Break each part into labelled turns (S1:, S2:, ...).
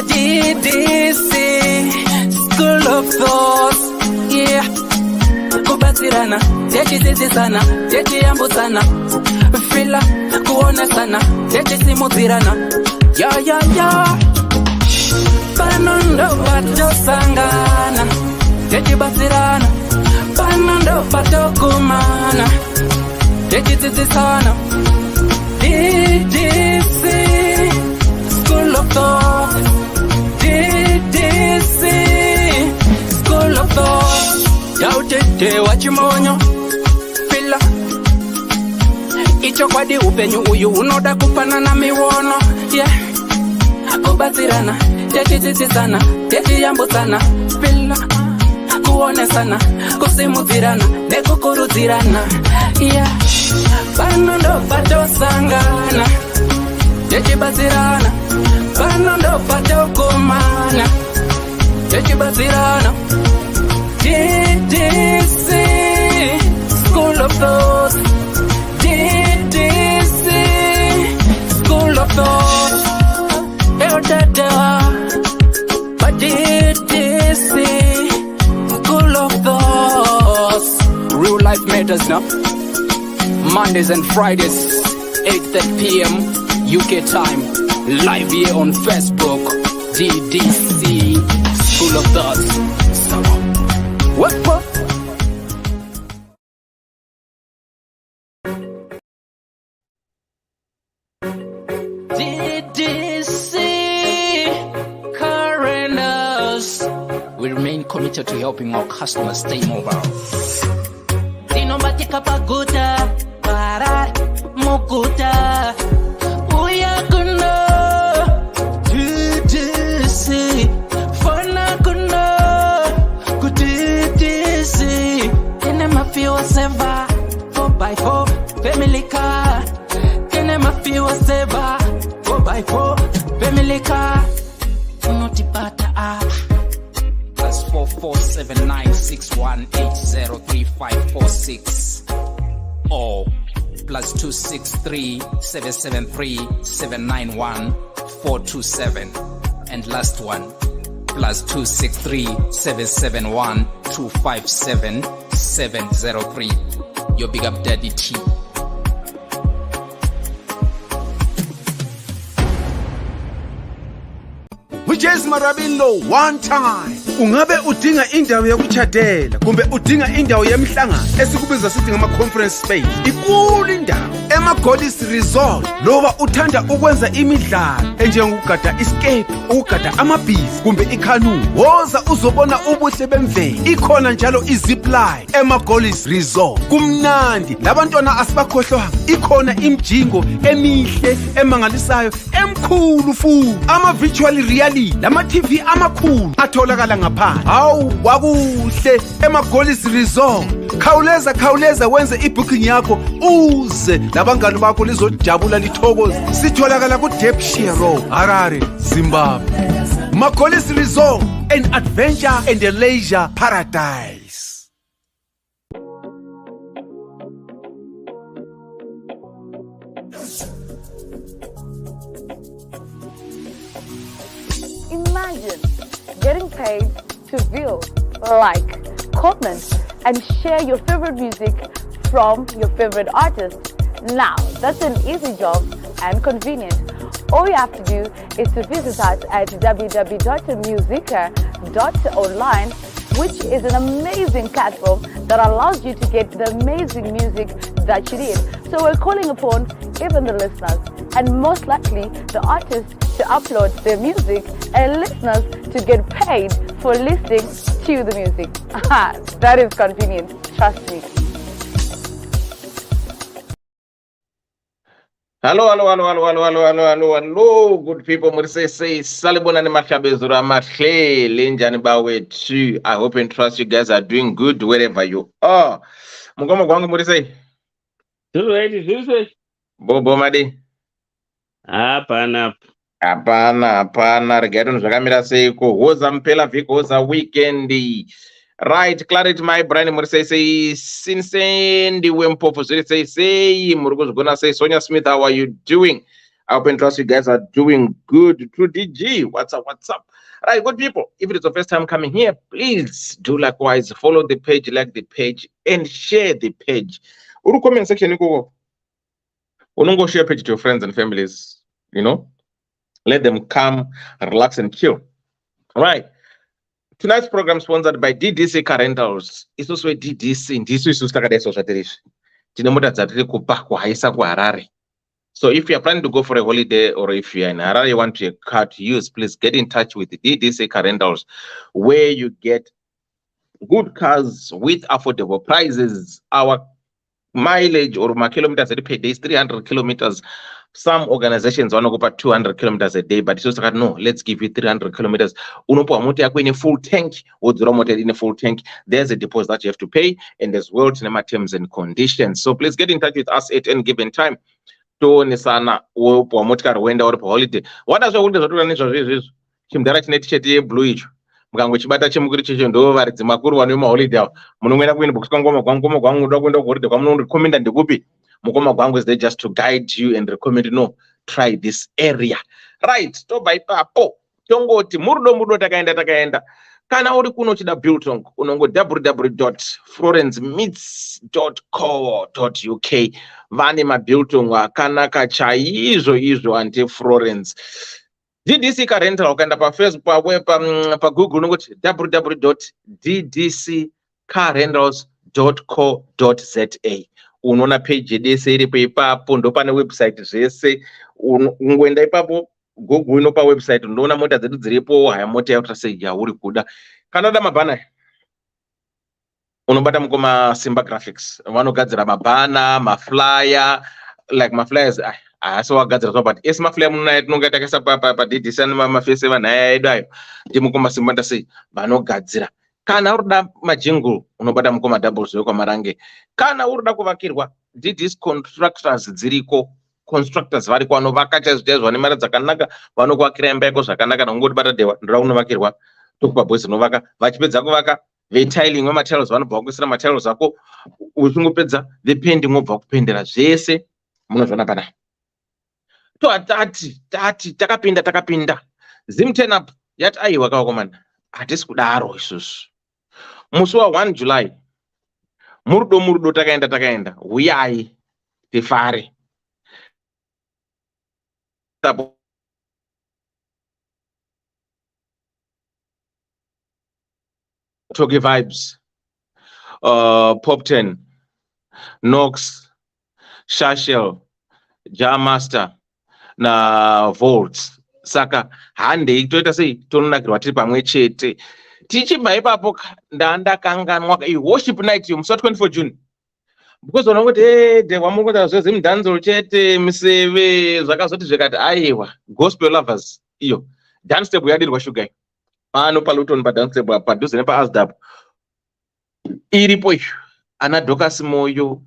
S1: Ddc Skool of Thoughts, yeah. Kubatirana, techizizana, techiyambusana, fila, kuonesana, techisimutirana, ya. Panondo batosangana, techibatirana, panondo batokumana, techizizana. Ddc Skool of Thoughts, Ddc Skool of Thoughts. Yautete wachimonyo pila icho kwadi upenyu uyu unoda kupanana miwono, yeah. Kubatirana, techizizana, techiyambusana, pila kuonesana, kusimudzirana, nekukurudzirana, yeah. Panondo patosangana, techibatsirana, panondo patokumana, techibatsirana. Ddc Skool of Thoughts, Ddc Skool of Thoughts. But Ddc Skool of Thoughts. Real life matters now. Mondays and Fridays, 8:30 p.m. UK time. Live here on Facebook. Ddc Skool of Thoughts. What? Ddc Current. We remain committed to helping our customers stay mobile. Dinomatika paguta, para muguta, uyakuna. Ddc fona kuna, Ddc. Kene mafiwa seva, 4x4 family car. Kene mafiwa seva, 4x4 family car. Unotipata apa. +447961803546 or +263773791 and last one +263771257 your big up daddy T.
S2: Whiches Marabino one time. Ungabe udinga indawo yokuchadela kumbe udinga indawo yemhlangano esikubiza sithi ngama conference space. Ikulu indawo Ddc Resort. Loba uthanda ukwenza imidlalo enjengokugada escape, ukugada amabhizi kumbe ikanu. Woza uzobona ubuhle bemvelo. Ikhona njalo izipline Ddc Resort. Kumnandi labantwana asibakhohlwanga. Ikhona imjingo emihle emangalisayo emkhulu futhi. Ama virtual reality lama TV amakhulu atholakala ngaphandle. Hawu wakuhle Ddc Resort. Khawuleza wenze ibooking yakho uze labangani bakho lizojabula lithokoze. Sitholakala ku Derbyshire Road, Harare, Zimbabwe. Ddc Resort, an adventure and a leisure paradise.
S3: Imagine getting paid to view, like, comment, and share your favorite music from your favorite artist. Now, that's an easy job and convenient. All you have to do is to visit us at www.musica.online, which is an amazing platform that allows you to get the amazing music that you need. So we're calling upon even the listeners and most likely the artists to upload their music and listeners to get paid for listening to the music. That is convenient, trust me.
S4: Hello, good people. Murisese salibona ni makhabezura mahle lenjani bawetu. I hope and trust you guys are doing good wherever you are. Mungoma kwangu murise.
S5: Tuwe.
S4: Bobo madi.
S5: Hapana.
S4: Regarding zvakamira seiko hoza mpela vhiki hoza weekend. Right, clarity my brain muri say sinsendi wempofu zviri say muri kuzvigona say Sonia Smith, how are you doing? I hope and trust you guys are doing good. True DG, what's up? Right, good people, if it is the first time coming here, please do likewise follow the page, like the page, and share the page. Uru comment section iko unongo share page to your friends and families, let them come, relax and chill. All right. Tonight's program sponsored by Ddc Car Rentals. It's also a Ddc. Ndisu isu stakadaiso zvatirishi. Tine mota dzatiri kupa kuhaisa kuHarare. So if you are planning to go for a holiday or if you are in Harare, you want a car to use, please get in touch with Ddc Car Rentals, where you get good cars with affordable prices. Our mileage or my kilometers per day is 300 kilometers. Some organizations want to go for 200 kilometers a day, but it's just like, no, let's give you 300 kilometers. Unopo motor yako in a full tank, or the motor in a full tank. There's a deposit that you have to pay, and there's world cinema terms and conditions. So please get in touch with us at any given time. To nisana upo motor wenda or holiday. What does all the organizations? Chimdara chine t-shirt blue icho. Mukango chibata chemukuri chicho ndo varidzi makuru vanoima holiday awo. Munongenda kuenda box kwangoma kwangu ndo kwenda kuholiday kwamunorecommenda ndekupi. Mukoma kwangu is there just to guide you and recommend, try this area. Right, toba ipapo. Tongoti murudo takaenda. Kana uri kuno chida Biltong, unongo www.florencemeets.co.uk. Vane maBiltong akanaka chaizvo ante Florence. Ddc Car Rental ukaenda pa Facebook pa Google unongoti www.ddccarrentals.co.za. Unoona page yedese iripo ipapo, ndo pane website zvese. Ungoenda ipapo Google inopa website, unoona mota dzedu dziripo, haya mota yakuta sei yauri kuda. Kana uda mabhana unobata mukoma Simba Graphics, vanogadzira mabhana, maflyer, like maflyers asi wagadzira so, but esi maflyer munona tinonga takaisa pa DDC mafese vanhaya edu ayo ndimukoma Simba ndasei vanogadzira. Kana urida majingle unobata mukoma doubles kwa Marange. Kana urida kuvakirwa DDC contractors dziriko, constructors variko vanovaka chaizvo nemari dzakanaka, vanokuakira imba yako zvakanaka, nongoti bata dewa ndira unovakirwa tokupa boys novaka. Vachipedza kuvaka vetiling wematiles vanobva kuisira matiles ako, uchingopedza vepending wobva kupendera zvese munozviona pana. Tati takapinda Zim turn up yati aiwa kawakomana, hatisi kudaro isusu. Musi wa 1 July murudo takaenda uyai tifare. Togi Vibes, Pop 10, Nox, Shashel, Jamaster na Volts. Saka hande toita sei tononakirwa tiri pamwe chete. Tichibva ipapo ndakanganwa worship night musi wa 24 June. Because unongoti wamukota zvese mudanzo chete miseve zvakazoti zvikati aiwa gospel lovers iyo dance step yadirwa Sugar pano paluton pa dance step padhuze nepa Asdap iripo iyo ana Dorcas Moyo,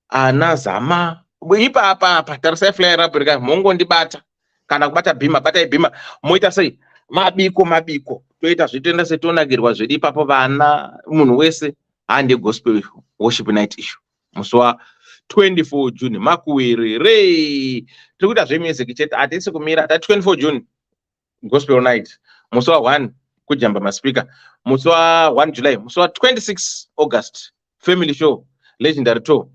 S4: ana Zama ipapa tarisa flyer rapirika mongondibata kana kubata bhima bata ibhima moita sei mabiko toita zvitenda setonagirwa zvedi ipapo vana munhu wese hande gospel worship night issue musi wa 24 June makuwiri tikuita zvemusic chete hatisi kumira ta 24 June gospel night, musi wa 1 kujamba maspika, musi wa 1 July, musi wa 26 August family show legendary tour.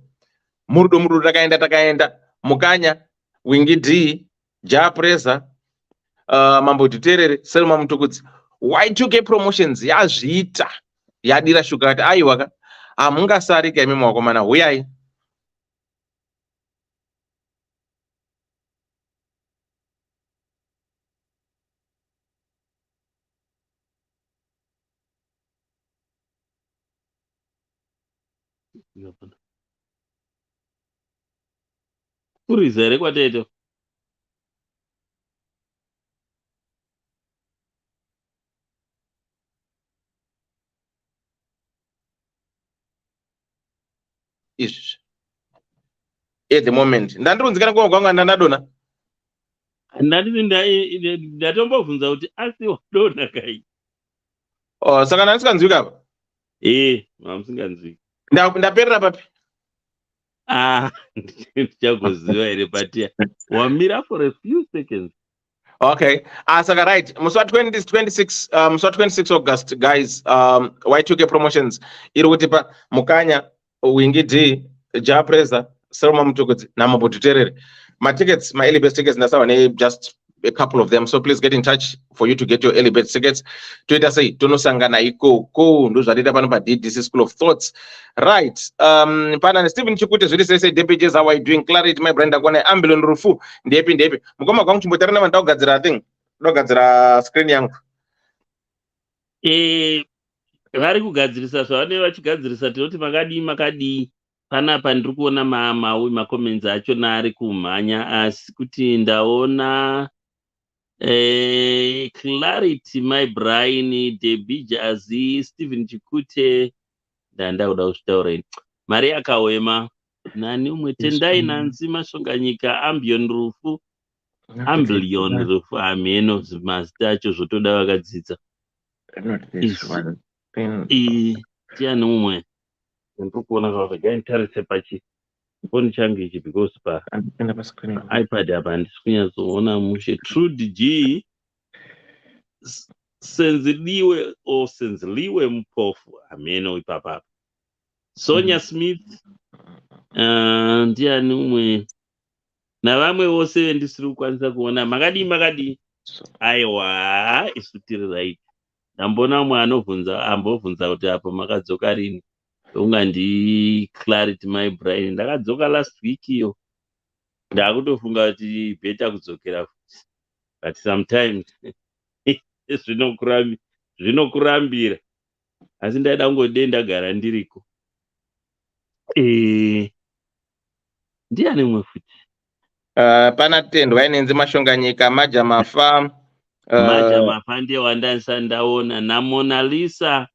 S4: Murudo takaenda Mukanya, Wingi D, Ja Presa, Mambo Duterere, Selma Mtukudzi. Y2K promotions yazviita yadira Sugar ati aiwaka amungasarika imi mwakomana huyai.
S5: Kurizere kwateto.
S4: Izvi at the moment ndandirunzikana kwa kwangu ndadona
S5: Ndatombobvunza kuti asi wadona kai.
S4: Oh, saka ndisikanzwika apa.
S5: Mamusinganzwiki.
S4: Ndaperera papi.
S5: Ndichakuziva here but wamira for a few seconds.
S4: Okay. Saka right. Muswa 26 August, guys. Y2K promotions. Iri kuti pa mukanya wingi D Japreza Selma Mtukudzi namabutu terere. My tickets, my early bird tickets, just a couple of them. So please get in touch for you to get your early bird tickets. Twitter say Tonosangana iko ko ndozvarida pano pa Ddc Skool of Thoughts. Right. Pana Stephen Chikute zviri say DPJs, how are you doing? Clarity my brand akona ambulance rufu ndepi. Mukoma kwangu chimbotarana vanhu ndagadzira thing. Ndagadzira screen yangu.
S5: Vari kugadzirisa zvavanenge vachigadzirisa tinoti makadii panapa ndiri kuona macomments achona ari kumhanya asi kuti ndaona Clarity my Brian Debijazi Stephen Chikute ndauda kuzvitaura mari yakawema nani umwe tendai nanzi mashonganyika ambilion rufu ameno mazita acho zvotoda vakadzidza tiani umwe ndiri kuona kavagantarise pachi foni changu ichi because ipad apa handisi kunyatsoona mushe True DG senziliwe mupofu ameno ipapapa Sonia Smith ndiani umwe navamwe vose vendisiri kukwanisa kuona makadii aiwa isu tiri right ndambona umwe ambovhunza kuti apo makadzoka rini ungandi Clarity my Brian ndakadzoka last week iyo ndakutofunga kuti beta kudzokera futi but sometimes zvinokurambira asi ndaida kungode ndagara ndiriko ndiani umwe futi
S4: pana tendwa inenzi mashonganyika majamafa
S5: ndiye wandanisa ndaona naMona Lisa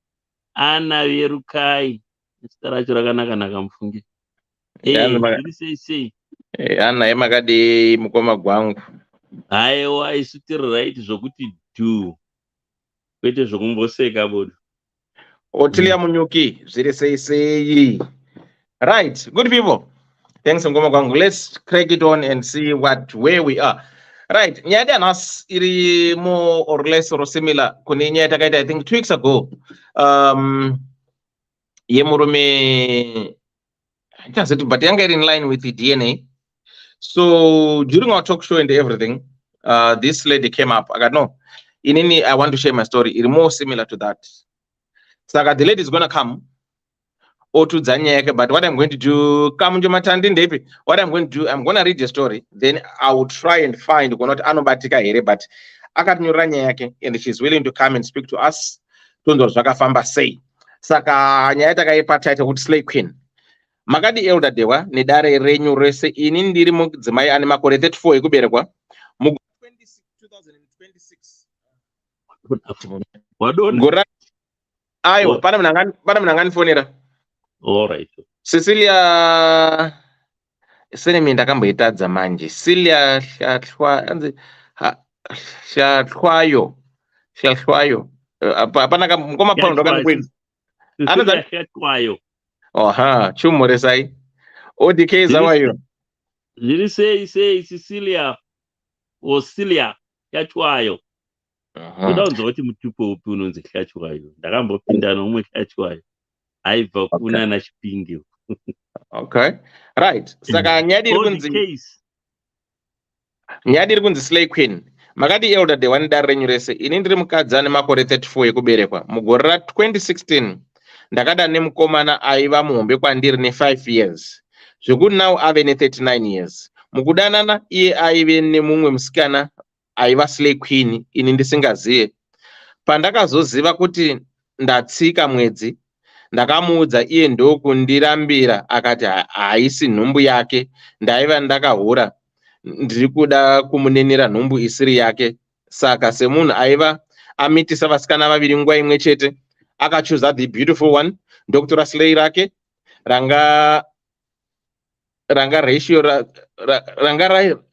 S5: Ana Verukai zita racho rakanaka mufunge zviri sei
S4: Ana yemakadi mukoma gwangu
S5: haiwa isu tiri right zvokuti do kwete zvokumboseka bodo
S4: Otilia Munyuki zviri sei. Right, good people, thanks mukoma gwangu. Let's crack it on and see where we are. Right, nyaya yanhasi iri more or less or similar kune nyaya takaita I think 2 weeks ago yemurume but yanga iri in line with the DNA. So during our talk show and everything, this lady came up. I got no. Inini, I want to share my story. It's more similar to that. So the lady is gonna come. But what I'm going to do, what I'm going to do, I'm gonna read the story. Then I will try and find but and she's willing to come and speak to us. Say. Saka nyayata kaipata with Slay Queen. Magadi elder dewa ni dare renyu rese ini ndiri mudzimai ane makore 34 ekuberekwa mu 2026 ngora ayo pana mnangani fonera
S5: all right
S4: Cecilia sene ndakamboitadza manje Celia Shatlwayo apana mukoma paundo ndakankwini
S5: ana Shatlwayo
S4: chumore sai ODK zawayo
S5: zviri sei Cecilia Celia Shatlwayo toda kunzwa kuti mutupo upi unonzi Shatlwayo ndakambopinda nomwe Shatlwayo aibva kuna nachipingi
S4: okay right saka nyadi iri kunzi Slay Queen makadi elder de wani renyu rese ini ndiri mukadzi ane makore 34 ekuberekwa mugore ra 2016 ndakada nemukomana aiva muhombe kwandiri ne5 years zvekuti now ave ne39 years mukudanana iye aive nemumwe musikana aiva Slay Queen ini ndisingazive. Pandakazoziva kuti ndatsika mwedzi ndakamuudza iye ndokundirambira akati haisi nhumbu yake ndaiva ndakahura ndiri kuda kumunenera nhumbu isiri yake. Saka semunhu aiva amitisa vasikana vaviri nguva imwe chete akachuza the beautiful one Dr. Slay rake ranga ratio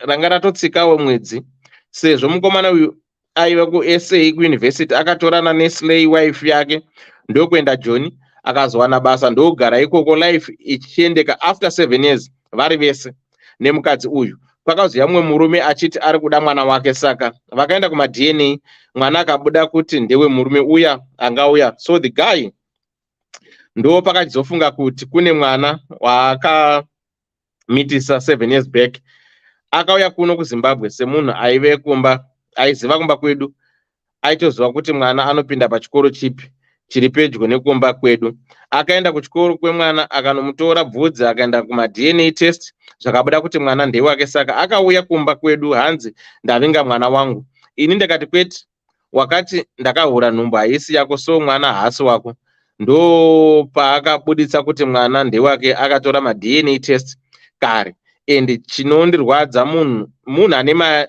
S4: ranga ratotsikawo mwedzi sezvo mukomana uyu aiva kuSA kuuniversity akatorana neSlay wife yake ndokuenda Joni akazowana basa ndogara ikoko life ichiendeka. After 7 years vari vese nemukadzi uyu pakauziya mumwe murume achiti ari kuda mwana wake, saka vakaenda kumaDNA, mwana akabuda kuti ndewe murume uya angauya. So the guy ndo pakachizofunga kuti kune mwana waakamitisa 7 years back akauya kuno kuZimbabwe semunhu aive kumba, aiziva kumba kwedu, aitoziva kuti mwana anopinda pachikoro chipi chiri pedyo nekumba kwedu. Akaenda kuchikoro kwemwana akanomutora bvudzi, akaenda kumaDNA test zvakabuda kuti mwana ndewake, saka akauya kumba kwedu hanzi ndavinga mwana wangu. Ini ndakati kwete, wakati ndakahura nhumbu haisi yako, so mwana haasi wako. Ndo paakabuditsa kuti mwana ndewake, akatora maDNA test kare. And chinondirwadza munhu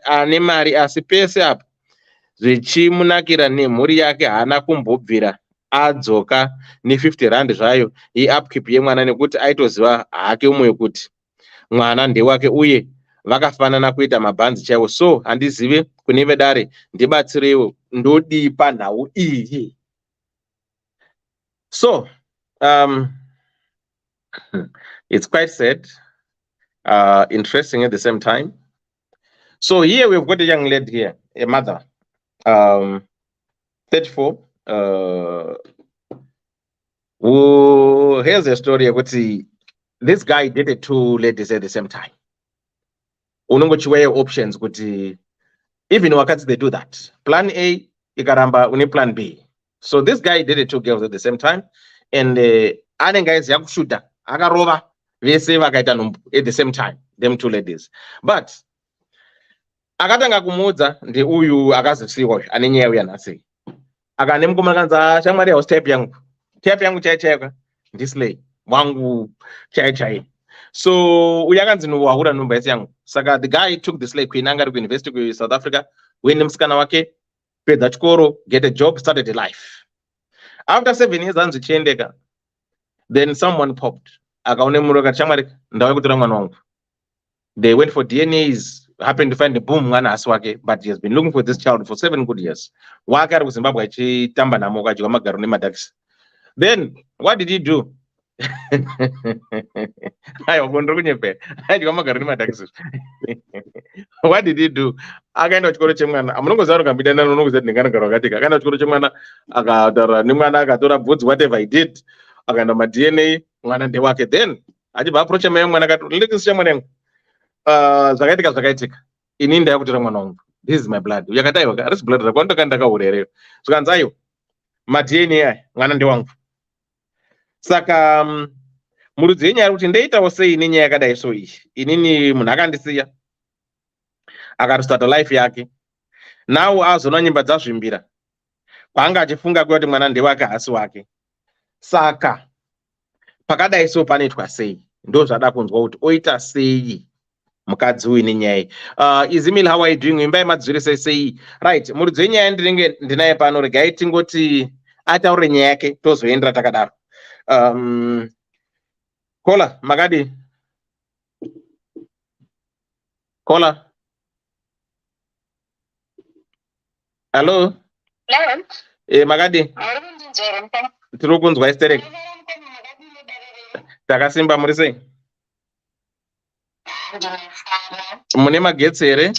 S4: ane mari asi pese apa zvichimunakira nemhuri yake haana kumbobvira adzoka ne50 rand zvayo yeupkeep yemwana, nekuti aitoziva hake umwe kuti mwana ndewake uye vakafanana kuita mabhanzi chaiwo. So handizive kune vedare ndibatsirewo ndodii panhau iyi. So it's quite sad, interesting at the same time. So here we've got a young lady here, a mother, 34, who has a story about this guy dated 2 ladies at the same time. Unongochiweya options kuti even wakati they do that. Plan A ikaramba une plan B. So this guy dated 2 girls at the same time, and anenge aiziva kushuta akarova vese vakaita nhumbu at the same time, them 2 ladies. But akatanga kumuudza ndeuyu akazosiwa ane nyaya uya nhasi, akanemukoma akanzi shamwari house type yangu chaichaiwa ndiSlay wangu chaichai. So uya akanzi wahura nhumbu yese yangu, saka the guy took the Slay queen anga ari kuuniversity kuSouth Africa, wene musikana wake, pedza chikoro, get a job, started a life. After 7 years hanzi chiendeka, then someone popped akaone muru akati shamwari ndauya kutora mwana wangu. They went for DNAs, happened to find the boom mwana hasi wake, but he has been looking for this child for 7 good years. Wake ari kuZimbabwe achitamba namo kachika magaro nemadhakisi. Then what did he do? What did he do? Akaenda kuchikoro chemwana, amunongoziva kambidana unongoziva ndinganagara wakatika. Akaenda kuchikoro chemwana akataura nemwana akatora bvudzi whatever he did, akaenda maDNA, mwana ndewake. Then achibva aprocha mai mwana akati ndikisisha mwana yangu, zvakaitika ini ndaya kutora mwana wangu, this is my blood. Uyakati aiwa arisi blood rako ndakanga ndakahurerera, zvikanzi aiwa maDNA aya mwana ndewangu. Saka murudzi yenyaya ari kuti ndeitawo sei nenyaya yakadai so iyi. Inini munhu akandisiya akaristata life yake, nawo azona nyimba dzazvimbira paanga achifunga kuti mwana ndewake hasi wake. Saka pakadai so panoitwa sei, ndo zvada kunzwa kuti oita sei mukadzi uyu nenyaya iyi. Izimil, how are you doing? Imba yemadziri sei? Right, murudzi yenyaya ndinenge ndinaye pano, regai tingoti ataure nyaya yake tozoendera takadaro. Kola, Magadi. Kola. Hello. Magadi. Tiri kunzwa istereki. Takasimba muri sei? Mune magetsi here?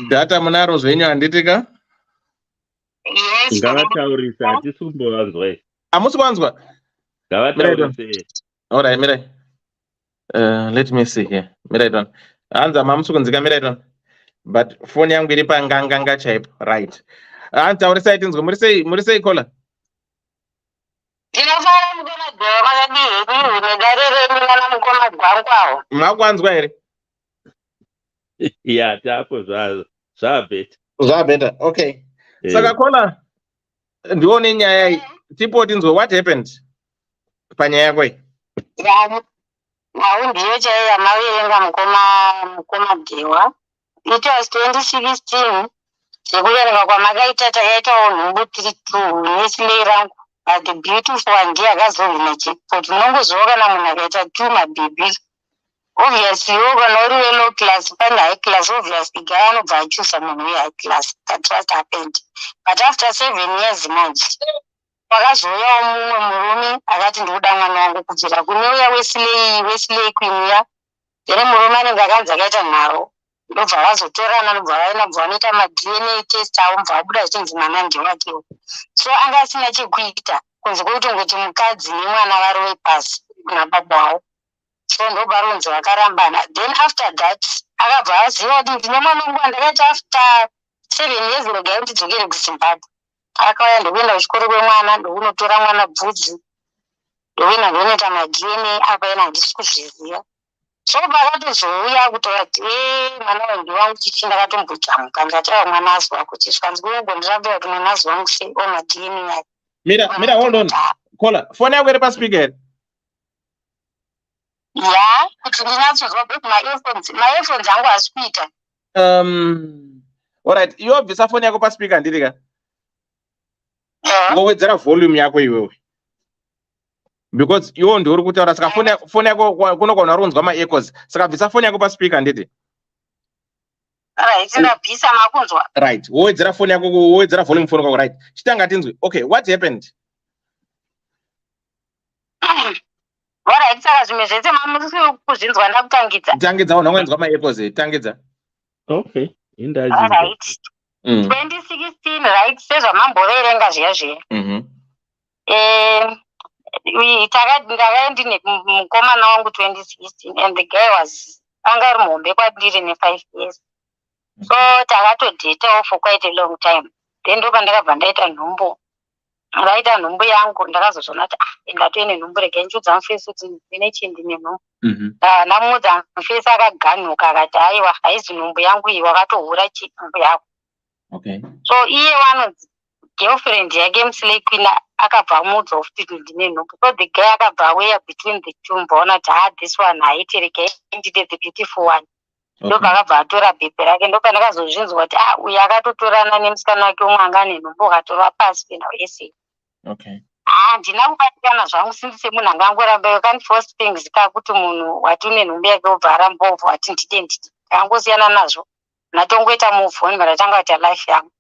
S4: Data munaro zvenyu handitika?
S5: Ngavataurisa hatisikumbovanzwa.
S4: Hamusi kuvanzwa?
S5: Ngavataurisa.
S4: Alright, mirai. Let me see here. Mirai don. Hanza mamusi kunzika mirai don. But phone yangu iri panganga chaipo. Right. Hanza taurisa itinzwa. Muri sei Kola? Makuvanzwa here?
S5: Yeah, tapo zvabeta.
S4: Zvabeta. Okay. Saka Kola, ndione nyaya iyi. Tipo tinzwe what happened panyaya yako iyi?
S6: Ndiyo chaiya maverenga mukoma Dewa. It was 2016. Zvekuverenga kwamakaita takaitawo nhumbu 32 neSlay rangu. But the beautiful one ndiye akazohwina jackpot. Unongoziva kana munhu akaita 2 mabhebhi obviously kana uri low class pane high class, obviously guy anobva achusa munhu we high class. That just happened. But after 7 years manje pakazouyawo mumwe murume akati ndikuda mwana wangu kubvira kune uya wesley queen uya. Then murume anenge akanzi akaita nharo, ndobva vazotorana, ndobva vaenda bva vanoita madna test avo, mbva vabuda zvichinzi mwana ndewakewo. So anga asina chekuita kunze kwekutongoti mukadzi nemwana varove pasi nababa wavo. So ndobva ronzi vakarambana. Then after that akabva aziva kuti ndine mwana wangu wandakaiti after 7 years rogai ndidzokere kuzimbabwe. Akauya ndokuenda kuchikoro kwemwana, ndokunotora mwana bvudzi, ndokuenda ndonoita madna apa ena handisi kuzviziva. So pakatozouya kutoti mwana wangu wangu chichi ndakatombojamuka ndikati mwana azi wako chichi kanzi kungondirambira kuti mwana azi wangu sei madna yake.
S4: Mira, hold on. Kola, phone yako iri paspeaker here.
S6: Ya, kuti ndinatsonzwa kuti my-earphones angu hasi kuita.
S4: Alright, iwe bvisa phone yako paspeaker ndirika. Ngowedzera volume yako iwewe. Because iwo ndiuri kutaura saka phone yako kunogona runzwa ma-echoes. Saka bvisa phone yako paspeaker nditi.
S6: Alright, ndabvisa makunzwa.
S4: Right, wowedzera phone yako, wowedzera volume phone yako, right. Chitanga tinzwi. Okay, what happened?
S6: Alright, saka zvimwe zvese mamuri kuzvinzwa ndakutangidza.
S4: Tangidza unongenzwa ma-echoes, tangidza.
S5: Okay,
S6: Alright. 2016, right, sezvamamboverenga zviya. Ndakanga ndine mukomana wangu 2016 and the guy was anga ari muhombe kwandiri ne5 years. So takatodhetawo for quite a long time. Then ndo pandakabva ndaita nhumbu. Ndaita nhumbu yangu ndakazozvona kuti ndatoine nhumbu rega nchudza mufesi kuti ndine chindine nhumbu. Ndamudza mufesi akaganhuka akati aiwa haizi nhumbu yangu iyi wakatohura nhumbu yako.
S4: Okay.
S6: So iye wanonzi girlfriend yake Slay Queen akabva amudza kuti ndine nhumbu. So the guy akabva aware between the two, mbaona kuti this one haiti rega ndide the beautiful one. Ndo pakabva atora bhebhe rake, ndo pandakazozvinzwa kuti uyu akatotorana nemusikana wake umwe anga ane nhumbu akatova pasi kuenda ese.
S4: Okay.
S6: Handina kubatikana zvangu sindise munhu anga angoramba you can't force things kakuti munhu wati une nhumbu yake obva arambobva wati ndide angosiyana nazvo. Natongoita muvhoni maratanga kuti life yangu.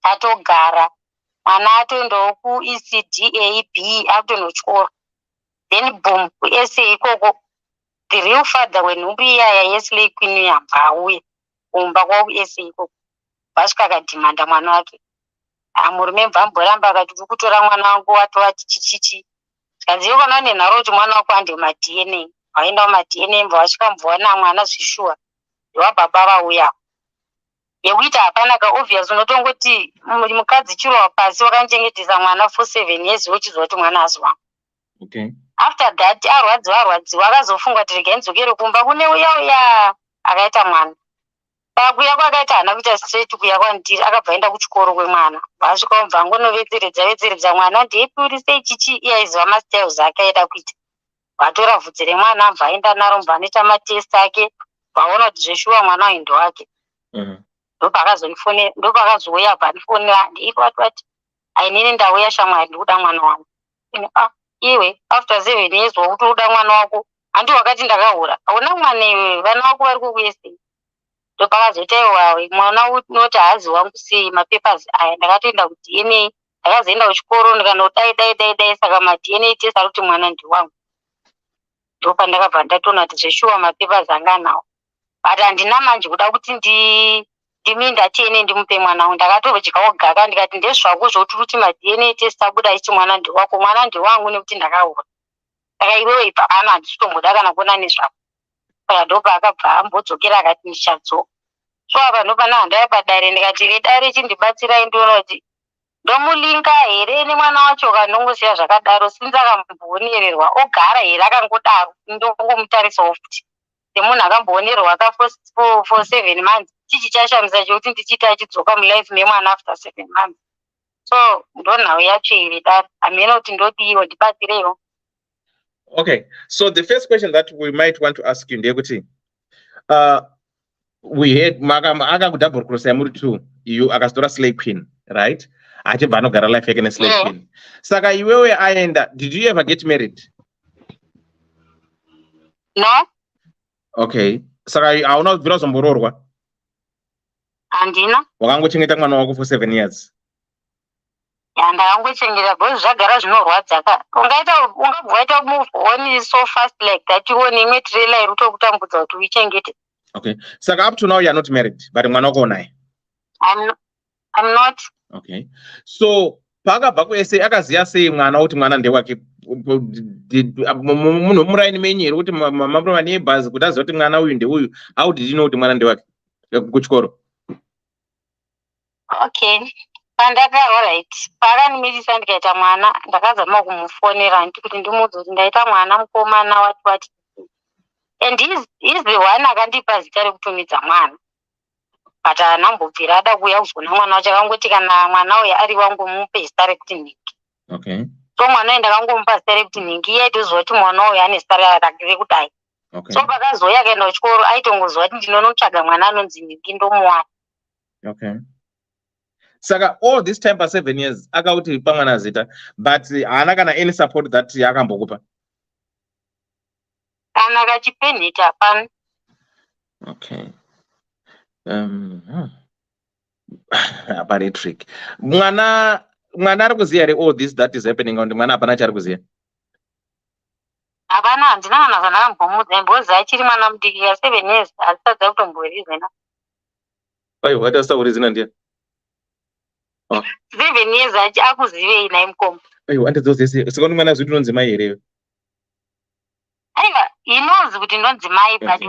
S6: Atogara. Mwana atoendawo kuECD B akutoenda kuchikoro. Then boom kuSA ikoko. The real father wenhumbu iyaya yeSlay Queen yabva auya kumba kwakuSA ikoko. Vasvika akadhimanda mwana wake. Murume mbva amboramba akati uri kutora mwana wangu watova chichichi. Tikanzi kana une nharo kuti mwana wako ande madna. Vaendawo madna mbva vasvika mbvaona mwana zvishuwa. Ndewababa vauya. Yekuita hapana ka-obvious unotongoti mukadzi chirowa pasi wakanochengetesa mwana for 7 years wochizwa kuti mwana hazi wangu.
S4: Okay.
S6: After that arwadziwa akazofunga kuti rega ndzokere kumba kune uya akaita mwana. Pakuya kwakaita hana kuita straight kuya kwandiri akabva aenda kuchikoro kwemwana. Vasvika mbva ngonovedzeredza mwana ndeipi uri sei chichi iye aiziva mastyles ake aida kuita. Vatora vhudzi remwana mbva aenda naro mbva anoita matest ake. Vaona kuti zveshuwa mwana waindo wake. Ndo pakazouya pandifonera ndeipi wati ainini ndauya shamwari ndikuda mwana wangu. Iwe after 7 years wakutoda mwana wako handi wakati ndakahura hauna mwana iwe vana wako vari kukuese. Ndo pakazoita iwawe mwana unoti hazi wangu sei mapepers aya ndakatoenda kuDNA ndakazoenda kuchikoro ndikanodai saka madNA test ari kuti mwana ndiwangu. Ndo pandakabva ndatoona kuti zveshuwa mapepers anga nawo but handina manje kuda kuti ndimi ndatene ndimupe mwana wangu. Ndakatodyawo gaka ndikati ndezvako zvokuti kuti madNA test abuda ichi mwana ndiwako, mwana ndiwangu nekuti ndakaura. Saka iwewe ipapana handisitomboda kana kuona nezvako. Saka ndo paakabva ambodzokera akati ndichadzoka. So apa ndo pana handaya padare ndikati redare chindibatsirai ndiona kuti ndomulinga here nemwana wacho kanongosiya zvakadaro sinzi akamboonererwa ogara here akangodaro ndongomutarisawo futi semunhu akamboonererwa for 7 months. Chichi chashamisa chekuti ndichiita achidzoka mulife memwana after 7 months. So ndo nhau yacho iri dare hamena kuti ndodiiwo ndibatsireiwo.
S4: Okay, so the first question that we might want to ask you ndeyekuti we had akakudouble cross yamuri 2 iyu akazotora Slay Queen, right? Achibva anogara life yake neSlay Queen. Saka iwewe aenda, did you ever get married?
S6: No.
S4: Okay. Saka hauna kubvira uzombororwa.
S6: Handina.
S4: Wakangochengeta mwana wako for 7 years.
S6: Ndakangochengeta because zvagara zvinorwadza ka. Ungabva waita move on so fast like that ione imwe trailer iri kutokutambudza kuti uichengete.
S4: Okay. Saka up to now you are not married, but mwana wako unaye.
S6: I'm not.
S4: Okay. So pakabva kwese akaziya sei mwana kuti mwana ndewake? Munhu muraini menyu here kuti mama neighbors kuti aziva kuti mwana uyu ndeuyu. How did you know kuti mwana ndewake kuchikoro?
S6: Okay. Alright. Pakandimirisa ndikaita mwana ndakazama kumufonera nditi kuti ndimuudze kuti ndaita mwana mukomana wati. And he's the one akandipa zita rekutumidza mwana. But anambobvira ada kuuya kuzona mwana wacho akangoti kana mwana uyu ari wangu mupe zita rekuti Nhingi.
S4: Okay.
S6: So mwana uyu ndakangomupa zita rekuti Nhingi iye aitozova kuti mwana uyu ane zita rake rekudai.
S4: Okay.
S6: So pakazouya akaenda kuchikoro aitongozova kuti ndinonotsvaga mwana anonzi Nhingi ndomuwana.
S4: Okay. Saka all this time for 7 years akauti pamwana zita, but haana kana any support that akambokupa.
S6: Kana kachipenheti hapana.
S4: Okay. Apari trick. Mwana ari kuziya here all this that is happening on mwana hapana chari kuziya.
S6: Hapana, handina kana zvandakambomudza mbozi achiri mwana mudiki ka 7 years asisadza kutomborizina.
S4: Aiwa, watasa kurizina ndiye.
S6: 7 years akuzivei naye mukombo.
S4: Aiwa, andizozese saka mwana zviti unonzi mai here.
S6: Aiwa, he knows kuti ndonzi mai but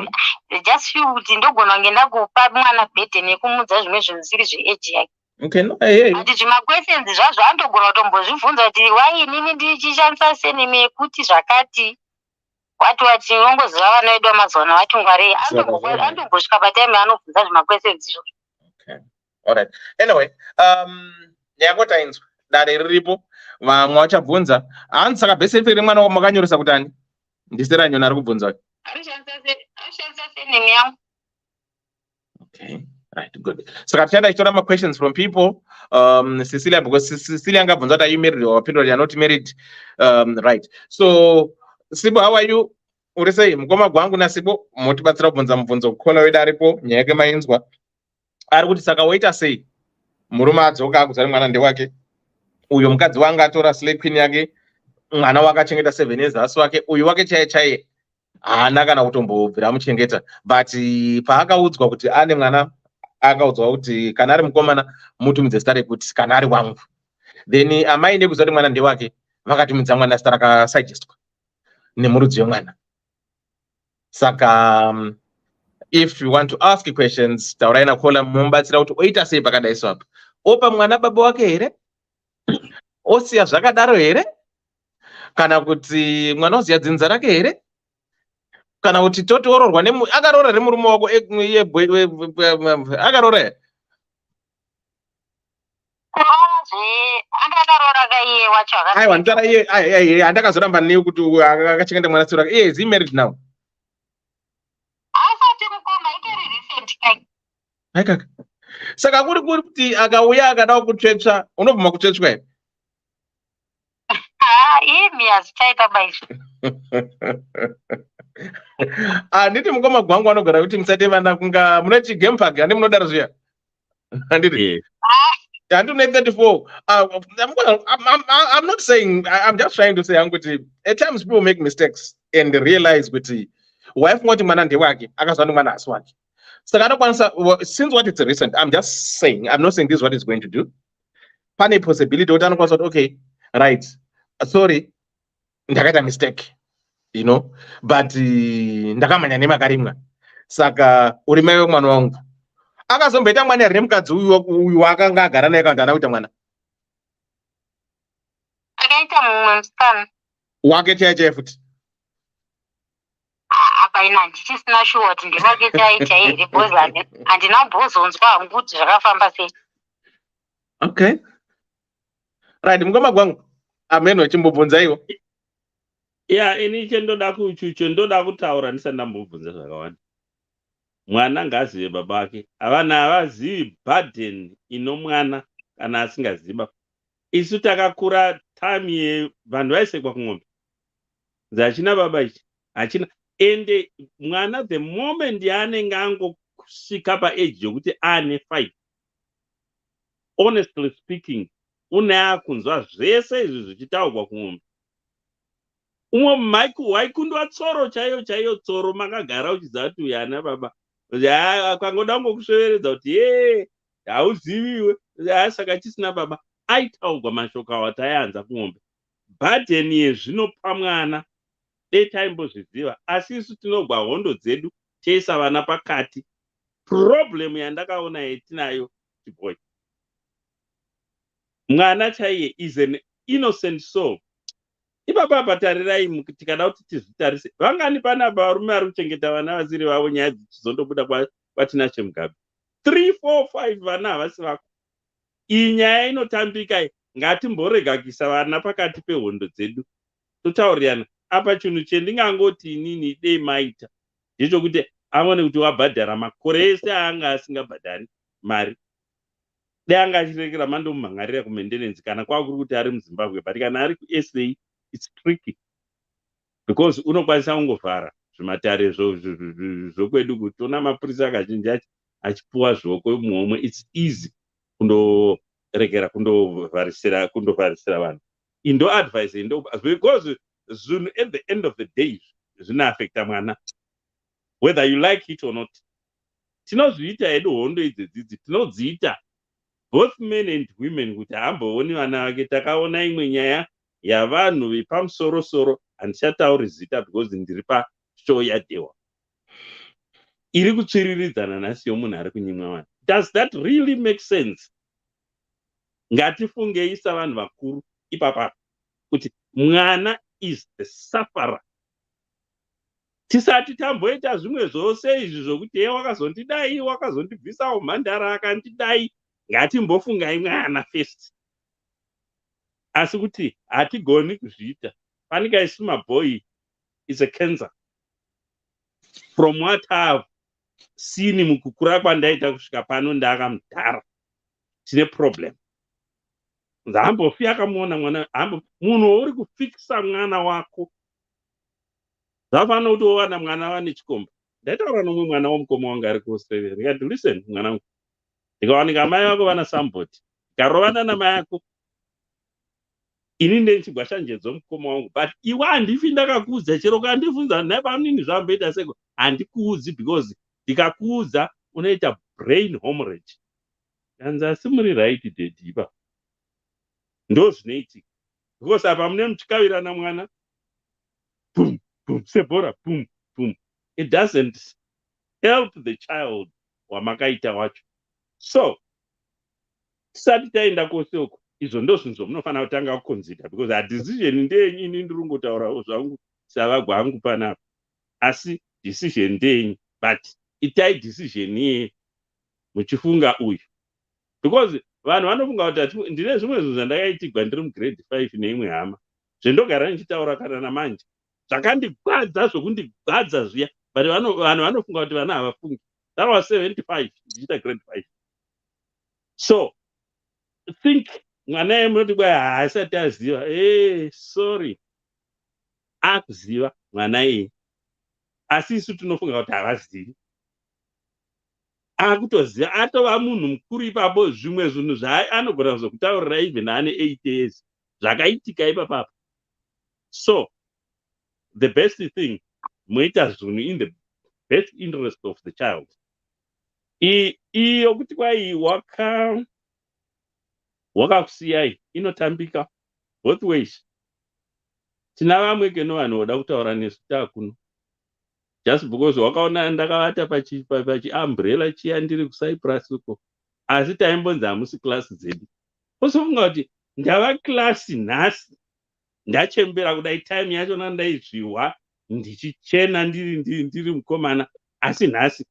S6: just feel kuti ndogona kunge ndakupa mwana burden yekumudza zvimwe zvinhu zvisiri zveage yake.
S4: Okay, no, hey.
S6: Ati zvima-questions zvazvo andogona kutombozvibvunza kuti wai inini ndichishandisa senimi yekuti zvakati wati unongoziva vana vedu vamazuva vati ngwarei andombosvika patime anobvunza zvima-questions izvozvo.
S4: Okay. All right. Anyway, yakotainzwa dare riripo vamwe vachabvunza hanzi saka bese fere mwana makanyoresa kuti ani ndisera nyona ari kubvunza.
S6: Anoshandisa senimi yangu.
S4: Okay. Right, good. Saka tichada tichitora ma-questions from people. Cecilia, because Cecilia angabvunza kuti are you married or wapindura you are not married. Right. So Sibo, how are you? Uri sei mukoma gwangu naSibo motibatsira kubvunza mubvunzo kukola wedu aripo nyaya yake mainzwa. Ari kuti saka woita sei murume adzoka akuzari mwana ndewake, uyo mukadzi wanga atora slay queen yake, mwana wake achengeta 7 years asi wake uyu wake chaiye haana kana kutombobvira amuchengeta, but paakaudzwa kuti ane mwana akaudzwa kuti kana ari mukomana mutumidze zita rekuti kana ari wangu, then amai nekuziva kuti mwana ndewake vakatumidza mwana zita rakasuggestwa nemurudzi wemwana. Saka if you want to ask questions taurai nakola mubatsira kuti oita sei pakadai so apa, opa mwana baba wake here, osiya zvakadaro here, kana kuti mwana oziya dzinza rake here, kana kuti totororwa akaroora remurume wako akaroora aiwa nditara iye handakazoramba nei kuti akachengeta mwana siro rake. Is he married now? Haikaka. Saka kuri kuti akauya akadawo kutsvetsva unobvuma kutsvetsva here?
S6: Imi hazichaita baizvo.
S4: Handiti mukoma gwangu anogara kuti musati vana kunga munoti game park handi munodaro zviya. Handiti. Handi une 34. I'm not saying, I'm just trying to say kuti at times people make mistakes and realize kuti wife ngoti mwana ndewake akazwa ndi mwana asi wake. Saka anokwanisa, since what it's recent, I'm just saying, I'm not saying this is what it's going to do. Pane possibility kuti anokwanisa kuti okay, right, sorry, ndakaita mistake, you know, but ndakamanya nemakarimwa. Saka uri mai wemwana wangu. Akazomboita mwana here mukadzi uyu akanga agara naye kana kuti kuita mwana.
S6: Akaita mumwe musikana.
S4: Wake chaiye futi.
S6: Apa ina ndichisina sure kuti ndivake chaiye here because handina mbozonzwa hangu kuti zvakafamba sei.
S4: Okay. Right, mukoma gwangu. Ameno chimbobvunza iwo.
S5: Yeah, ini chendoda kuchucho ndoda kutaura ndisati ndambobvunza zvakawanda. Mwana ngazive baba wake. Avana havazivi burden ino mwana kana asingaziva. Isu takakura time yevanhu vaisekwa kumwombe. Hachina baba ichi. Hachina. ende mwana the moment yaanenge angosvika paage yokuti aane 5, honestly speaking, uneakunzwa zvese izvi zvichitaurwa kumwombe. Umwe mumaiku waikundwa tsoro chaiyo tsoro, makagara uchiziva kuti uyu ana baba akangoda ngokusveveredza kuti hauziviwe, saka chisina baba. Aitaurwa mashoko awati aianza kumwombe. Bhadheni yezvino pamwana dei taimbozviziva, asi isu tinogwa hondo dzedu teisa vana pakati. Problem yandakaona yetinayo chiboy, mwana chaiye is an innocent soul. Ipapa tarirai, tikada kuti tizvitarise, vangani pana varume vari kuchengeta vana vasiri vavo, nyaya dzichizondobuda kwatina chemugabe 3, 4, 5 vana havasi vako. Iyi nyaya inotambika, ngatimborega kuisa vana pakati pehondo dzedu. Totaurirana apa, chinhu chendingangoti inini dei maita ndechokuti aone kuti wabhadhara makore ese aanga asingabhadhari mari, dei anga achirekera mandomumhangarira kumendenenzi kana kwakuri kuti ari muZimbabwe, but kana ari kuSA it's tricky because unokwanisa kungovhara zvimatare zvokwedu kuti ona mapurisa akazhinji achipuwa zvoko muhomwe. It's easy kundoregera kundovharisira vanhu. Indo advice because zvinhu at the end of the day zvinoaffecta mwana whether you like it or not. Tinozviita hedu hondo idzidzi, tinodziita both men and women kuti hambooni vana vake. Takaona imwe nyaya yavanhu vepamusoro-soro, handichatauri zita because ndiri pashow yaDewa, iri kutsviriridzana nhasi yomunhu ari kunyimwa vanhu. Does that really make sense? Ngatifungei savanhu vakuru ipapa kuti mwana is the sufferer. Tisati tamboita zvimwe zvose izvi zvokuti wakazondidai, wakazondibvisawo mhandara akandidai, ngatimbofungai mwana first. Asi kuti hatigoni kuzviita. Panika isu maboy is a cancer. From what I've seen mukukura kwandaita kusvika pano ndakamudhara, tine problem. Zambofi akamuona mwana, munhu uri kufikisa mwana wako. Zvafanira kuti wowana mwana wane chikomba. Ndaitaura nomwe mwana womukoma wangu ari kuAustralia. Ndikati listen mwana wangu, ndikawanika mai vako vana samboti, ndikarovana namai ako, ini ndechigwasha njedzo mukoma wangu, but iwe handifi ndakakuudza. Chero kandifunza nhai pamunini zvamboita seko, handikuudzi because ndikakuudza unoita brain hemorrhage. Kanzi asi muri right dedi ipa. Ndo zvinoitika. Because apa mune muchikavirana mwana, boom, boom, sebhora, boom, boom. It doesn't help the child wamakaita wacho. So, tisati taenda kwose uko, izvo ndo zvinhu zvomunofanira kutanga kukonzida, because a decision ndenyu, ini ndiri kungotaura zvangu savagwa hangu panapa. Asi decision ndenyu, but itai decision iye muchifunga uyu. Because vanhu vanofunga kuti ndine zvimwe zvinhu zvandakaitigwa ndiri mugrade 5 neimwe hama, zvendogara ndichitaura kana namanje, zvakandigwadza zvokundigwadza zviya, but vanhu vanofunga kuti vana havafungi. That was 75 ndichita grade 5. So think mwana yemunoti kwa haasati aziva, sorry, akuziva mwana iyi, asi isu tinofunga kuti havazivi. Akutoziva, atova munhu mukuru ipapo, zvimwe zvinhu zvaanogona kuzokutaurira even ane 8 years zvakaitika ipapapa. So the best thing, moita zvinhu in the best interest of the child. Iyo kuti kwai wakakusiyai inotambika both ways. Tina vamwe keno vanhu voda kutaura nesu takuno, just because wakaona ndakavata pachiumbrella chiya ndiri kuCyprus uko, asi taimbonzi hamusi klasi dzedu. Usofunga kuti ndava klasi nhasi, ndachembera kudai time yachona ndaizviwa ndichichena ndiri mukomana, asi nhasi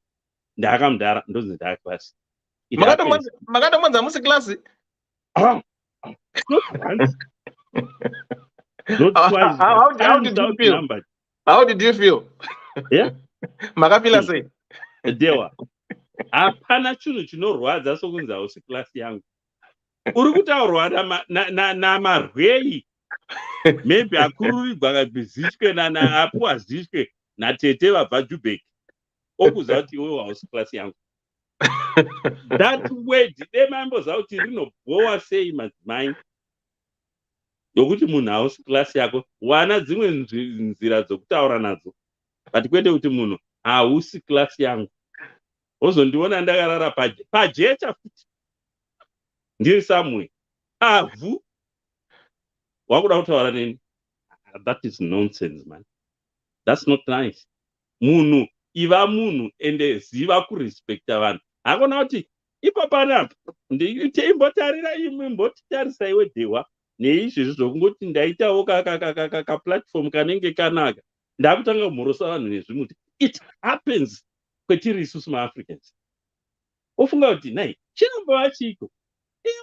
S5: ndakamudhara ndonzi ndava klasi.
S4: Makatomwanza hamusi klasi?
S5: Not once. Not twice.
S4: How did you feel?
S5: Yeah?
S4: Makafila sei?
S5: Dewa. Hapana chinhu chinorwadza sokunzi hausi klasi yangu. Uri kutaurwa namarwei, maybe akururirwa zishwe naapuwa zishwe natete vabva Joburg okuziva kuti iwe house class yangu. That word demamboziva kuti rinobhowa sei madzimai yokuti munhu house class yako wana dzimwe nzira dzokutaura nadzo, but kwete kuti munhu hausi class yangu. Wozondiona ndakarara pajecha futi ndiri somewhere avhu wakuda kutaura neni. That is nonsense, man. That's not nice. Munhu iva munhu ende ziva kurespecta vanhu. Hakuna kuti ipapanapa imbotarira imbotitarisa iwe dewa neizvizvi zvokungoti ndaitawo kaplatform kanenge kanaka ndakutanga kumhorosa vanhu nezvimuti. It happens kwetiri isusu maAfricans. Ofunga kuti nai chinombova chiko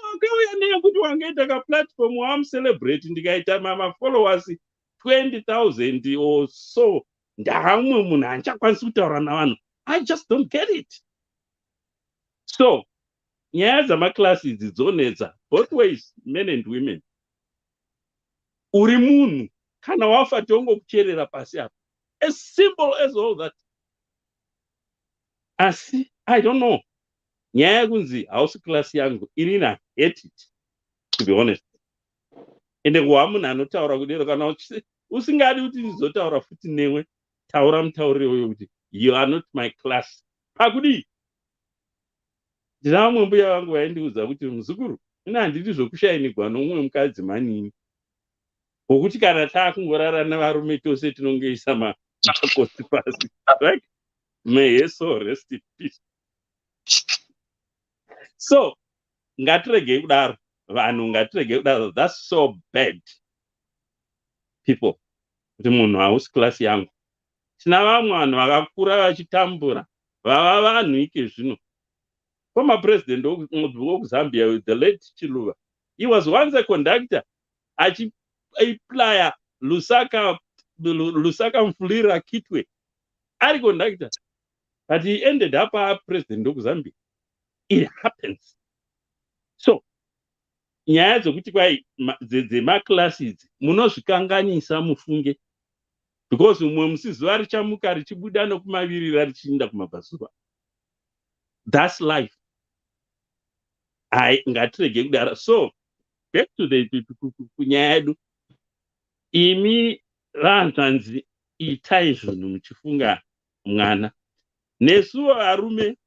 S5: wakauya neyekuti wangaita kaplatform wamucelebrate ndikaita mafollowers 20,000 or so, ndahamwe munhu handichakwanisi kutaura navanhu. I just don't get it. So nyaya dzamaklasi idzi dzonetsa both ways, men and women. Uri munhu kana wafa tongokucherera pasi apa, as simple as all that. Asi I don't know, nyaya yekunzi house class yangu inini I hate it, to be honest. Ende kuva munhu anotaura kudero kana usingadi kuti ndizotaura futi newe, taura mutauriro uyo kuti you are not my class. Pakudi ndina vamwe mbuya vangu vaindiudza kuti muzukuru, ina handiti zvokushainigwa nomumwe mukadzi manini, wokuti kana taakungorara navarume tose tinongeisa makosi pasi. Right? May his soul rest in peace. So ngatirege kudaro vanhu, ngatirege kudaro. That's so bad, people. Kuti munhu hausi class yangu. Tina vamwe vanhu vakakura vachitambura vava vanhu ike zvino. Former president of Zambia, the late Chiluba, he was once a conductor achiplaya Lusaka Mfulira Kitwe ari conductor, but he ended up a president of Zambia. It happens. So nyaya dzokuti kwai dzemaclasses munozvikanganisa mufunge, because umwe musi zuva richamuka richibuda nokumavirira richiinda kumabvazuva. That's life. Ngatirege kudara. So back to the kunyaya yedu, imi vanzvanzi itai zvinhu muchifunga mwana. Nesuwo varume,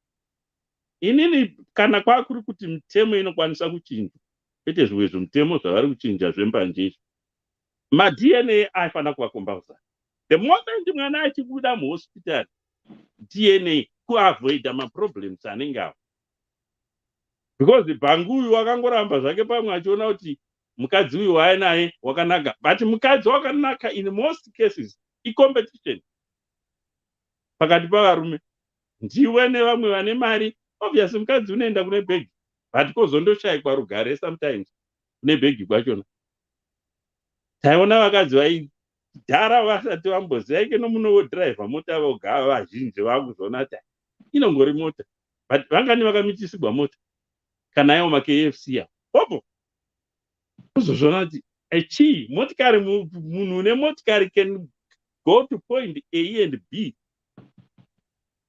S5: inini kana kwakuri kuti mitemo inokwanisa kuchinja, kwete zvimwe zvomutemo zvavari kuchinja zvembanje, maDNA aifana kuva compulsory. The moment mwana achibuda muhospital, DNA kuavoida maproblems anenge avo. Because bhangu uyu wakangoramba zvake pamwe achiona kuti mukadzi uyu wainaye wakanaka, but mukadzi wakanaka in most cases icompetition pakati pavarume. Ndiwe nevamwe vane mari, obviously mukadzi unoenda kune bhegi, but kozondoshayikwa rugare sometimes kune bhegi kwachona. Taiona vakadzi vaidhara vasati vamboziva ike nomunodhiraivha mota vogava vazhinji vakuzoona kuti inongori mota, but vangani vakamitisigwa mota kana iwo maKFC ya popo kuzozvona kuti chii motikari, munhu une motikari can go to point A and B.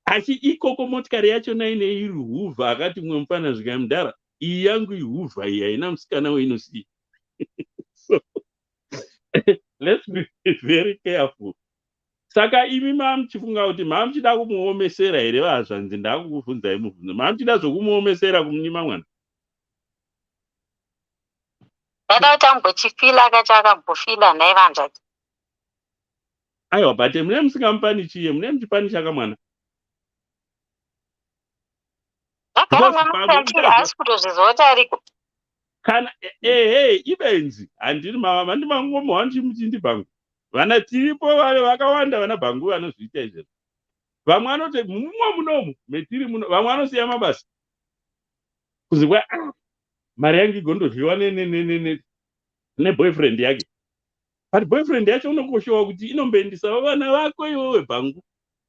S5: Achi ikoko motikari yachona ine iri huvha, akati mwe mufana zvikamudhara, iyi yangu ihuvha iyi haina musikana weinosiya. So let's be very careful. Saka imi mamuchifunga kuti mamuchida kumuomesera here vazvanzi, ndakukubvunzai mubvunzo, mamuchida zvokumuomesera kumunyima mwana?
S6: Dada tambochifila akachakambofila naye vanzvati.
S5: Aiwa, but mune musingamupani chiye, mune muchipani chaka mwana?
S6: Ndagara mwana haasi kutozviziva kuti ariko.
S5: Kana ibenzi handiri mama ndimangomowa ndichimuchindi bhangu. Vana tiripo vakawanda vana bhangu vanozviita izvezvo. Vamwe vanoti mumwe munomu metiri muno, vamwe vanosiya mabasa kuzikwa mari yangu igondoryiwa neboyfriend yake. But boyfriend yacho unongoshowa kuti inomboendesa vana vako iwewe bhangu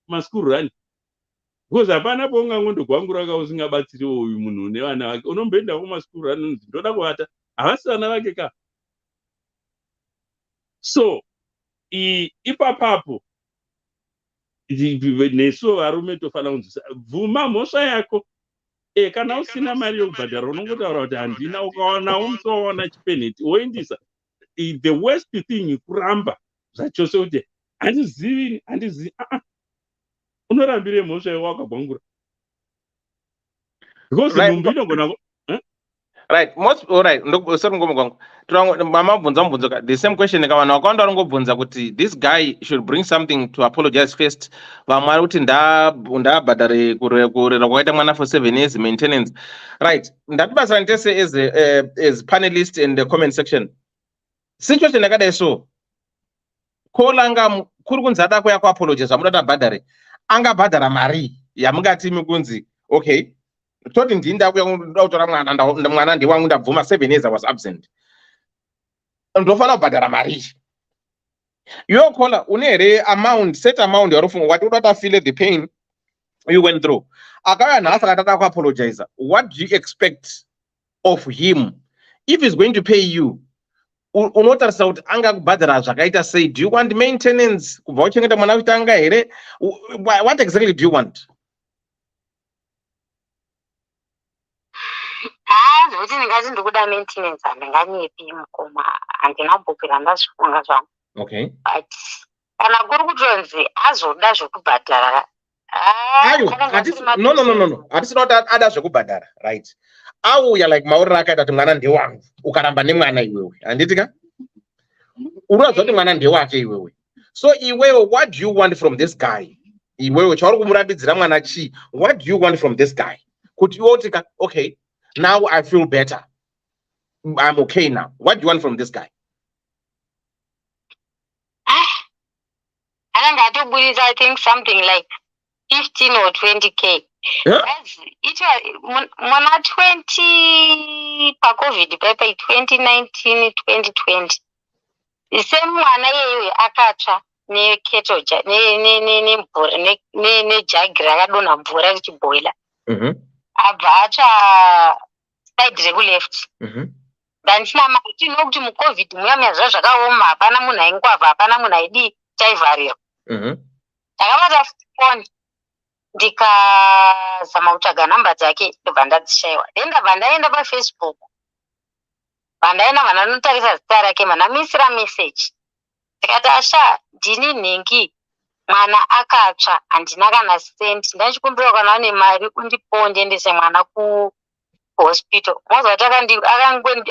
S5: kumaschool run. Because hapana paungangondogwangura ka usingabatsiriwo uyu munhu une vana vake, unomboenda kumaschool run unzi ndoda kuvata, havasi vana vake ka. So ipapapo nesuwo varume tofana kunzwisa bvuma mhosva yako kana usina mari yokubhadhara unongotaura kuti handina ukaona umusowaona chipenheti woindisa. The worst thing kuramba zvachose kuti handizivi unorambire mhosva wakabwangura because nhumbi inogona
S4: right most all right sorry ngomugwangu mama bvunza mubvunzo the same question kavanhu vakawanda vanongobvunza kuti this guy should bring something to apologize first. Vamwe vari kuti ndabhadhare kurera kwakaita mwana for 7 years maintenance. Right, ndatibatsira nditese as panelist in the comment section. Situation yakadai so kolanga kuri kunzi ada kuya kuapologize amuda tabhadhare angabhadhara mari yamungati mikunzi okay toti ndinda kuya kutora mwana ndiwangu ndabvuma 7 years I was absent ndofana kubhadhara mari iwe kola une here amount set amount yarufunga wati udata feel the pain you went through akauya nhasi akatata kuapologize. What do you expect of him if he's going to pay you? Unotarisa kuti angakubhadhara zvakaita sei? Do you want maintenance kubva uchengeta mwana kutanga here? What exactly do you want?
S6: Zvekuti ndingati ndikuda maintenance handinganyepi mukoma handina bhukira ndazvifunga zvangu.
S4: Okay.
S6: But kana kuri kutonzi azoda zvekubhadhara
S4: no hatisina kuti ada zvekubhadhara right. Auya like mauriro akaita kuti mwana ndewangu ukaramba nemwana iwewe handitika unoziva kuti mwana ndewake iwewe. So iwewe what do you want from this guy? Iwewe chauri kumurambidzira mwana chi? What do you want from this guy? Kuti iwe utika okay now I feel better, I'm okay now. What do you want from this guy?
S6: I think something like 15 or 20k.
S4: Yeah.
S6: It was 20 pa COVID paper 2019 2020. The same mwana yewe akatsva neketo ne jagi rakadonha mvura richiboila. Abva atsva side rekuleft. Ndandina mati nokuti mucovid muya zva zvakaoma hapana munhu aingwavha hapana munhu aidi chaivharira. Ndakabata phone ndikazama kutsvaga nhamba dzake ndobva ndadzishayiwa. Then ndabva ndaenda paFacebook vandaenda vananotarisa zita rake vanamisira message ndikati asha ndini nhingi mwana akatsva handina kana sendi ndachikumbira kana ane mari undipowo ndiendese mwana kuhospital. Mozva kuti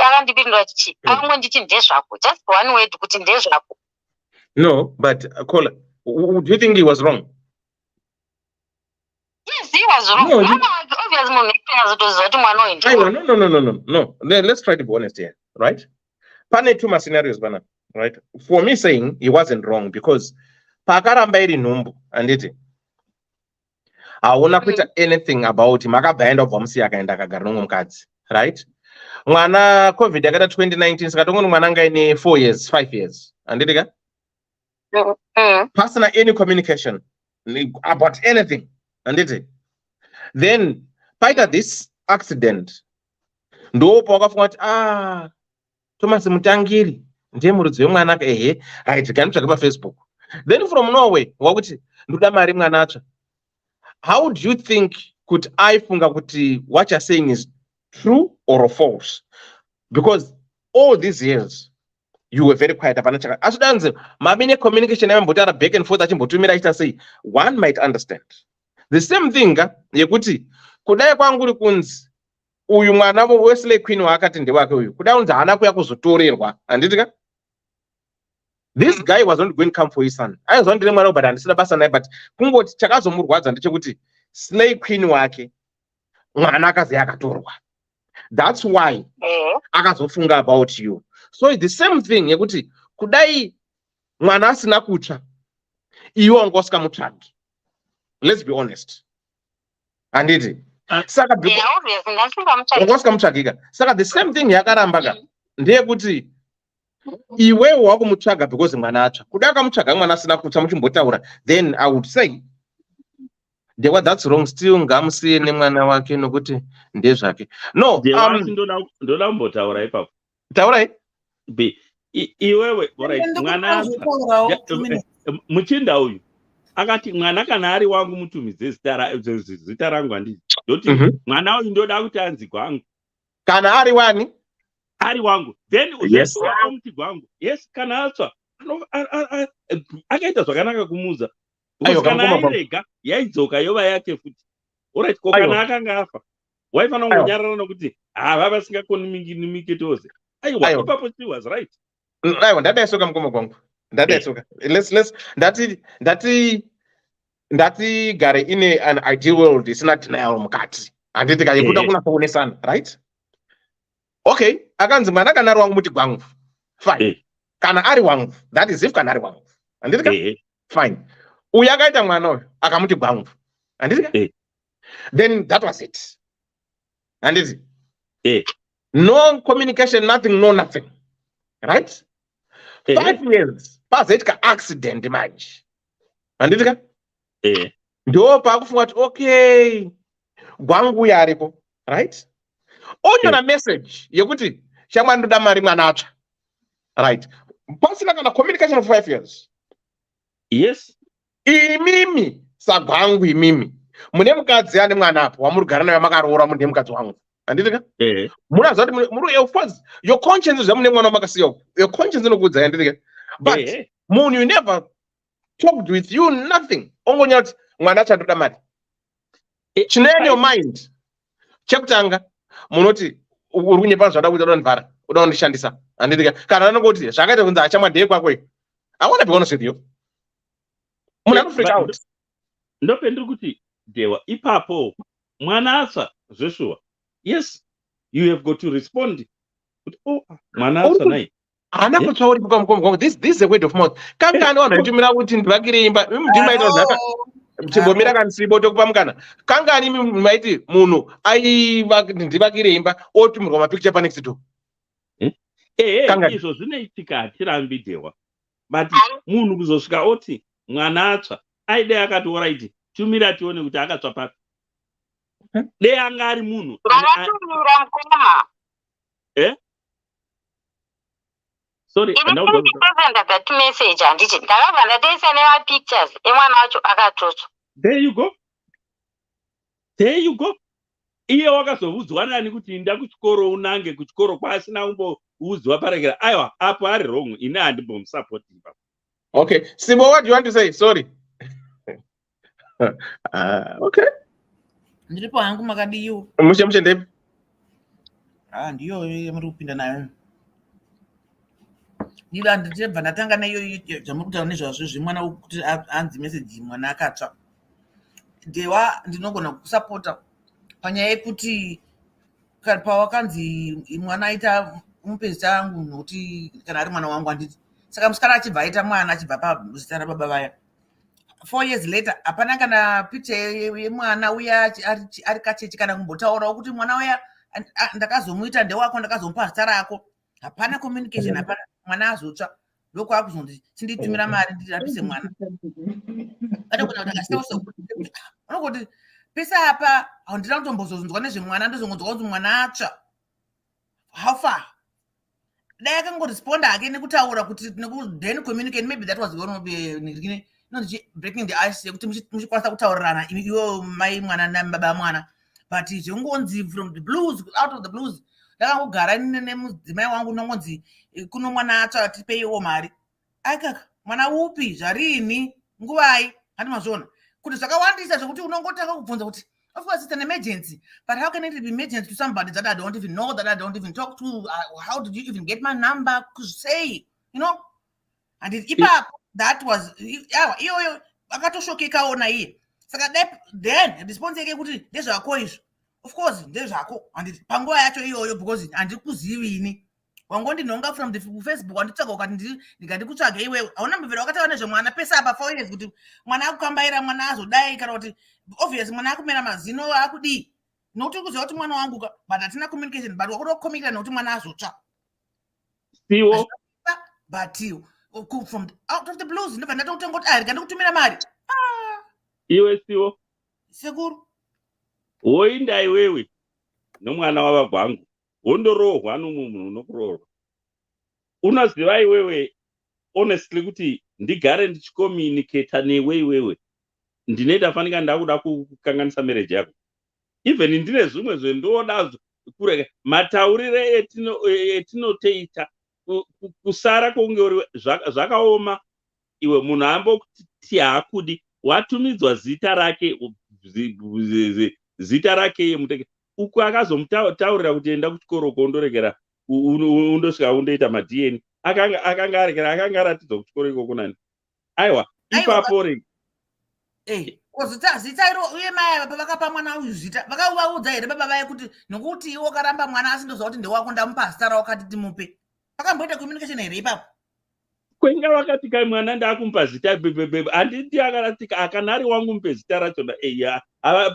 S6: akandipindura achiti akangonditi ndezvako just one word kuti ndezvako.
S4: No, but Kola, do you think he was wrong?
S6: Yes, he was wrong.
S4: No, no. Let's try to be honest here, right? Pane two scenarios, bana, right? For me saying he wasn't wrong because pakaramba iri nhumbu anditi hauna kuita anything about him. Akabaenda ubvamusiya akaenda akagara nomukadzi, right? Mwana COVID yakaita 2019 saka tongoni mwana anga ine 4 years 5 years anditika pasina any communication about anything anditi. Then paita this accident ndopa wakafunga kuti Thomas Mutangiri ndiye murudzi wemwana ehe aitikani paFacebook. Then from nowhere wakuti ndoda mari mwana atsva. How do you think could I funga kuti what you're saying is true or false? Because all these years you were very quiet. Asudanze mabine communication yambotara back and forth achimbotumira aita say one might understand. The same thing yekuti kudai kwanguri kunzi uyu mwana Wesley Queen wakati ndewake uyu kudai unzi hana kuya kuzotorerwa anditika. This guy was not going to come for his son. I was wondering mwana but andisina basa naye but kungoti chakazomurwadza ndechekuti Slay Queen wake mwana akazi akatorwa. That's why akazofunga about you. So it's the same thing yekuti kudai mwana asina kutsva iwe wangosika mutsvagi. Let's be honest. Anditi. Saka wangosika mutsvagika. Saka the same thing yakarambaka ndeyekuti iwe wakumutsvaga because mwana atsva. Kudai akamutsvaga mwana asina kutsva muchimbotaura then I would say that's wrong still ngamusiye nemwana wake nokuti ndezvake. No,
S5: ndoda kumbotaura ipapo.
S4: Taurai.
S5: Iwewe, alright, mwana muchinda uyu akati mwana kana ari wangu mutumidze zita rangu handiti ndoti mwana uyu ndoda kuti anzi Gwangu.
S4: Kana ari wani?
S5: Ari wangu. Then
S4: Yes.
S5: muti Gwangu. Yes, kana atsva akaita zvakanaka kumuza.
S4: Ayo,
S5: Kana
S4: kamukoma
S5: airega yaidzoka yova yake futi. Alright, ko kana akanga afa. Waifanira kungonyarara nokuti hava vasingakoni nimike tose. Aiwa, ipapo she was right.
S4: Aiwa, ndadaisoka mukoma kwangu. Ndadaisoka. Let's ndati gare ine an ideal world isina denial mukati. Handiti kayekuta kuna kuonesana, right? Okay, akanzi mwana kana ari wangu muti Gwangu. Fine. Kana ari wangu, that is if kana ari wangu. Handitika? Fine. Uya akaita mwana uyu akamuti Gwangu. Handitika? Then that was it. Handiti? No communication, nothing, no nothing. Right? 5 years. Pazoitika accident manje. Handitika? Ndo pakufunga kuti okay, Gwangu uya aripo. Right? Onyora message yekuti shamwari ndoda mari mwana atsva. Right. Pasina kana communication of 5 years.
S5: Yes.
S4: Imimi saGwangu imimi. Mune mukadzi ane mwana apo wamurigara naye makaroora mune mukadzi wangu. Handitika? Munaziva kuti muri of course your conscience zvamune mwana wamakasiya. Your conscience inokuudza handitika? But munhu you never talked with you nothing. Ongonyora kuti mwana atsva ndoda mari. Chine in your mind. Chekutanga munoti uri kunyepa zvada kuita udonvara uda kundishandisa handitika kana anongoti zvakaita kunzi achamwa ndeye kwako I want to be honest with you munhu ano freak out
S5: ndopendiri kuti dewa ipapo mwana atsva zveshuwa yes you have got to respond kuti mwana atsva nai
S4: haana kutsva uri mukomgo this is a word of mouth kangani vanhu vaitumira kuti ndivakire imba ndimaita zvaka chimbomira kanisibo tokupa mukana kangani maiti munhu ndivakire imba otumirwa mapicture panext door
S5: izvo zvinoitika hatirambi dewa but munhu kuzosvika oti mwana atsva aidei akati oraiti tumira tione kuti akatsva papi dei anga ari munhu
S6: vakatumira mukoma
S5: sorry
S6: ndakatumeseji handiti ndakabva ndatoisa nemapictures emwana wacho akatotsva.
S5: There you go iye wakazovudzwa nani kuti inda kuchikoro unange kuchikoro kwasina kumboudzwa paregera aiwa apo ari wrong ine handimbomusupporti ipapo.
S4: Okay, Sibo, what do you want to say? Sorry. Okay.
S7: Ndiripo hangu makadiyo.
S4: Mushe ndepi?
S7: Ndiyo muri kupinda nayo. Ndira nditebva ndatanga nayo zvamuri kutaura nezvazvo zvimwana kuti anzi message mwana akatsva. Dewa ndinogona kusapota panyaya yekuti pawakanzi mwana aita mupezita angu nokuti kana ari mwana wangu handiti. Saka musikana achibva aita mwana achibva pazita rababa vaya 4 years later hapana kana picture yemwana uya ari kachechi kana kumbotaurawo kuti mwana uya ndakazomuita ndewako ndakazomupa zita rako. Hapana communication, hapana mwana azotsva ndoko akuzonzi sinditumira mari ndirapise mwana. Atogona kuti akasitausa unogoti pesa apa handina kutombozonzwa nezvemwana ndozongonzwa kuti mwana atsva. How far? Dai akangoresponda hake nekutaura kuti then communicate, maybe that was going to be breaking the ice yekuti muchikwanisa kutaurirana iwo mai mwana nababa mwana, but zvingonzi from the blues, out of the blues. Ndakangogara nemudzimai wangu nongonzi kuno mwana atsva tipeiwo mari. Aikaka mwana upi zvarini nguvai handimazvona kuti zvakawandisa zvokuti unongotanga kubvunza kuti of course it's an emergency, but how can it be emergency to somebody that I don't even know, that I don't even talk to? How did you even get my number? Say, you know? And that was iyo akatoshokekawo naiye. Saka then response yake kuti ndezvako izvo. Of course ndezvako and panguva yacho iyoyo because handikuzivi ini. Wangondinhonga from the Facebook wanditsvaga ukati ndikandikutsvage iwewe. Hauna mbivira wakataura nezvemwana pesa apa 4 years kuti mwana akukambaira mwana azodai kana kuti obviously mwana akumera mazino akudii. Nokuti kuziva kuti mwana wangu but hatina communication, but wakuda kucommunicate nokuti mwana azotsva.
S5: Siwo.
S7: But you from out of the blues ndobva ndatokutenga kuti ndikutumira mari.
S5: Iwe Siwo.
S7: Sekuru.
S5: Woinda iwewe nomwana wavagwangu wondorohwa nomunhu unokuroorwa. Unoziva iwewe honestly kuti ndigare ndichicommunicata newe iwewe ndine ndafanika ndakuda kukanganisa marriage yako even ndine zvimwe zvendoda kurega mataurire etinoteita kusara kunge uri zvakaoma iwe munhu amboti haakudi watumidzwa zita rake muteke uku akazomutaurira kuti enda kuchikoro kondoregera undosvika undoita madn akanga aregera akanga aratidza kuchikoro ikoko nani aiwa ipapo
S7: zita iro uye mai pavakapa mwana uyu zita vakavaudza here baba vaye kuti nokuti iwo karamba mwana asindoziva kuti ndewako ndamupa zita rawakati timupe vakamboita communication here ipapo
S5: kwenga vakati kai mwana ndakumupa zita handiti akaratika akanari wangu mupe zita rachona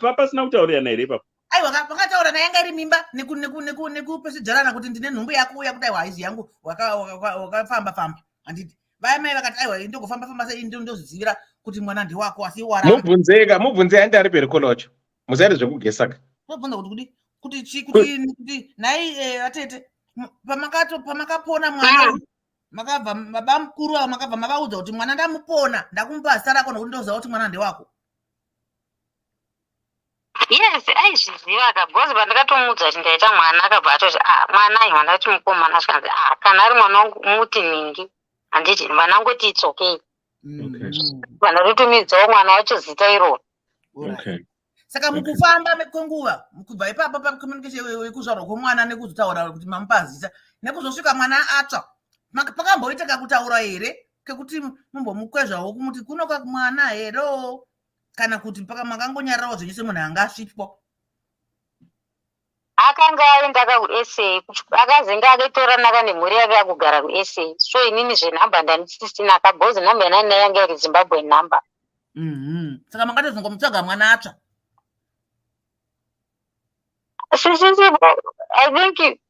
S5: papasina kutauriyana here ipapo
S7: aiwa vakataurana yanga iri mimba nekupesidzarana kuti ndine nhumbu yako uya kuti aiwa haizi yangu wakafamba handiti vaya mai vakati aiwa ndogofamba sei ndozivira kuti mwana ndiwako asi
S4: mubvunzei andi ari perikolo wacho musaite zvekugesaka
S7: mubvunza kuti nhai atete pamakapona mwana makabva baba mukuru avo makabva mavaudza kuti mwana ndamupona ndakumupa zita rako nokuti ndoziva kuti mwana ndewako
S6: yes aizviziva kabhozi pandakatomuudza kuti ndaita mwana akabva atoti mwana aiwa ndati mukomana zvikanzi kana ari mwana wangu muti ningi handiti mwana ngoti it's okay vanototumidzawo mwana wacho zita iroro
S7: saka mukufamba kwenguva kubva ipapo pacommunication yekuzvarwa kwomwana nekuzotaura kuti mamupa zita nekuzosvika mwana atsva pakamboitaka kutaura here kekuti mumbomukwezvawo kumuti kunoka mwana hero kana kuti mpaka makangonyararawo zvenyese munhu anga asvitwa
S6: akanga aenda kusa akazenga akatora naka nemhuri yake akugara kusa so inini zvenhamba ndanisisina kabhozi nhamba yanani yanga iri zimbabwe nhamba
S7: saka makatozongomutsvaga mwana atsva
S6: I think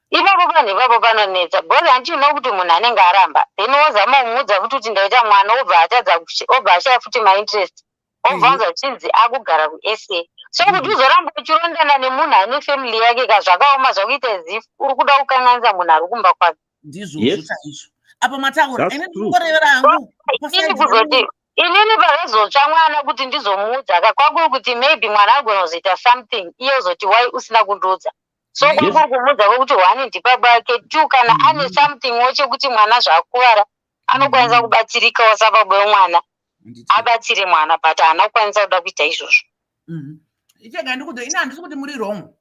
S6: ipapo panhu ipapo panonetsa bhozi handinoona kuti munhu anenge aramba then wozama kumuudza futi kuti ndaita mwana obva ashaya futi mainterest obva anza uchinzi akugara kusa so kuti uzoramba uchirondana nemunhu ane family yake kazvakaoma zvakuita zifu uri kuda kukanganisa munhu ari kumba kwake
S7: ndizvozvo chaizvo apa mataura ine ndikorevera hangu
S6: kuzoti inini pakazotsva mwana kuti ndizomuudza kakwaku kuti maybe mwana agona kuzoita something iye uzoti wai usina kundiudza so kwakuri kumuudza kwekuti one ndibaba ake two kana ane something wo chekuti mwana zvakuvara anokwanisa kubatsirikawo sababa wemwana abatsire mwana but haana kukwanisa kuda kuita izvozvo
S7: ichega ndikudzo ini handisi kuti muri wrong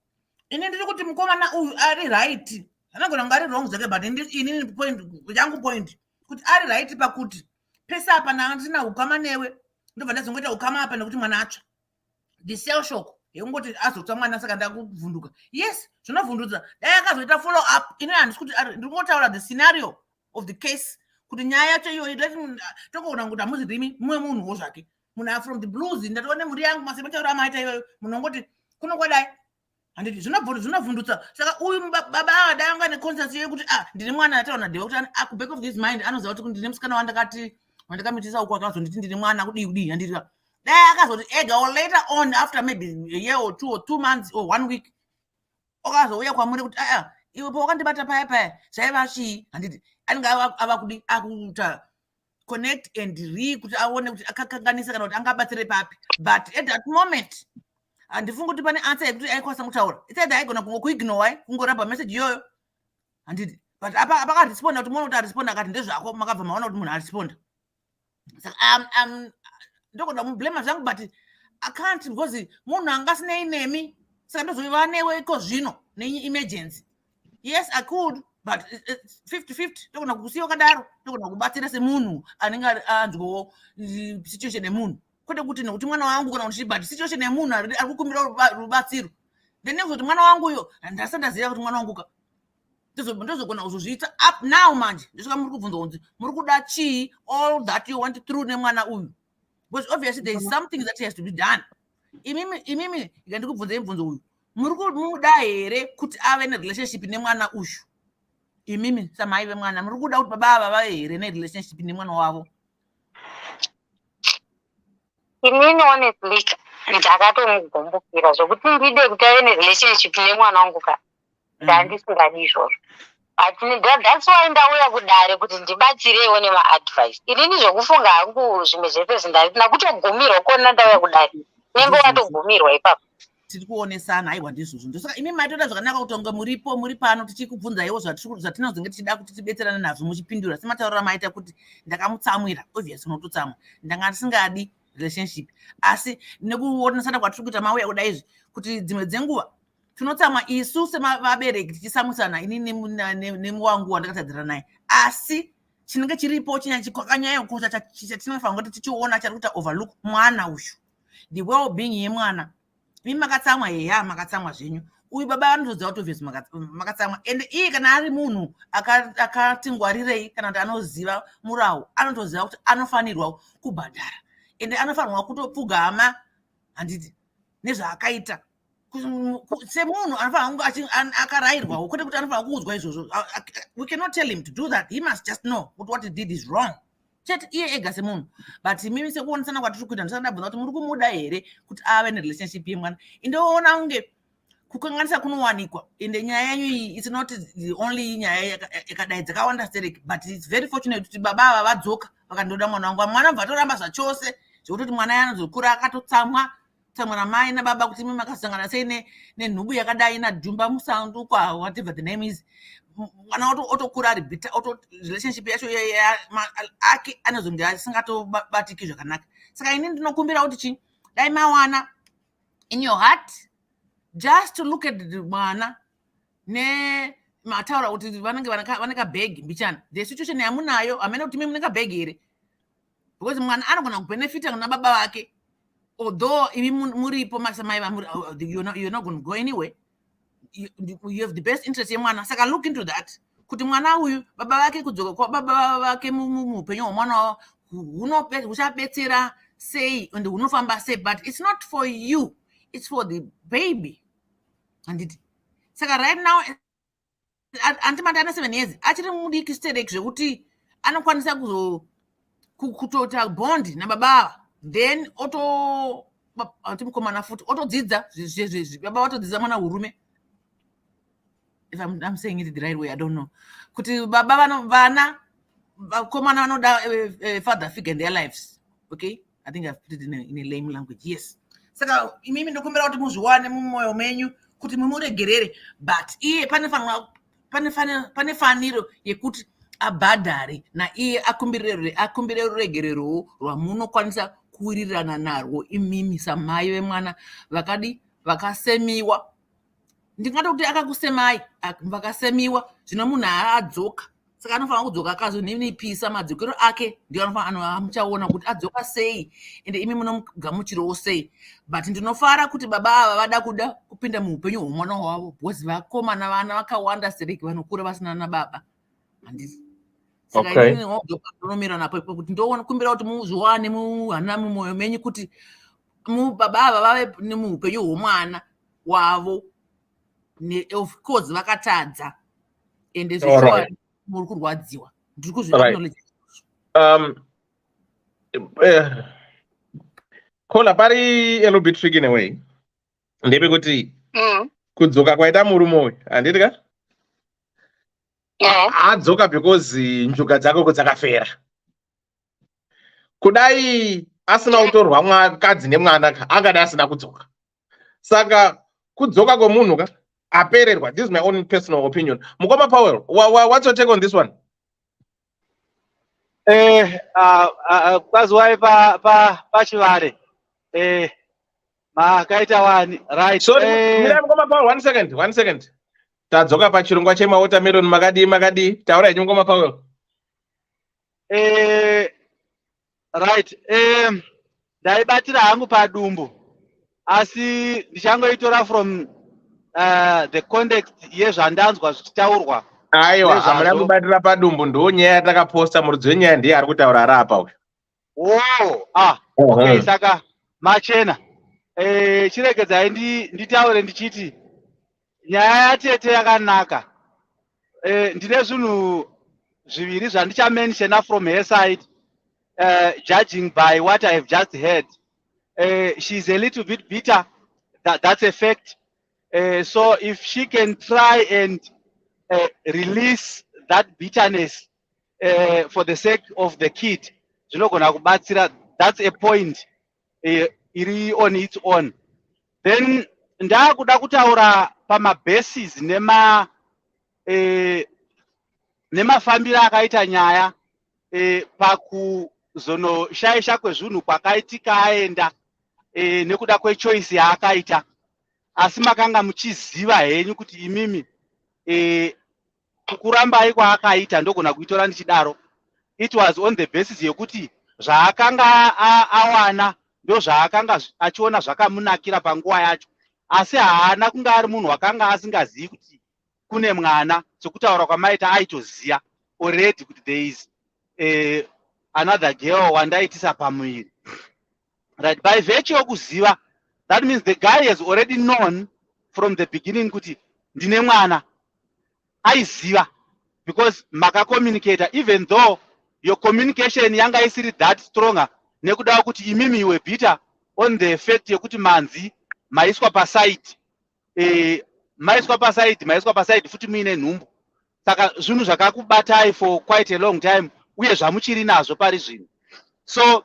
S7: ini ndiri kuti mukomana uyu ari right anogona kunge ari wrong zvake but inini point yangu point kuti ari right pakuti pese apa ndina ukama newe ndobva ndazongoita ukama apa nekuti mwana atsva ndisiya shoko yekungoti azotsva mwana saka ndakuvhunduka yes zvinovhundudza dai akazoita follow up ini handisi kuti ndiringotaura the scenario of the case kuti nyaya yacho iyoyo tokoona kuti hamuzirimi mumwe munhuwo zvake munhu from the blues ndatoone mhuri yangu masemetauro amaita iyoyo munhu ongoti kunokwadai handiti zvinovhundutsa saka uyu baba ava dai anga neconscience yekuti ndine mwana ataona dhewe kuti back of this mind anoziva kuti ndine musikana wandakamitisa uko akazonditi ndine mwana kudii handiti dai akazoti ega or later on after maybe a year or 2 or 2 months or 1 week akazouya kwamuri kuti iwe po wakandibata paya zvaiva chii handiti anenge ava kudi akuta connect and kuti aone kuti akakanganisa kana kuti angabatsire papi but at that moment handifungi kuti pane answer yekuti aikwanisa kutaura itsaida aigona kungokuignore kungoramba message iyoyo handiti but apa akaresponda kuti muone kuti aresponda akati ndezvako makabva maona kuti munhu aresponda saka ndokuda mublema zvangu but I can't because munhu angasinei nemi saka ndozoiva newe iko zvino ne-emergency yes I could but 50-50 ndogona kusiya kadaro ndogona kubatsira semunhu anenge anzwawo situation yemunhu kwete kuti nokuti mwana wangu kana kuti but situation yemunhu ari kukumbira rubatsiro then nekuzoti mwana wangu uyo ndasandaziva kuti mwana wangu ka ndozogona kuzozviita up now manje ndosvika muri kubvunza kunzi muri kuda chii all that you want through nemwana uyu because obviously there is something that has to be done imimi ikandikubvunza mubvunzo uyu muri kumuda here kuti ave nerelationship nemwana uyu imimi samai vemwana muri kuda kuti baba ava vave here nerelationship nemwana wavo
S6: inini honestly ndakatomugombukira zvokuti ndide kuti ave nerelationship nemwana wangu ka ndandisingadi izvozvo That's why ndauya kudare kuti ndibatsirewo nemaadvice. Inini zvokufunga hangu zvimwe zvese zvindarina kutogumirwa kona ndauya kudare. Nenge watogumirwa ipapo.
S7: Tiri kuonesana aiwa ndizvozvo. Ndosaka imi maitoda zvakanaka kuti unge muri pano tichikubvunzaiwo zvatinozenge tichida kuti tibetserane nazvo muchipindura. Semataurira maita kuti ndakamutsamwira, obvious unototsamwa. Ndanga ndisingadi relationship. Asi nekuonesana kwatiri kuita mauya kudai izvi kuti dzimwe dzenguva tinotsamwa isu semabereki tichisamwisana inini nemuwangu wandakatadzira naye. Asi chinenge chiripo chakanyanya kukosha chatinofanira kuti tichiona chari kuita overlook mwana uyu. The well-being yemwana. Mimi makatsamwa yeya makatsamwa zvenyu. Uyu baba anotoziva kuti obviously makatsamwa. And iye kana ari munhu akati ngwarirei kana kuti anoziva murawo anotoziva kuti anofanirwa kubhadhara. And anofanirwa kutopfugama handiti nezvaakaita. Semunhu anofanirwa kunge akarayirwawo kwete kuti anofanirwa kuudzwa izvozvo. We cannot tell him to do that. He must just know what he did is wrong. Chete iye ega semunhu. But mimi sekuonesana kwatiri kuita ndisandabvunza kuti muri kumuda here kuti ave nerelationship yemwana. Indoona kunge kukanganisa kunowanikwa. Ende nyaya yanyu iyi it's not the only nyaya yakadai dzakawanda stereki. But it's very fortunate kuti baba ava vadzoka vakandoda mwana wangu. Mwana bvatoramba zvachose zvekuti mwana yanozokura akatotsamwa namai nababa kuti mimi makasangana sei nenhubu yakadai nadhumba musandu kwa whatever the name is. Mwana otokura ari bitter relationship yacho ake anozonge asingatobatiki zvakanaka. Saka ini ndinokumbira kuti chi dai mawana in your heart just to look at the mwana mataura kuti vanenge beg mbichana. The situation yamunayo amene kuti mimi munenge beg here because mwana anogona kubenefita na baba vake. Although imi muripo masamai you're not going to go anywhere. You have the best interest yemwana. Saka look into that. Kuti mwana uyu baba vake kudzoka kwa baba vake muupenyu hwemwana huchabetsera sei and hunofamba sei, but it's not for you, it's for the baby. Handiti. Saka right now antimati ana 7 years achiri mudiki stereki zvekuti anokwanisa kutota bond nababa. Then mukomana futi otodzidza baba vatodzidza mwana hurume. If I'm saying it the right way, I don't know. Kuti baba vana vakomana vanoda father figure in their lives. Okay? I think I've put it in a lame language. Yes. Saka mimi ndokumbira kuti muzviwane mumoyo menyu kuti mumuregerere, but iye pane faniro yekuti abhadhare na iye akumbire ruregerero rwamunokwanisa kuwirirana narwo imimi samai vemwana vakasemiwa. Ndingati kuti akakusemai vakasemiwa zvino munhu adzoka. Saka anofanira kudzoka akazonipisa madzokero ake ndio amuchaona kuti adzoka sei ende imi munogamuchirawo sei. But ndinofara kuti baba ava vada kuda kupinda muupenyu hwemwana wavo because vakomana vana vakawanda stereki vanokura vasina nababa. Handisi. Saka ini ndinonomira napo kuti ndoona kumbira kuti muzviwane muhana mumoyo menyu kuti baba ava vave nemuupenyu hwemwana wavo. Of course vakatadza ende zvichiwa muri kurwadziwa. Ndiri kuzviknowledge.
S4: Kola pari a little bit tricky in a way. Ndepekuti kudzoka kwaita murume uyu handiti ka? Adzoka because njuga dzako dzakafera. Kudai asina kutorwa mwakadzi nemwana angada asina kudzoka. Saka kudzoka kwemunhu ka apererwa. This is my own personal opinion. Mukoma Powell, what's your take on this one?
S8: Kwazwai pachivare makaita wani right.
S4: Sorry, Mukoma Powell, one second. Tadzoka pachirongwa chemawatermelon makadi taura yenyu Mukoma Powell.
S8: Right. Ndaibatira hangu padumbu asi ndichangoitora from the context yezvandanzwa zvichitaurwa.
S4: Aiwa, hamuna kubatira padumbu ndo nyaya yatakaposta muridzi wenyaya ndiye ari kutaura ari apa uyu.
S8: Okay, saka machena. Chiregedzai nditaure ndichiti nyaya yatete yakanaka. Ndine zvinhu zviviri zvandichamentiona from her side, judging by what I have just heard. She's a little bit bitter. That's a fact. So if she can try and release that bitterness for the sake of the kid, zvinogona kubatsira. That's a point iri on its own. Then ndakuda kutaura pamabasis nemafambiro akaita nyaya pakuzonoshaisha kwezvinhu kwakaitika aenda nekuda kwechoice yaakaita, asi makanga muchiziva henyu kuti imimi kukurambai kwaakaita ndogona kuitora ndichidaro. It was on the basis yekuti zvaakanga awana ndo zvaakanga achiona zvakamunakira panguva yacho, asi haana kunge ari munhu wakanga asingazivi kuti kune mwana, sokutaura kwamaita aitoziya already kuti there is another girl wandaitisa pamuviri. Right, by virtue yokuziva, that means the guy has already known from the beginning kuti ndine mwana, aiziva, because maka-communicator, even though your communication yanga isiri that stronger, nekuda kuti imimi iwe bitter on the fact yekuti manzi maiswa paside, maiswa paside futi muine nhumbu, saka zvinhu zvakakubatai for quite a long time, uye zvamuchiri nazvo pari zvino. So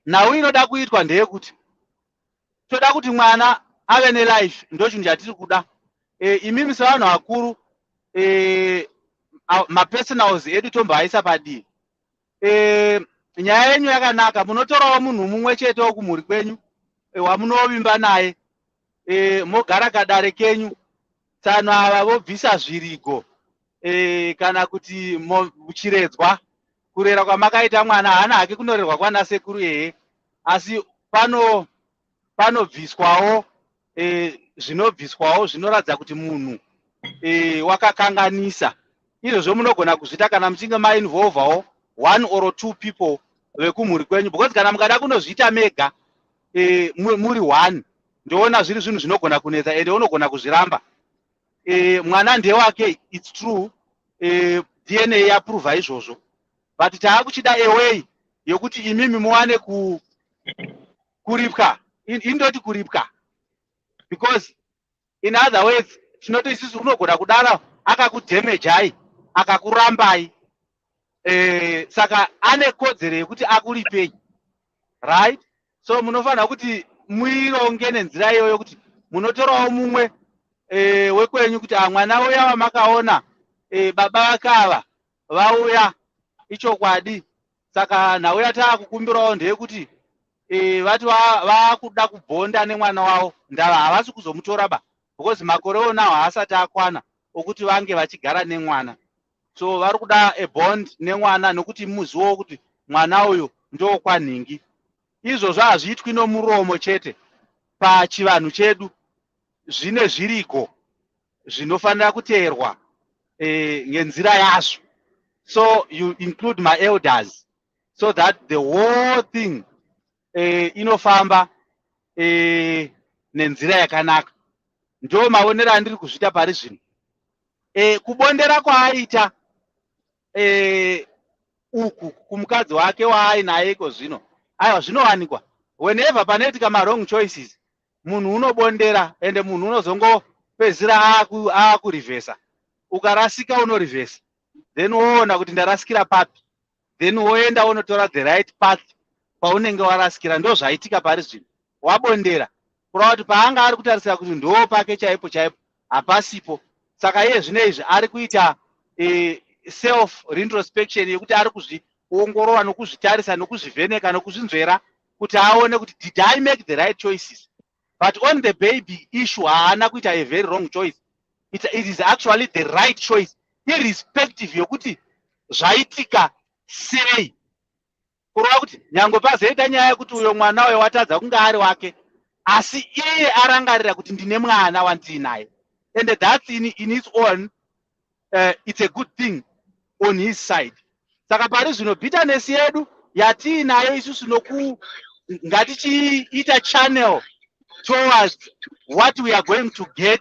S8: now inoda kuitwa ndeyekuti toda kuti mwana ave nelife, ndo chinhu chatiri kuda. Imimi sevanhu vakuru mapersonals edu tomboaisa padivi. Nyaya yenyu yakanaka, munotorawo munhu mumwe chete wokumhuri kwenyu wamunovimba naye, mogara kadare kenyu, tsano ava vobvisa zvirigo kana kuti muchiredzwa. Kurera kwamakaita mwana hana hake kunorerwa kwana sekuru hehe, asi panobviswawo zvinobviswawo zvinoratidza kuti munhu wakakanganisa. Izvozvo munogona kuzvita kana muchinge mainvolvawo 1 or 2 people vekumhuri kwenyu, because kana mukada kunozviita mega muri 1, ndoona zviri zvinhu zvinogona kunetsa ende unogona kuzviramba. Mwana ndewake, it's true, DNA yapruva izvozvo, but taakuchida away yokuti imimi muwane kuripwa, indoti kuripwa, because in other words tinoti isusu unogona kudara akakudamejai akakurambai, saka ane kodzero yekuti akuripei, right? So munofanira kuti muironge nenzira iyoyo kuti munotorawo mumwe wekwenyu kuti mwana uya wamakaona baba vake ava vauya ichokwadi, saka nhauya taakukumbirawo ndeyekuti vati vakuda kubhonda nemwana wavo, ndava havasi kuzomutora ba, because makore onawo haasati akwana okuti vange vachigara nemwana. So vari kuda a bond nemwana nokuti muzivo kuti mwana uyu ndokwanhingi. Izvozvo hazviitwi nomuromo chete, pachivanhu chedu zvine zviriko zvinofanira kuteerwa ngenzira yazvo. So you include my elders so that the whole thing inofamba nenzira yakanaka. Ndo maonero andiri kuzvita pari zvino. Kubondera kwaaita uku kumukadzi wake waainaye iko zvino, aiwa zvinowanikwa whenever panoitika ma-wrong choices, munhu unobondera ende munhu unozongopedzisira aakurivhesa. Ukarasika unorivhesa, then woona kuti ndarasikira papi, then woenda unotora the right path paunenge warasikira. Ndo zvaitika pari zvino, wabondera kurava kuti paanga ari kutarisira kuti ndo pake chaipo chaipo hapasipo. Saka iye zvino izvi ari kuita self retrospection yekuti ari kuzviongorora nokuzvitarisa nokuzvivheneka nokuzvinzvera kuti aone kuti did I make the right choices. But on the baby issue haana kuita a very wrong choice. It is actually the right choice, irrespective yokuti zvaitika sei. Kurova kuti nyange pazoita nyaya yekuti uyo mwana uyo watadza kunge ari wake, asi iye arangarira kuti ndine mwana wandinaye, and that's in its own it's a good thing on his side. Saka pari zvino bitterness yedu yatiinayo isusu ngatichiita channel towards what we are going to get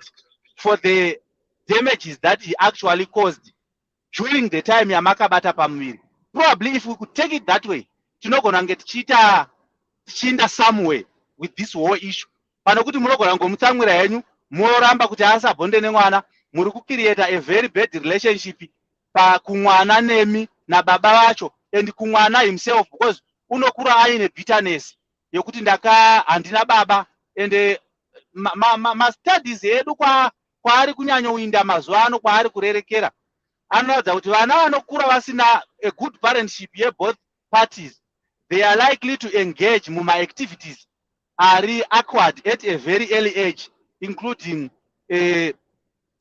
S8: for the damages that he actually caused during the time yamakabata pamuviri. Probably if we could take it that way, tinogona kunge tichiinda somewhere with this whole issue. Pano kuti munogona ngomutsamwira henyu moramba kuti asabhonde nemwana, muri kucreate a very bad relationship pakumwana nemi nababa vacho and kumwana himself, because unokura aine bitterness yekuti handina baba. And mastudies edu kwaari kunyanyowinda mazuva ano kwaari kurerekera anoratidza kuti vana vanokura vasina a good parentship yeboth parties, they are likely to engage muma-activities ari awkward at a very early age, including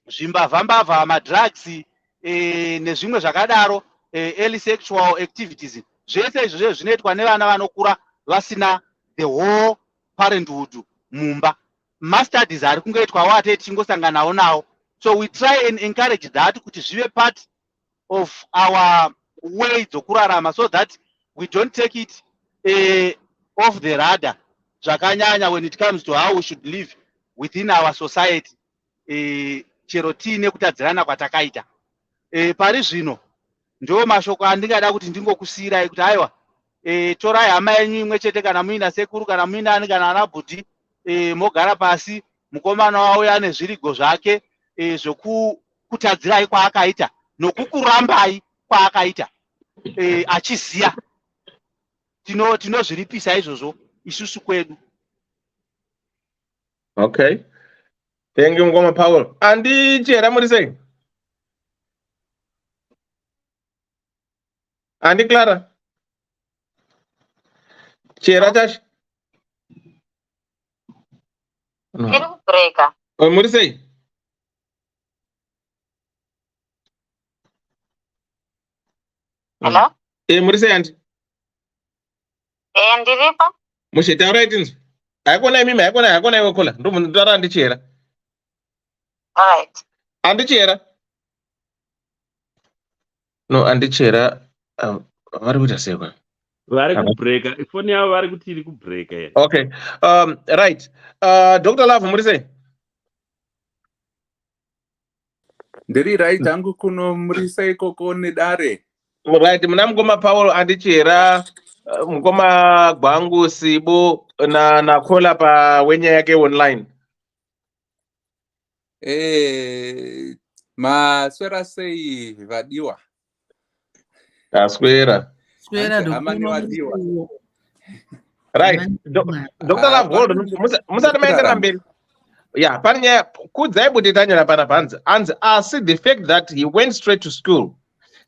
S8: zvimbavhambavha, madrugs, nezvimwe zvakadaro, early sexual activities. Zvese izvozvo zvinoitwa nevana vanokura vasina the whole parenthood mumba. Mastudies ari kungoitwawo ate tichingosanganawo nawo. So we try and encourage that kuti zvive part of our way dzokurarama, so that we don't take it off the radar zvakanyanya when it comes to how we should live within our society, chero tiine kutadzirana kwatakaita. Pari zvino ndo mashoko andingada kuti ndingokusiyirai kuti aiwa, torai hama yenyu imwe chete, kana muina sekuru kana muina ani kana ana bhudhi, mogara pasi, mukomana wawo ane zvirigo zvake zvokutadzirai kwaakaita nokukurambai kwaakaita, achiziya. Tinozviripisa izvozvo isusu kwedu.
S4: Okay, thank you Ngoma Paul. Andi Chera muri sei? Andi Clara? Chera chash?
S6: iri kubreka.
S4: Muri sei?
S6: Hello?
S4: Muri sei andi?
S6: Ndiripo.
S4: Mushitaura itinzwi. Haikona mimi, haikona iwe kola. Ndo munotara andi Chera.
S6: Alright.
S4: Andi Chera? No, andi Chera vari kuita sei kwa?
S5: Vari kubreka. Ifoni yavo vari kuti iri kubreka here.
S4: Okay. Right. Dr. Love muri sei?
S9: Ndiri right hangu kuno muri sei koko nedare.
S4: Right, muna Ngoma Paul andi Chera, Ngoma Gwangu Sibo na kola pa wenya yake online.
S9: Maswera sei vadiwa.
S4: Aswera.
S9: Hamani vadiwa.
S4: Right. Dr. Love, hold on. Musada maenderera mberi. Yeah, panya kudzai butitanya pana panza. And I see the fact that he went straight to school.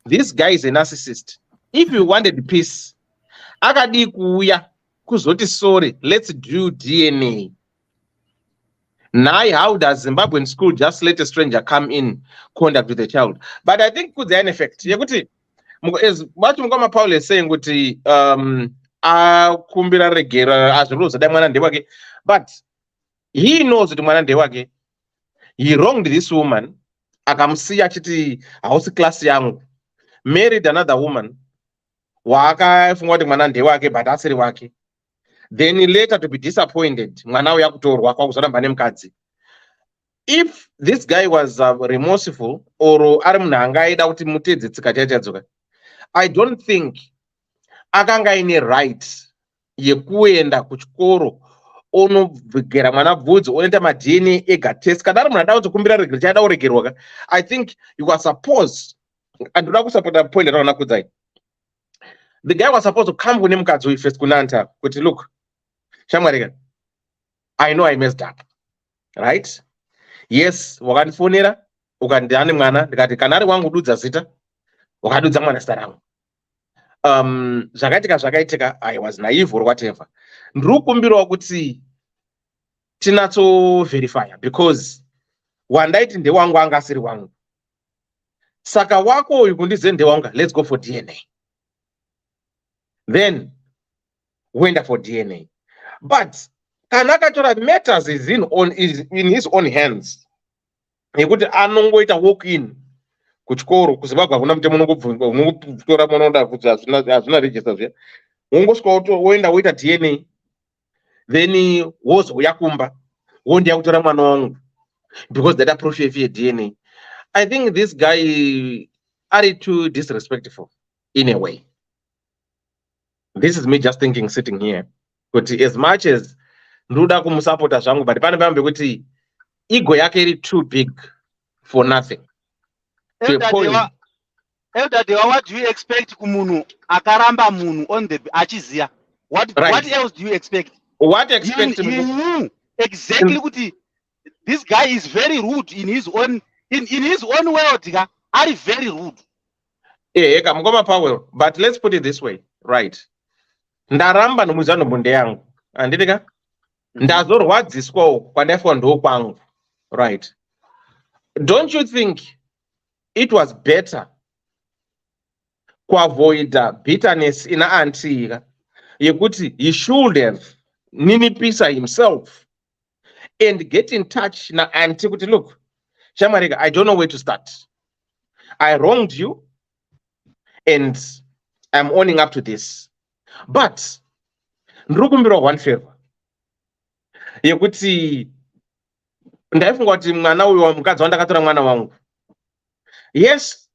S4: This guy is a narcissist. If you wanted peace, akadi kuuya kuzoti sorry, let's do DNA. Now, how does Zimbabwean school just let a stranger come in contact with a child? But I think could an effect. Yakuti, as what Ngoma Paul is saying, kuti kumbira regera as rules that mwana ndewake, but he knows that mwana ndewake. He wronged this woman. Akamsiya chiti house class yangu. Married another woman. Wakafunga kuti mwana ndewake but asiri wake. Then later to be disappointed. Mwana uya kutorwa kwa kuzoramba nemukadzi. If this guy was remorseful or ari munhu anga aida kuti mutedze tsika chachadzoka, I don't think akanga ine right yekuenda kuchikoro onobvigera mwana bvudzi oenda ma-DNA ega test. Kana ari munhu ada kuzokumbira regero chaada kuregerwa, I think you are supposed, andoda kusapota point raona kudzai, the guy was supposed to come kune mukadzi uyu first kunanta kuti look shamwarika, I know I messed up, right? Yes, wakandifonera ukandiane mwana ndikati kana ari wangu dudza zita, wakadudza mwana zita rangu. Zvakaitika I was naive or whatever. Ndiri kukumbirawo kuti tinatso verify because wandaiti ndewangu anga asiri wangu. Saka wako uyu kundize ndewanga, let's go for DNA. Then wenda for DNA. But kana akatora matters is in his own hands. Yekuti anongoita walk in kuchikoro kuZimbabwe hakuna mutemo unongotora mwana kuti hazvina register zviya. Wongosvika woenda woita DNA. Then wozouya kumba wondiya kutora mwana wangu because that approach of DNA. I think this guy are too disrespectful in a way. This is me just thinking sitting here. But as much as ndoda kumusapota zvangu, but pane pambe kuti ego yake iri too big for nothing. To a point.
S8: Elder Dewa, what do you expect kumunu akaramba munu on the achizia? What else do you expect?
S4: What expect
S8: you knew exactly what this guy is very rude in his own world. Are very rude.
S4: Yeah, I'm going power. But let's put it this way, right? Ndaramba nomuzano bunde yangu. Andika? Ndazorwadziswa kwanefwa ndo kwangu. Right. Don't you think it was better to avoid bitterness in anti yekuti he should have ninipisa himself and get in touch na auntie kuti look Shamarika, I don't know where to start. I wronged you and I'm owning up to this, but ndikumbira one favor yekuti ndaifunga kuti mwana uyu wa mukadzi wandakatora mwana wangu, yes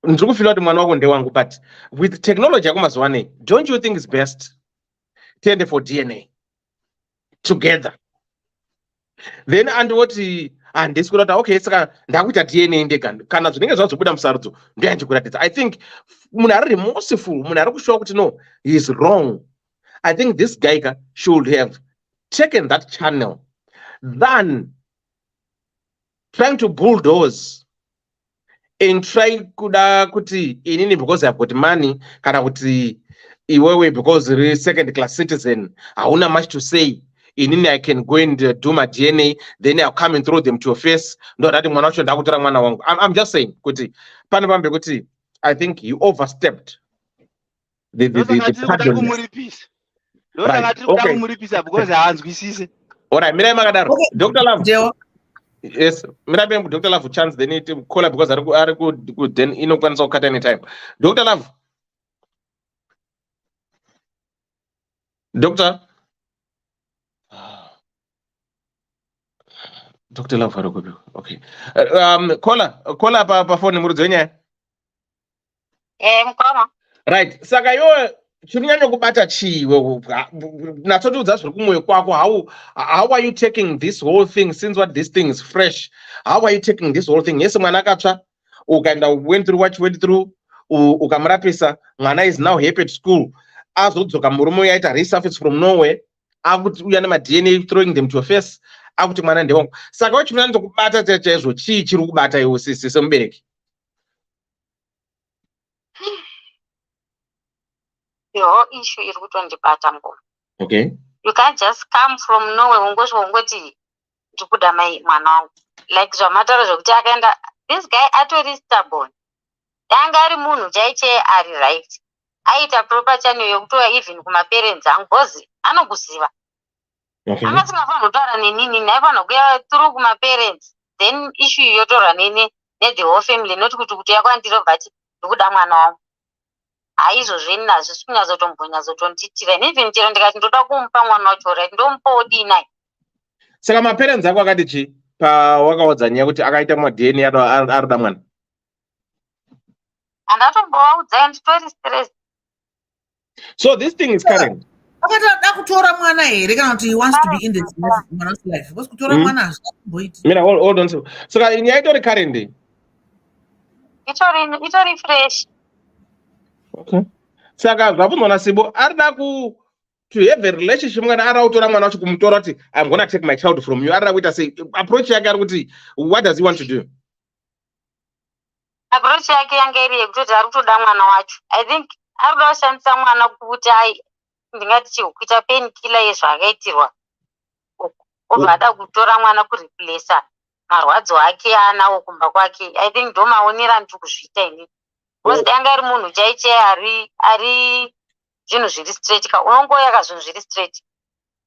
S4: ndikufila kuti mwana wako ndewangu, but with technology yakumazuva anei, don't you think it's best tiende for DNA together? Then andoti handisi kurati okay saka ndakuita DNA ndega kana zvinenge zvazobuda musarudzo ndoyandikuratiza. I think munhu ari remorseful, munhu ari kushuwa kuti no, he is wrong. I think this guy should have taken that channel than trying to bulldoze and try kuda kuti inini because I've got money kana kuti iwewe because you're a second class citizen hauna much to say. Inini I can go and do my DNA, then I'll come and throw them to your face. No, that mwana wacho ndakutora mwana wangu. I'm just saying kuti pane pambe kuti I think you overstepped the
S8: pattern. Right. Okay.
S4: All right, mirai makadaro. Dr. Love. Yes, mirai Dr. Love chance they need to call because are good then inokwanisa kukata anytime. Dr. Love. Doctor Love Harukubi. Okay. Caller pa phone murudzo nyaya.
S6: Mukoma.
S4: Right. Saka yo chirinyanya kubata chiwe natsotudza zviri kumwoyo kwako. How are you taking this whole thing since what this thing is fresh? How are you taking this whole thing? Yes, mwana akatsva ukaenda went through what you went through ukamurapisa, mwana is now happy at school. Azodzoka murume yaita resurface from nowhere. Akuti uya nema DNA throwing them to your face. Akuti mwana ndewangu. Saka wachimwana kubata chaizvo chii chiri kubata iwe sisi semubereki?
S6: Your issue is good on the bottom.
S4: Okay.
S6: You can't just come from nowhere ungoti ndikuda mai mwana wangu. Like zvamataro zvokuti akaenda, this guy atori stubborn. Yanga ari munhu chaiche ari right. Aita proper channel yokutoa even kuma parents angu because anokuziva.
S4: Okay.
S6: Anga singafana kutaura nenini naifana kuya through kuma parents. Then issue yotora nene the whole family not kuti yakwandiro but ndikuda mwana wangu. Aizvozvo nazvo sikunyazotombonyazotonditira even chero ndikati ndoda kumupa mwana wacho right ndomupa odinai.
S4: Saka maparents ako akati chi pawakaudza nyaya kuti akaita ma-DNA arida mwana?
S6: Andatombovaudza nditori stressed.
S4: So this thing is current.
S7: Akatoda kutora mwana here kana kuti he wants to be in this mwana's life. Because kutora mwana hazvimboiti.
S4: Mina hold on. Saka nyaya itori current.
S6: Itori fresh.
S4: Okay. Saka zvabvunzwa Sibo arida to have a relationship mwana arida kutora mwana wacho kumutora kuti I'm going to take my child from you. Arida kuita sei approach yake ari kuti what does he want to do?
S6: Approach yake yanga iri yekutoti ari kutoda mwana wacho. I think arida kushandisa mwana kuti ndingati chikuita pain killer yezvaakaitirwa. Obva ada kutora mwana kureplace marwadzo ake anawo kumba kwake. I think ndo maonera ndiri kuzviita ini. Because danga ari munhu chaiche ari zvinhu zviri straight ka unongoyaka zvinhu zviri straight.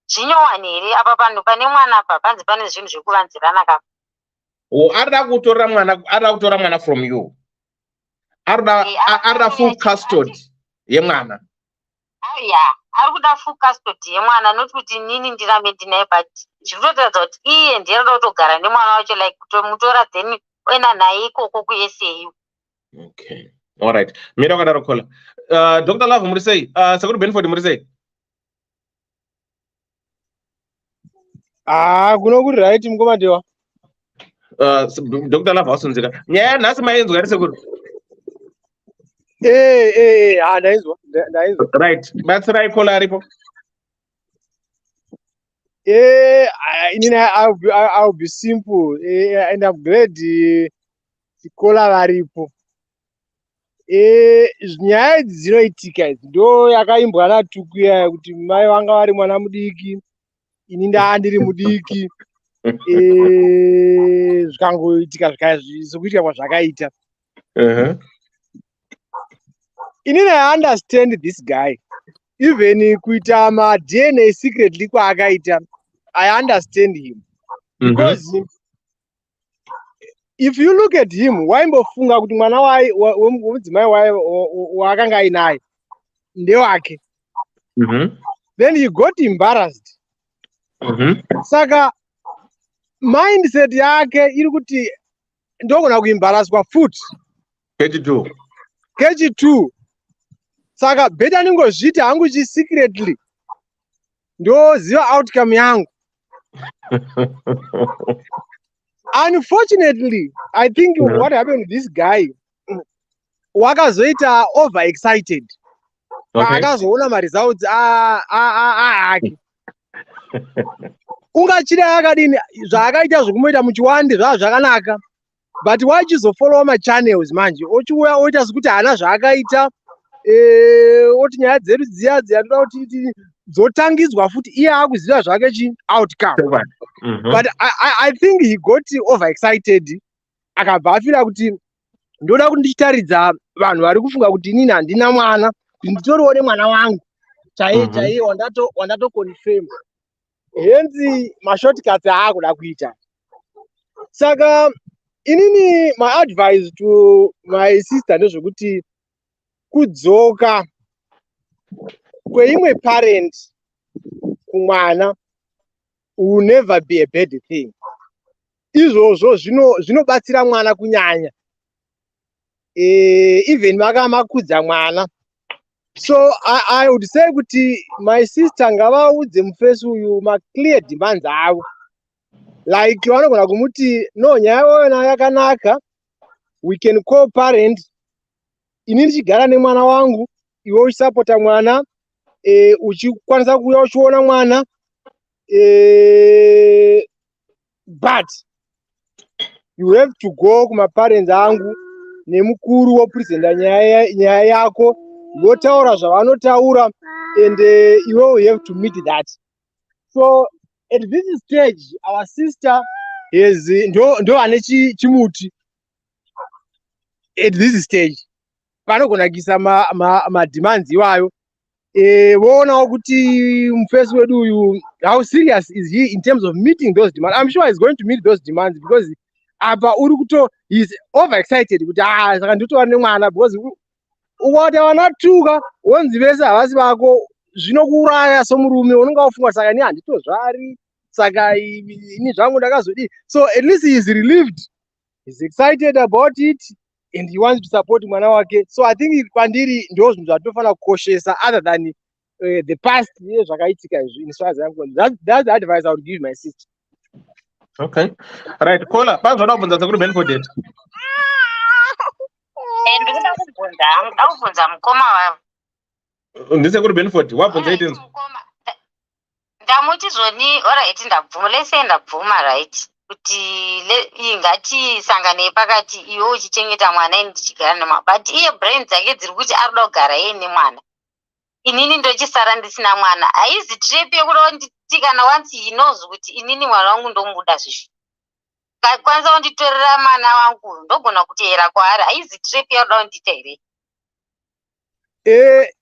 S6: Zvinyowani here apa panhu pane mwana apa panzi pane zvinhu zvekuvanzirana ka.
S4: Arida kutora mwana from you. Arida full custody yemwana.
S6: Yeah, ari kuda full custody yemwana not kuti nini ndirambe ndinaye but zvinotoratidza kuti iye ndiye anoda kutogara nemwana wacho like kutomutora then oenda naye ikoko kuSAU.
S4: Okay. All right. Mira kadaro kola. Dr. Love muri sei? Sakuri Benford muri sei?
S10: Kuno kuri right mkomadewa.
S4: Dr. Lava wasunzika. Nyaya nhasi maenzwa ri sekuru.
S10: Ndaizwa.
S4: Right. Batsirai kola aripo.
S10: I'll be simple. And I'm glad Skola varipo. Nyaya idzi dzinoitika idzi ndo yakaimbwa natuku iya kuti mai vanga vari mwana mudiki, ini ndandiri mudiki. Zvikangoitika sekuitika kwazvakaita. Inini I understand this guy. Even kuita DNA secretly kwaakaita, I understand him. Because if you look at him, waimbofunga kuti mwana wemudzimai waakanga ainaye ndewake. Then he got embarrassed. Saka mindset yake iri kuti ndogona kuembarrasswa futi. Kechi2. Saka beta ningozviti hangu secretly ndoziva outcome yangu. Unfortunately, I think what happened with this guy, wakazoita overexcited. Akazoona results ake. Ungachida yakadini zvaakaita zvokumuita muchiwandi zvakanaka. But wachizofollow channels manje ochiuya oita sekuti hana zvaakaita. Oti nyaya dzedu dziya dzinoda kuti dzotangidzwa futi iye akuziva zvake outcome. But I think he got overexcited. Akabva afira kuti ndoda kuti ndichitaridza vanhu vari kufunga kuti inini handina mwana, kuti nditoriwo nemwana wangu chaiye wandato confirm. Henzi mashortcuts aakuda kuita. Saka inini my advice to my sister ndezvekuti kudzoka kweimwe parent kumwana will never be a bad thing. Izvozvo zvinobatsira mwana kunyanya. Even vakamakudza mwana. So I would say kuti my sister ngavaudze mufesi uyu clear demands avo. Like vanogona kumuti no nyaya yona yakanaka, we can co-parent. Ini ndichigara nemwana wangu, iwe uchisapota mwana, uchikwanisa kuuya uchiona mwana. But you have to go kumaparents angu nemukuru wopresenta nyaya yako, votaura zvavanotaura, and you have to meet that. So at this stage, our sister is ndo ane chimuti. At this stage, vanogona kuisa demands iwayo. Voona kuti mufesi wedu uyu, how serious is he in terms of meeting those demands. I'm sure he's going to meet those demands because apa uri kuto he's overexcited kuti saka ndotova nemwana because ukati vanatuka wonzi vese havasi vako zvinokuuraya somurume unonga ufunga saka ini handitozvari saka ini zvangu ndakazodii. So at least he is relieved, he's excited about it and he wants to support mwana wake. So I think kwandiri ndo zvinhu zvatofanira kukoshesa other than the past zvakaitika izvi. That's the advice I would give my sister.
S4: Okay. Right. Kola, panzwa kubvunza sekuru Benford yet.
S6: Ndikuda kubvunza mukoma
S4: Ndisekuru Benford, wabvunza iti
S6: ndamuti zvoni alright ndabvuma lese ndabvuma right kuti ngatisangane pakati iwe uchichengeta mwana ini ndichigara nemwana, but iye brain dzake dziri kuti arikuda kugara iye nemwana, inini ndochisara ndisina mwana. Haizi trip yekuda nditi kana once he knows kuti inini mwana wangu ndomuda zvisvi kwanza unditorera mwana wangu ndogona kuteera kwaari, haizi trip yakuda kundita here.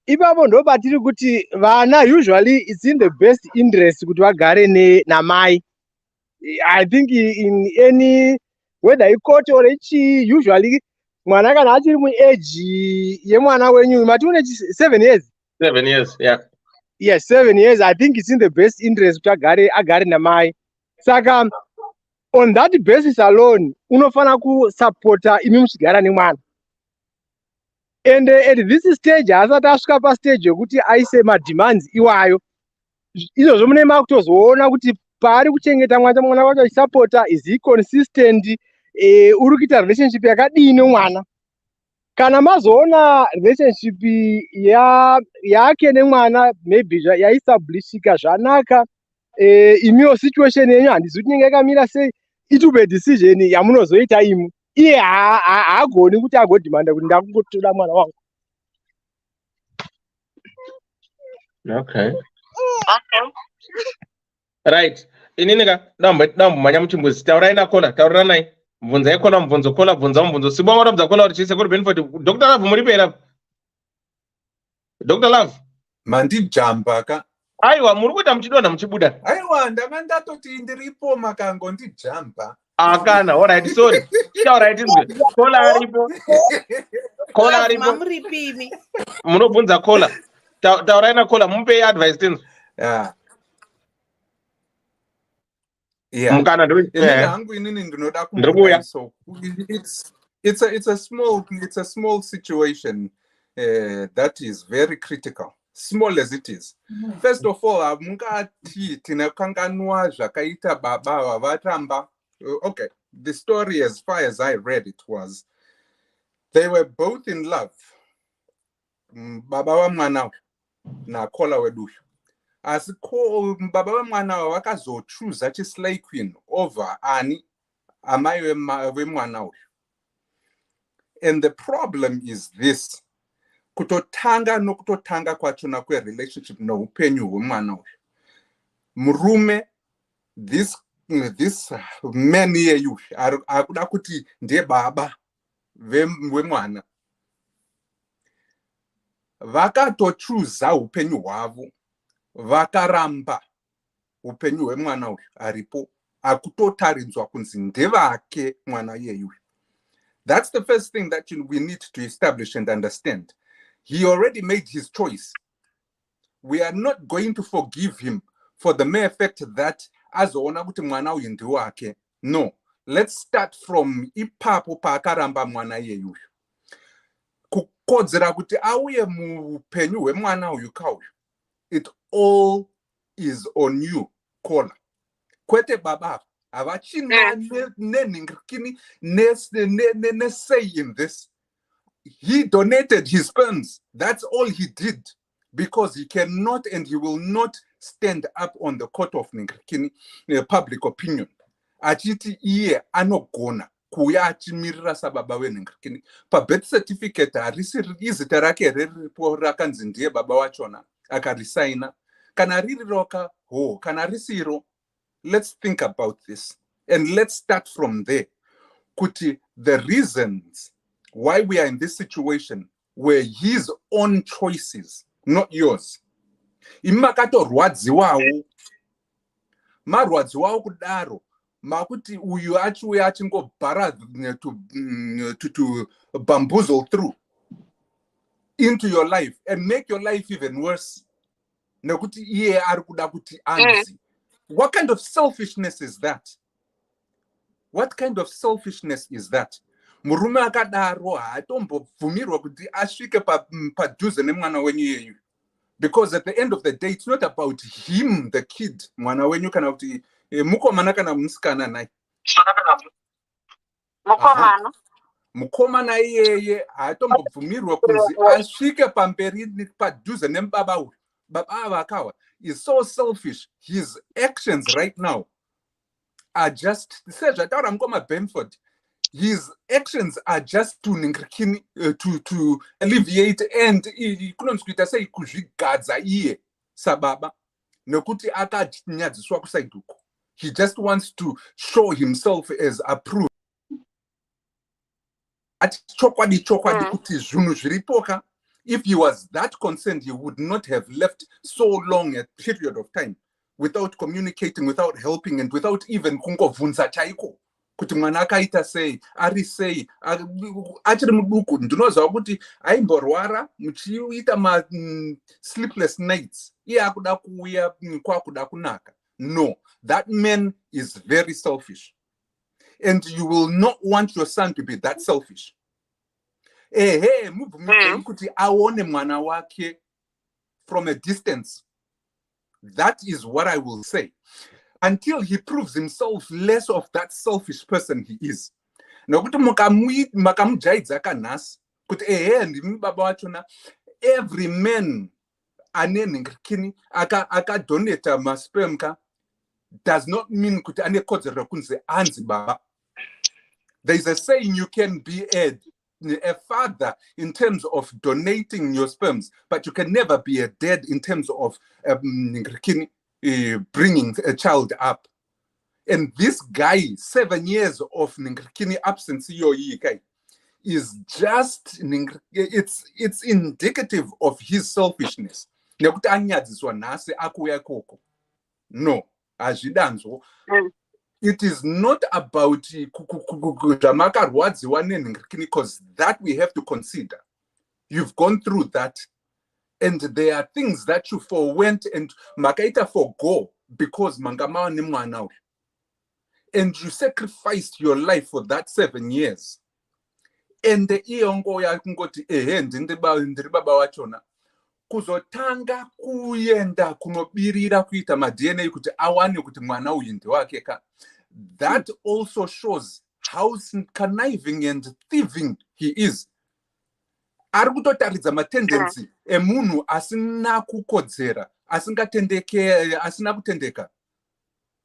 S10: Ipapo ndo patiri kuti vana usually it's in the best interest kuti vagare namai. I think in any whether ikoti or ichi usually mwana kana achiri muage yemwana wenyu mati une 7 years.
S4: 7 years, yeah.
S10: Yes, 7 years. I think it's in the best interest kuti agare namai. Saka on that basis alone unofana kusupporta imi muchigara nemwana. And at this stage asati asvika pastage yokuti aise mademands iwayo, izvozvo mune makutozoona kuti paari kuchengeta mwana wacho achisapota, is he consistent, uri kuita relationship yakadini mwana. Kana mazoona relationship yake nemwana maybe yaestablishika zvanaka, imiwo situation yenyu handizi kuti inenge yakamira sei, it will be decision yamunozoita imi. Iye haagoni kuti agodhimanda kuti ndakungotoda mwana wangu.
S4: Okay. Right. Ininga dambo manya mchimbuzi. Taurai na kola, taurana nai. Mvunza kola, mvunzo kola, mvunzo. Sibo mwana mza kola urichise kuri benefit. Dr. Love muripera. Dr. Love.
S9: Mandi jamba ka.
S4: Aiwa murukuita mchidona mchibuda.
S9: Aiwa ndamanda toti indiripo makango ndi jamba.
S4: Akana, alright, sorry. Alright, kola aripo. Kola aripo.
S7: Mamuripimi.
S4: Munobvunza kola. Taurai na kola, mumpe advice tins.
S9: Yeah. Yeah.
S4: Mukana do.
S9: So it's a small situation that is very critical. Small as it is. First of all, mungati tinakanganwa zvakaita baba vavatamba. Okay, the story as far as I read it was they were both in love. Baba wa mwana na kola wedushu. As baba wa mwana wakazochuza chislay queen over ani amai wemwana uyu. And the problem is this. Kutotanga nokutotanga kwachona kwe relationship no upenyu hwemwana uyu. Murume this man yeyu akuda kuti ndiye baba wemwana. Vakatochuza upenyu hwavo. Vakaramba upenyu hwemwana uyu aripo akutotaridzwa kunzi ndevake mwana yeyu. That's the first thing that we need to establish and understand. He already made his choice. We are not going to forgive him for the mere fact that azoona kuti mwana uyu ndiwake. No, let's start from ipapo paakaramba mwana yeyu. Kukodzera kuti auye muupenyu hwemwana uyu kauyu. It all is on you, kola. Kwete baba, avachina neningirkini ne say in this. He donated his sperms. That's all he did. Because he cannot and he will not stand up on the court of Ningirkini public opinion. Achiti iye anogona kuya achimirira sababa weningirkini. Pa birth certificate harisiri izita rake riripo rakanzi ndiye baba wachona. Akarisaina. Kana riri roka ho. Kana risiro. Let's think about this. And let's start from there. Kuti the reasons why we are in this situation were his own choices, not yours. Imakato rwadziwawo. Marwadziwawo kudaro. Makuti uyu achiwe achingo bara to bamboozle through into your life and make your life even worse. Nekuti iye arikuda kuti anzi. What kind of selfishness is that? What kind of selfishness is that? Murume akadaro hatombobvumirwa kuti asvike padhuze nemwana wenyu yeyu. Because at the end of the day, it's not about him, the kid. Mwana wenyu kana kuti mukomana kana musikana nai.
S6: Mukomana.
S9: Mukomana iyeye hatombobvumirwa kunzi asvike pamberi padhuze nembaba uyu. Baba vakawa is so selfish. His actions right now are just Benford. His actions are just to alleviate and kunomskuita sei kuzvigadza iye sababa nekuti akanyadziswa kusaiduko. He just wants to show himself as approved. Chokwadi kuti zvinhu zviripoka. If he was that concerned, he would not have left so long a period of time without communicating, without helping, and without even kungovhunza chaiko. Kuti mwana akaita sei, ari sei, achiri muduku, ndinoziva kuti aimborwara, muchiita ma sleepless nights. Iye akuda kuuya kwakuda kunaka. No, that man is very selfish. And you will not want your son to be that selfish. Kuti aone mwana wake from a distance. That is what I will say. until he proves himself less of that selfish person he is. Nokuti makamujaidza kanhasi kuti ndimi baba wachona, every man ane nhingirini akadonata masperm ka does not mean kuti ane kodzero kunzi anzi baba. There is a saying, you can be a father in terms of donating your sperms, but you can never be a dad in terms of bringing a child up. And this guy, 7 years of absence is just, it's indicative of his selfishness. No, it is not about because that we have to consider. You've gone through that, and there are things that you forwent and makaita forgo because mangama ni mwana, and you sacrificed your life for that 7 years. And the iongo ya kungoti ndiri baba wachona kuzotanga kuyenda kunobirira kuita ma-DNA kuti awane kuti mwana uyu ndiwake ka. That also shows how conniving and thieving he is. Ari kutotaridza matendency emunhu asina kukodzera, asina kutendeka.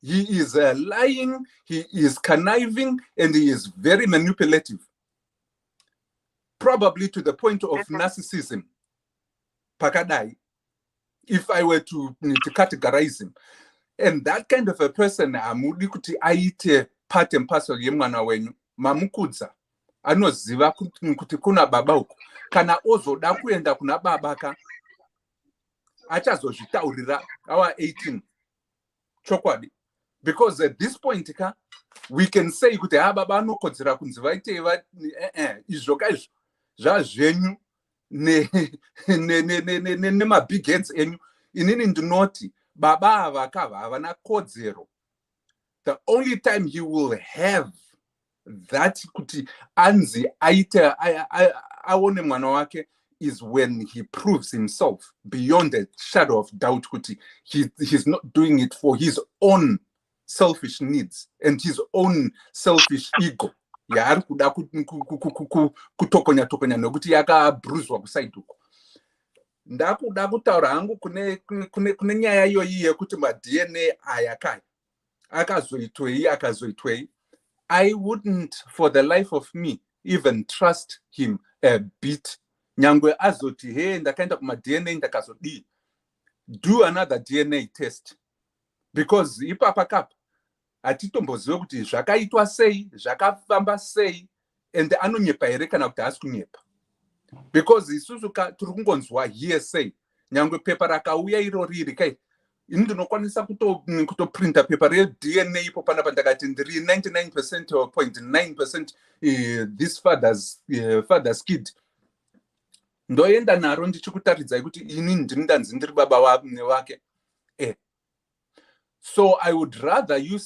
S9: He is lying, he is conniving, and he is very manipulative. Probably to the point of narcissism. Pakadai, if I were to categorize him. And that kind of a person, amudi kuti aite part and parcel yemwana wenyu, mamukudza, anoziva kuti kuna baba uko. Kana ozoda kuenda kuna baba ka, achazozvitaurira our 18. Chokwadi. Because at this point, we can say kuti baba anokodzera kunzi vaite izvo kaizvo zvazvenyu ne ma-big heads enyu. Inini ndinoti baba avakava havana kodzero. The only time he will have that kuti anzi aite aone mwana wake is when he proves himself beyond a shadow of doubt kuti he's not doing it for his own selfish needs and his own selfish ego. Yaari kuda kutokonya nokuti yakabruzwa kusaidi uko. Ndakuda kutaura hangu kune nyaya iyoyi yekuti ma-DNA ayakai akazoitwei. I wouldn't for the life of me even trust him a bit. Nyangwe azoti ndakaenda kuma-DNA ndakazodi. Do another DNA test. Because ipapa kapa atitombozive kuti zvakaitwa sei, zvakafamba sei, and anonyepa here kana kuti haasi kunyepa. Because isusu tiri kungonzwa hearsay. Nyangwe pepa rakauya iro riri kai. Ini ndinokwanisa kutoprinta pepa re-DNA ipo panapa ndakati ndiri 99% or 0.9% this father's kid. Ndoenda naro ndichikutaridzai kuti ini ndanzi ndiri baba wake. So I would rather you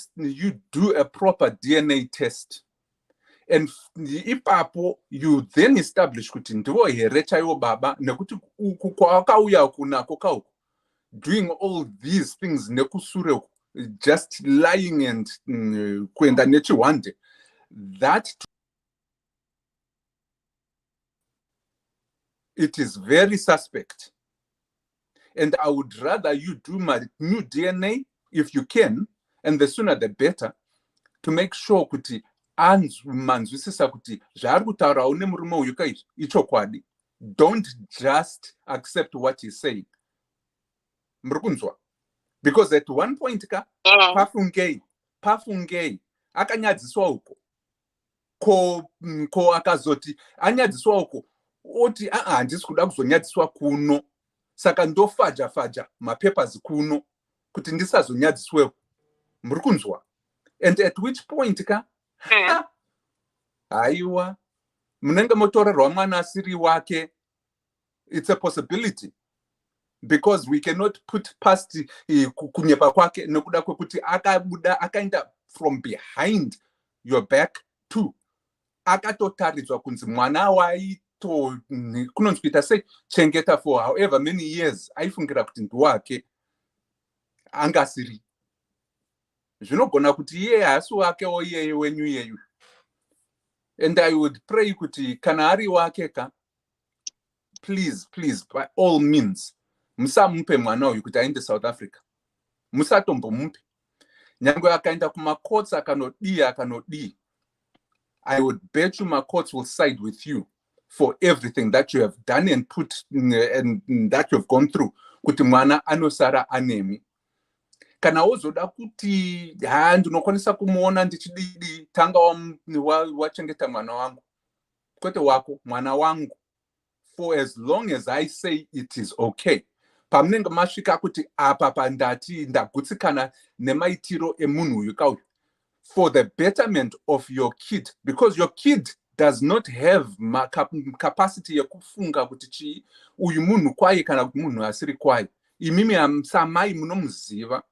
S9: do a proper DNA test. And ipapo you then establish kuti ndiwo here chaiwo baba nekuti kwakauya kunako kauko doing all these things nekusure just lying and kuenda nechiwande. That it is very suspect. And I would rather you do my new DNA if you can, and the sooner the better, to make sure kuti manzwisisa kuti zvaari kutaura une murume uyu kaizvi ichokwadi. Don't just accept what he's saying. Murikunzwa? Because at one point pafungei akanyadziswa uko ko akazoti anyadziswa uko oti handisi kuda kuzonyadziswa kuno, saka ndofaja mapapers kuno kuti ndisazonyadziswewo. Murikunzwa? And at which point aiwa munenge motorerwa mwana asiri wake. It's a possibility, because we cannot put past kunyepa kwake nekuda kwekuti akaenda from behind your back to akatotaridzwa kunzi mwana waito kunonzi kuita sei chengeta for however many years aifungira kuti ndiwake angasiri. zvinogona kuti iye hasi wakewo iyeye wenyu yeyu. And I would pray kuti kana ari wake ka, please, by all means, musamupe mwana uyu kuti aende South Africa. Musatombomupe. Nyangwe akaenda kumacourts akanodii. I would bet you my courts will side with you for everything that you have done and put and that you have gone through. Kuti mwana anosara anemi. Kana wozoda kuti ndinokwanisa kumuona ndichididi tanga wachengeta mwana wangu. Kwete wako, mwana wangu. For as long as I say it is okay. Pamunenge masvika kuti apa pandati ndagutsikana nemaitiro emunhu uyu kauyu. For the betterment of your kid, because your kid does not have capacity yekufunga kuti chi uyu munhu kwaye kana kuti munhu asiri kwaye. Imimi samai munomuziva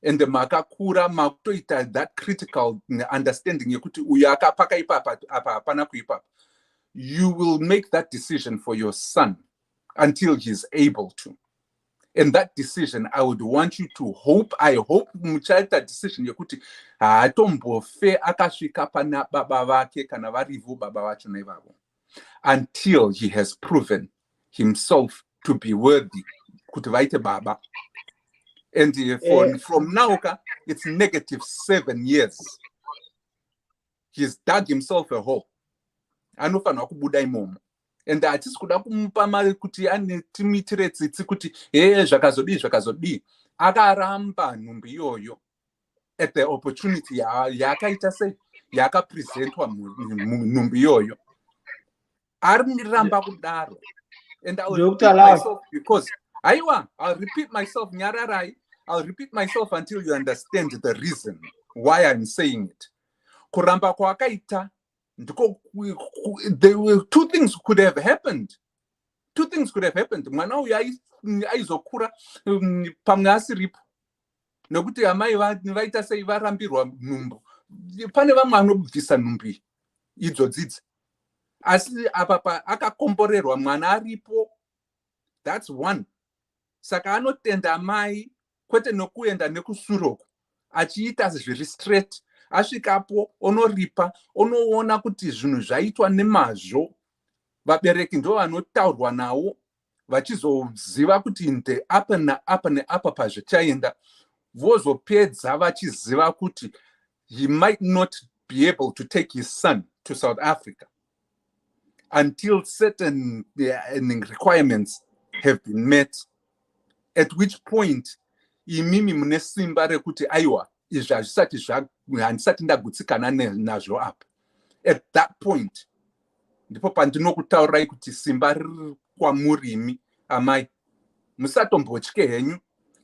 S9: and makakura makutoita that critical understanding yekuti uyu akapaka ipapa apa hapana kuipapa. You will make that decision for your son until he's able to. And that decision, I would want you to hope, I hope muchaita decision yekuti hatombofe akasvika pana baba vake kana varivo baba vacho naivavo until he has proven himself to be worthy kuti vaite baba. And from now, it's -7 years. He's dug himself a hole. Anofanwa kubuda imomo. And hatisi kuda kumupa mari kuti timitire tsitsi kuti zvakazodii. Akaramba nhumbi iyoyo at the opportunity yakaita sei yakapresentwa nhumbi iyoyo. Ariramba kudaro. And I will repeat myself because I'll repeat myself nyararai. I'll repeat myself until you understand the reason why I'm saying it. Kuramba kwakaita. There were two things could have happened. Mwana uyu aizokura pamwe asiripo. Nokuti amai vaita sei varambirwa nhumbu. Pane vamwe vanobvisa nhumbi idzodzidzi. Asi apa akakomborerwa mwana aripo. That's one. Saka anotenda amai kwete nokuenda nekusuroko. Achiita zviri straight. Asvikapo onoripa onoona kuti zvinhu zvaitwa nemazvo. Vabereki ndo vanotaurwa nawo vachizoziva kuti nde apa naapa neapa pazvichaenda. Vozopedza vachiziva kuti he might not be able to take his son to South Africa until certain requirements have been met, at which point imimi mune simba rekuti aiwa izvi handisati ndagutsikana nazvo apa. At that point ndipo pandinokutaurirai kuti simba riri kwamurimi amai. Musatombotye henyu.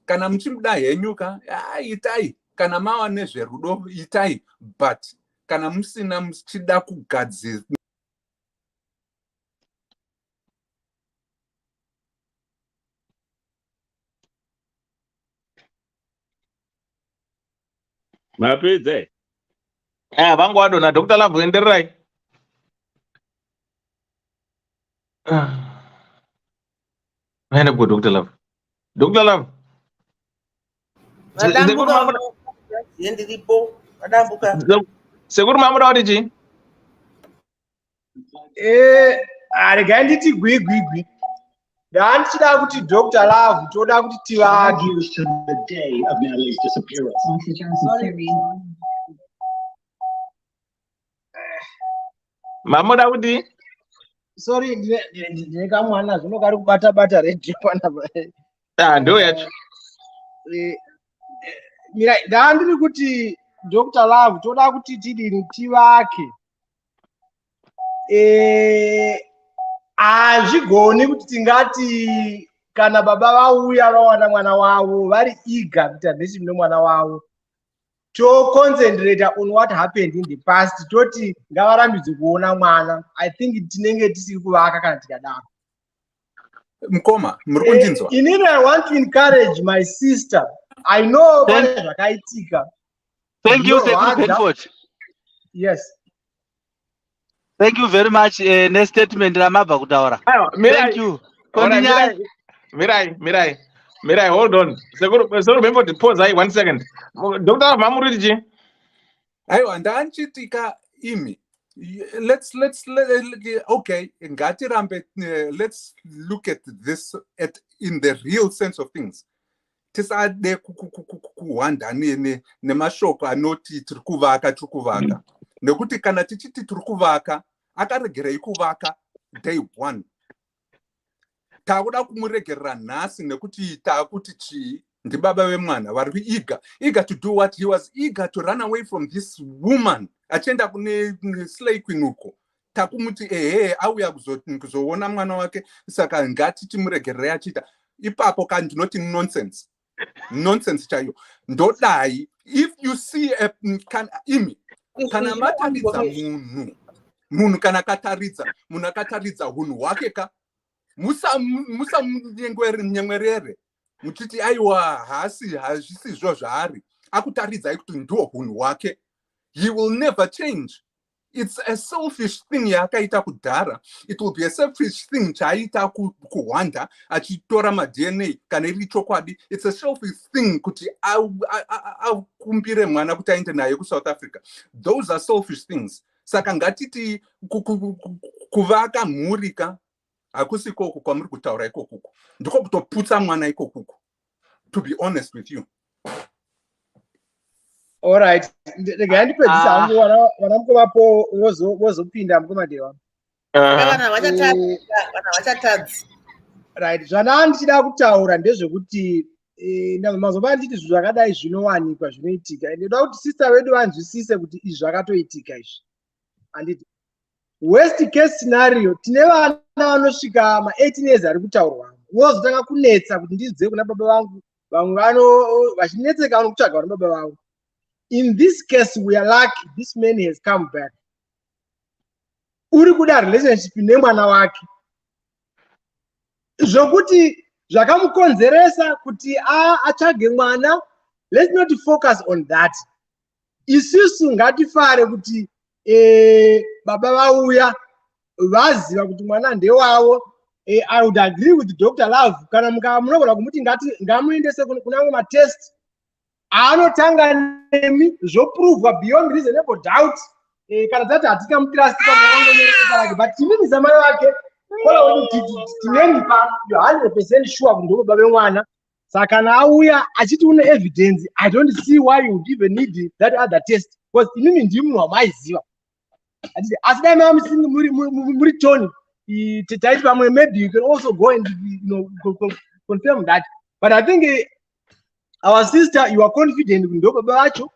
S9: Kana muchimuda henyu itai. Kana mava nezverudo itai. But kana musina muchida kugadzira
S5: mapedza
S4: vangu wadona Dr. Love endererai. Vaenda ku Dr. Love. Dr. Love. Sekuru mamuda kuti chi?
S10: Regai nditi gwigwigwi. Ndandichida kuti Dr. Love toda kuti tivage.
S4: Mamuda kuti?
S10: Sorry, ndine kamwana zvino kari kubata radio panapa.
S4: Ndo yacho.
S10: Mira, ndandiri kuti Dr. Love toda kuti tidini tivake. Hazvigoni kuti tingati kana baba vauya vawana mwana wavo vari eager kuti adhesi mwana wavo. To concentrate on what happened in the past. Toti ngavarambidze kuona mwana. I think tinenge tisiri kuvaka kana tikadaro.
S9: Mkoma, murikundinzwa.
S10: Inini I want to encourage my sister. I know pane zvakaitika.
S8: Thank you, Bedford.
S10: Yes.
S8: Thank you very much. Next statement ramabva kutaura. Thank you.
S4: Mirai. Mirai, hold on. So remember to pause. 1 second. Dr. Mamuriji.
S9: Aiwa, ndanchitika imi. Let's okay, ngati rambe, let's look at this in the real sense of things. Tisade kuhwanda nemashoko anoti tiri kuvaka. Nekuti kana tichiti tiri kuvaka, akaregerei kuvaka day one. Takuda kumuregerera nhasi nekuti takuti chii ndibaba vemwana vari eager to do what he was eager to run away from this woman achienda kune slay queen uko. Takumuti auya kuzoona mwana wake, saka ngati timuregererei achiita. Ipapo kandi ndinoti nonsense chaiyo. Ndodai, if you see kana mataridza munhu kana kataridza munhu akataridza hunhu hwake ka musamunyemwerere muchiti aiwa hazvisizvo zvaari akutaridzai kuti ndiwo hunhu hwake. He will never change. It's a selfish thing yaakaita kudhara. It will be a selfish thing chaaita kuhwanda achitora ma-DNA kana iri chokwadi. It's a selfish thing kuti akumbire mwana kuti aende naye kuSouth Africa. Those are selfish things. Saka ngatiti kuvaka mhurika hakusiko uku kwamuri kutaura ikokuko. Ndiko kutoputsa mwana ikokuko. To be honest with you.
S10: All right. Ndipedzisa hangu wana mukovapo wozopinda mukomadewa.
S7: Vana vachatadzi.
S10: Right. Zvana ndichida kutaura ndezvekuti mazova nditi zvinhu zvakadai zvinowanikwa zvinoitika. Ndoda kuti sister wedu vanzwisise kuti izvi zvakatoitika izvi. Handiti. Worst case scenario, tine vana vanosvika ma18 years ari kutaurwa. Vozotanga kunetsa kuti ndidze kuna baba vangu. Vamwe vachinetseka vanokutsvaga kuna baba vangu. In this case, we are lucky this man has come back. Uri kuda relationship nemwana wake. Zvokuti zvakamukonzeresa kuti atsvage mwana, let's not focus on that. Isusu ngatifare kuti baba vauya vaziva kuti mwana ndewavo. I would agree with Dr. Love. Kana munogona kumuti ngamuendese kunamwe matest anotanga nemi zvoprovwa beyond reasonable doubt. Kana tati hatikamtrust pamoongonereke, but timini zamai wake kola kuti tineni pa 100% sure kuti ndo baba vemwana. Saka kana auya achiti une evidence, I don't see why you would even need that other test, because imimi ndimu wamaiziva. Asi dai muri Tony taiti pamwe, maybe you can also go and confirm that. But I think our sister, you are confident kuti ndo baba vacho,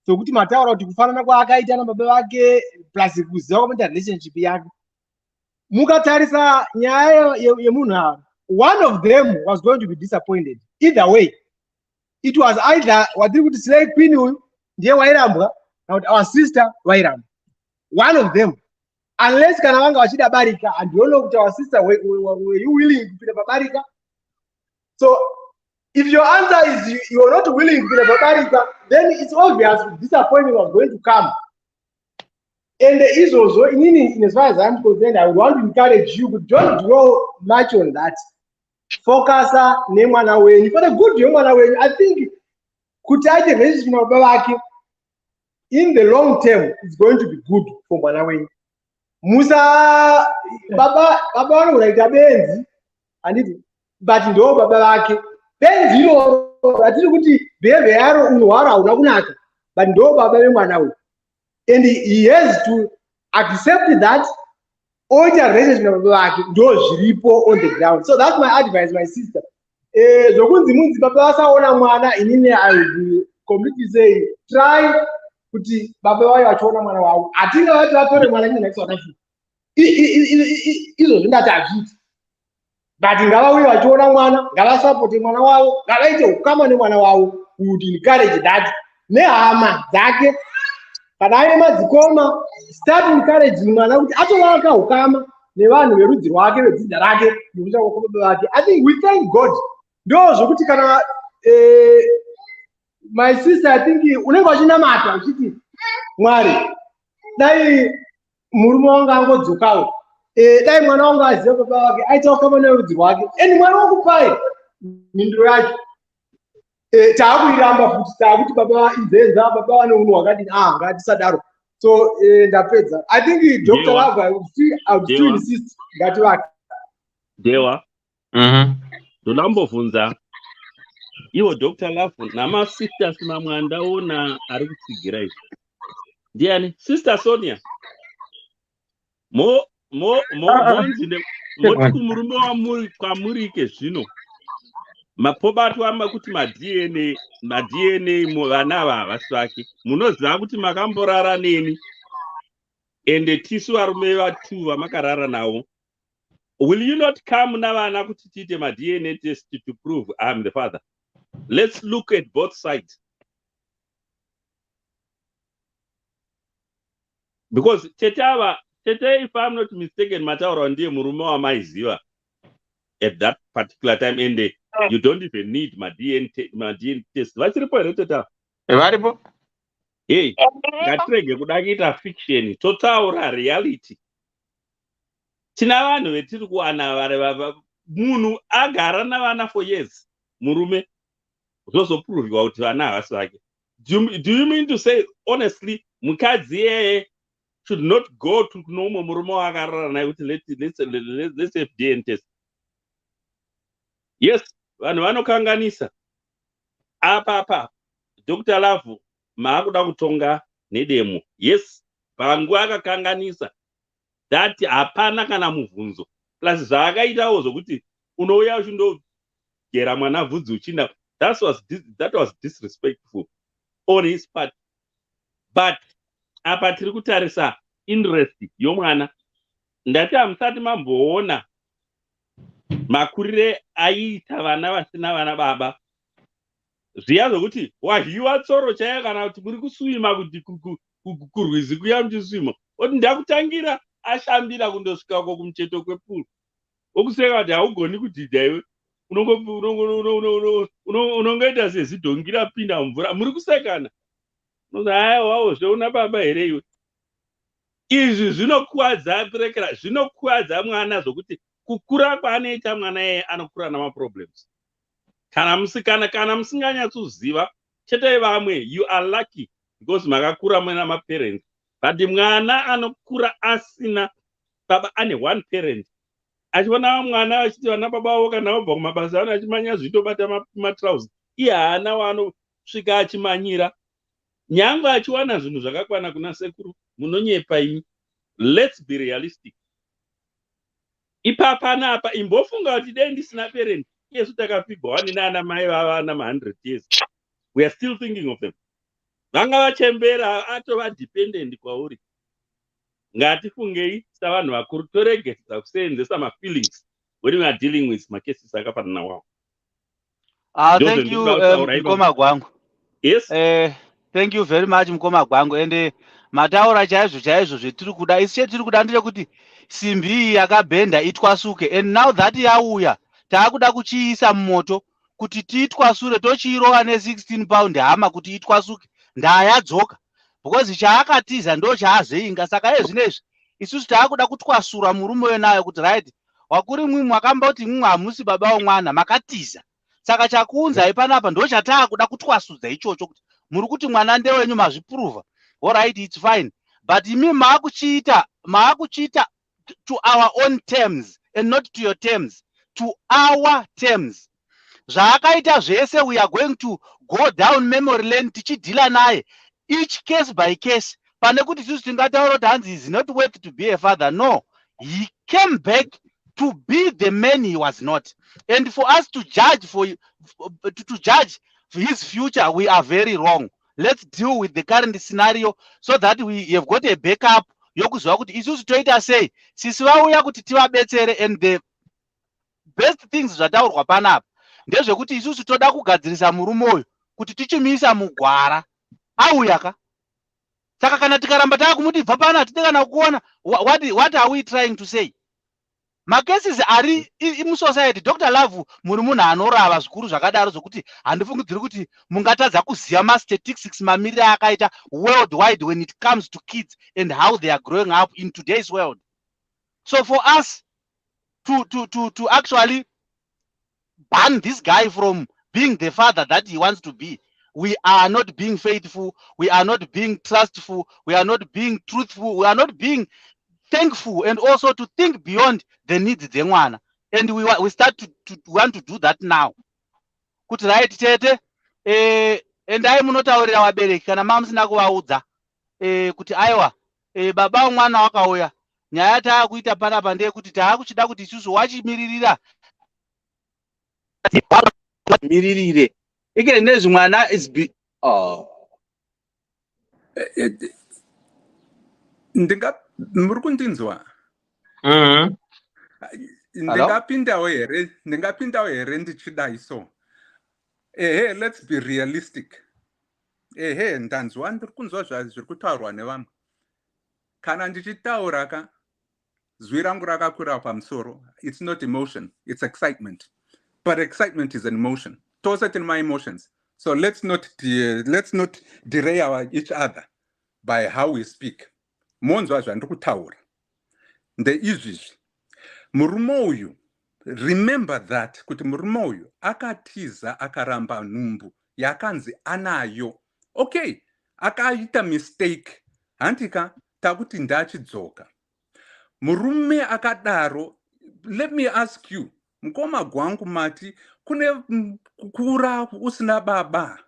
S10: so kuti mataura kuti kufanana kwaakaita nababa vake plus kuziva kwamaita relationship yake. Mukatarisa nyaya yemunhu, one of them was going to be disappointed. Either way, it was either watiri kuti slay queen uyu ndiye wairambwa kana kuti our sister wairambwa. One of them, unless kana vanga vachida barika, and you know kuti our sister were you willing kupinda pabarika. So if your answer is you are not willing to kupinda pabarika, then it's obvious disappointment was going to come. And is also, as far as I'm concerned, I would want to encourage you, but don't dwell much on that. Focus on Nemana way. For the good Nemana way, I think Kutaite relationship of Babaki in the long term is going to be good for Manawe. Musa Baba like a Benzi, and it but no Babaki. Benzi, you know, I didn't be a arrow Unwara, Unaka, but no Baba Manawe. And he has to accept that all the relationship of black does repo on the ground. So that's my advice, my sister. I would completely say, try to Baba. I think I have to next one. It that but in Gala, we are Chona, Gala supporting one wow, Galaito, come on, one wow, would encourage that. Neama, Zake. Kana aina zikoma start encouraging mwana kuti atolaka ukama nevanhu verudzi rwake rwedzidza rake nokuita kwakobaba vake. I think we thank God. Ndo zvokuti kana my sister, I think unenge wachinamata uchiti Mwari dai murume wangu angodzokawo, dai mwana wangu aziva baba vake aita ukama nerudzi rwake, and mwari wakupai mindiro yacho taakuiramba futi taakuti baba inzenza baba vane unhu hwakadini ngatisadaro. So ndapedza. I think Dr. Love, I would still insist ngativake.
S5: Dewa. Ndolambovhunza iwo Dr. Love namasisters mamwe andaona ari kutsigira izvi. Ndiani? Sister Sonia. Monzi moti kumurume wamuri kwamurike zvino. Mapobatu ama kuti ma-DNA vana ava havasi vake. Munoziva kuti makamborara neni. Ende tisu varume vatu vamakarara navo. Will you not come navana kuti tiite ma-DNA test to prove I'm the father? Let's look at both sides. Because Tete, if I'm not mistaken, mataura ndiye murume wamaiziva at that particular time, and you don't even need my DNA test. Vachiripo here Tete?
S4: Varipo?
S5: Hey, ngatirege kuda kuita fiction, totaura reality. Tina vanhu vetiri kuwana munhu agara navana for years, murume zvozopruvwa kuti vana havasi vake. Do you mean to say honestly mukadzi yeye should not go to nomwe murume waakarara naye kuti let's have DNA test? Yes, vanhu vanokanganisa. Apa Dr. Love maakuda kutonga nedemo. Yes, panguva akakanganisa. That hapana kana mubvunzo. Plus zvaakaitawo zvokuti unouya uchindogera mwana vhudzi uchinda. That was disrespectful on his part. But apa tiri kutarisa interest yomwana. Ndati hamusati mamboona makurire aiita vana vasina vana baba. Zviya zvokuti wahiwa tsoro chaiyo kana kuti muri kuswima kuti kurwizi kuya muchiswima. Oti ndakutangira ashambira kundosvikako kumucheto kwepulu. Okuseka kuti haugoni kudhidha iwe. Unongoita sezidhongi rapinda mumvura. Muri kusekana. Haiwa zveuna baba here iwe. Izvi zvinokuwadza perekera, zvinokuwadza mwana zvokuti kukura kwaanoita mwana yeye anokura namaproblems. Kana musinganyatsoziva chete vamwe, you are lucky because makakura muna maparents. But mwana anokura asina baba, ane one parent. Achiona mwana achiti vana baba vavo kana vabva kumabasa ano achimanya zvitobata matrauzi, iye haana waanosvika achimanyira. Nyangwe achiwana zvinhu zvakakwana kuna sekuru, munonyepa imi. Let's be realistic. Ipapa napa imbofunga kuti dai ndisina parent, yesu takapigwa wani nana mai vavana 100 years. We are still thinking of them. Vanga vachembera atova dependent kwauri. Ngatifungei savanhu vakuru toregesa kuseenzesa ma-feelings when we are dealing with macases akafanana nawo.
S8: Thank you mukoma gwangu.
S5: Yes.
S8: Thank you very much mukoma gwangu. And mataura chaizvo zvetiri kuda, isi chetiri kuda ndechekuti simbi iyi yakabhenda itwasuke. And now that yauya taakuda kuchiisa mumoto kuti tiitwasure, tochiirova ne16 pound hama kuti itwasuke. Ndayadzoka because chaakatiza ndo chaazeinga. Saka zvinezvi isusu taakuda kutwasura murume wenayo kuti right, wakuri mwi mwakamboti mwi hamusi baba womwana makatiza. Saka chakuunzai panapa ndo chataakuda kutwasudza ichocho kuti muri kuti mwana ndewenyu mazviprova. All right, it's fine. But imi maakuchiita to our own terms and not to your terms, to our terms. Zvaakaita zvese, we are going to go down memory lane tichidhila naye each case by case. Pane kuti tisu tingataura kuti hanzi is not worth to be a father. No, he came back to be the man he was not. And for us to judge to judge his future, we are very wrong. Let's deal with the current scenario so that we have got a backup. Yokuziva kuti isusu toita sei, sisi vauya kuti tivabetsere. And the best things zvataurwa panapa ndezvekuti isusu toda kugadzirisa murume uyu kuti tichimuisa mugwara auya ka. Saka kana tikaramba taakumuti bva pano hatidi kana kuona, what are we trying to say? Macases ari musociety. Dr. Love muri munhu anorava zvikuru zvakadaro zvokuti handifungidziri kuti mungatadza kuziva ma-statistics mamiriro akaita worldwide when it comes to kids and how they are growing up in today's world. So for us to actually ban this guy from being the father that he wants to be. We are not being faithful. We are not being trustful. We are not being truthful. We are not being thankful, and also to think beyond the needs dzemwana. And we start to want to do that now. Kuti right tete endai munotaurira vabereki kana mamusina kuvaudza kuti aiwa baba mwana wakauya, nyaya taakuita panapa ndeyekuti taakuchida kuti isusu wachimiririra miririre ikene nezvi mwana is
S9: muri kundinzwa? Ndingapindawo here ndichidai so. Let's be realistic. Ndanzwa ndiri kunzwa zviri kutaurwa nevamwe. Kana ndichitaura ka zwi rangu rakakura pamusoro. It's not emotion, it's excitement. But excitement is an emotion. Tose in my emotions. So let's not derail each other by how we speak. Monzwa zvandiri kutaura. Ndeizvizvi. Murume uyu, remember that kuti murume uyu akatiza akaramba nhumbu yakanzi anayo. Okay, akaita mistake. Handika takuti ndachidzoka. Murume akadaro, let me ask you, mukoma gwangu mati, kune kukura usina baba,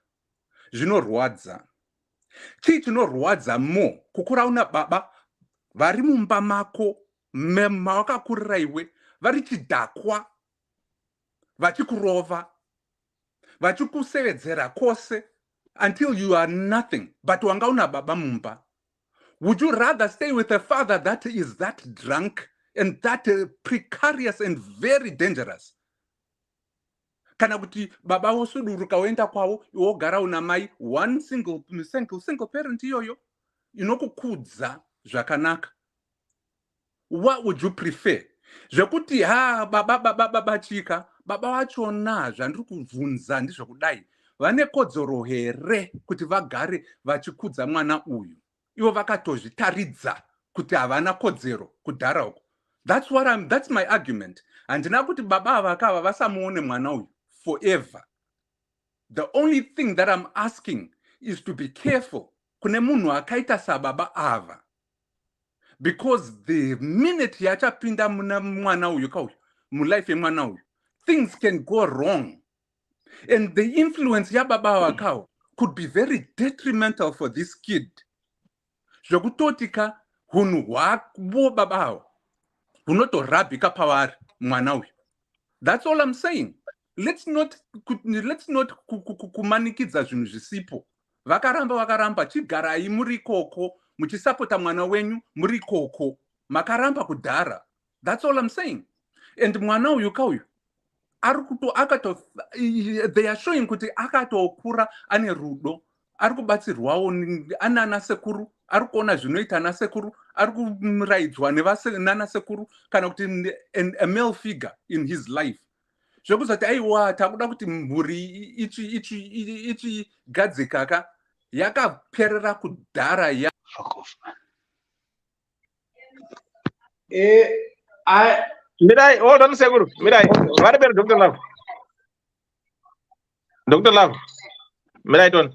S9: zvinorwadza. Chii chinorwadza mo, kukura una baba, vari mumba mako, mawakakurira iwe, vari chidhakwa, vachikurova, vachikusevedzera kose, until you are nothing, but wanga una baba mumba. Would you rather stay with a father that is that drunk and that precarious and very dangerous? Kana kuti baba wosuduruka wenda kwawo, wogara una mai, one single parent yoyo, inokukudza zvakanaka. What would you prefer? Zvekuti baba chika, baba vachona zvandiri kuvhunza ndizvokudai. Vane kodzero here kuti vagare vachikudza mwana uyu. Ivo vakatozvitaridza kuti havana kodzero kudhara uko. That's my argument. Handina kuti baba vakava vasamuone mwana uyu forever. The only thing that I'm asking is to be careful. Kune munhu akaita sababa ava. Because the minute yachapinda mwana uyu kauyu, mulife yemwana uyu, things can go wrong. And the influence ya baba wakao could be very detrimental for this kid. Zvokutotika hunhu hwavo babao hunotorabhika pavari mwana uyu. That's all I'm saying. Let's not kumanikidza zvinhu zvisipo. Vakaramba chigarai muri koko muchisapota mwana wenyu muri koko makaramba kudhara. That's all I'm saying. And mwana uyu kauyu they are showing kuti akatokura ane rudo, arikubatsirwawo anana sekuru, arikuona zvinoita na sekuru, arikuraidzwa nana sekuru, kana kuti a male figure in his life. Zvokuzati aiwa takuda kuti mhuri ichi gadzikaka yakaperera kudhara ya.
S8: Fuck off, man.
S4: Mirai, hold on a second. Mirai, what about Dr. Love? Dr. Love, Mirai, don't.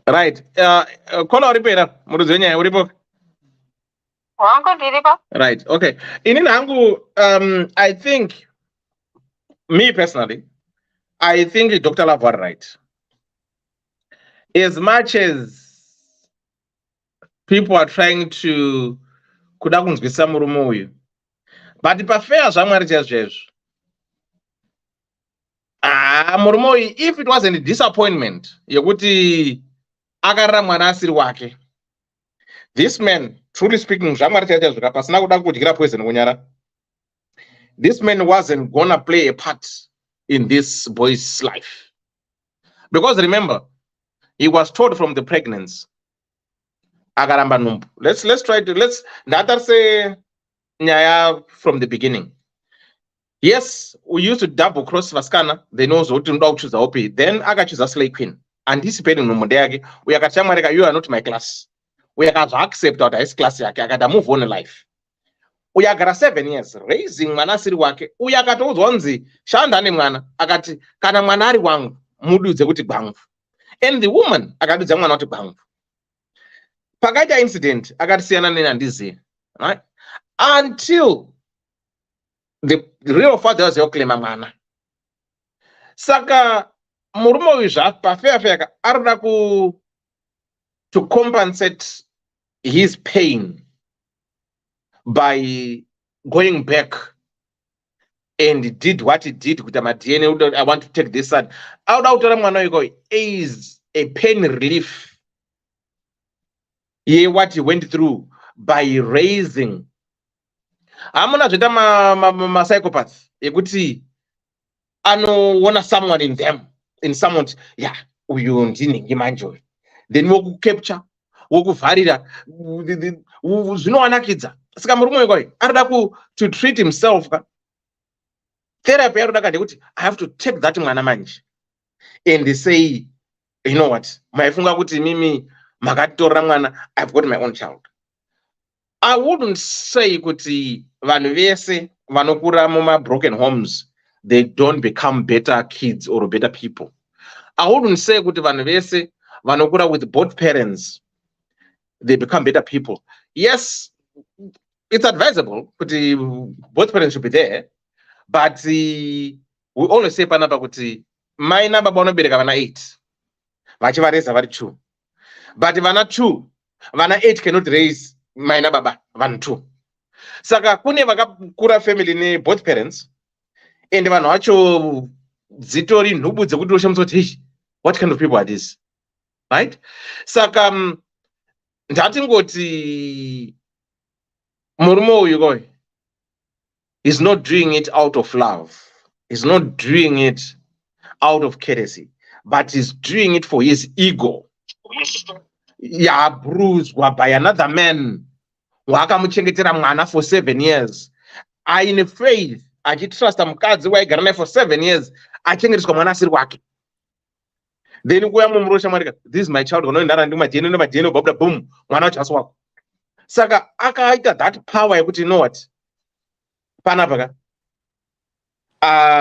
S4: Right. Call out repair. Muruzenya, Uribo. Right. Okay. In Nangu, I think, me personally, I think Dr. Love was right. As much as people are trying to kuda kunzwisa murume uyu, but pafea zvamwari chaizvo murume uyu, if it wasn't a disappointment yekuti akarara mwana asiri wake, this man, truly speaking, zvamwari chaizvo pasina kuda kudyira poison kunyara, this man wasn't gonna play a part in this boy's life. Because remember, he was told from the pregnancy, akaramba numbu. Let's say nyaya from the beginning. Yes, we used to double cross Vaskana, they know what to choose OP. Then akachoose Slay Queen, anticipating number yake. We akachamwareka, you are not my class. We accept that his class yake, akada move on in life. uyo agara 7 years raising mwana asiri wake, uyo akatoudzwa kunzi shanda nemwana, akati kana mwana ari wangu mududze kuti gwangu, and the woman akadudza mwana kuti gwangu. Pakaita incident akati siyana nenandiziye, right? Until the real father was yoklema mwana. Saka murume uyu zvapafeafeaka arikuda to compensate his pain by going back and did what he did with my DNA. I want to take this son. Out is a pain relief. Yeah, what he went through by raising. I'm gonna tell my psychopath. I know want someone in them, in someone. Yeah, you enjoy. Then we capture, we validate. You know, anakidza. Saka murume uyu arida to treat himself. Therapy I have to take that mwana manje and they say, you know what, maifunga kuti mimi makatitorera mwana, I've got my own child. I wouldn't say kuti vanhu vese vanokura muma broken homes they don't become better kids or better people. I wouldn't say kuti vanhu vese vanokura with both parents they become better people. Yes, it's advisable kuti both parents should be there, but we always say panapa kuti my number vanobereka vana 8 vachivareza vari 2, but vana 2 vana 8 cannot raise my number vanhu 2. Saka kune vakakura family ne both parents and vanhu vacho dzitori nhubu dzekuti oshamsoti what kind of people are these, right? Saka ndatingoti murume uyu he's not doing it out of love. He's not doing it out of courtesy, but he's doing it for his ego. Yeah, bruised by another man. Wakamuchengetera mwana for 7 years. I in faith, I trust mukadzi waigara naye for 7 years. Achengeteswa mwana asiri wake. Then kuya mumurosha marika, this is my child. Unoendana ndimajeno babda boom. Mwana wacho asi wako. Saka akaita that power yekuti you know what? Panapa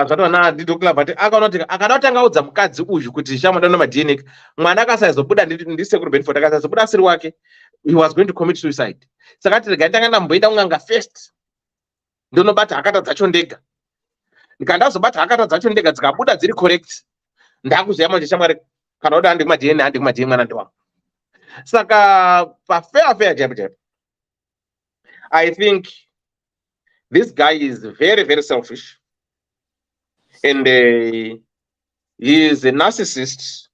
S4: zvatona ndidokula but akadotanga audza mukadzi uyu kuti shamadana madna mwana akasazobuda ndisekuru Benford akasazobuda asiri wake, he was going to commit suicide. Saka tirega tanga ndamboita unganga first ndonobata akata dzacho ndega, ndikandazobata akata dzacho ndega dzikabuda dziri correct ndakuziya manje shamwari kana kuti andi madna mwana ndiwangu. Saka fair jab I think this guy is very, very selfish, and he is a narcissist,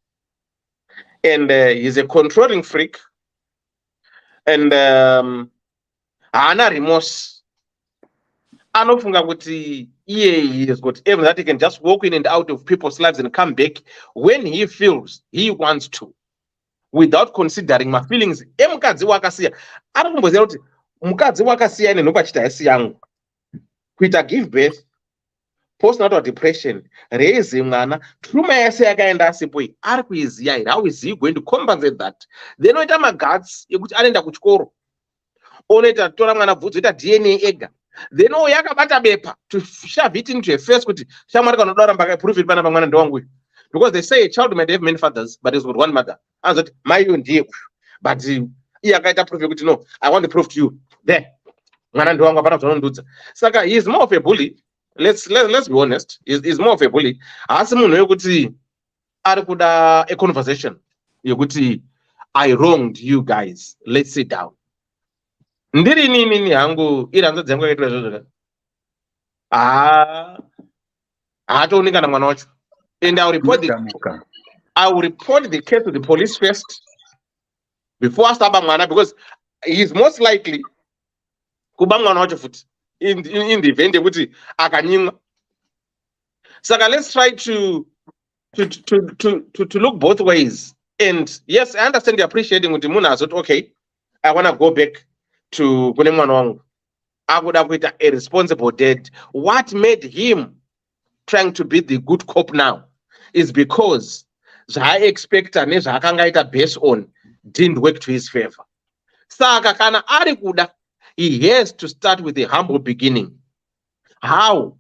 S4: and he's a controlling freak, and hana remorse. Anofunga kuti he has got everything that he can just walk in and out of people's lives and come back when he feels he wants to, without considering my feelings. Emukadzi wakasiya ari kumboziya kuti mukadzi wakasiya ine nopachita hesi yangu kuita give birth, postnatal depression, raise mwana, truma yese yakaenda asipo ari kuiziya here. How is he going to compensate that? Then oita maguts ekuti anoenda kuchikoro onoita tora mwana bvudzi oita DNA ega, then yakabata bepa to shove it into a face kuti shamwari kanodara mbaka prove it pana pamwana ndowangu, because they say a child might have many fathers but he's got one mother. Anzoti mai ndiye but iye akaita prove kuti no, I want to prove to you there mwana ndiwangu hapana zvanondudza. Saka he is more of a bully. Let's be honest, he's more of a bully. Asi munhu wekuti ari kuda a conversation yekuti I wronged you guys, let's sit down. Ndiri nini hangu iranzo dzangu akaitwa zvozvo haatooneka namwana wacho, and I will report the case to the police first before I start mwana, because he is most likely kuba mwana wacho futi in the event yekuti akanyimwa. Saka let's try to look both ways. And yes, I understand the appreciating with the munhu azoti okay, I want to go back to kune mwana wangu, akuda kuita a responsible dad. What made him trying to be the good cop now is because zvaaiexpecta nezvaakanga aita based on didn't work to his favor. Saka kana ari kuda he has to start with a humble beginning. How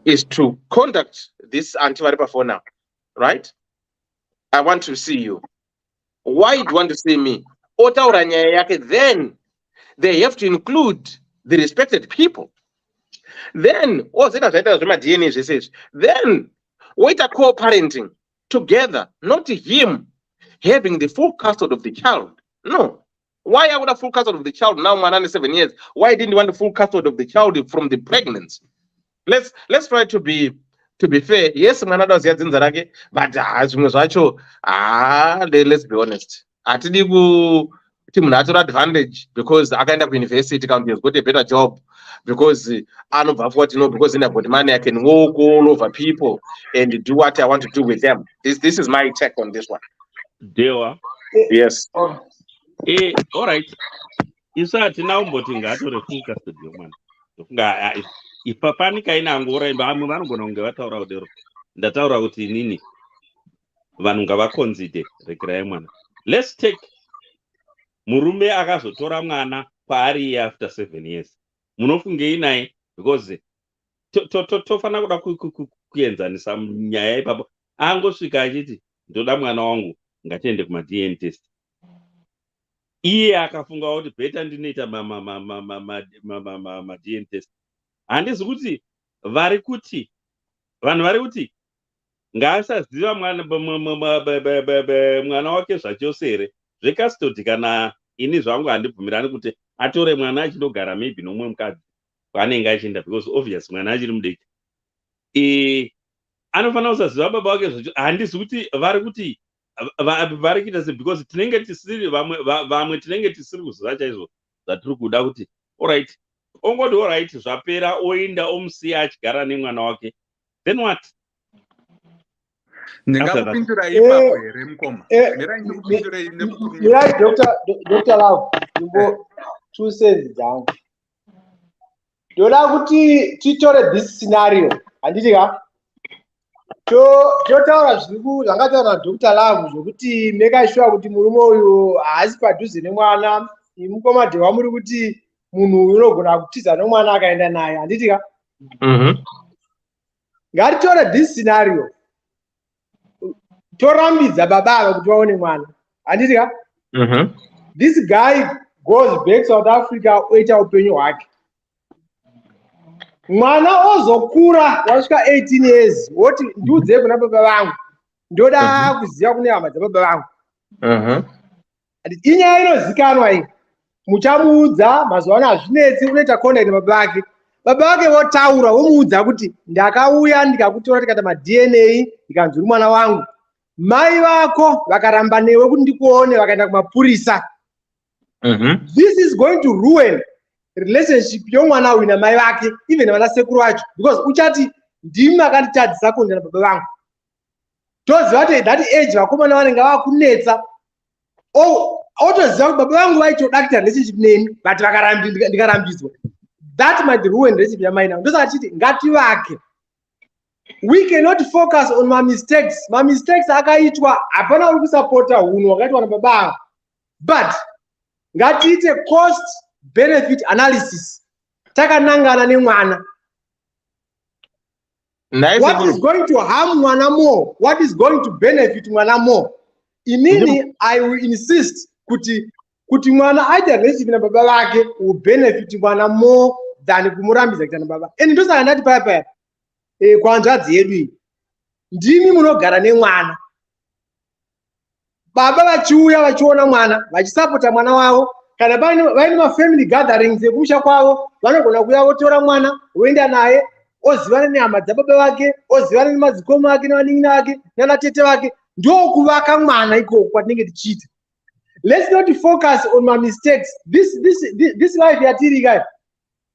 S4: is to conduct this antivari for now, right? I want to see you. Why do you want to see me? Then they have to include the respected people. Then, then wait a co-parenting together, not him having the full custody of the child. No. Why I would have full custody of the child now, 107 years? Why didn't you want the full custody of the child from the pregnancy? Let's try to be fair. Yes, mwana does yet in the but as let's be honest. Natural advantage because I kind of university can has got a better job because I know because in about money I can walk all over people and do what I want to do with them. This is my take on this one.
S5: Dewa.
S4: Yes.
S5: All right. Isati now mbotinga to full custody man. Nga ipapanika inangora imbamu vanogona kunge vataura kudero ndataura kuti nini vanhu ngavakonzide regerai mwana. Let's take murume akazotora mwana paari after 7 years. Munofungei naye because tofana kuda kuenzanisa nyaya ipapo. Angosvika achiti ndoda mwana wangu ngatiende kuma DNA test. Iye akafunga kuti beta ndinoita ma DNA test. Handisi kuti vanhu vari kuti ngaasaziva mwana wake zvachose here zvekastodi kana ini zvangu handibvumirani kuti atore mwana achinogara maybe nomwe mukadzi kwaanenge achienda because obvious mwana achiri mudiki. Anofanira kusaziva baba wake zvacho. Handisi kuti vari kuita se because tinenge tisiri vamwe tinenge tisiri kuziva chaizvo zvatiri kuda kuti alright ongoti alright zvapera oenda omusiya achigara nemwana wake then what?
S9: Ndingakupindura ipapo here mukoma.
S10: Mirai Dr. Love, ndimbo 2 cents dzangu. Ndoda kuti titore this scenario. Handiti ka? Totaura zvangataura Dr. Love zvokuti make sure kuti murume uyu haasi padhuze nemwana. Mukoma Dewa muri kuti munhu unogona kutiza nomwana akaenda naye. Handiti ka? Ngatitore this scenario. Torambidza baba kuti vaone mwana. Handiti ka? This guy goes back South Africa oita upenyu hwake. Mwana ozokura wasvika 18 years woti ndiudze kuna baba vangu ndoda kuziva kune hama dzababa vangu. Inyaya inozikanwa iyi. Muchamuudza mazuva ano hazvinetsi unoita contact nababa vake. Baba vake votaura vomuudza kuti ndakauya ndikakutora tikata ma-DNA ndikanzi uri mwana wangu. Mai vako vakaramba newe kuti ndikuone vakaenda kumapurisa. This is going to ruin relationship yomwana uyu namai vake even vana sekuru vacho because uchati ndimi akanditadzisa kuenda nababa vangu. Toziva kuti that age vakomana vanenge vakunetsa. Otoziva kuti baba vangu vaitodakita relationship neni but ndikarambidzwa. That might ruin relationship yamai navo. Ndosaka tichiti ngativake. We cannot focus on my mistakes. My mistakes akaitwa hapana uri kusapota hunhu hwakaitwa nababa. But ngatiite cost benefit analysis. Takanangana nemwana. What is going to harm mwana more? What is going to benefit mwana more? Inini I will insist kuti mwana aite relationship na baba vake will benefit mwana more than kumurambidza kuita nababa. And ndosaka ndati paya kwanzvadzi yedu iyi ndimi munogara nemwana. Baba vachiuya vachiona mwana vachisapota mwana wavo kana vaine mafamily gatherings ekumusha kwavo vanogona kuuya votora mwana voenda naye ozivana nehama dzababa vake ozivana nemadzikoma ake nevanin'ina vake nanatete vake. Ndokuvaka mwana ikoko kwatinenge tichiita. Let's not focus on my mistakes. This life yatiri kai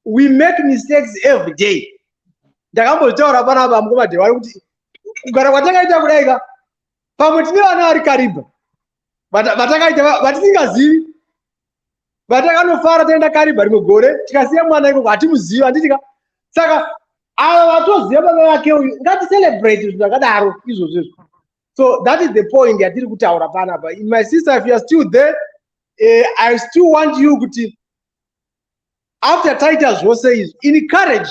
S10: we make mistakes every day. Ndakambotaura panapa mukoma Dewa vari kuti kugara kwatakaita kudaika pamwe tine vana vari kariba vatakaita vatisingazivi vatakanofara taenda kariba rimwe gore tikasiya mwana ikoko hatimuzivi. Handitika saka ava vatoziva baba vake uyu ngaticelebrate zvinhu zvakadaro izvozvo. So that is the point yatiri kutaura panapa. My sister, if you are still there, I still want you kuti after Titus was says, encourage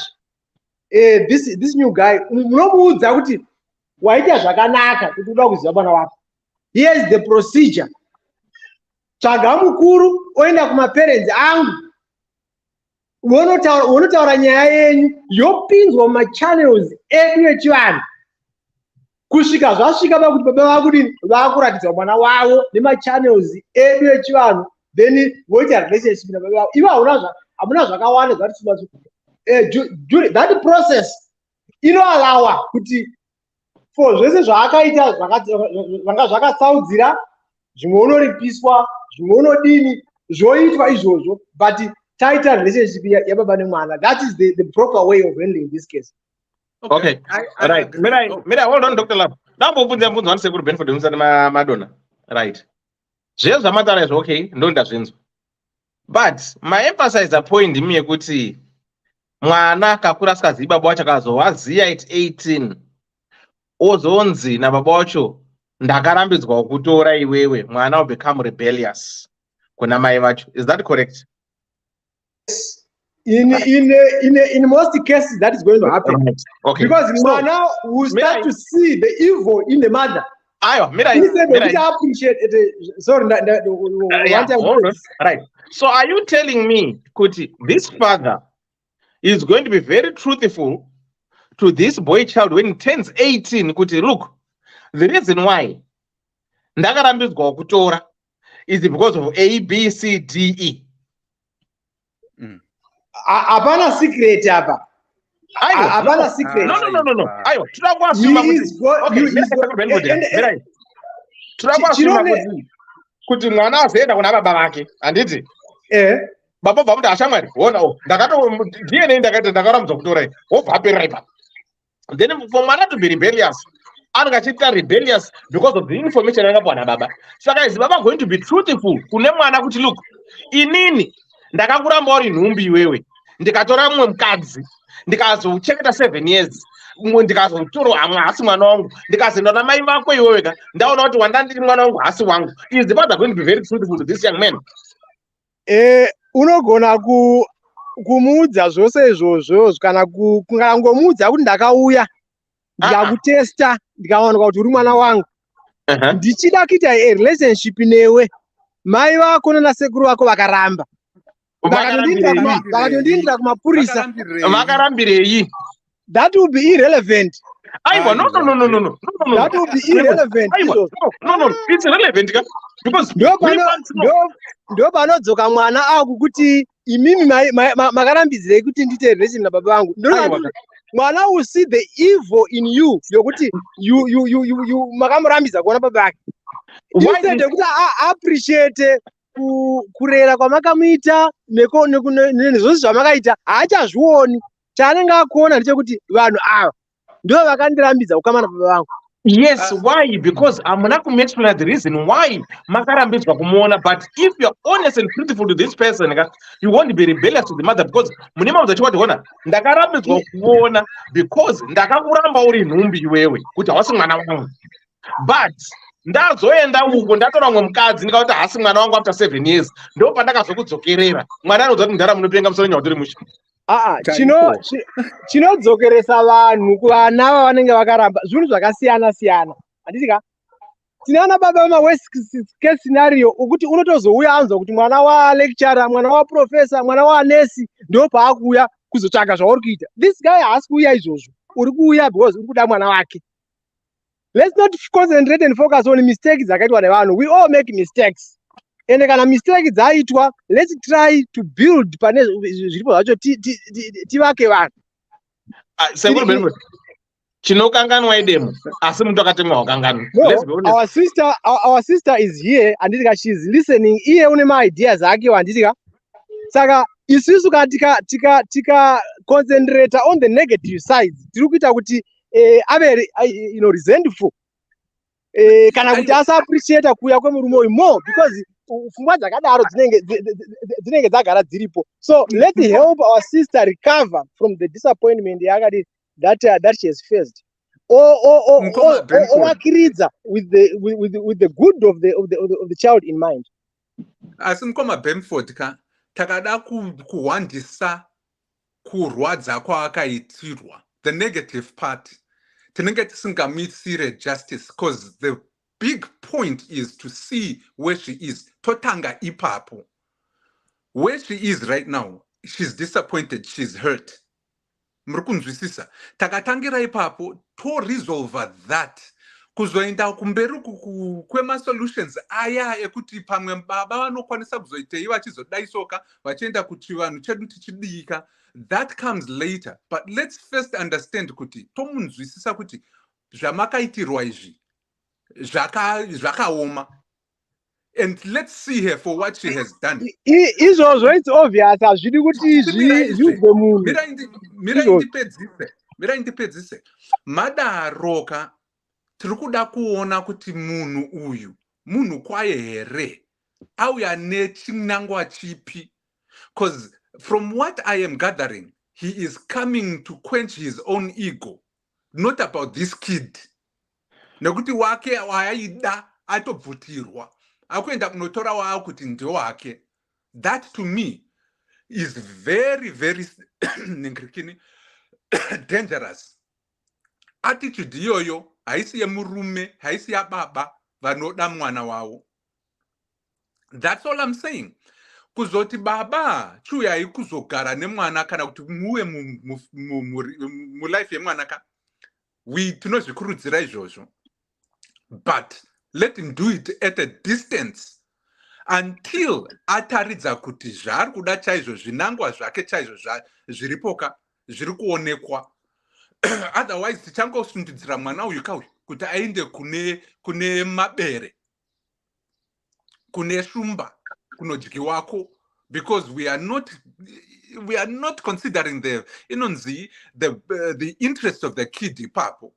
S10: this new guy. Munomuudza kuti waita zvakanaka kuti uda kuziva mwana wako. Here's the procedure. Tsvaga mukuru oenda kumaparents angu. Unotaura nyaya yenyu yopinzwa mumachannels edu echivanhu. Kusvika zvasvika pakuti baba vakuratidza mwana wavo nemachannels edu echivanhu, then voita relationship nababa vavo. Ivo hamuna zvakawanda that process inoallowa kuti for zvese zvaakaita zvanga zvakatsaudzira, zvimwe unoripiswa, zvimwe unodini, zvoitwa izvozvo, but tighter relationship yababa nemwana. That is the proper way of handling this case.
S4: Okay. All right. Mira, hold on, Dr. Lab. Now, one second, Ben for the Madonna. Right. James Amatara is okay, don't that. But my emphasize the point in me, could see mwana kakura skaziba bocha kazo wazia at 18 ozonzi na babocho ndakarambidzwa kutora iwewe mwana will become rebellious kuna mai vacho. Is that correct?
S10: In most cases that is going to happen.
S4: Right. Okay.
S10: Because mwana will start to see the evil in the mother. Appreciate it. Sorry,
S4: hold on. Right. So are you telling me, Kuti, this father is going to be very truthful to this boy child when he turns 18? Kuti, look, the reason why ndakarambidzwa kutora is because of A, B, C, D, E.
S10: Hapana secret hapa. Hapana secret.
S4: No. Ayo, tunakwasuma kuti mwana azoenda kuna baba vake, handiti? Baba baba ashamwari, ona DNA ndakarambidzwa kutora, wobva apera ipa. Then for mwana to be rebellious, angachita rebellious because of the information akapiwa nababa. Saka is baba going to be truthful kune mwana kuti look, inini ndakakuramba uri nhumbi iwewe, ndikatora mumwe mukadzi, ndikazochengeta 7 years, ndikazotora amwe hasi mwana wangu, ndikazoenda namai vako iwewe, ndaona kuti wandandiri mwana wangu hasi wangu. Is the father going to be very truthful to this young man?
S10: Unogona kumuudza zvose izvozvo kana kungangomuudza kuti ndakauya ndikakutesta ndikaoneka kuti uri mwana wangu, ndichida kuita relationship newe, mai vako nanasekuru vako vakaramba, vakatondindira kumapurisa,
S4: vakarambirei?
S10: That will be irrelevant.
S4: No.
S10: That will be irrelevant.
S4: No, it's relevant because
S10: ndo panodzoka mwana akukuti imimi makarambidzirei kuti ndiite relation nababa vangu. Mwana will see the evil in you yokuti you makamurambidza kuona baba vake. Instead yekuti appreciate kurera kwamakamuita nezvose zvamakaita, haachazvioni. Chaanenge akuona ndechekuti vanhu ava ndo vakandirambidza kukama nababa vangu.
S4: Yes, why? Because I'm not going to explain the reason why makarambidzwa kumuona. But if you're honest and truthful to this person, you won't be rebellious to the mother because munima uzachiwationa ndakarambidzwa kumuona because ndakakuramba uri nhumbi iwewe kuti hawasi mwana wangu. But ndazoenda uko ndatora mumwe mukadzi ndikauti hasi mwana wangu after 7 years, ndo pandakazokudzokerera. Mwana anoudza kuti ndara munopenga musoro nyautori musha.
S10: Chinodzokeresa vanhu kuvana vavanenge vakaramba zvinhu zvakasiyana siyana, handitika? Tinaana baba vema-worst case scenario ukuti unotozouya anzwa kuti mwana walecturer, mwana waprofessor, mwana wanesi ndo paakuuya kuzotsvaga zvauri kuita. This guy haasi kuuya izvozvo, uri kuuya because uri kuda mwana wake. Let's not concentrate and focus on mistakes dzakaitwa nevanhu. We all make mistakes. And kana mistake dzaitwa, let's try to build pane zviripo zvacho tivake vanhu.
S4: Chinokanganwa idemo asi muntu akatemwa wakanganwa.
S10: Our sister is here anditika, she's listening. Iye une ma-ideas ake wanditika. Saka isusu tika concentrate on the negative sides, tiri kuita kuti ave resentful kana kuti asa appreciate kuuya kwemurume uyu more because pfungwa dzakadaro dzinenge dzagara dziripo. So let's help our sister recover from the disappointment yakadi that she has faced. Ovakiridza with the good of the child in mind.
S9: Asi mukoma Benford ka takada kuhwandisa kurwadza kwaakaitirwa, the negative part, tinenge tisingamitsire justice, because the big point is to see where she is. Totanga ipapo. Where she is right now, she's disappointed, she's hurt. Mrukunzwisisa. Takatangira ipapo, to resolve that. Kuzoenda kumberi kwema solutions aya ekuti pamwe baba vanokwanisa kuzoitei vachizodaisoka vachienda kuti vanhu chedu tichidika. That comes later, but let's first understand kuti tomunzwisisa kuti zvamakaitirwa izvi zvakaoma, and let's see her for what she has done.
S10: Izvozvo it's obvious hazvidi kuti zviudzwe munhu.
S9: Mira indipedzise. Madaroka tiri kuda kuona kuti munhu uyu munhu kwaye here auya nechinangwa chipi, because from what I am gathering, he is coming to quench his own ego, not about this kid. Nekuti wake waaida atobvutirwa akuenda kunotora wao kuti ndio wake. That to me is very very dangerous. Attitude iyoyo haisi yemurume, haisi yababa vanoda mwana wavo. That's all I'm saying. Kuzoti baba chuyai kuzogara nemwana kana kuti muwe mu life yemwana ka, we tinozvikurudzira izvozvo, but let him do it at a distance until ataridza kuti zvaari kuda chaizvo, zvinangwa zvake chaizvo zviripoka zviri kuonekwa. Otherwise tichangosundidzira mwana uyu kauyu kuti aende kune mabere, kune shumba, kunodyiwako, because we are not considering the interest of the kid ipapo.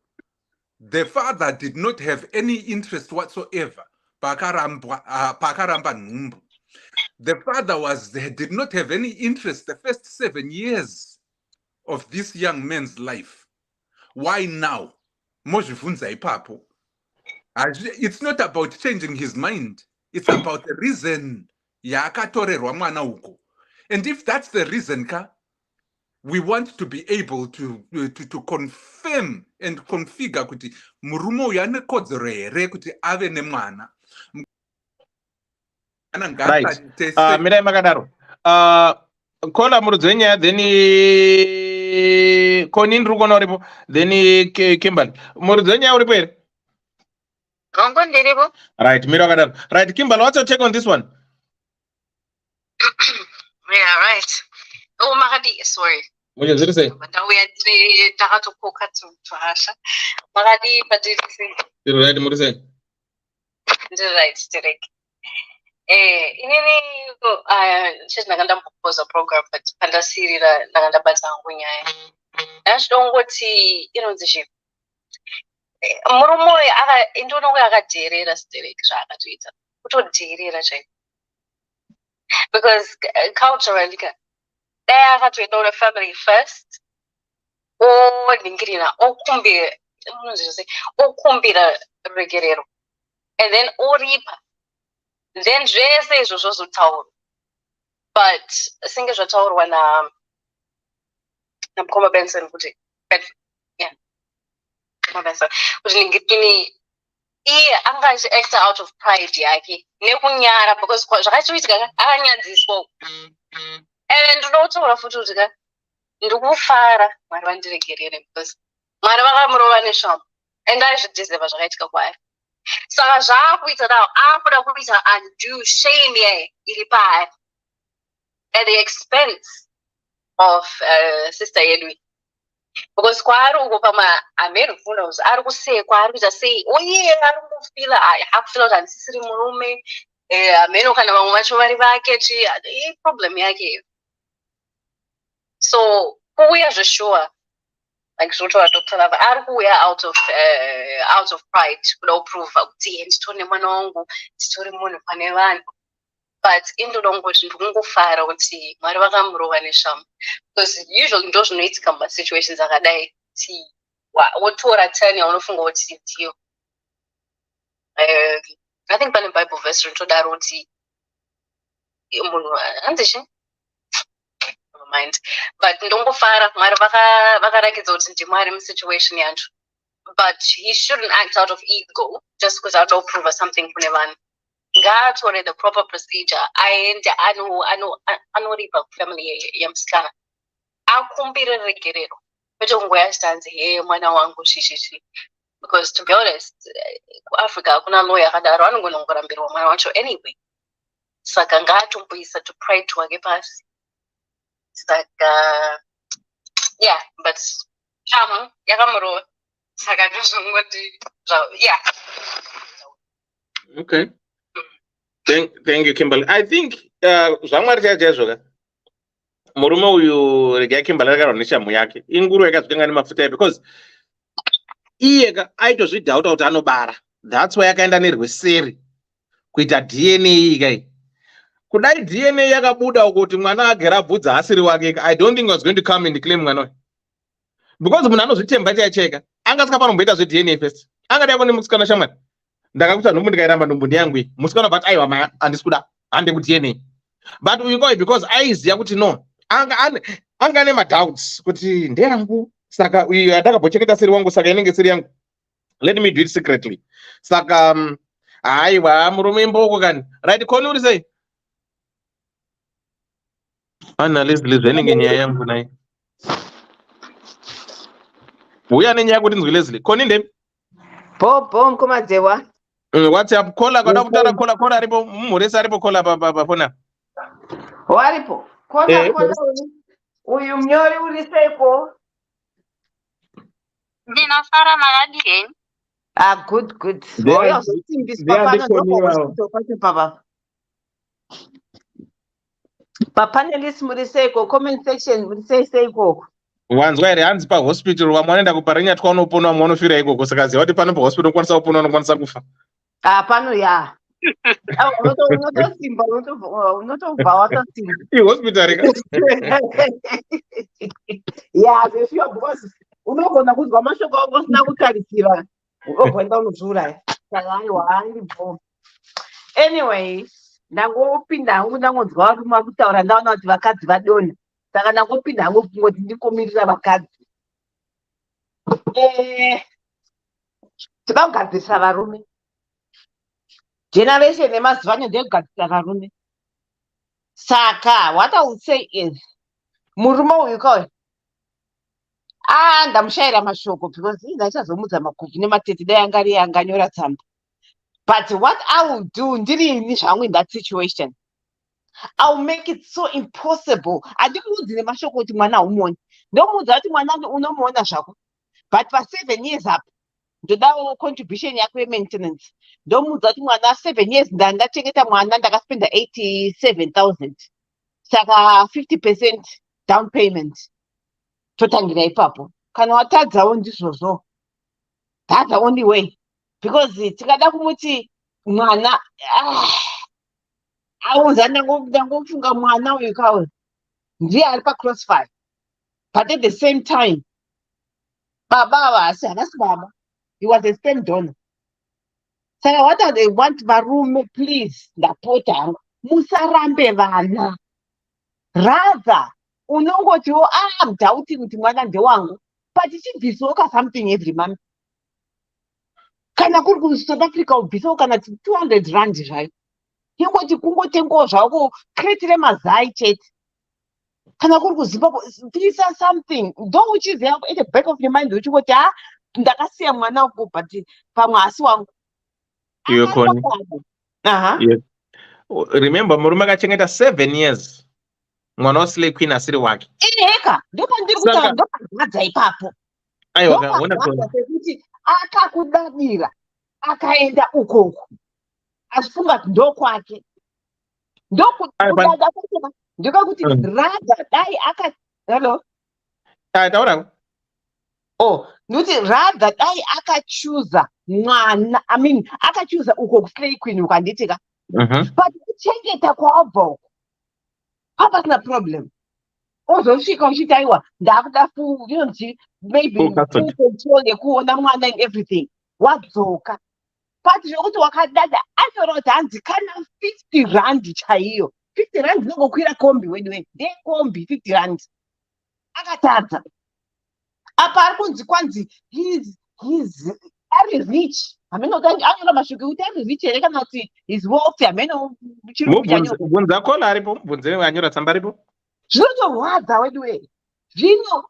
S9: The father did not have any interest whatsoever. Pakaramba nhumbu. The father did not have any interest the first 7 years of this young man's life. Why now? Mozhivunza ipapo. It's not about changing his mind. It's about the reason yakatorerwa mwana uko. And if that's the reason, we want to be able to confirm and configure kuti murume uyu ane kodzero here kuti ave nemwana.
S4: Right. Mirai makadaro. Kola murudzo nyaya, then Koni ndiri kuona uripo, then Kimberly. Murudzo nyaya uripo here?
S6: Kongo ndiripo.
S4: Right, Mira wakadaro. Right, Kimberly, what's your take on this one?
S6: Yeah, right. Oh, Magadi, sorry.
S4: Muja ziri sei?
S6: Ndauya tiri takatokoka tuhasha. Magadi padirisi.
S4: Tiri right, muri sei?
S6: Ndiri right, Derek. Inini cheti ndakandambopose program but pandasirira ndakandabata hangu nyaya. Ndachidongoti inonzi chii? Murume uyu ndinokuti akadherera Derek zvaakatoita. Kutodherera chaiko. Because culturally dai akatoenda une family first, oningirira okumbira regerero, and then oripa, then zvese izvo zvozotaurwa. But singe zvataurwa namukoma Benson kuti Mukoma Benson kuti ningirikini iye angachiacta out of pride yake nekunyara, because zvakachiitika akanyadziswa. And ndinotaura futi kuti ndikufara Mwari vandiregerere, because Mwari vakamurova neshamba and aizvidhizeva zvakaitika kwaari. Saka zvaakuita nawo akuda kuita undo shame yaye iri paari at the expense of sister yedu, because kwaari uko pamaameri funerals ari kusekwa, ari kuita sei, uye ari kufila hakufila kuti handisisiri murume, ameno kana vamwe vacho vari vake, problem yake iyo. So kuuya zveshuwa, like zvotaura Dr. Lava, ari kuuya out of pride kuda kuprova kuti nditori nemwana wangu, nditori munhu pane vanhu. But indoda kungoti ndikungofara kuti Mwari vakamurova neshamba, because usually ndo zvinoitika mumasituations akadai, kuti wotora turn yaunofunga kuti ndiyo. I think pane Bible verse rinotodaro kuti munhu hanzichi mind. But ndongofara mwari vakarakidza kuti ndimwari musituation yancho. But he shouldn't act out of ego just because I don't prove something kune vanhu. Ngaatore the proper procedure aende anoripa family yemusikana akumbire regerero kwete kungoya achitanzi mwana wangu shishishi. Because to be honest, kuAfrica hakuna lawyer akadaro anogona kungorambirwa mwana wacho anyway. Saka ngaatomboisa to pride wake pasi. Saka yeah, but yakamurova. Saka ndozvongoti yeah.
S4: Okay. Thank you, Kimberly. I think zvamwari chaizvo ka murume uyu regai Kimberly akarwa neshamu yake inguru yakazvitenga nemafuta because iye ka aitozvidhauta kuti anobara. That's why akaenda nerweseri kuita DNA ikai. Kudai DNA yakabuda ukuthi mwana agera abvudza asiri wake, I don't think was going to come and claim mwana. Because munhu anozvitemba chaicheka angasika panomboita zveDNA first. Angati yako nemusikana shamwari. Ndakakuta nhumbu ndikairamba nhumbu yangu iyi. Musikana but aiwa maya handisi kuda. Hande kuDNA. But uyikoi because aiziya kuti no. Anga nema doubts kuti ndeyangu. Saka uyu ndakabhocheketa siri wangu saka inenge siri yangu. Let me do it secretly. Saka aiwa murume mboko kani. Right, koni uri sei? Ana Leslie nenge nyaya yangu naye. Uya nenyaya kuti nzwi Leslie. Koni ndemi?
S11: Bobo mkomadzewa.
S4: WhatsApp kola kada kutara kola aripo muresa aripo kola pafona.
S11: Waripo. Kola uyu mnyori uri seiko.
S6: Ndinofara maradie.
S11: Good. Moyo simbiswa pano ndoko papa. Papanelist muri seiko, comment section muri seiko.
S4: Wanzwa here hanzi pa hospital wamwanoenda kuparinya twaunopona wamwanofira ikoko saka ziva kuti pano pa hospital unokwanisa kupona unokwanisa kufa.
S11: Pano ya. Unotosimba unotobva watosimba.
S4: Hospital ka.
S11: Yeah, zviyo because unogona kuzwa mashoko ako usina kutarisira. Unogona unozvura. Saka aiwa ndibvo. Anyway, ndangopinda hangu ndangonzwa varume vakutaura ndaona kuti vakadzi vadonha. Saka ndangopinda hangu kungoti ndikomirira vakadzi. Tinoda kugadzirisa varume. Generation yemazuva ano ndeyekugadzirisa varume. Saka what I would say is murume uyu kauyu ndamushayira mashoko because ndachazomudza makobvu nematete dai angari anganyora tsamba. But what I will do ndirini zvangu in that situation, I will make it so impossible. Handimudzi nemashoko kuti mwana haumoni. Ndomuudza kuti mwana unomuona zvako. But for 7 years up, ndodawo contribution yako ye-maintenance. Ndomuudza kuti mwana 7 years ndachengeta mwana ndakaspenda 87,000. Saka 50% down payment. Totangira ipapo. Kana watadzawo ndizvozvo. That's the only way. Because tikada kumuti mwana aunza ndangofunga mwana uyu kauyu ndiye ari pacrossfire. But at the same time baba havasi havasi baba. He was a sperm donor. Saka what do they want varume? Please ndapota hangu musarambe vana. Rather unongotiwo mudhauti kuti mwana ndewangu. But chibvisoka something every month. Kana kuri kuSouth Africa ubvisawo kana 200 rand zvayo. Ingoti kungotengawo zvako crate remazai chete. Kana kuri kuZimbabwe bvisa something. Though uchiziva at the back of your mind uchingoti ndakasiya mwana uko but pamwe asi wangu.
S4: Yes. Remember murume akachengeta 7 years. Mwana waSlay Queen asiri wake.
S11: Heka ndipo ndiri kutaura ndopadza ipapo.
S4: Aiwa kaona
S11: kuti akakudadira akaenda ukoko achifunga kuti ndokwake ndokudada kwachona ndikakuti radha dai hello
S4: taura
S11: ndokuti radha dai akachuza mwana akachuza uko kuSlay Queen ukanditika but kuchengeta kwabva uko hapasina problem. Ozosvika uchiti aiwa ndakuda maybe full control yekuona mwana and everything. Wadzoka. But zvokuti wakadada atora kuti hanzi kana 50 rand chaiyo. 50 rand ndinongokwira kombi wedwe ndekombi 50 rand akatadza apa ari kunzi kwanzi ari rich hamene kuti anyora mashuku kuti ari rich here kana kuti his wealthy hamene chirungu chanyorwa
S4: mubvunzi akola aripo mubvunzi anyora tsamba aripo
S11: zvinotorwadza wedwe zvino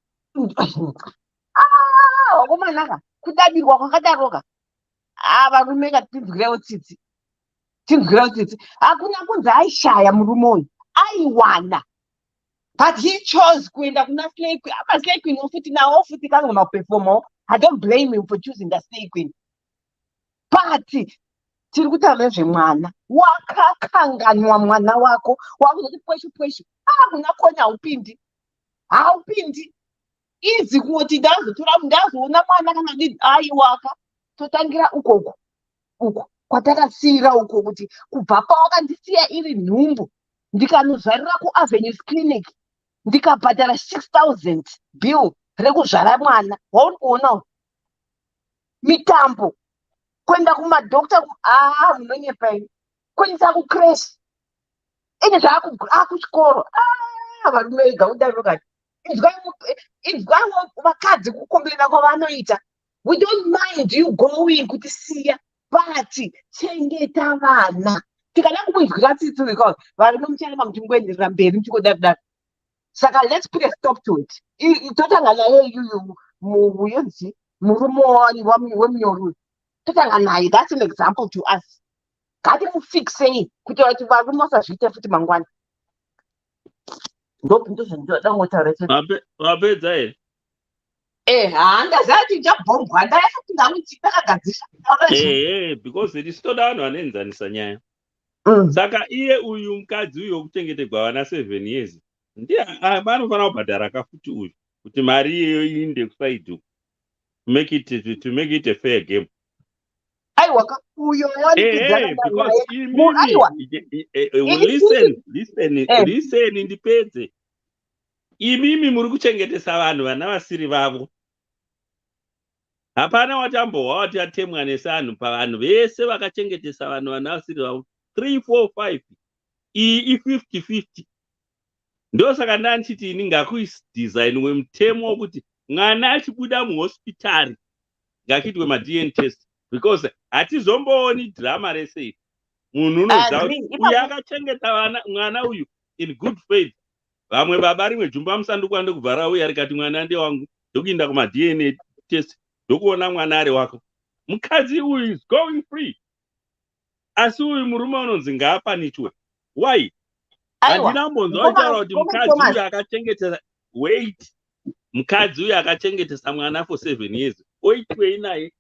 S11: wakomanaka kudabirwa kwakadaroka varume katinzwirewo tsitsi hakuna kunzi aishaya murume uyu aiwana but he chose kuenda kuna slay queen slay queen ofuti nawo futi kange maperformawo. I don't blame him for choosing the slay queen but tiri kutaura nezvemwana wakakanganwa mwana wako wakuzoti pweshu hakuna konya haupindi izi kungoti ndazoona mwana kana dii aiwaka totangira uko kwatakasiyira uko kuti kubva pawakandisiya iri nhumbu ndikanozvarira kuavenues clinic ndikabhadhara 6000 bill rekuzvara mwana wauri kuona mitambo kuenda kumadokta munonyepai kuendesa kucrash ine zvaakuchikoro varume vega kudarokati inzwaiwo vakadzi kukomberera kwavanoita. We don't mind you going kuti siya but chengeta vana tikada kumunzwira tsitsi because varume mucharema kuti mukuenderera mberi muchikodadaro. Saka let's put a stop to it. Totanga naye iyuyu muyonzi murume wemunyoru totanga naye. That's an example to us. Ngatimufixe kuti vati varume vasazviite futi mangwana.
S5: Wapedza here?
S11: Ndazati ndabhombwa ndayati ndamuti ndakagadzisha.
S5: Because risitoda vanhu vanoenzanisa nyaya. Saka iye uyu mukadzi uyu wokuchengeterwa vana 7 years ndiye vanofanira kubhadhara kafuti uyu kuti mari iyeyo iinde kusaidhu to make it a fair game.
S11: Aiwa uyo
S5: because listen ndipedze. Imimi muri kuchengetesa vanhu vana vasiri vavo. Hapana watambohwa wati atemwa nesanhu pavanhu vese vakachengetesa vanhu vana vasiri vavo 3 4 5 iyi i50-50. Ndosaka ndanchiti ini ngakudesign wemutemo wokuti mwana achibuda muhospitari ngakiitwe ma-DNA test because hatizombooni drama rese munhu unoziva kuti uyu akachengeta mwana uyu in good faith. Vamwe baba rimwe jumba musanduku ande kubvara uya rikati mwana ndewangu ndokuinda kuma-DNA test ndokuona mwana ari wako. Mukadzi uyu is going free. Asi uyu murume unonzi ngaapanichwe. Why? Handina mbonzwa uchitaura kuti mukadzi uyu akachengetesa mukadzi uyu akachengetesa mwana for 7 years oitwei naye.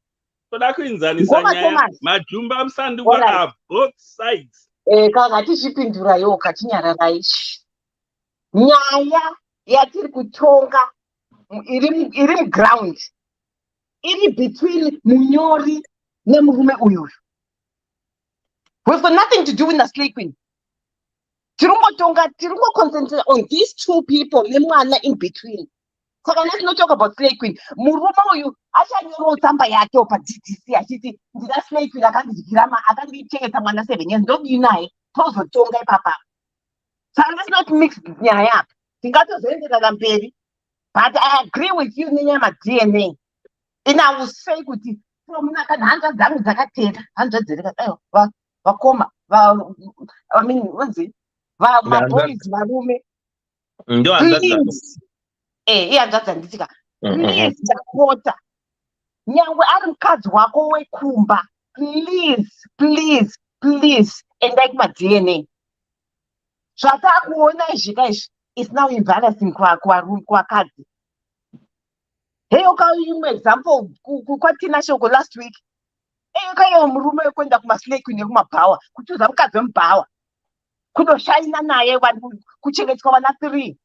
S5: Toda kuinzanisa nyaya majumba musanduku are both sides.
S11: Kana tichipindurayo katinyararai. Nyaya yatiri kutonga iri muground iri between munyori nemurume uyu. We've got nothing to do with the slay queen. Tirungo concentrate on these two people nemwana in between. Saka let's not talk about slay queen. Murume uyu achanyoro tsamba yake pa DDC achiti ndina slay queen akandichengeta mwana 7 years ndodii naye tozotonga ipapa. So let's not mix nyaya. Tingatozoenderera mberi. But I agree with you nenyama DNA. And I will say kuti from nakana hanza dzangu dzakateka hanza dzirika vakoma I mean what's maboys varume. Please. Iyanzadza nditika. Please Dakota. Nyangwe ari mukadzi wako wekumba. Please endai kuma-DNA. Zvatakuona izvika izvi is now embarrassing kwakadzi. Imwe example kwatina shoko last week. Kaiwa murume wekuenda kuma-slay queen nekumabhawa kuchuza mukadzi wemubhawa kundoshaina naye kuchengetwa vana 3.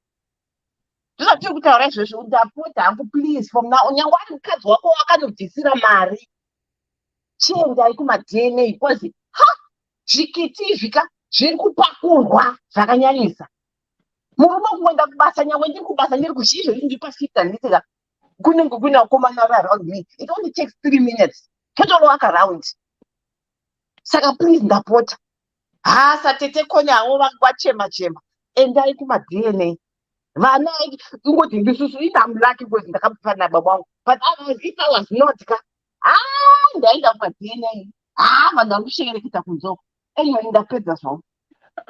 S11: Ndizvatiri kutaura izvozvo ndapota hangu please from now nyangwe ari mukadzi wako wakanodzisira mari chiendai kuma-DNA because zvikiti izvika zviri kupakurwa zvakanyanyisa. Murume kuenda kubasa nyangwe ndiri kubasa ndiri kushizvo ndiri pashift handitika kunenge kuna vakomana around me. It only takes 3 minutes. Total walk around. Saka please ndapota. satete konyawo vachema-chema endai kuma-DNA vana ingoti ndisusu indamlaki because ndakapfana nababa wangu but otherwise if I was not ndaenda kuma-DNA vanhu vari kushereketa kunzoko anyway ndapedza zvawo.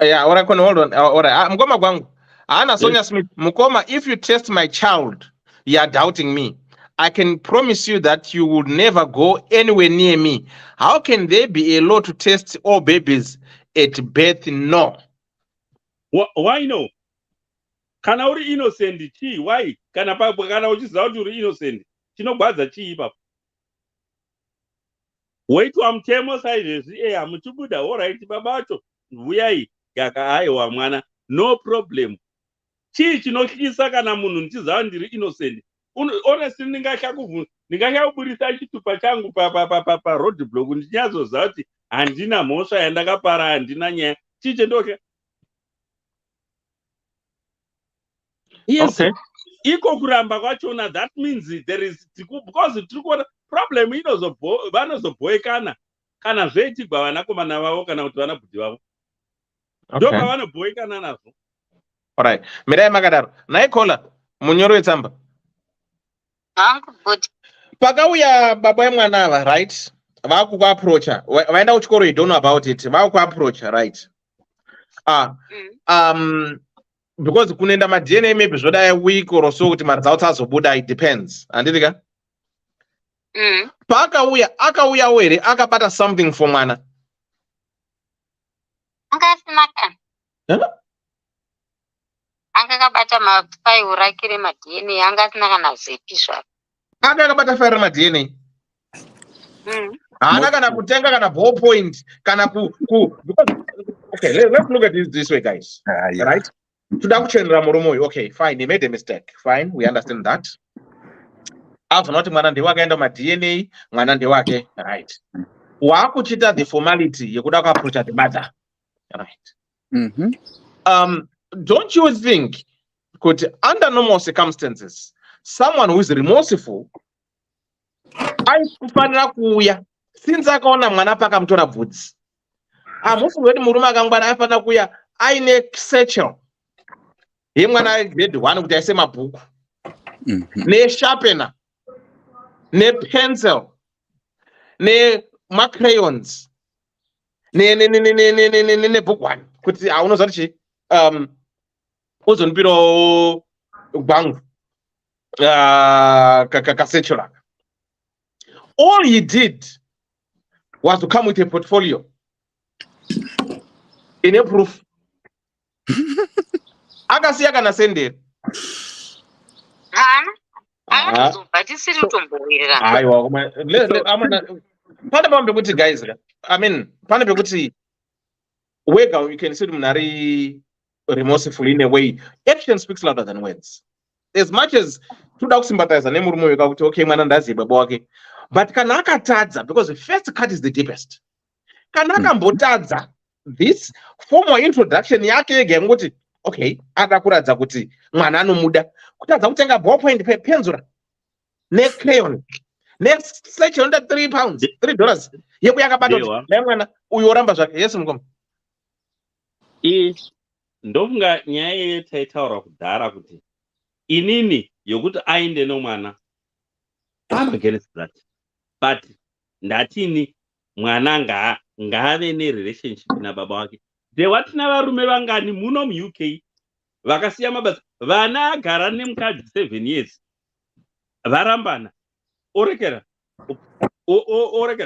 S4: Yeah, all right, hold on. All right. Mukoma Gwangu. Anna Sonia Smith, Mukoma, if you test my child, you are doubting me. I can promise you that you will never go anywhere near me. How can there be a law to test all babies at birth? No.
S5: Why no? Kana uri innocent chii? Why? Kana uchiziva kuti uri innocent. Chinogwadza chii ipapo? Waitwa mutemo saizvezvi hamuchibuda alright baba vacho uyai aiwa mwana no problem. Chii chinotyisa kana munhu ndichiziva ndiri innocent? Honestly ndingatya kuburisa chitupa changu road block ndichinyazoziva kuti handina mhosva yandakapara, handina nyaya. Chii chendotya? Yes. Okay. Iko kuramba kwachona, that means there is because tirikuona problem vanozobhoekana kana zveitigwa vanakomana vavo kana kuti vanabhudhi vavo. Ndo pavanobhoekana nazvo.
S4: Alright. Mirai makadaro. Naikola munyoro wetsamba. Pakauya baba vemwana ava, right? Vakukuapproacha. Vaenda kuchikoro, you don't know about it. Vakukuapproacha, right? Because kunoenda ma-DNA maybe zvoda a week or so kuti maresults azobuda, it depends. Andidika? Akauya were akabata something for mwana.
S6: Akabata mafairo akiri ma-DNA angasina kana zipi zvaro.
S4: Akabata fairo ma-DNA. Haana kana kutenga kana ballpoint kana because okay, let's look at this way, guys. Yeah. Right? Okay, fine, he made a mistake. Fine, we understand that. Not mwana ndewakaenda ma-DNA, mwana ndewake, right? Wakuchita the formality yekuda kuapproach the mother, right? Don't you think could under normal circumstances someone who is remorseful aikufanira kuuya since akaona mwana pakamutora bvudzi? Hamusi kuti murume akangwara afanira kuuya aine satchel yemwana grade 1 kuti aise mabhuku nesharpener nepencil nemacrayons nebhukwane kuti unoziva kuti uzonipirawo gwangu kasechel. All he did was to come with a portfolio in a proof. Akasiya kana sendera. Pane pamwe pekuti guys, I mean, pane pekuti wega you can see munari remorseful in a way. Action speaks louder than words. As much as toda kusympathize nemurume weka kuti okay mwana ndaziye baba wake, but kana akatadza, because the first cut is the deepest. Kana akambotadza this formal introduction yake yega yekuti okay, ada kuradza kuti mwana anomuda, kutadza kutenga ballpoint penzura necrayon nesearch under $3 yeku yakabata kuti mwana uyu oramba zvake. Yes mukoma.
S5: Ndofunga nyaya yetaitaura kudhara kuti inini yokuti aende nomwana I'm against that, but ndatini mwana ngaave nerelationship nababa wake. Watina varume vangani muno mu-UK vakasiya mabasa, vana agara nemukadzi 7 years varambana, orekera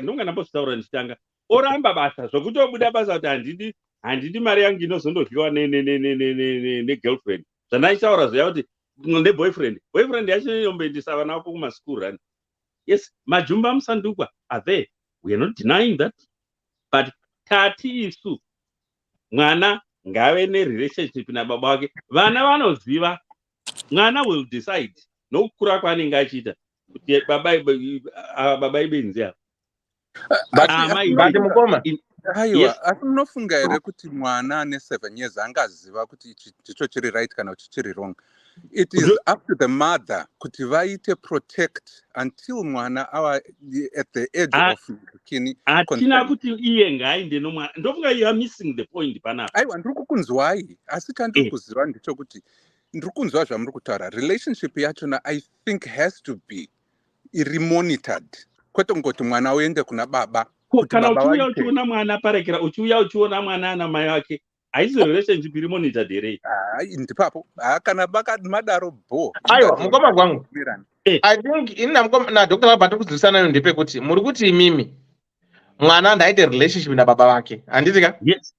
S5: ndonga ndambozvitaura ndichitanga, oramba basa zvokuti obuda basa kuti handidi mari yangu inozondoryiwa negirlfriend zvandaitaura zvoya kuti neboyfriend yacho yomboendesa vana vako kumaschool run. Yes, majumba musandukwa are there, we are not denying that, but tati isu mwana ngave nerelationship nababa wake, vana vanoziva, mwana will decide nokukura kwaanenge achiita kuti baba ibenzi ava.
S9: Haiwa, asi munofunga here kuti mwana ane 7 years angaziva kuti ichi ndicho chiri right kana kuti chiri wrong? It is up to the mother kuti vaite protect until mwana ava at the edge of kini
S5: hatina kuti iye ngaaende nomwana. Ndofunga you are missing the point panapa.
S9: Aiwa, ndiri kukunzwai, asi chandiri kuziva ndechokuti ndiri kunzwa zvamuri kutaura. Relationship yachona I think has to be iri monitored, kwete kungoti mwana uende kuna baba.
S5: Kana uchiuya uchiona mwana parekera, uchiuya uchiona mwana ana mai wake, haisi relationship iri monitored here.
S9: Ndipapo kana madaro bo.
S4: Aiwa, mukoma kwangu. I think ina mukoma na Dr. Babati kuzivisana nayo ndepekuti muri kuti imimi mwana ndaite relationship na baba wake. Handitika?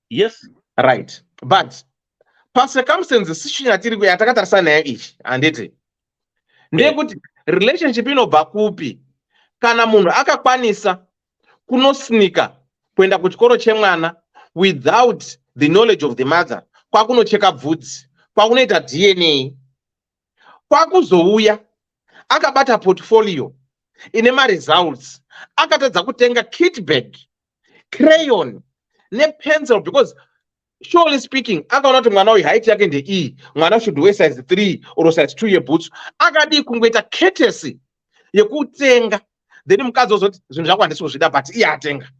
S5: Yes.
S4: Right. But pa circumstances situation yatiri yatakatarisana nayo ichi, handiti. Ndekuti relationship inobva kupi kana munhu akakwanisa kunosnika kuenda kuchikoro chemwana without the knowledge of the mother, kwakunocheka bvudzi, kwakunoita DNA, kwakuzouya akabata portfolio ine results, akatadza kutenga kit bag, crayon nepencil, because surely speaking akaona kuti mwana uyu height yake ndei, mwana should wear size 3 or size 2 yeboots, akadi kungoita courtesy yekutenga, then mukadzi ozoti zvinhu zvako handisi kuzvida but iye atenga.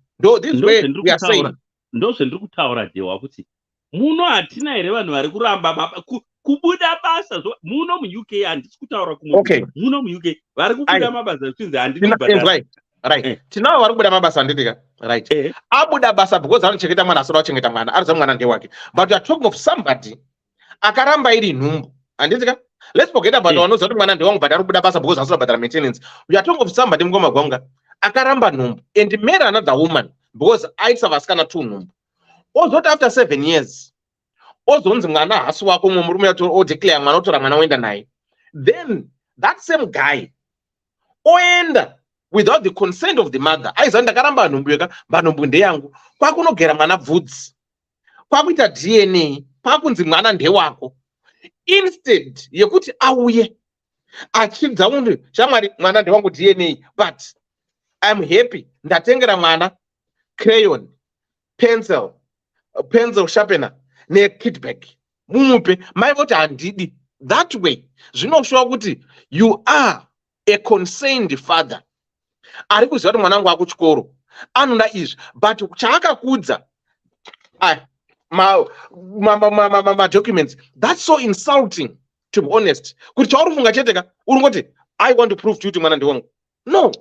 S5: Ndozvendiri kutaura dewa kuti muno hatina here vanhu vari kuramba kubuda basa. Muno muUK handisi kutaura kumwe. Muno muUK vari kubuda mabasa zvinzi handini
S4: kubhadhara. Right. Tinavo vari kubuda mabasa handitika. Right. Abuda basa because anochengeta mwana asora kuchengeta mwana, ariza mwana ndewake. But you are talking of somebody akaramba iri nhumbu. Handitika? Let's forget about wanoza kuti mwana ndewangu but ari kubuda basa because asora kubhadhara maintenance. We are talking of somebody mukoma gwanga akaramba nhumbu and marry another woman because aisa vasikana 2 nhumbu. Ozoti after 7 years ozonzi mwana hasi wako murume odeclare mwana otora mwana oenda naye, then that same guy oenda without the consent of the mother, aiza ndakaramba nhumbu yeka mbanhumbu ndeyangu, kwakunogera mwana bvudzi, kwakuita DNA, kwakunzi mwana ndewako, instead yekuti auye achidza munhu shamwari mwana ndewangu DNA but I'm happy ndatengera mwana crayon, pencil sharpener nekit bag, mumupe mai voti handidi. That way zvinoshuwa kuti you are a concerned father, ari kuziva kuti mwanangu akuchikoro anoda izvi but chaakakudza documents, that's so insulting to be honest. Kuti chauri funga cheteka uri ngoti I want to prove to you kuti mwana ndewangu. No,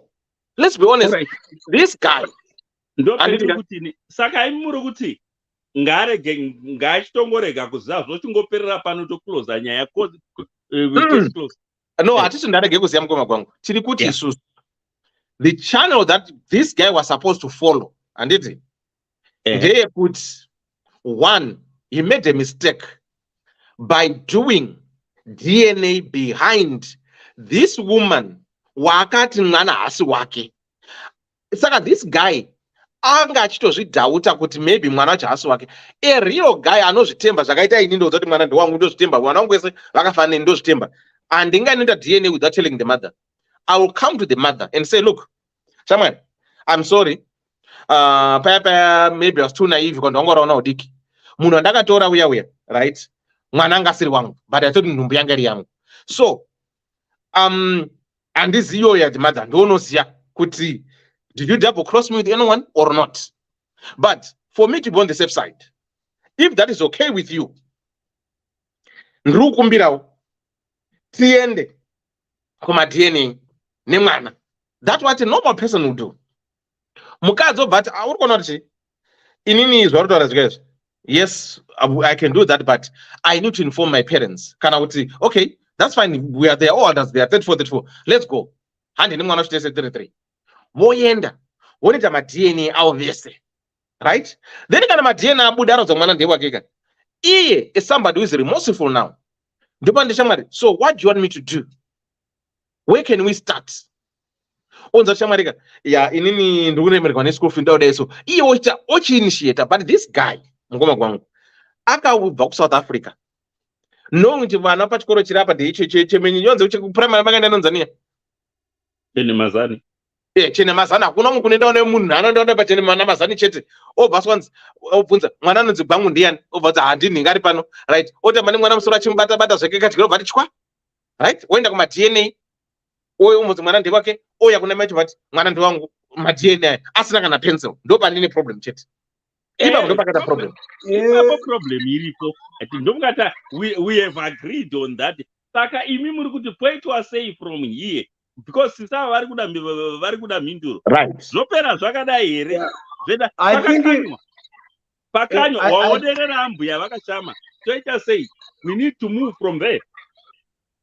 S4: let's be honest. Right. This guy
S5: saka imuri kuti ngarege ngachitongorega kuziva zvochingoperera pano toclose nyaya
S4: no hatisi ndarege kuziva mukoma kwangu, tiri kuti isusu the channel that this guy was supposed to follow handiti ndeyekuti one, he made a mistake by doing DNA behind this woman wakati mwana hasi wake. Saka this guy anga achitozvidhauta kuti maybe mwana wacho hasi wake. A real guy anozvitemba zvakaita ini ndozoti mwana ndewangu ndozvitemba, mwana wangu wese vakafanana ndozvitemba, handingainoita DNA without telling the mother. I will come to the mother and say, look shamwari, I'm sorry, paya maybe I was too naive kwa ndongoraona udiki, munhu andakatora uya right, mwana anga asiri wangu but I thought nhumbu yanga iri yangu. So handiziyo ya the mother, ndoonoziya kuti did you double cross me with anyone or not? But for me to be on the safe side, if that is okay with you, ndiri kukumbirawo tiende kuma DNA nemwana. That's what a normal person would do. Mukadzi but uri kuona kuti inini zvari kutaura zvikazvo, yes I can do that but I need to inform my parents. Kana kuti okay, that's fine, we are there, all others they are 34, let's go. Handini mwana uchitese 33 voenda vonoita madna avo vese, right? Then kana madna abuda anodza mwana ndewakeka, iye is somebody who is remorseful now. Ndipo ndeshamwari, so what do you want me to do? Where can we start? Onza shamarika ya inini ndikuremerwa neschool fee ndauda iso iye ochiinitiate, but this guy mukoma kwangu akabva kuSouth Africa knowing kuti vana pachikoro chiri apa chemenyonze chekuprimary vakaenda nonzania
S5: mazani
S4: chene mazani, hakuna munhu kunoenda nemunhu anoenda pachene mazani chete. Obva swanzi obvunza mwana anonzi gwangu ndiani, obva kuti handini ngari pano, right? Otamba nemwana musoro achimubata zveke kadyiro bati chwa right? Woenda kuma DNA oyo umudzi mwana ndewake oya kuna mai chivati mwana ndewangu ma-DNA asina kana pencil ndo panine problem chete ipapo ndo pakata problem
S5: ipapo problem iripo ati ndomukata we have agreed on that saka imi muri kuti poitwa sei from here because sisa vari kuda mhinduro
S4: right
S5: zvopera zvakadai here zveda pakanywa waoderera ambuya vakashama toita sei we need to move from there.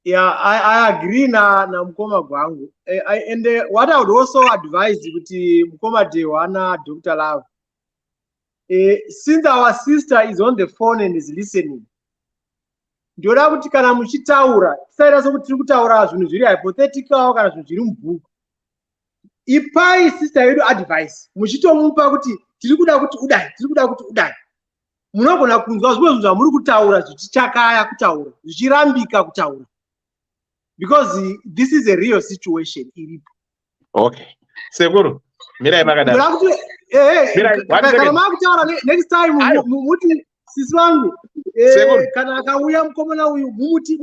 S10: Yeah, I agree na mukoma gwangu. And what I would also advise kuti mukoma Dewana, Dr. Love, since our sister is on the phone and is listening, ndoda kuti kana muchitaura, tisaita sokuti tiri kutaura zvinhu zviri hypothetical kana zvinhu zviri mubhuku. Ipai sister yedu advice, muchitomupa kuti tiri kuda kuti udai, tiri kuda kuti udai. Munogona kunzwa zvimwe zvinhu zvamuri kutaura zvichichakaya kutaura, zvichirambika kutaura. Because this is a real situation.
S4: Okay. Seguro. Mira makada.
S10: Next time muti sisi wangu kana akauya mkomana uyu mumuti.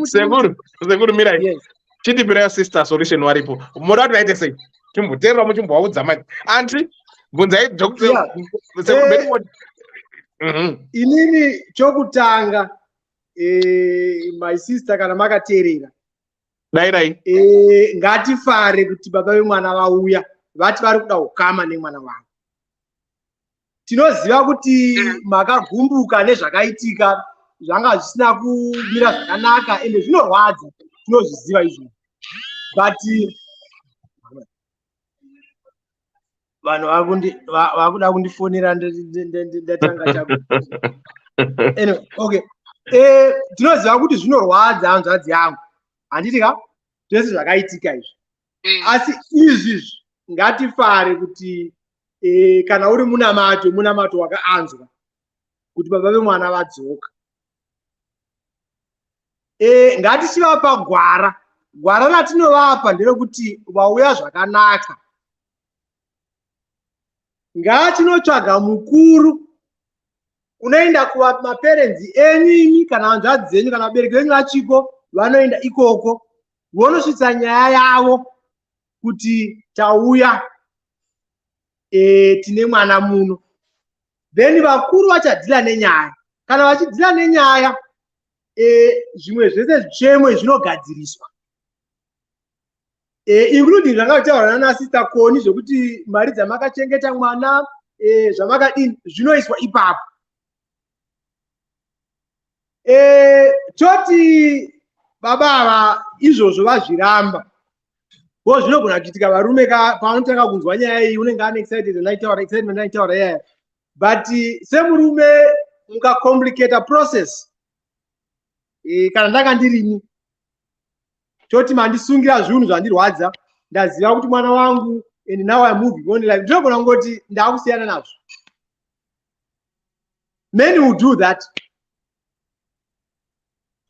S4: Seguro mira. Yes. Chiti prayer sister solution waripo. Muradu aite sei. Chimboterwa muchimboaudza manje. Anti bunzai doctor. Seguro
S10: inini chokutanga my sister kana makateerera
S4: dai
S10: ngatifare kuti baba vemwana vauya vati vari kuda ukama nemwana wavo. Tinoziva kuti makagumbuka nezvakaitika zvanga zvisina kumira zvakanaka ende zvinorwadza, tinozviziva izvozvo, but vanhu vakuda kundifonera ndatanga chako. Anyway, okay. Tinoziva kuti zvinorwadza hanzvadzi yangu, handiti ka zvese zvakaitika izvi, asi izvi ngatifare kuti kana uri munamato wakaanzwa kuti baba vemwana vadzoka. Ngatichivapa gwara ratinovapa nderekuti vauya zvakanaka. Ngatinotsvaga mukuru unoenda kumaparents enyu kana hanzvadzi dzenyu kana vabereki venyu vachiko, vanoenda ikoko vonosvitsa nyaya yavo kuti tauya tine mwana muno, then vakuru vachadhila nenyaya. Kana vachidhila nenyaya, zvimwe zvese zvichemo zvinogadziriswa, including zvanga zvitaurwa nana sister Koni zvokuti mari dzamakachengeta mwana zvamakadini zvinoiswa ipapo. Toti baba izvozvo vazviramba, bo zvinogona kuitika varume paanotanga kunzwa nyaya iyi unenge ane excitement naitaura yaya, but semurume mukacomplicate process, kana ndanga ndirini toti mandisungira zvinhu zvandirwadza, ndaziva kuti mwana wangu and now I'm moving on life, ndinogona kungoti ndakusiyana nazvo. Many will do that.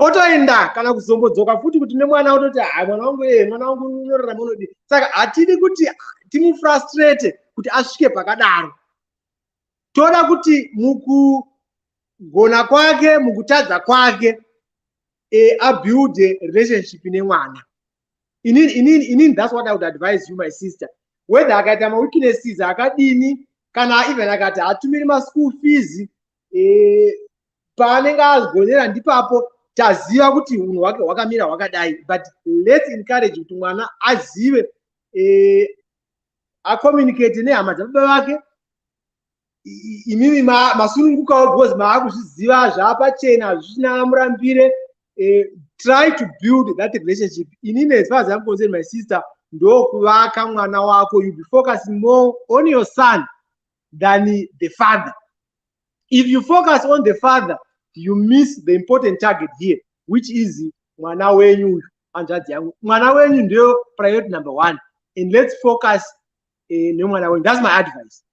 S10: Otoenda kana kuzombodzoka futi kuti nemwana ototi mwana wangu unorarama unodi. Saka hatidi kuti timufrustrate kuti asvike pakadaro. Toda kuti mukugona kwake, mukutadza kwake, abuild a relationship nemwana. Inini that's what I would advise you, my sister. Whether akaita weaknesses akadini kana even akati hatumiri school fees, paanenge agonera ndipapo taziva kuti unhu hwake hwakamira hwakadai, but let's encourage kuti mwana azive, acommunicate nehama dzababa vake. Imimi masunungukawo because maakuzviziva zvapachena zvisina murambire. Try to build that relationship. Inini, as far as I'm concerned, my sister, ndokuvaka mwana wako, you be focusing more on your son than the father. If you focus on the father, you miss the important target here, which is mwana wenyu hanzvadzi yangu. Mwana wenyu ndio priority number 1, and let's focus nemwana wenyu. That's my advice.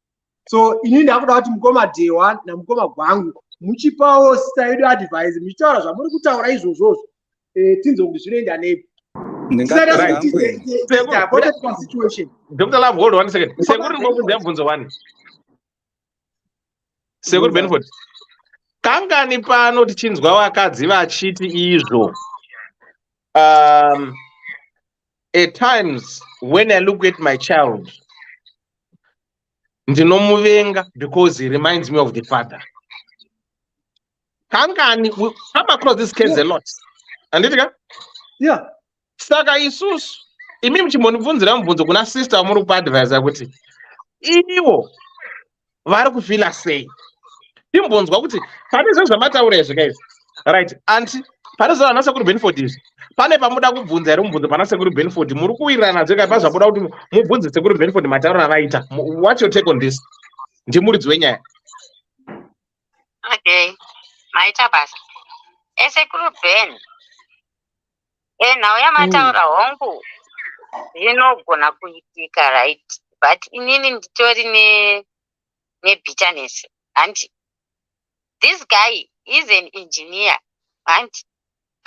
S10: So inini ndakuda kuti mukoma Dewa namukoma gwangu muchipawo sister yedu advice, muchitaura zvamuri kutaura izvozvo, tinzwe kuti zvinoenda nepi.
S4: Dr. Love, hold on a second. Seguro ngobudza mubvunzo wani. Seguro Benford. Kangani pano tichinzwa vakadzi vachiti izvo at times when I look at my child, ndinomuvenga because he reminds me of the father. Kangani, we come across these kids a lot. Anditika?
S10: Yeah.
S4: Saka isusu imimi chimbonibvunzira mubvunzo kuna sister muri kupaadvisa kuti ivo vari kufila sei. Timbonzwa kuti pane zvinhu zvamataura izvi guys. Right, anti pane zvinhu vana sekuru Benford izvi. Pane pamuda kubvunza here mubvunzo pana sekuru Benford. Muri kuwirirana nazvo kai pazvamuda kuti mubvunze sekuru Benford matauro avaita. What's your take on this? Ndimuridzi wenyaya.
S6: Okay, maita basa. Esekuru Ben. Now yamataura hongu. Zvinogona kuitika, right? But inini nditori ne bitterness. And this guy is an engineer. And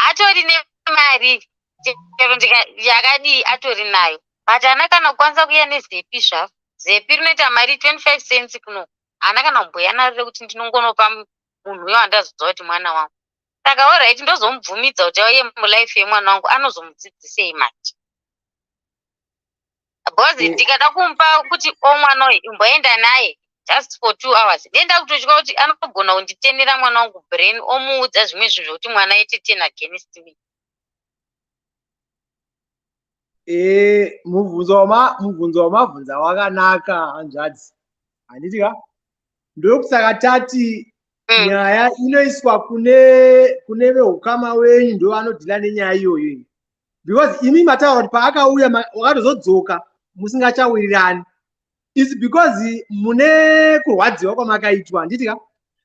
S6: atori ne mari yakadi atori nayo. But anakana kwanza kuya nezepi zvapo. Zepi rinoita mari 25 cents kuno. Anakana mbuya narire kuti ndinongonopa munhu uyo andazoziva kuti mwana wangu. Saka alright ndozomubvumidza kuti auye mulife yemwana wangu anozomudzidzisei manje. Because ndikada kumupa kuti mwana uyu imboenda naye just for 2 hours. Ndenda kutotya kuti anogona kunditenera mwana wangu brain omuudza zvimwe zvinhu zvokuti mwana aite 10 against me.
S10: Mubvunzo wamabvunza wakanaka hanzvadzi. Handitika? Ndokusaka tati nyaya inoiswa kune veukama wenyu ndo vanodhila nenyaya iyoyo. Because imi mataura kuti paakauya wakatozodzoka musingachawirirani. It's because mune kurwadziwa kwamakaitwa. Handitika?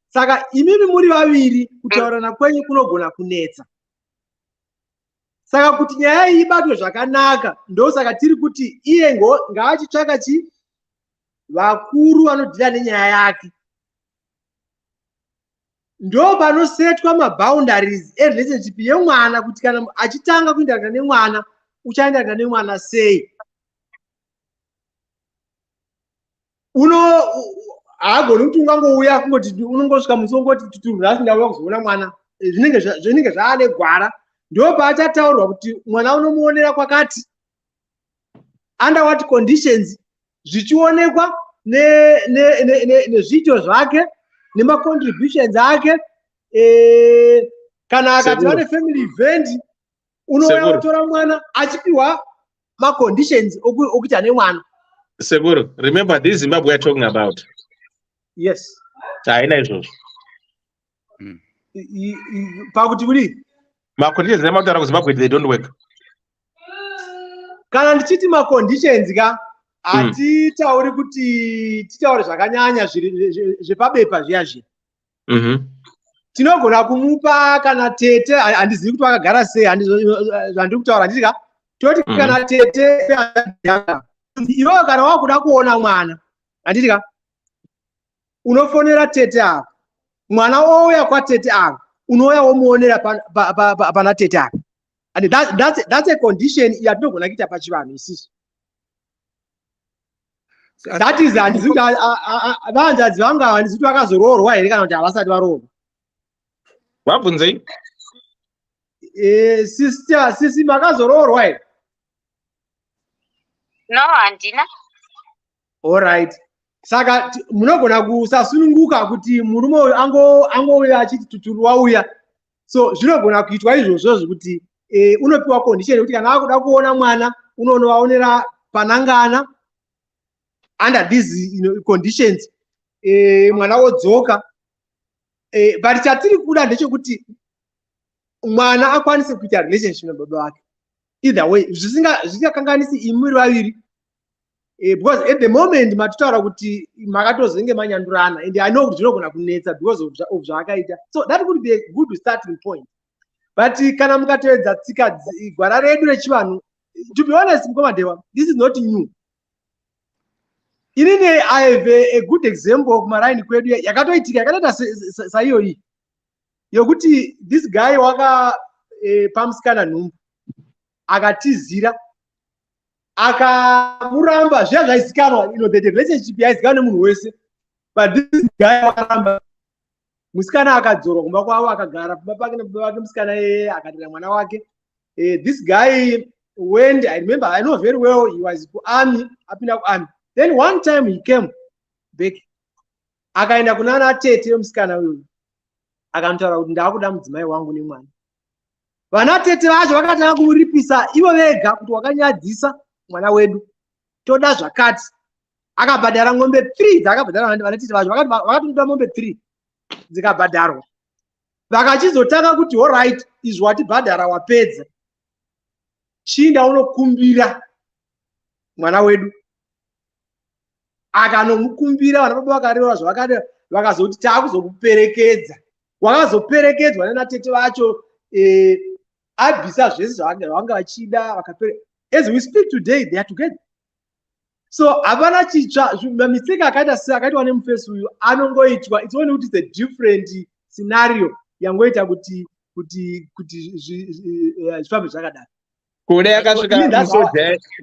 S10: Saka imimi muri vaviri kutaurana kwenyu kunogona kunetsa. Saka kuti nyaya iyi ibatwe zvakanaka ndosaka tiri kuti iye ngaachitsvaka vakuru vanodhila nenyaya yake. Ndo panosetwa maboundaries erelationship yemwana kuti kana achitanga kuindirana nemwana uchaindirana nemwana sei. Haagoni kuti ungangouya kungoti unongosvika musi wongoti tuturu nhasi ndauya kuzoona mwana. Zvinenge zvaane gwara. Ndo paachataurwa kuti mwana unomuonera kwakati under what conditions zvichionekwa nezviito zvake nemacontributions ake. Kana akati vane family event unouya kutora mwana achipiwa maconditions okuti ane mwana.
S4: Seguro, remember this Zimbabwe we are talking about.
S10: Yes.
S4: Haina izvozvo.
S10: Pakuti kudi
S4: maconditions nemataura kuZimbabwe they don't work.
S10: Kana ndichiti maconditions ka hatitauri kuti titaure zvakanyanya zvepabepa zviya zviya. Tinogona kumupa kana tete, handizivi kuti vakagara sei, handiri kutaura nditika toti kana tete iwewe kana wakuda kuona mwana handitika unofonera tete ako, mwana ouya kwatete ako unouya womuonera pana tete ako. And that's a condition yatinogona kuita pachivanhu isisu. That is handizivi kuti vanzvadzi vangu ava handizivi kuti vakazoroorwa here kana kuti havasati varoorwa.
S4: Wabvunzei?
S10: Sisi makazoroorwa here?
S6: No, handina.
S10: All right. Saka munogona kusasununguka kuti murume uyu angouya achiti tuturu wauya. So zvinogona kuitwa izvozvo zvekuti unopiwa condition yekuti kana akuda kuona mwana unovaonera panangana under these conditions. Mwana wodzoka. But chatiri kuda ndechekuti mwana akwanise kuita relationship nababa wake. Either way, zvisingakanganisi imuri vaviri. Because at the moment matitaura kuti makatozenge manyandurana, and I know kuti zvinogona kunetsa because of zvaakaita. So that would be a good starting point. But kana mukatoedza tsika gwara redu rechivanhu, to be honest, Mkomadewa, this is not new. Inini I have a good example of maraini kwedu yakatoitika yakatoita saiyoyi yokuti this guy waka pamusikana nhumbu akatizira akamuramba zviya zvaizikanwa, the relationship yaizikanwa nemunhu wese, but this guy wakaramba. Musikana akadzorwa kumba kwavo akagara pamba pake nebaba vake musikana yeye akarera mwana wake. This guy went, I remember, I know very well, he was army, up in army. Then one time he came back, akaenda kunana tete yomusikana uyu, akamutaura kuti ndakuda mudzimai wangu nemwana. Vana tete vacho vakatanga kumuripisa ivo vega kuti wakanyadzisa mwana wedu, toda zvakati. Akabhadhara ng'ombe 3 dzakabhadhara vana tete vacho, vakatoda ng'ombe 3 dzikabhadharwa. Vakachizotanga kuti all right, izvo watibhadhara wapedza, chinda unokumbira mwana wedu. Akanomukumbira, vana baba vakareva zvavakada, vakazoti takuzokuperekedza. Wakazoperekedzwa nana tete vacho, abvisa zvese zvavanga vachida, vakapere. As we speak today, they are together. So hapana chitsva, mistake akaitwa nemufesi uyu anongoitwa. It's only kuti it's a different scenario yangoita kuti zvifambe zvakadaro.
S4: Kude yakasvika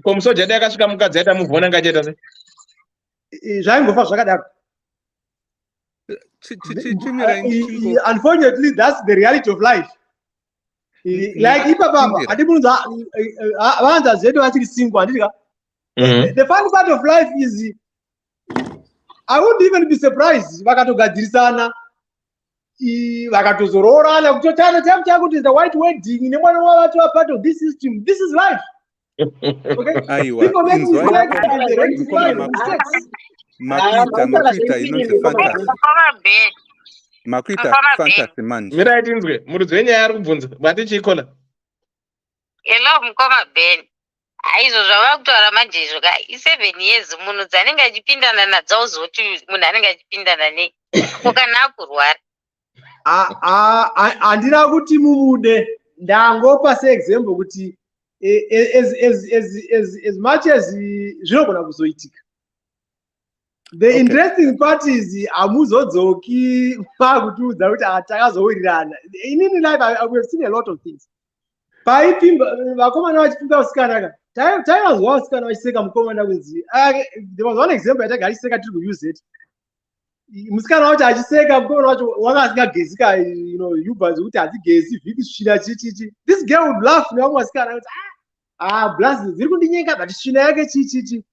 S4: musoja yakasvika mukadzi aita muvhona ngachaita sei?
S10: Zvaingofa zvakadaro. Unfortunately, that's the reality of life. Like ipapa adimunza vanza zedu vachiri single andika. The funny part of life is I wouldn't even be surprised vakatogadzirisana vakatozororana kutotana chamu chakuti is the white wedding nemwana wavacho part of this system. This is life. Okay? People make mistakes and they rectify mistakes.
S9: Makuita inonzi fantasy. Makuita fantasy manje.
S4: Mira tinzwe, murudzi wenyaya ari kubvunza, bati chikola.
S6: Hello mukoma Ben. Aizo zvavakutaura manje izvo ka 7 years munhu dzanenge achipindana nadzo zoti munhu anenge achipindana nei. Kana akurwara.
S10: Handina kuti mumude, ndangopa seexample kuti as much as zvinogona kuzoitika. The interesting part is hamuzodzoki pakutiudza kuti takazowirirana. In life we have seen a lot of things. Vakomana vachipinda usikana ka. Taivazwa usikana vachiseka mukomana kunzi. There was one example yataga achiseka tiri kuuse it. Musikana wacho achiseka mukomana wacho wanga asingagezika, yuba zvokuti hadzigezi vhiki svina chichichi. This girl would laugh nevamwe vasikana kuti blast dziri kundinyenga but svina yake chichichi.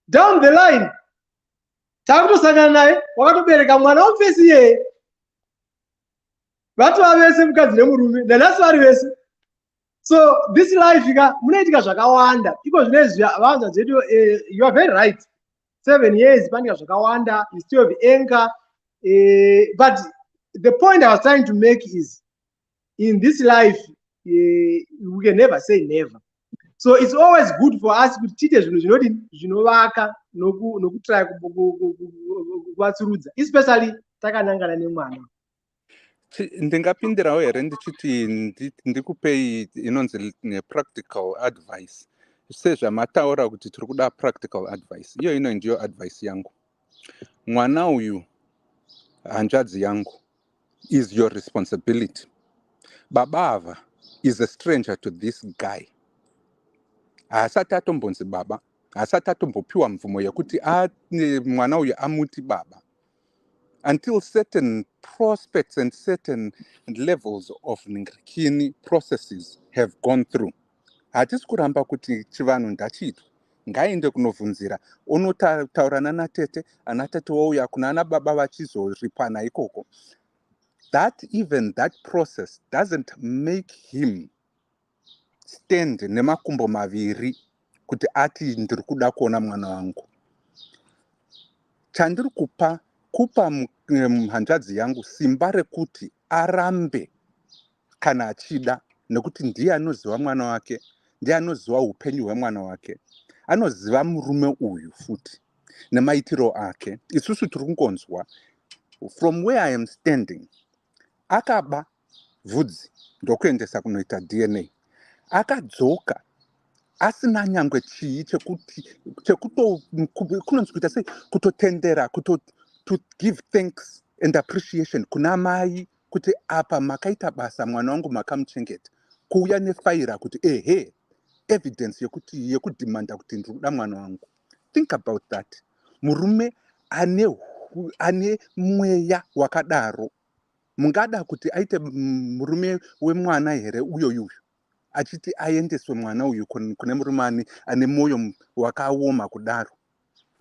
S10: Down the line takutosangana naye wakatobereka mwana womufesi iyeye. Vatova vese mukadzi nemurume nanhasi vari vese. So this life munoitika zvakawanda. Iko zvinezvi vanza zedu, you are very right. 7 years panika zvakawanda, you still have anger. But the point I was trying to make is in this life we can never say never. So it's always good for us to teach zvinhu zvinoti zvinovaka nokutry kuvatsurudza, especially takanangana nemwana.
S9: Ndingapindirawo here ndichiti ndikupei inonzi practical advice. Sezvamataura kuti tiri kuda practical advice, iyo ndiyo advice yangu. Mwana uyu hanzvadzi yangu is your responsibility. Baba is a stranger to this guy. Haasati atombonzi baba, haasati atombopiwa mvumo yekuti mwana uyu amuti baba. Until certain prospects and certain levels of ningirikini processes have gone through. Hatisi kuramba kuti chivanhu ndachiitwa. Ngaende kunovhunzira, unotaurana natete, anatete wauya kuna ana baba vachizoripana ikoko. That process doesn't make him stand nemakumbo maviri kuti ati ndiri kuda kuona mwana wangu. Chandiri kupa hanzvadzi yangu simba rekuti arambe kana achida, nekuti ndiye anoziva mwana wake, ndiye anoziva upenyu hwemwana wake, anoziva murume uyu futi nemaitiro ake. Isusu tiri kungonzwa from where I am standing. Akaba vhudzi ndokuendesa kunoita DNA, akadzoka asina nyangwe chii kunonzi kuita sei kutotendera to give thanks and appreciation kuna mai kuti apa makaita basa mwana wangu makamuchengeta, kuuya nefaira kuti evidence yekudimanda kuti ndiri kuda mwana wangu. Think about that. Murume ane mweya wakadaro, mungada kuti aite murume wemwana here uyoyu? achiti aendeswe mwana uyu kune murume ane mwoyo wakaoma kudaro.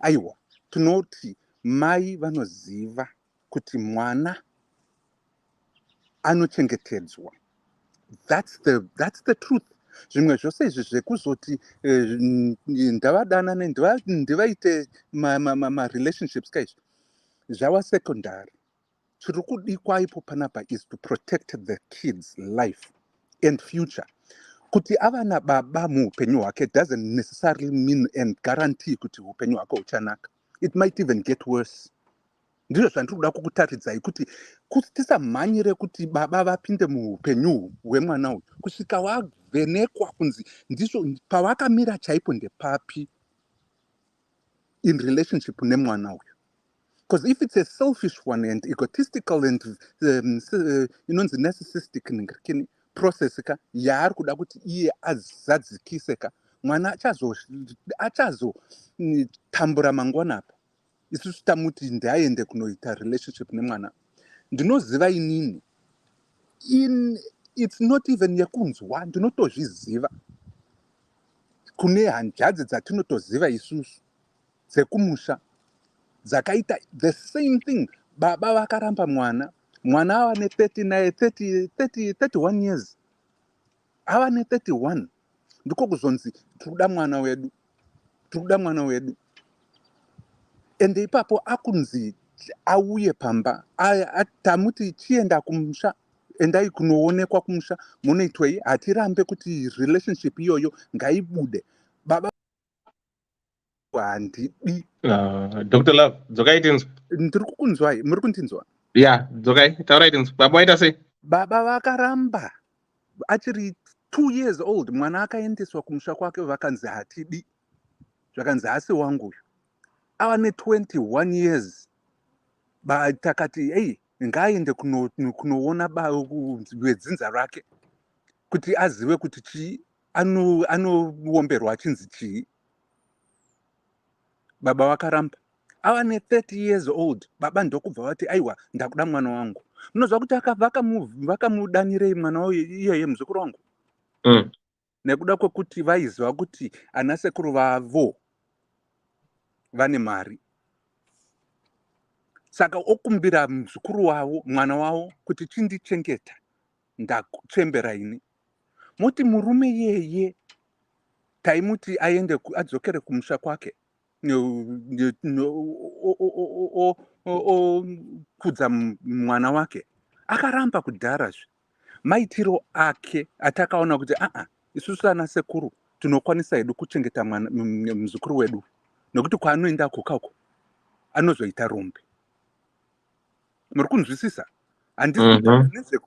S9: Aiwa, tinoti mai vanoziva kuti mwana anochengetedzwa. That's the truth. Zvimwe zvose izvi zvekuzoti ndavadana ndivaite ma-relationships kaizvi zvava secondary. Chiri kudikwa ipo panapa is to protect the kid's life and future. Kuti ava nababa muupenyu hwake doesn't necessarily mean and guarantee kuti upenyu hwake huchanaka. It might even get worse. Ndizvo zvandiri kuda kukutaridzai kuti tisamhanyire kuti baba vapinde muupenyu hwemwana uyu kusvika wavhenekwa kunzi ndizvo pavakamira chaipo ndepapi in relationship nemwana uyu. Because if it's a selfish one and egotistical and inonzi narcissistic process yaari kuda kuti iye azadzikise mwana achazotambura mangwana apa. Isusu tamuti ndaende kunoita relationship nemwana. Ndinoziva inini. It's not even yekunzwa, ndinotozviziva. Kune hanjadzi dzatinotoziva isusu dzekumusha dzakaita the same thing. Baba vakaramba mwana ava ne 31 years. Ava ne 31. Ndiko kuzonzi tikuda mwana wedu. Ende ipapo akunzi auye pamba tamuti chienda kumusha endai kunoonekwa kumusha munoitwei. Hatirambe kuti relationship iyoyo ngaibude. Baba handidi.
S4: Dr. Love, dzokai tinzwa.
S9: Ndiri kukunzwai, muri kundinzwa?
S4: Yeah, dzokai, taurai tinzwa. Baba waita sei?
S9: Baba vakaramba. Achiri 2 years old mwana akaendeswa kumusha kwake vakanzi hatidi. Zvakanzi hasi wangu uyu. Ava ne 21 years. Takati hey, ngaende kunoona wedzinza rake kuti azive kuti chii anoomberwa achinzi chii. Baba vakaramba. Ava ne 30 years old. Baba ndokubva vati aiwa ndakuda mwana wangu. Munozva kuti vakamudanirei mwana wawo iyeye muzukuru wangu? Nekuda kwekuti vaiziva kuti ana sekuru vavo vane mari. Saka okumbira muzukuru wavo mwana wavo kuti chindichengeta ndakuchembera ini. Moti murume yeye taimuti aende adzokere kumusha kwake kudza mwana wake akaramba kudharazve. Maitiro ake atakaona kuti isusu ana sekuru tinokwanisa hedu kuchengeta muzukuru wedu nokuti kwaanoenda kokako anozoita rombe. Muri kunzwisisa?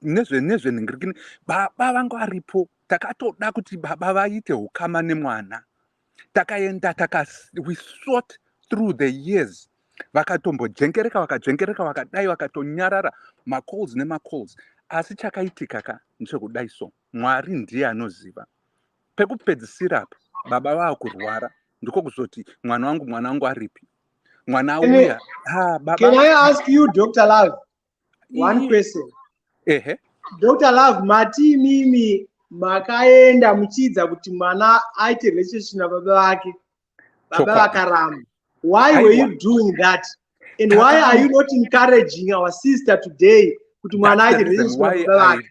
S9: Nezvenhingirikini baba vangu varipo. Takatoda kuti baba vaite ukama nemwana. Takaenda we sought through the years. Vakatombojengereka vakadai vakatonyarara macalls nemacalls. Asi chakaitika ndechekudai so. Mwari ndiye anoziva. Pekupedzisira apa baba vakurwara ndiko kuzoti mwana wangu aripi. Mwana uya baba.
S10: Can I ask you, Dr. Love, one question? Dr. Love, mati mimi makaenda muchidza kuti mwana aite relationship na baba vake. Baba vakaramba. Why were you doing that? And why are you not encouraging our sister today kuti mwana aite relationship na baba vake?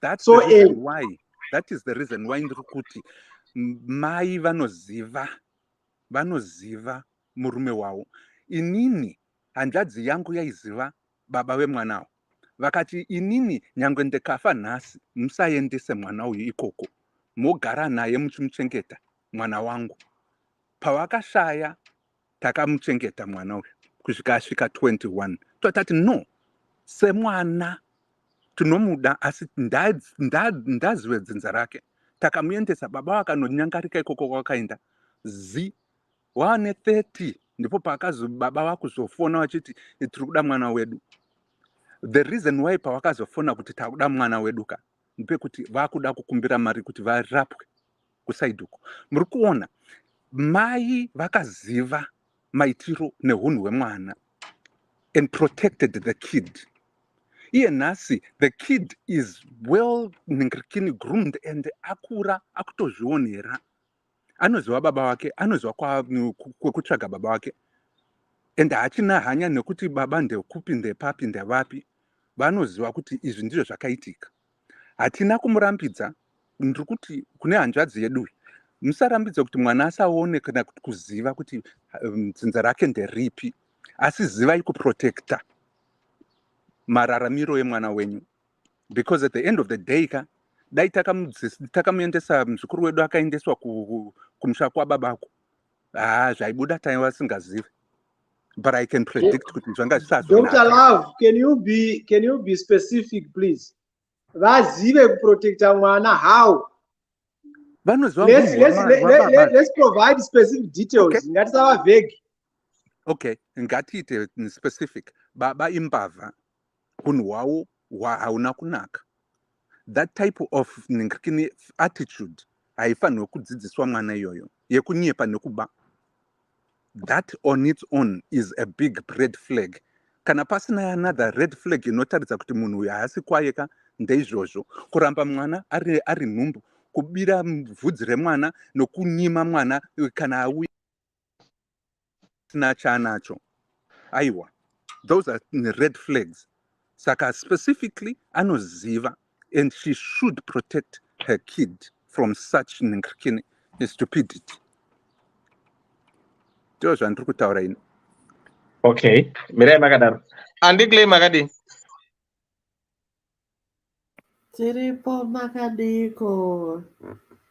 S9: That's the reason why. That is the reason why ndiri kuti mai vanoziva murume wavo. Inini hanjadzi yangu yaiziva baba vemwanawo. Vakati inini nyangwe ndikafa nhasi musaendese mwana uyu ikoko. Mogara naye muchimuchengeta mwana wangu. Pavakashaya takamuchengeta mwana uyu kusvika asvika 21. Totati no, semwana tinomuda asi ndazive dzinza rake. Takamuendesa baba vakanonyangarika ikoko kwakaenda. Wane 30 ndipo pakazi baba vakuzofona vachiti tiri kuda mwana wedu. The reason why pavakazofona kuti takuda mwana wedu ndepekuti vakuda kukumbira mari kuti varapwe kusaiduko. Muri kuona mai vakaziva maitiro nehunhu hwemwana and protected the kid. iye nhasi the kid is well ningirikini groomed and akura akutozvionera, anoziva baba wake, anoziva kwekutsvaga baba wake, and hachina hanya nekuti baba ndekupi ndepapi ndevapi, vanoziva kuti izvi ndizvo zvakaitika. Hatina kumurambidza, ndiri kuti kune hanzvadzi yedu musarambidze kuti mwana asaone kana kuti kuziva kuti dzinza rake nderipi, asi zivai kuprotecta mararamiro emwana wenyu, because at the end of the day dai takamuendesa muzukuru wedu akaendeswa kumusha kwababako, zvaibuda taiva singazivi. But I can predict kuti zvanga zvisazonaka.
S10: Dr. Love, can you be specific please? Vazive kuprotecta mwana how? Let's provide specific details. Ngatisava vague.
S9: Okay, ngatiite specific. Baba imbavha kunhu hwawo hauna kunaka. That type of attitude haifanirwi kudzidziswa mwana iyoyo yekunyepa nekuba. That on its own is a big red flag. Kana pasina another red flag inotaridza kuti munhu uyu haasi kwayeka ndeizvozvo. Kuramba mwana ari nhumbu, kubira bvudzi remwana nokunyima mwana kana auya sina chaanacho. Aiwa, those are red flags. Saka specifically anoziva, and she should protect her kid from such stupidity. Ndizvo zvandiri kutaura ini.
S4: Okay, mirai makadaro. Andiklei makadi.
S12: Tiripo makadiko.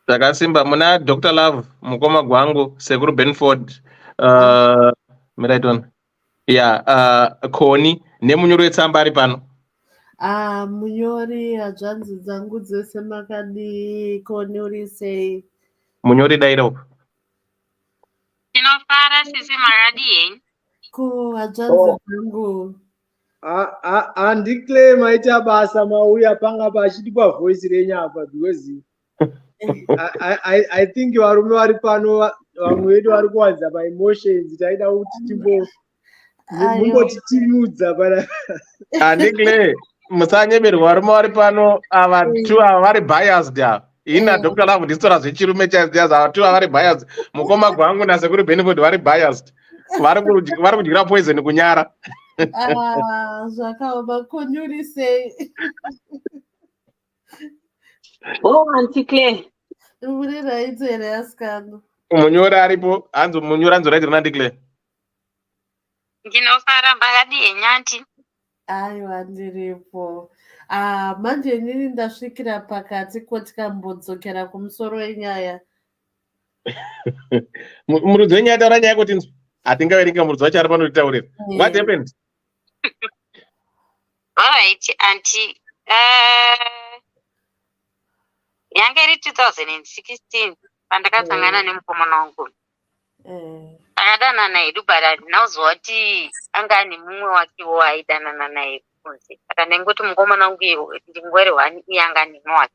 S4: Zvakasimba, muna Dr. Love, mukoma gwangu, Sekuru Benford, mirai tona. Yeah, Koni, nemunyori wetsamba ari pano.
S12: Munyori hadzvanzi dzangu dzese makadi, Koni uri sei?
S4: Munyori dairo.
S6: Tinofara sisi makadi yenyu.
S12: Ko hadzvanzi dzangu.
S10: Handiclaim aita basa mauya panga pachidikwa voice renyu apa because I think varume vari pano vamwe vedu vari kuwanza paemotions taida kuti mumbotitinyudza pana.
S4: Handiclaim musanyemerwa varume vari pano ava two ava vari biased ava. Ina Dr. Love ndistora zvechirume chaiziyaza ava two ava vari biased. Mukoma gwangu naSekuru Benford vari biased. Vari kudyira poison kunyara.
S12: Zvakaoma, Koni uri sei?
S11: Auntie Claire.
S12: Muri raito here asikana?
S4: Munyori aripo, munyori anzoraitira naDeclare.
S6: Ndinofara makadi yenyu anti.
S12: Aiwa, ndiripo. Manje inini ndasvikira pakati kotikambodzokera kumusoro wenyaya.
S4: Murudzi wenyaya taura nyaya kuti nzwi hatingaverenga murudzi wacho ari pano titaurira. What happened?
S6: Alright, auntie. Yanga iri 2016 pandakasangana nemukomana wangu. Akadanana hedu but handinauziva kuti anga ane mumwe wakewo aidanana naye kunze. Saka ndangoti mukomana wangu ndingori one iye anga ane mumwe wake.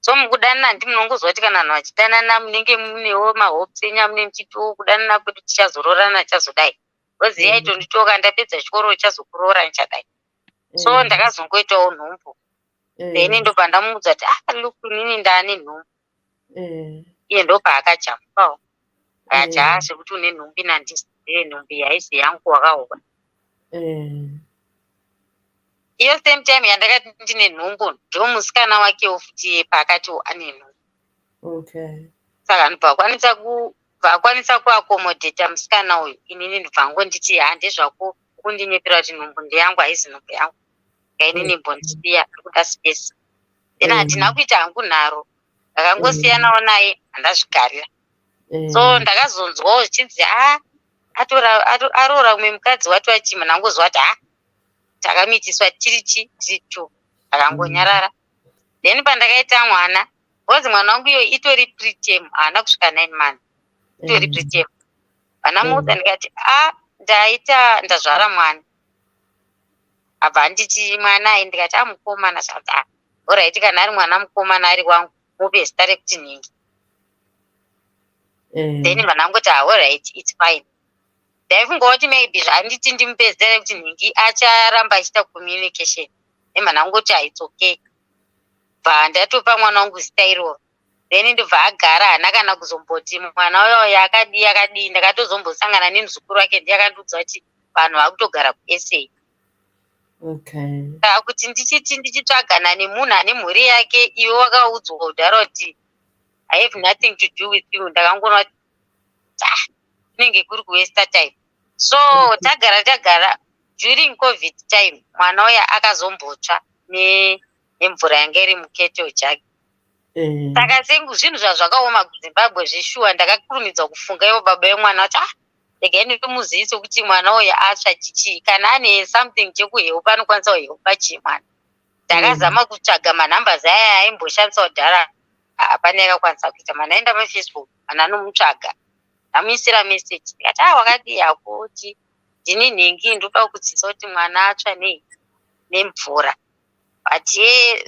S6: So mukudanana ndimunongozwa kuti kana vanhu vachidanana munenge munewo mahopes enyu amune muchitiwo kudanana kwedu tichazororana chazodai. Oziya itonditoka ndapedza chikoro chazokuroora ndichadai. So ndakazongoitawo nhumbu. Then ndo pandamuudza kuti look inini ndaane nhumbu. Iye ndo paakajamukawo. Akati sekuti une nhumbi nandizive nhumbi yaisi yangu wakahoka. Iyo same time yandakati ndine nhumbu ndo musikana wakewo futi paakatiwo ane nhumbu. Saka ndobva kuakomodheta musikana uyu, inini ndobva ngonditi ndezvako kundinyepera kuti nhumbu ndeyangu haisi nhumbu yangu. Inini mbondisiya kuda space. Then hatina kuita hangu nharo. Ndakangosiyanawo naye handazvigarira. So ndakazonzwawo zvichinzi aroora umwe mukadzi wati wachima, ndangozwa kuti takamitiswa tiri two. Ndakangonyarara. Then pandakaita mwana, because mwana wangu iyo itori preterm, haana kusvika 9 months. Itori preterm. Panamuudza ndikati ndazvara mwana. Abva nditi mwana ayi, ndikati mukomana. Zvati alright, kana ari mwana mukomana ari wangu mupe zita rekuti Nhingi. Then vanangoti alright, it's fine. Ndaifunga kuti maybe zvanditi ndimupe zita rekuti Nhingi acharamba achiita communication. emanangoti it's okay. Bva ndatopa mwana wangu stairo. Then ndobva agara hana kana kuzomboti mwana uyo yakadii ndakatozombosangana nemuzukuru wake ndiyakandiudza kuti vanhu vakutogara kuSA.
S12: Okay.
S6: Kuti ndichitsvagana nemunhu ane mhuri yake iwe wakaudzwa kudhara kuti I have nothing to do with you. Ndakangoona kuti kunenge kuri kuwaste time. So tagara during COVID time mwana uya akazombotsva nemvura yanga iri mukettle chake. Saka zvinhu zvakaoma kuZimbabwe zvishuwa ndakakurumidza kufunga ivo baba vemwana kuti regai ndimuzivise kuti mwana uya atsva chichi kana ane something chekuheupa anokwanisa kuheupa chimwana. Ndakazama kutsvaga manhamba aya aimboshandisa kudhara hapana yakakwanisa kuita. Manaenda paFacebook mana anomutsvaga amuisira message ndikati wakadii yako kuti ndine nhengi ndoda kudzidza kuti mwana atsva nemvura. But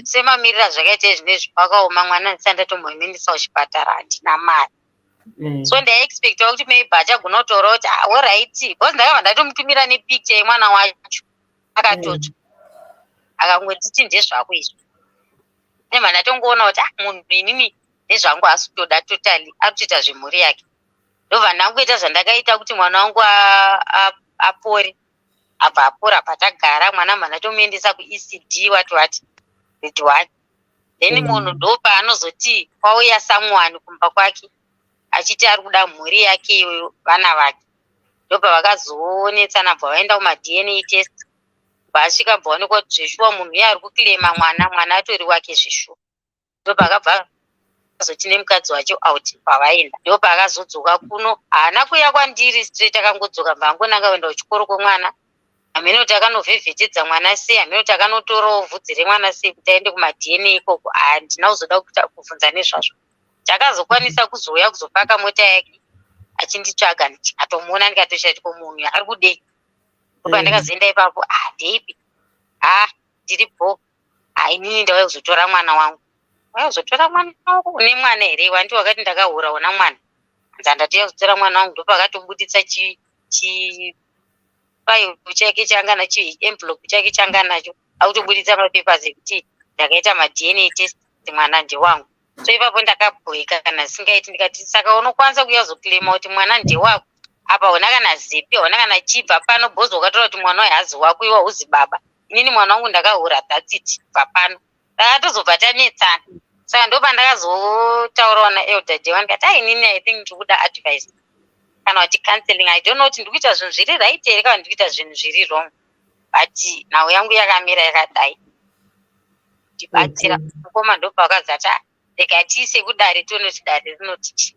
S6: semamirira zvakaita zvinezvi pakaoma mwana ndisati ndatombomuendesa kuchipatara handina mari. So ndaiexpecta kuti maybe achagona kutaura kuti alright because ndakabva ndatomutumira nepicture yemwana wacho akatotsva akangonditi ndezvako izvo. Ndibva ndatongoona kuti munhu inini nezvangu asi kutoda totally akutoita zvemhuri yake. Ndobva ndangoita zvandakaita kuti mwana wangu apore. Abva apora patagara mwana mba ndatomuendesa kuECD wati grade 1. Then munhu ndopaanozoti kwauya someone kumba kwake achiti ari kuda mhuri yake iyoyo vana vake. Ndobva vakazoonetsana bva vaenda kumaDNA test. Vasvika bva vaonekwa kuti zveshuwa munhu uye ari kuklema mwana atori wake zveshuwa. Ndobva akabva azoti nemukadzi wacho out pavaenda. Ndobva akazodzoka kuno haana kuuya kwandiri straight akangodzoka bva angonanga kuenda kuchikoro kwemwana. Hamene kuti akanovhevhetedza mwana sei, hamene kuti akanotorawo vhudzi remwana sei kuti aende kumaDNA ikoko. Handina kuzoda kubvunza nezvazvo. Chakazokwanisa kuzouya kuzopaka mota yake achinditsvaga ndikatomuona ndikatoshati ko munhu ari kudei. Ndobva ndakazoenda ipapo ndeipi ndiripo inini ndauya kuzotora mwana wangu. Wauya kuzotora mwana wangu une mwana here? Wandi wakati ndakahura una mwana. Ndandatiya kuzotora mwana wangu. Ndobva akatobuditsa file chake changa nacho envelope chake changa nacho akutobuditsa mapapers ekuti ndakaita maDNA test mwana ndewangu. So ipapo ndakabhweka kana singaiti ndikati saka unokwanisa kuuya kuzoklema kuti mwana ndewako apa hauna kana zipi hauna kana chibva pano bhozi wakatora kuti mwana wayo hazi wako iwe hauzi baba. Inini mwana wangu ndakahura that's it bva pano. Ndakatozobva tanetsana. Saka ndopa ndakazotaurawo naelder Dewan ndikati inini I think ndiri kuda advice kana kuti counseling. I don't know kuti ndikuita zvinhu zviri right here kana ndikuita zvinhu zviri wrong. But nhau yangu yakamira yakadai. Ndibatsira mukoma ndobva akazati rega tiise kudare tonoti dare rinoti.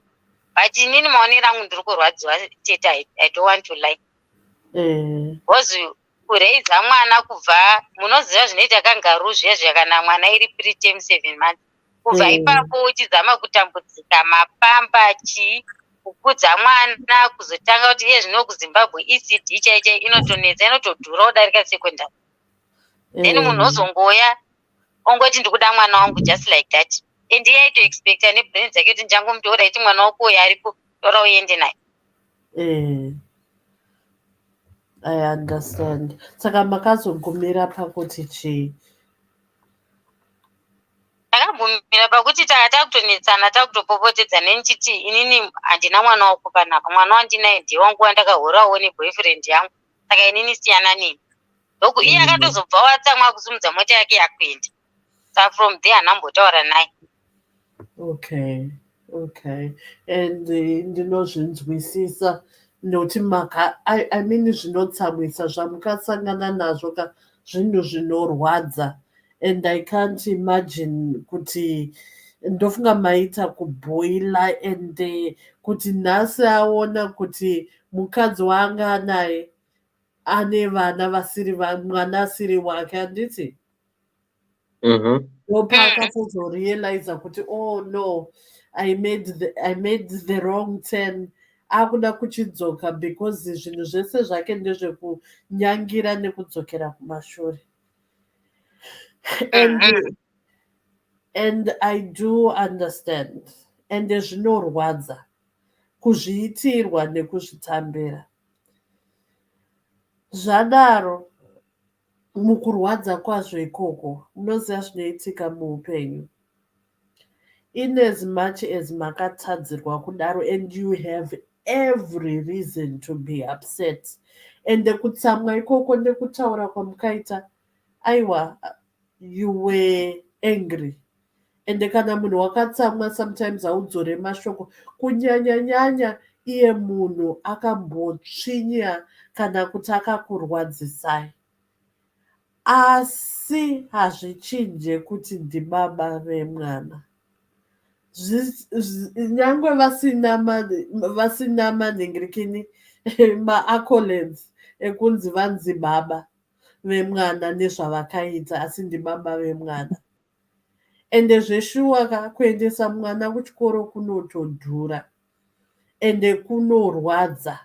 S6: But inini maonero angu ndiri kurwadziwa tete I don't want to lie. Because kureiza mwana kubva munoziva zvinoita kangaroo zvezvo kana mwana iri preterm 7 months. Kubva ipapo uchizama kutambudzika mapamba kukudza mwana kuzotanga kuti iye zvino kuZimbabwe ECD chaichai inotonetsa inotodhura kudarika secondary. Then munhu ozongoya ongoti ndikuda mwana wangu just like that. And iye aitoexpecta nebrain dzake kuti njangomutora iti mwana wako uyo aripo tora uende naye.
S12: I understand. Saka makazogumira pakuti chii?
S6: Takagumira pakuti takutonetsana takutopopotedzana nechiti inini handina mwana wako panapa. Mwana wandinaye ndewangu wandakahurawo neboyfriend yangu. Saka inini siyana nemi. Ndoku iye akatozobva watsamwa kusumudza mota yake yakuenda. Saka from there hanambotaura naye.
S12: Okay. And ndinozvinzwisisa nokuti I mean zvinotsamwisa zvamukasangana nazvo zvinhu zvinorwadza. And I can't imagine kuti ndofunga maita kubhoila and kuti nhasi aona kuti mukadzi wanga naye ane vana mwana asiri wake handiti? Ndopa akazorealiza kuti oh no, I made the wrong turn. Akuda kuchidzoka because zvinhu zvese zvake ndezvekunyangira nekudzokera kumashure. And I do understand. And zvinorwadza kuzviitirwa nekuzvitambira. Zvadaro mukurwadza kwazvo ikoko munoziva zvinoitika muupenyu. In as much as makatadzirwa kudaro and you have every reason to be upset, ende kutsamwa ikoko nekutaura kwamukaita, aiwa, you were angry. Ende kana munhu wakatsamwa sometimes haudzore mashoko, kunyanya-nyanya iye munhu akambotsvinya kana kuti akakurwadzisai. Asi hazvichinje kuti ndibaba vemwana. Nyangwe vasina manhingirikini ma-accolades ekunzi vanzi baba vemwana nezvavakaita, asi ndibaba vemwana. Ende zveshuwa kuendesa mwana kuchikoro kunotodhura ende kunorwadza.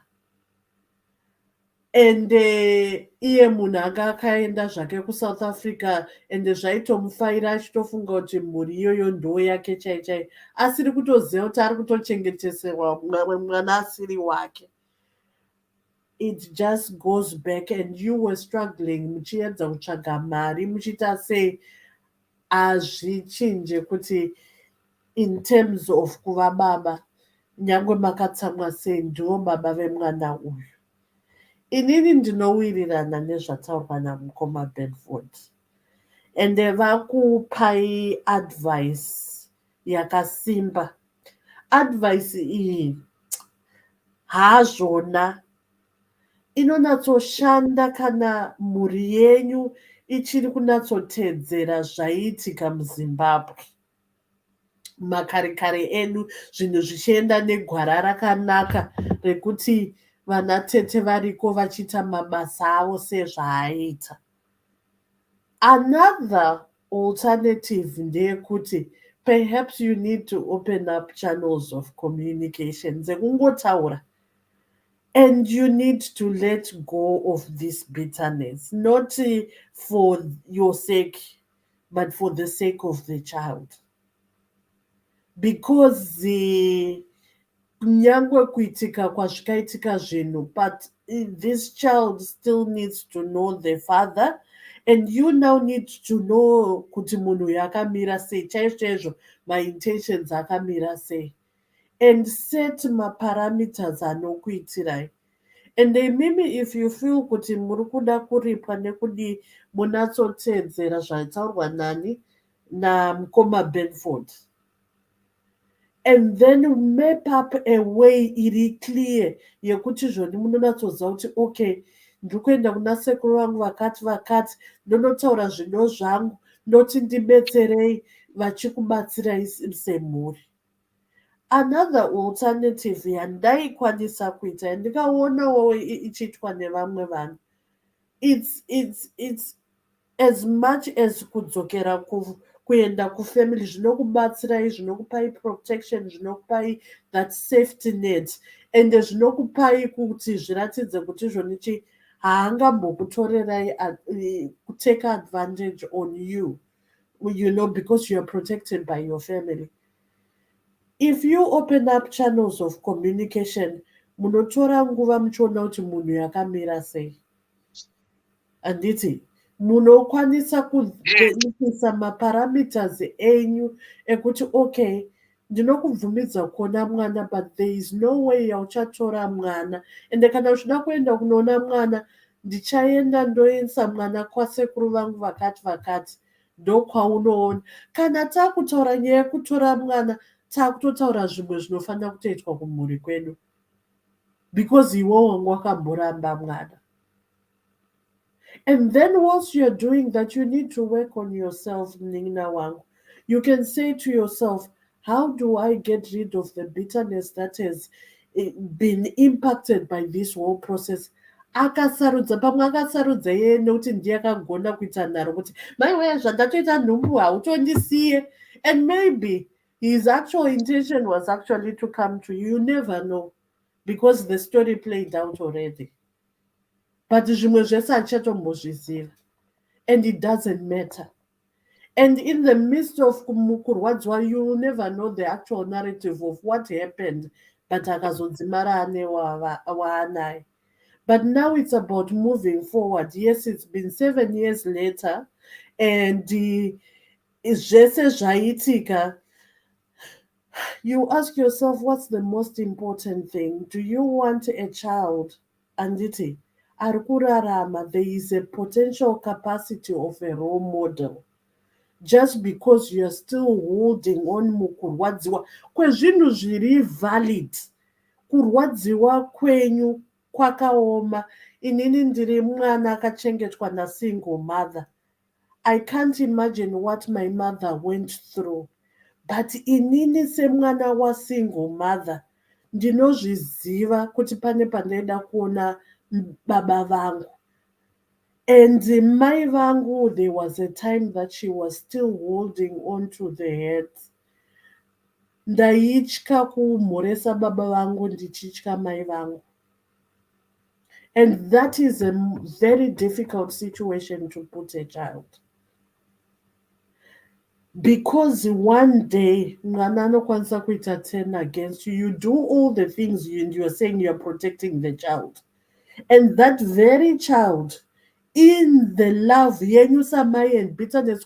S12: Ende iye munhu anga akaenda zvake kuSouth Africa ende zvaitomufaira achitofunga kuti mhuri iyoyo ndo yake chaichai, asiri kutoziva kuti ari kutochengeteserwa mwana asiri wake. It just goes back and you were struggling muchiedza kutsvaga mari muchiita sei. Hazvichinje kuti in terms of kuva baba, nyangwe makatsamwa sei ndivo baba vemwana uyu. Inini ndinowirirana nezvataurwa namukoma Bedford. Ende vakupai advice yakasimba. Advice iyi hazvona inonatsoshanda kana mhuri yenyu ichiri kunatsotedzera zvaiitika muZimbabwe. Makare edu zvinhu zvichienda negwara rakanaka rekuti vana tete variko vachiita mabasa avo sezvaaita. Another alternative ndeyekuti perhaps you need to open up channels of communication dzekungotaura. And you need to let go of this bitterness, not for your sake, but for the sake of the child. Because nyangwe kuitika kwazvikaitika zvinhu, but this child still needs to know the father, and you now need to know kuti munhu yakamira sei, chaizvo my intentions akamira sei, and set maparameters anokuitirai. And mimi if you feel kuti muri kuda kuripwa nekudi munatsotedzera zvataurwa nani namukoma Bedford, and then map up a way iri clear yekuti zvoni munonatsoziva kuti okay, ndiri kuenda kuna sekuru vangu vakati ndonotaura zvino zvangu ndoti ndibetserei vachikubatsirai semhuri. Another alternative yandaikwanisa kuita yandikaonawo ichiitwa nevamwe vanhu, it's as much as kudzokera kuenda kufamily zvinokubatsirai, zvinokupai protection, zvinokupai that safety net, ende zvinokupai kuti zviratidze kuti zvonichi haangambokutorerai take advantage on you, you know, because you are protected by your family. If you open up channels of communication, munotora nguva muchiona kuti munhu yakamira sei. Anditi, munokwanisa kuisa maparameters enyu ekuti okay, ndinokubvumidza kuona mwana, but there is no way yauchatora mwana. Ende kana uchida kuenda kunoona mwana, ndichaenda ndoisa mwana kwasekuru vangu vakati, ndokwaunoona. Kana takutaura nyaya yekutora mwana, takutotaura zvimwe zvinofanira kutoitwa kumhuri kwedu, because iwo wangu wakamboramba mwana. And then once you're doing that, you need to work on yourself, Nina wangu. You can say to yourself, how do I get rid of the bitterness that has been impacted by this whole process? Akasarudza pamwe akasarudza iye nekuti ndiye akagona kuita nharo kuti maiwe zvandatoita nhumbu hautondisiye, and maybe his actual intention was actually to come to you. You never know, because the story played out already. But zvimwe zvese hachatombozviziva, and it doesn't matter. And in the midst of kurwadziwa, you will never know the actual narrative of what happened, but akazodzimara ane waanaye. But now it's about moving forward. Yes, it's been 7 years later, and zvese zvaitika. You ask yourself, what's the most important thing? Do you want a child? Anditi, arikurarama, there is a potential capacity of a role model. Just because you're still holding on mukurwadziwa kwezvinhu zviri valid, kurwadziwa kwenyu kwakaoma. Inini ndiri mwana akachengetwa nasingle mother. I can't imagine what my mother went through. But inini semwana wasingle mother ndinozviziva kuti pane pandaida kuona baba vangu. And mai vangu, there was a time that she was still holding on to the head. Ndaitya kumhoresa baba vangu ndichitya mai vangu. And that is a very difficult situation to put a child. Because one day mwana anokwanisa kuita 10 against you. You do all the things and you're saying you're protecting the child. And that very child, in the love yenyu samai and bitterness,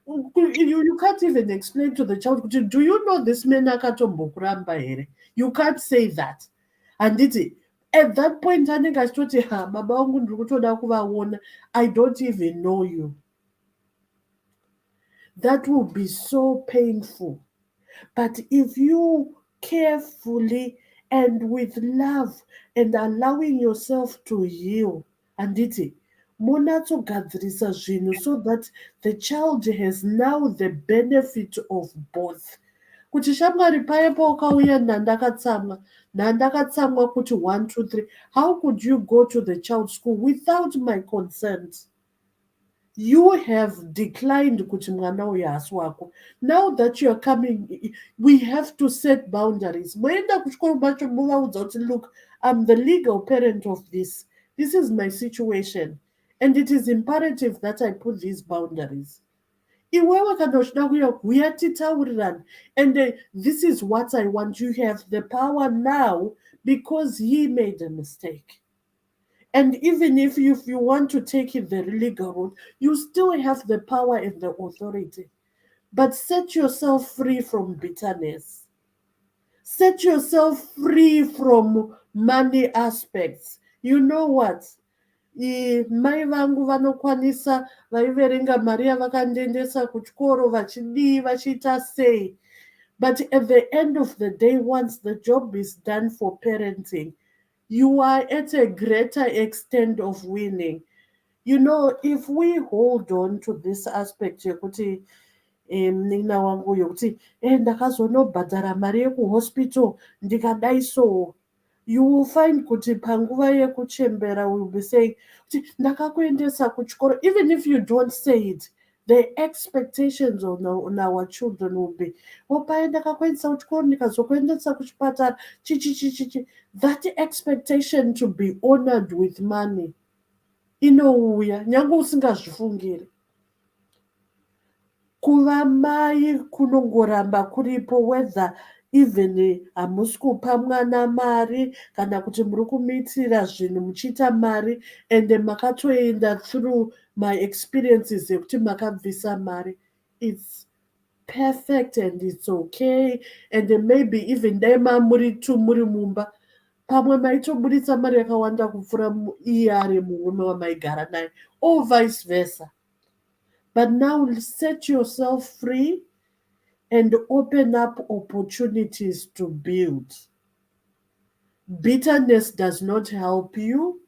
S12: you can't even explain to the child, do you know this man akatombokuramba here? You can't say that. And at that point anenge achitoti baba vangu ndiri kutoda kuvaona, I don't even know you. That will be so painful. But if you carefully and with love and allowing yourself to heal, anditi, munatsogadzirisa zvinhu so that the child has now the benefit of both. Kuti shamwari paipo ukauya nhandakatsamwa kuti 1 2 3, how could you go to the child's school without my consent? You have declined kuti mwana uyu hasi wako. Now that you are coming, we have to set boundaries. Moenda kuchikoro macho muvaudza kuti, look, I'm the legal parent of this. This is my situation. And it is imperative that I put these boundaries. Iwewe kana uchida kuuya kuuya titaurirane. And this is what I want. You have the power now because he made a mistake. And even if you want to take it the legal route, you still have the power and the authority. But set yourself free from bitterness. Set yourself free from money aspects. You know what? Mai vangu vanokwanisa vaiverenga mari yavakandiendesa kuchikoro vachidii vachiita sei. But at the end of the day, once the job is done for parenting, you are at a greater extent of winning. You know, if we hold on to this aspect yekuti nina wangu yokuti ndakazonobhadhara mari yekuhospital ndikadai so, you will find kuti panguva yekuchembera will be saying kuti ndakakuendesa kuchikoro. Even if you don't say it, the expectations on our children will be, opai ndakakuendesa kuchikoro ndikazokuendesa kuchipatara chichichichichi. That expectation to be honored with money inouya nyange usingazvifungiri. Kuva mai kunongoramba kuripo, whether even hamusi kupa mwana mari kana kuti muri kumitira zvinhu muchiita mari, ende makatoenda through my experiences yekuti makabvisa mari. It's perfect and it's okay. And maybe even dai muri tu muri mumba, pamwe maitobuditsa mari yakawanda kupfuura iye ari murume wamaigara naye, or vice versa. But now set yourself free and open up opportunities to build. Bitterness does not help you.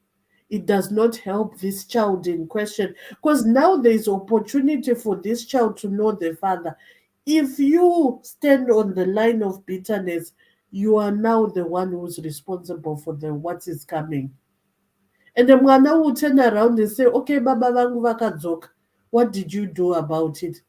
S12: It does not help this child in question, because now there is opportunity for this child to know the father. If you stand on the line of bitterness, you are now the one who's responsible for what is coming. And the mwana will turn around and say, okay, baba vangu vakadzoka. What did you do about it?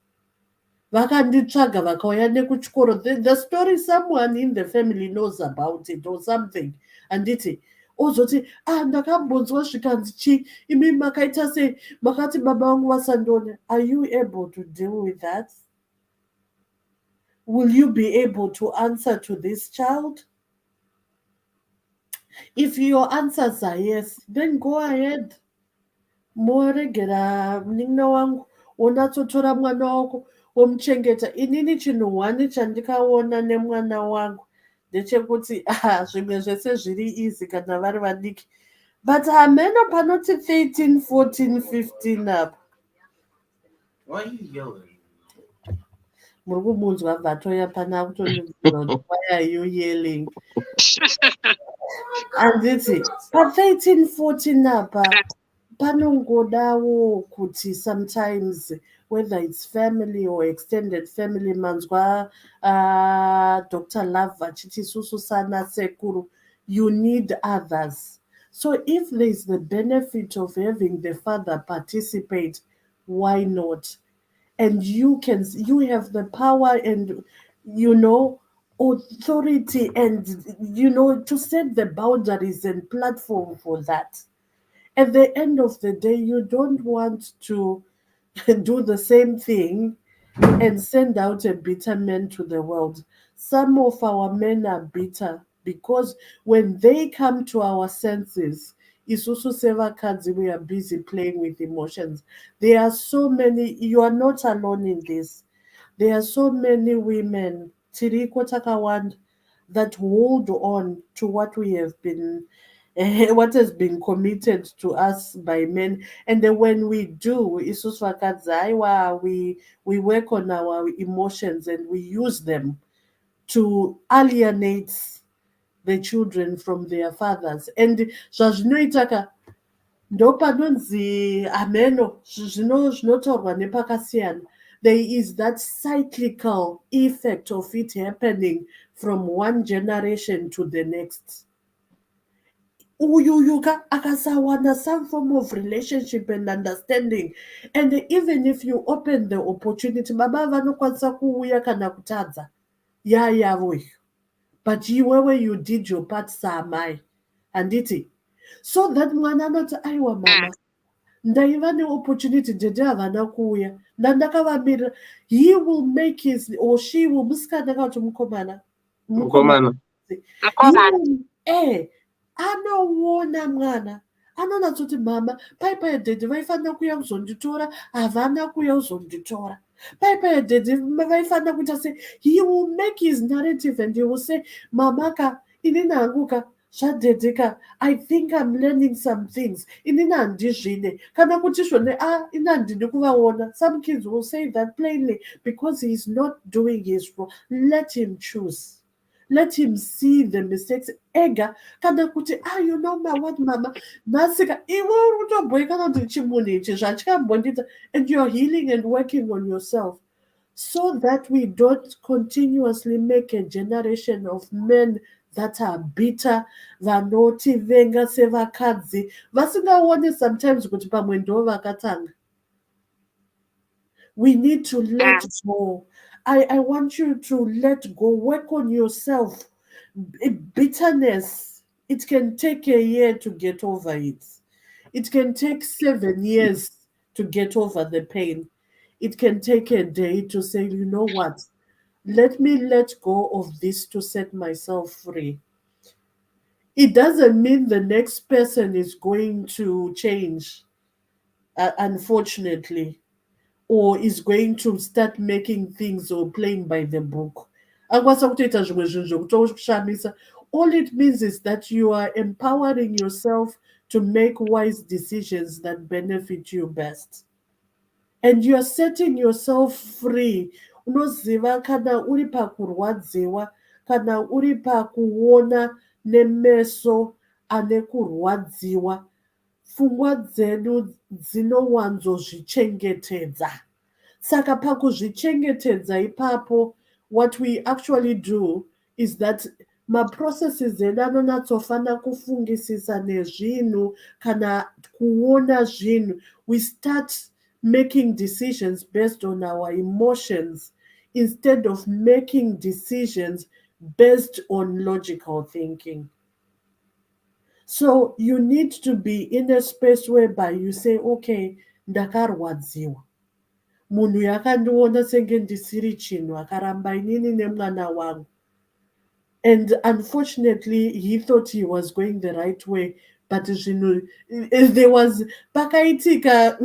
S12: Vakanditsvaga vakauya nekuchikoro. The story someone in the family knows about it or something. Anditi, ozoti, ndakambonzwa zvikanzi chi, imi makaita sei, makati baba vangu vasandiona. Are you able to deal with that? Will you be able to answer to this child? If your answers are yes, then go ahead. Moregera munin'ina wangu wonatsotora mwana wako womuchengeta. Inini chinhu hwani chandikaona nemwana wangu ndechekuti zvimwe zvese zviri easy kana vari vadiki, but hameno panoti 13 14 15 apa
S7: Why are you yelling?
S12: muri kumunzwa bvatoya pana kutondibvunza kuti why are you yelling. Handiti pa13 14 apa panongodawo kuti sometimes whether it's family or extended family, manzwa Dr. Love vachiti isusu sana sekuru, you need others. So if there's the benefit of having the father participate, why not? And you have the power and authority and to set the boundaries and platform for that. At the end of the day, you don't want to do the same thing and send out a bitter man to the world. Some of our men are bitter because when they come to our senses, isusu sevakadzi, we are busy playing with emotions. There are so many, you are not alone in this. There are so many women, tiriko takawanda, that hold on to what we have been what has been committed to us by men. And then when we do, isusu vakadzi, aiwa, we work on our emotions and we use them to alienate the children from their fathers. And zvazvinoitaka ndopanonzi ameno zvinotaurwa nepakasiyana. There is that cyclical effect of it happening from one generation to the next. Uyuyuka akasawana some form of relationship and understanding, and even if you open the opportunity, baba vanokwanisa kuuya kana kutadza yayavo iyo, but iwewe you did your part saamai, handiti? So that mwana anoti aiwa mama, ndaiva neopportunity dhedhe havana kuuya ndandakavamirira. He will make his or she will, musikana kana kuti mukomana, anoona mwana anonatsoti mama paipai dhedhe vaifanira kuuya kuzonditora, havana kuuya kuzonditora, paipai dhedhe vaifanira kuita sei. He will make his narrative and he will say, mamaka inini hanguka zvadhedheka, I think I'm learning some things, inini handizvide, kana kuti zvone ini handidi kuvaona. Some kids will say that plainly because he's not doing his role. Let him choose. Let him see the mistakes ega, kana kuti you know what mama nasika iwe uri kutobhoeka kuti chimunhu ichi zvachikambondita, and you're healing and working on yourself, so that we don't continuously make a generation of men that are bitter, vanoti venga sevakadzi vasingaoni sometimes kuti pamwe ndo vakatanga. We need to let go. I want you to let go. Work on yourself. Bitterness, it can take a year to get over it. It can take 7 years to get over the pain. It can take a day to say, you know what? Let me let go of this to set myself free. It doesn't mean the next person is going to change, unfortunately, or is going to start making things or playing by the book. All it means is that you are empowering yourself to make wise decisions that benefit you best. And you are setting yourself free. Unoziva kana uri pakurwadziwa, kana uri pakuona nemeso ane kurwadziwa, pfungwa dzedu dzinowanzozvichengetedza. Saka pakuzvichengetedza ipapo, what we actually do is that maprocesses edu anonatsofana kufungisisa nezvinhu kana kuona zvinhu. We start making decisions based on our emotions instead of making decisions based on logical thinking. So you need to be in a space whereby you say, okay, ndakarwadziwa. Munhu yakandiona senge ndisiri chinhu, akaramba inini nemwana wangu. And unfortunately, he thought he was going the right way. But there was pakaitika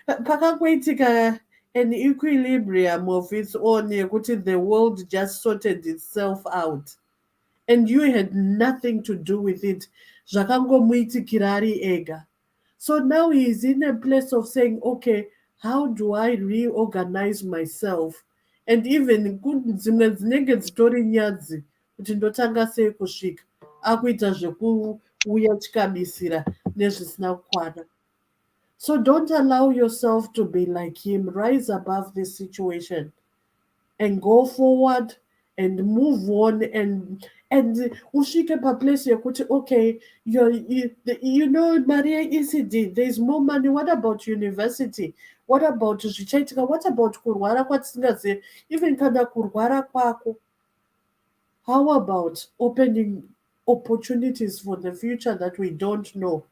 S12: pakakuitika an equilibrium of its own yekuti the world just sorted itself out and you had nothing to do with it. Zvakangomuitikira ari ega. So now he is in a place of saying, okay, how do I reorganize myself? And even dzimwe dzinenge dzitori nyadzi kuti ndotanga sei kusvika akuita zvekuuya chikabisira nezvisina kukwana. So don't allow yourself to be like him. Rise above this situation and go forward and move on and usvike paplace yekuti okay you know Maria ECD, there's more money. What about university? What about zvichaitika? What about kurwara kwatisingazivi? Even kana kurwara kwako, how about opening opportunities for the future that we don't know?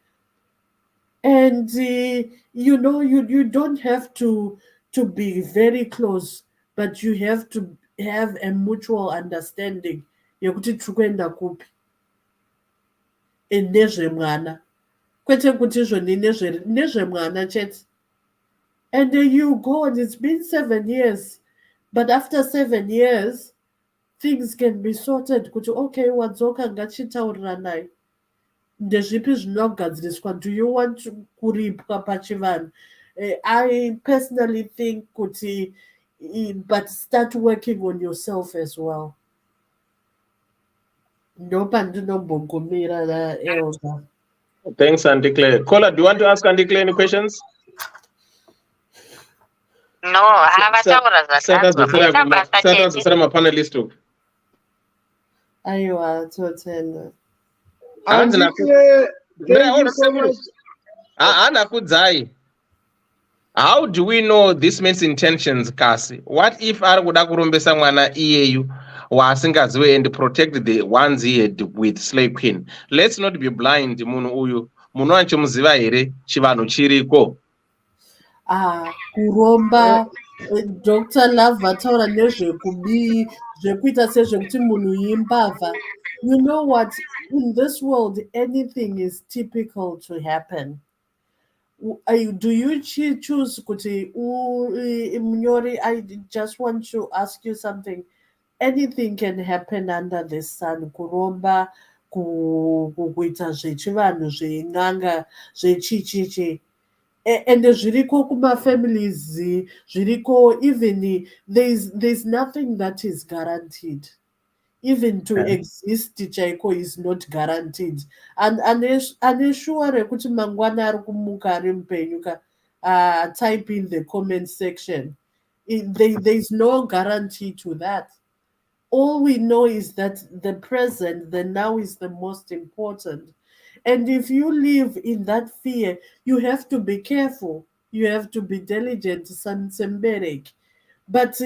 S12: And you know you don't have to be very close, but you have to have a mutual understanding yekuti tiri kuenda kupi nezvemwana, kwete kuti izvoni nezvemwana chete. And you go and it's been 7 years, but after 7 years things can be sorted kuti okay wadzoka ngatichitaurira naye ndezvipi zvinogadziriswa. Do you want kuripwa pachivanhu? I personally think kuti but start working on yourself as well. Ndopandinombogumira Elder.
S4: Thanks, Auntie Claire. Kola, do you want to ask Auntie Claire any questions?
S6: No, havataura zvakazwa basa chete.
S4: Mapanelist too.
S12: Aiwa, totenda.
S4: How do we know this man's intentions, Kasi? What if ari kuda kurumbesa mwana iyeyu waasingazive and protect the ones he had with Slay Queen? Let's not be blind. Munhu uyu munhu anomuziva here chivanhu chiriko?
S12: Kuromba Dr. Love vataura nezvekuita sezvekuti munhu imbavha. You know what? In this world, anything is typical to happen. Do you choose kuti Munyori? I just want to ask you something. Anything can happen under the sun. Kuromba, kuita zvechivanhu zven'anga zvechichichi. And zviriko kuma families zviriko, even there's nothing that is guaranteed. Even to exist chaiko is not guaranteed. And aneshure kuti mangwana ari kumuka ari mupenyuka, type in the comment section. There's no guarantee to that. All we know is that the present, the now, is the most important. And if you live in that fear, you have to be careful. You have to be diligent, Sansemberek. But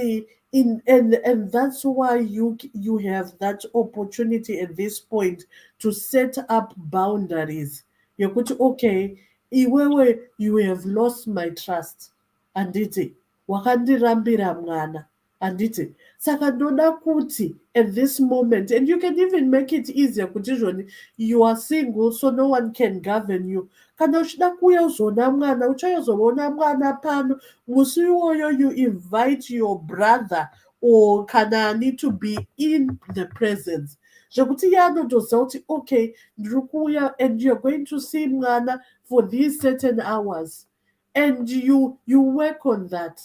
S12: and that's why you have that opportunity at this point to set up boundaries. You're going to, okay, iwewe, you have lost my trust. Anditi, wakandirambira mwana. Anditi, saka ndoda kuti at this moment, and you can even make it easier kuti you are single, so no one can govern you. Kana uchida kuya uzona mwana, uchayozoona mwana pano, musi iwoyo you invite your brother or kana need to be in the presence. Zvekuti yanotoziva kuti okay, ndiri kuya and you're going to see mwana for these certain hours, and you work on that.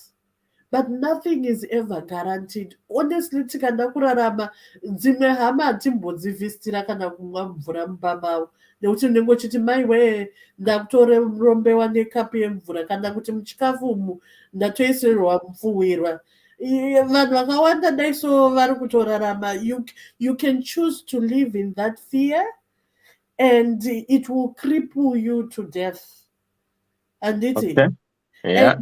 S12: But nothing is ever guaranteed. Honestly, tikanda kurarama dzimwe hama hatimbodzivhistira kana kumwa mvura mumba mavo, nekuti unenge uchiti maiwe ndakutorombewa nekapu yemvura, kana kuti muchikafu umu ndatoiserwa mupfuwirwa. Vanhu vakawanda daiso vari kutorarama. You can choose to live in that fear and it will cripple you to death. And it
S4: Okay. Yeah.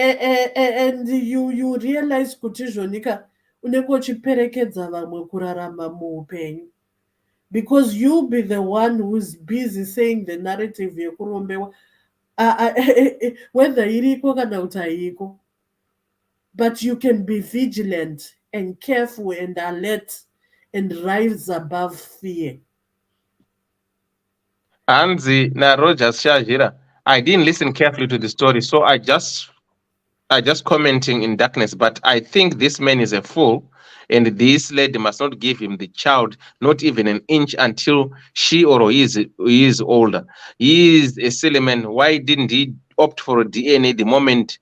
S12: And you realize kuti zvonika unenge uchiperekedza vamwe kurarama muupenyu, because you'll be the one who's busy saying the narrative yekurombewa whether iriko kana kuti haiko. But you can be vigilant and careful and alert and rise above fear.
S4: Hanzi na Rogers Shajira. I didn't listen carefully to the story, so I just commenting in darkness. But I think this man is a fool, and this lady must not give him the child, not even an inch, until she or he is older. He is a silly man. Why didn't he opt for a DNA the moment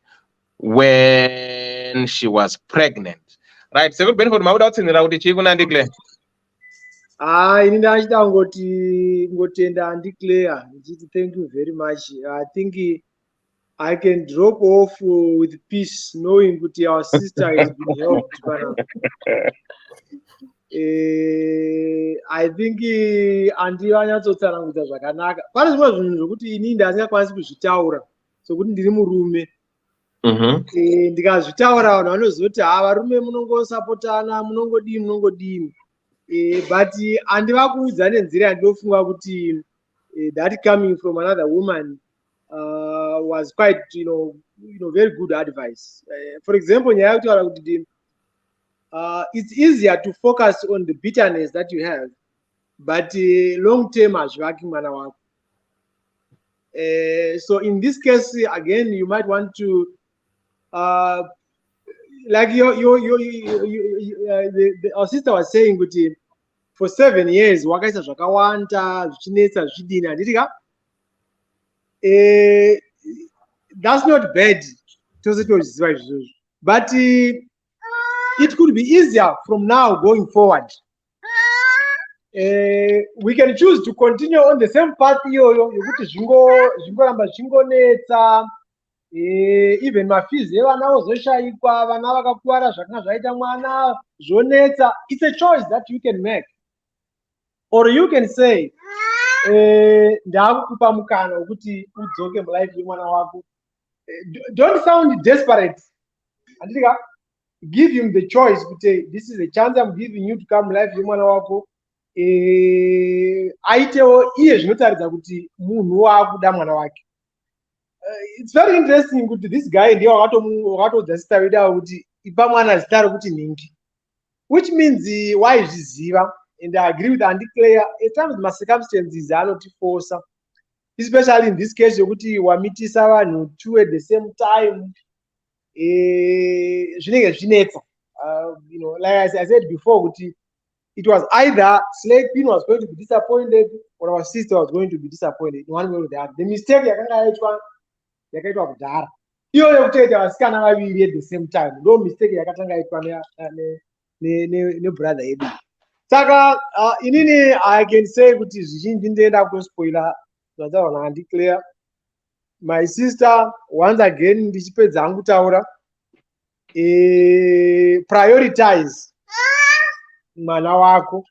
S4: when she was pregnant? Right. So good benefit mauda utsinira kuti chikuna ndikle.
S10: Ini ndachida ngotenda ndiclare ndichiti thank you very much. I think I can drop off with peace, knowing that our sister has been helped. I think andivanyatsotsarangudza zvakanaka. Pane zvimwe zvinhu zvokuti ini ndasingakwanisi kuzvitaura sokuti ndiri murume. Ndikazvitaura vanhu vanozoti varume munongosapotana munongodini. But andiva kuudza nenzira yandinofunga kuti that coming from another woman was quite, very good advice. For example, it's easier to focus on the bitterness that you have, but long term hazvivaki mwana wako. So in this case, again, you might want to, like our sister was saying, for 7 years, wakaisa zvakawanda zvichinetsa zvidini handitika. That's not bad, but it could be easier from now going forward. We can choose to continue on the same path yokuti zvingoramba zvingonetsa, even mafizi evana ozoshaikwa, vana vakakuwara zvakanga zvaita mwana zvonetsa. It's a choice that you can make, or you can say ndakukupa mukana wekuti udzoke mulife yemwana wako. Don't sound desperate. Andika, give him the choice to say, this is a chance I'm giving you to come life yemwana wako. Aitewo iye zvinotaridza kuti munhu waakuda mwana wake. It's very interesting kuti this guy ndiye wakatodza zita vedawo kuti ipa mwana zita rokuti Ningi, which means waizviziva. And I agree with Andy Claire. At times, my circumstances are not forced, especially in this case, yokuti wamitisa vanhu two at the same time. Like I said before, it was either Slade Pin was going to be disappointed or our sister was going to be disappointed. One way or the other. The mistake yakaitwa kudhara. Iyo yekutoita vasikana vaviri at the same time. No mistake yakatanga itwa ne brother yedu. Saka inini I can say kuti zvizhinji ndenda kuspoila zvataura handiclear. My sister, once again ndichipedza hangu taura, prioritize mwana wako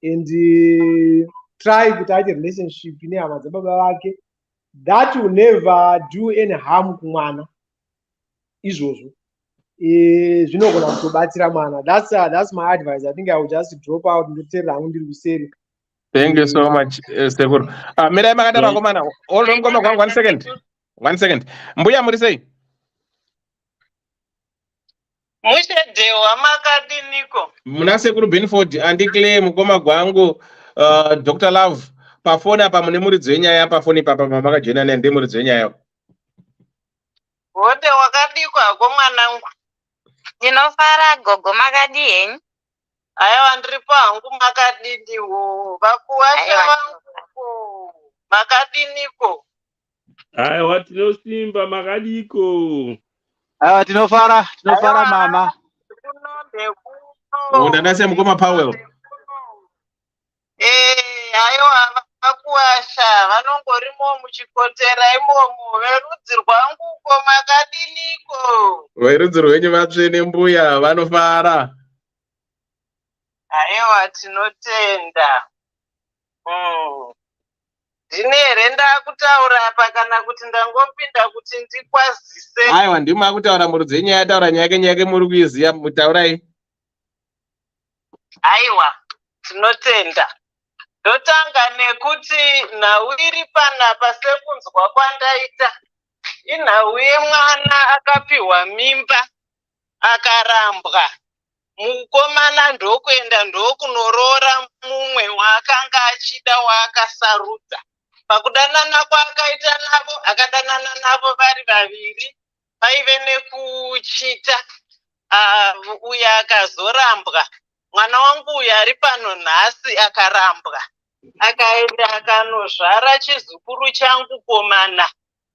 S10: and try kuti aite relationship nehama dzababa vake. That will never do any harm kumwana izvozvo. Zvinogona kutobatsira mwana. That's my advice. I think I will just drop out ndotera hangu ndiri kuseri.
S4: Thank you so much, Sekuru. Mirai makadaro komana. Hold on, koma 1 second. 1 second. Mbuya muri sei?
S6: Mushedewa makadiniko.
S4: Muna Sekuru Benford andiclaim mukoma gwangu Dr. Love pafoni apa mune muridzi wenyaya pafoni papa mamakajena nende muridzi wenyaya.
S6: Wote wakadikwa komwanangu. Ndinofara gogo makadi henyu. Aiwa ndiripo hangu makadiniwo. Vakuwasha vangu makadiniko.
S5: Aiwa tinosimba makadiko.
S8: Aiwa tinofara mama.
S4: Ndandase mukoma Powell.
S6: Aiwa vakuwasha vanongorimo muchikotera imomo verudzi rwangu ko makadiniko.
S4: Verudzi rwenyu vatsvene mbuya vanofara.
S6: Aiwa tinotenda. Ndine here ndakutaura apa kana kuti ndangopinda kuti ndikwazise.
S4: Aiwa ndimi makutaura muridzi wenyaya taura nyake muri kuiziya mutaurai.
S6: Aiwa tinotenda. Ndotanga nekuti nhau iri panapa sekunzwa kwandaita. Inhau yemwana akapiwa mimba akarambwa.
S13: mukomana ndokuenda ndokunorora mumwe waakanga achida waakasarudza. Pakudanana kwaakaita navo, akadanana navo vari vaviri, paive nekuchita. Uyo akazorambwa. Mwana wangu uyo ari pano nhasi akarambwa. Akaenda akanozvara chizukuru changu komana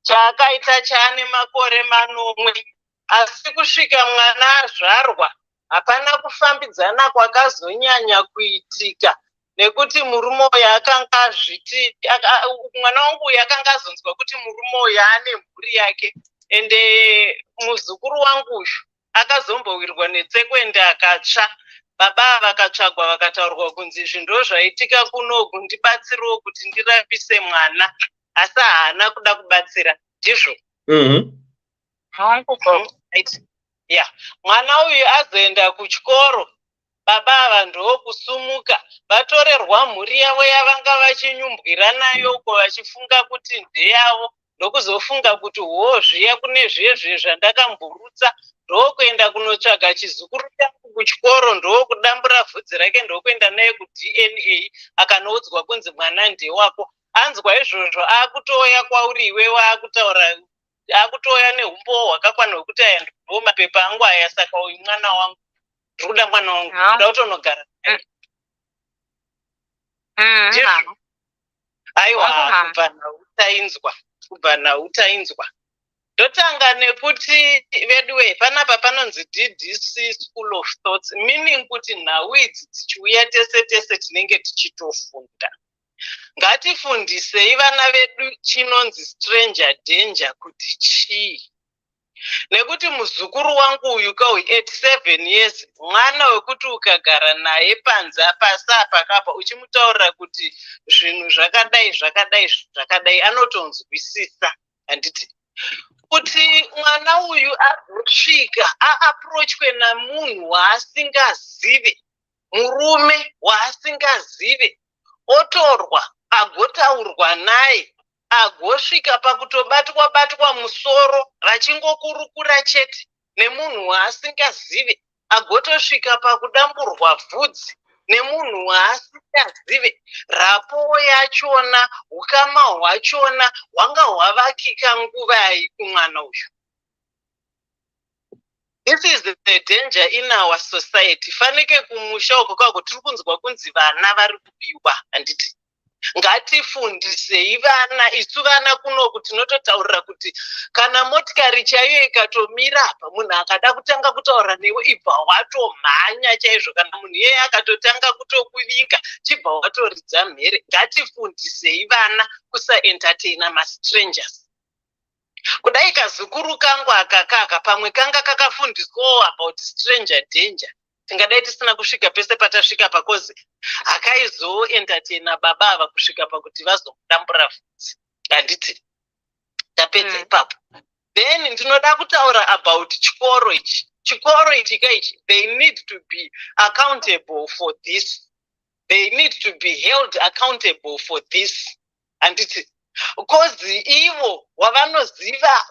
S13: chaakaita chaane makore 9. Asi kusvika mwana azvarwa, hapana kufambidzana kwakazonyanya kuitika. Nekuti murume uyu akanga azviti, mwana wangu uyu akanga azonzwa kuti murume uyu ane mhuri yake. Ende muzukuru wangu uyu akazombowirwa netsekwende akatsva. Baba vakatsvagwa vakataurwa kunzi zvindo zvaitika kunoku ndibatsirewo kuti ndirapise mwana. Asi haana kuda kubatsira. Ndizvo. Mwana uyu azoenda kuchikoro. Baba ava ndokusumuka. Vatorerwa mhuri yavo yavanga vachinyumbwira nayo uko vachifunga kuti ndeyavo. Ndokuzofunga kuti zviya kune zviye zvandakamburutsa. Ndokuenda kunotsvaga chizukuru changu kuchikoro, ndokudambura vhudzi rake, ndokuenda naye kuDNA, akanoudzwa kunzi mwana ndewako. Anzwa izvozvo akutoya kwauri iwewe akutaura, akutoya neumbo hwakakwana hwekuti aya ndo mapepa angu aya, saka uyu mwana wangu. Ndikuda mwana wangu, kuda kutonogara. Aiwa, kubva nautainzwa. Ndotanga nekuti veduwe panapa panonzi Ddc Skool of Thoughts, meaning kuti nhau idzi dzichiuya tese tinenge tichitofunda. Ngatifundisei vana vedu chinonzi stranger danger kuti chii. Nekuti muzukuru wangu uyu kauyu 87 years, mwana wekuti ukagara naye panze pasi apakapa uchimutaurira kuti zvinhu zvakadai anotonzwisisa. Handiti kuti mwana uyu azosvika aapproachwe namunhu waasingazive, murume waasingazive, otorwa agotaurwa naye, agosvika pakutobatwa musoro vachingokurukura chete nemunhu waasingazive, agotosvika pakudamburwa vhudzi nemunhu waasingazive. Rapo yachona, ukama hwachona hwanga hwavakika nguvai kumwana uyu. This is the danger in our society. Fanike kumusha uko kwako tiri kunzwa kunzi vana vari kubiwa. Handiti ngatifundisei vana, isu vana kunoku tinototaurira kuti kana motikari chaiyo ikatomira apa, munhu akada kutanga kutaura newe ibva watomhanya chaizvo. Kana munhu iyeye akatotanga kutokuvinga chibva watoridza mhere. Ngatifundisei vana kusaentertaina mastrangers. Kudai kazukuru kangu akakaka pamwe kanga kakafundiswawo about stranger danger, tingadai tisina kusvika pese patasvika pakozi akaizoentertaina baba ava kusvika pakuti vazomudambura vhudzi. Handiti tapedza ipapo. Then ndinoda kutaura about chikoro ichi. Chikoro ichi kaichi, they need to be accountable for this. They need to be held accountable for this. Handiti kozi ivo wavanoziva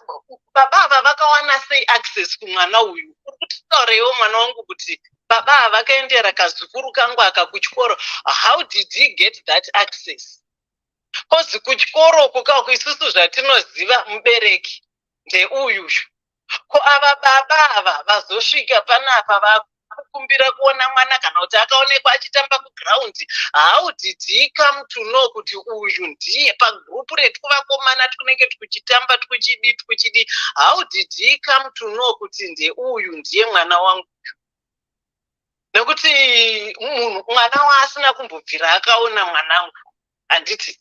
S13: baba ava vakawana sei access kumwana uyu. Uri kutitaureiwo mwana wangu kuti baba ava vakaendera kazukuru kangu aka kuchikoro. How did he get that access? Kozi kuchikoro kukaku isusu zvatinoziva mubereki ndeuyu. Ko ava baba ava vazosvika panapa vakumbira kuona mwana kana kuti akaonekwa achitamba kuground. How did he come to know kuti uyu ndiye pagrupu retu vakomana tikunenge tikuchitamba tikuchidi. How did he come to know kuti ndeuyu ndiye mwana wangu? Nekuti mwana waasina kumbobvira akaona mwanangu. Handiti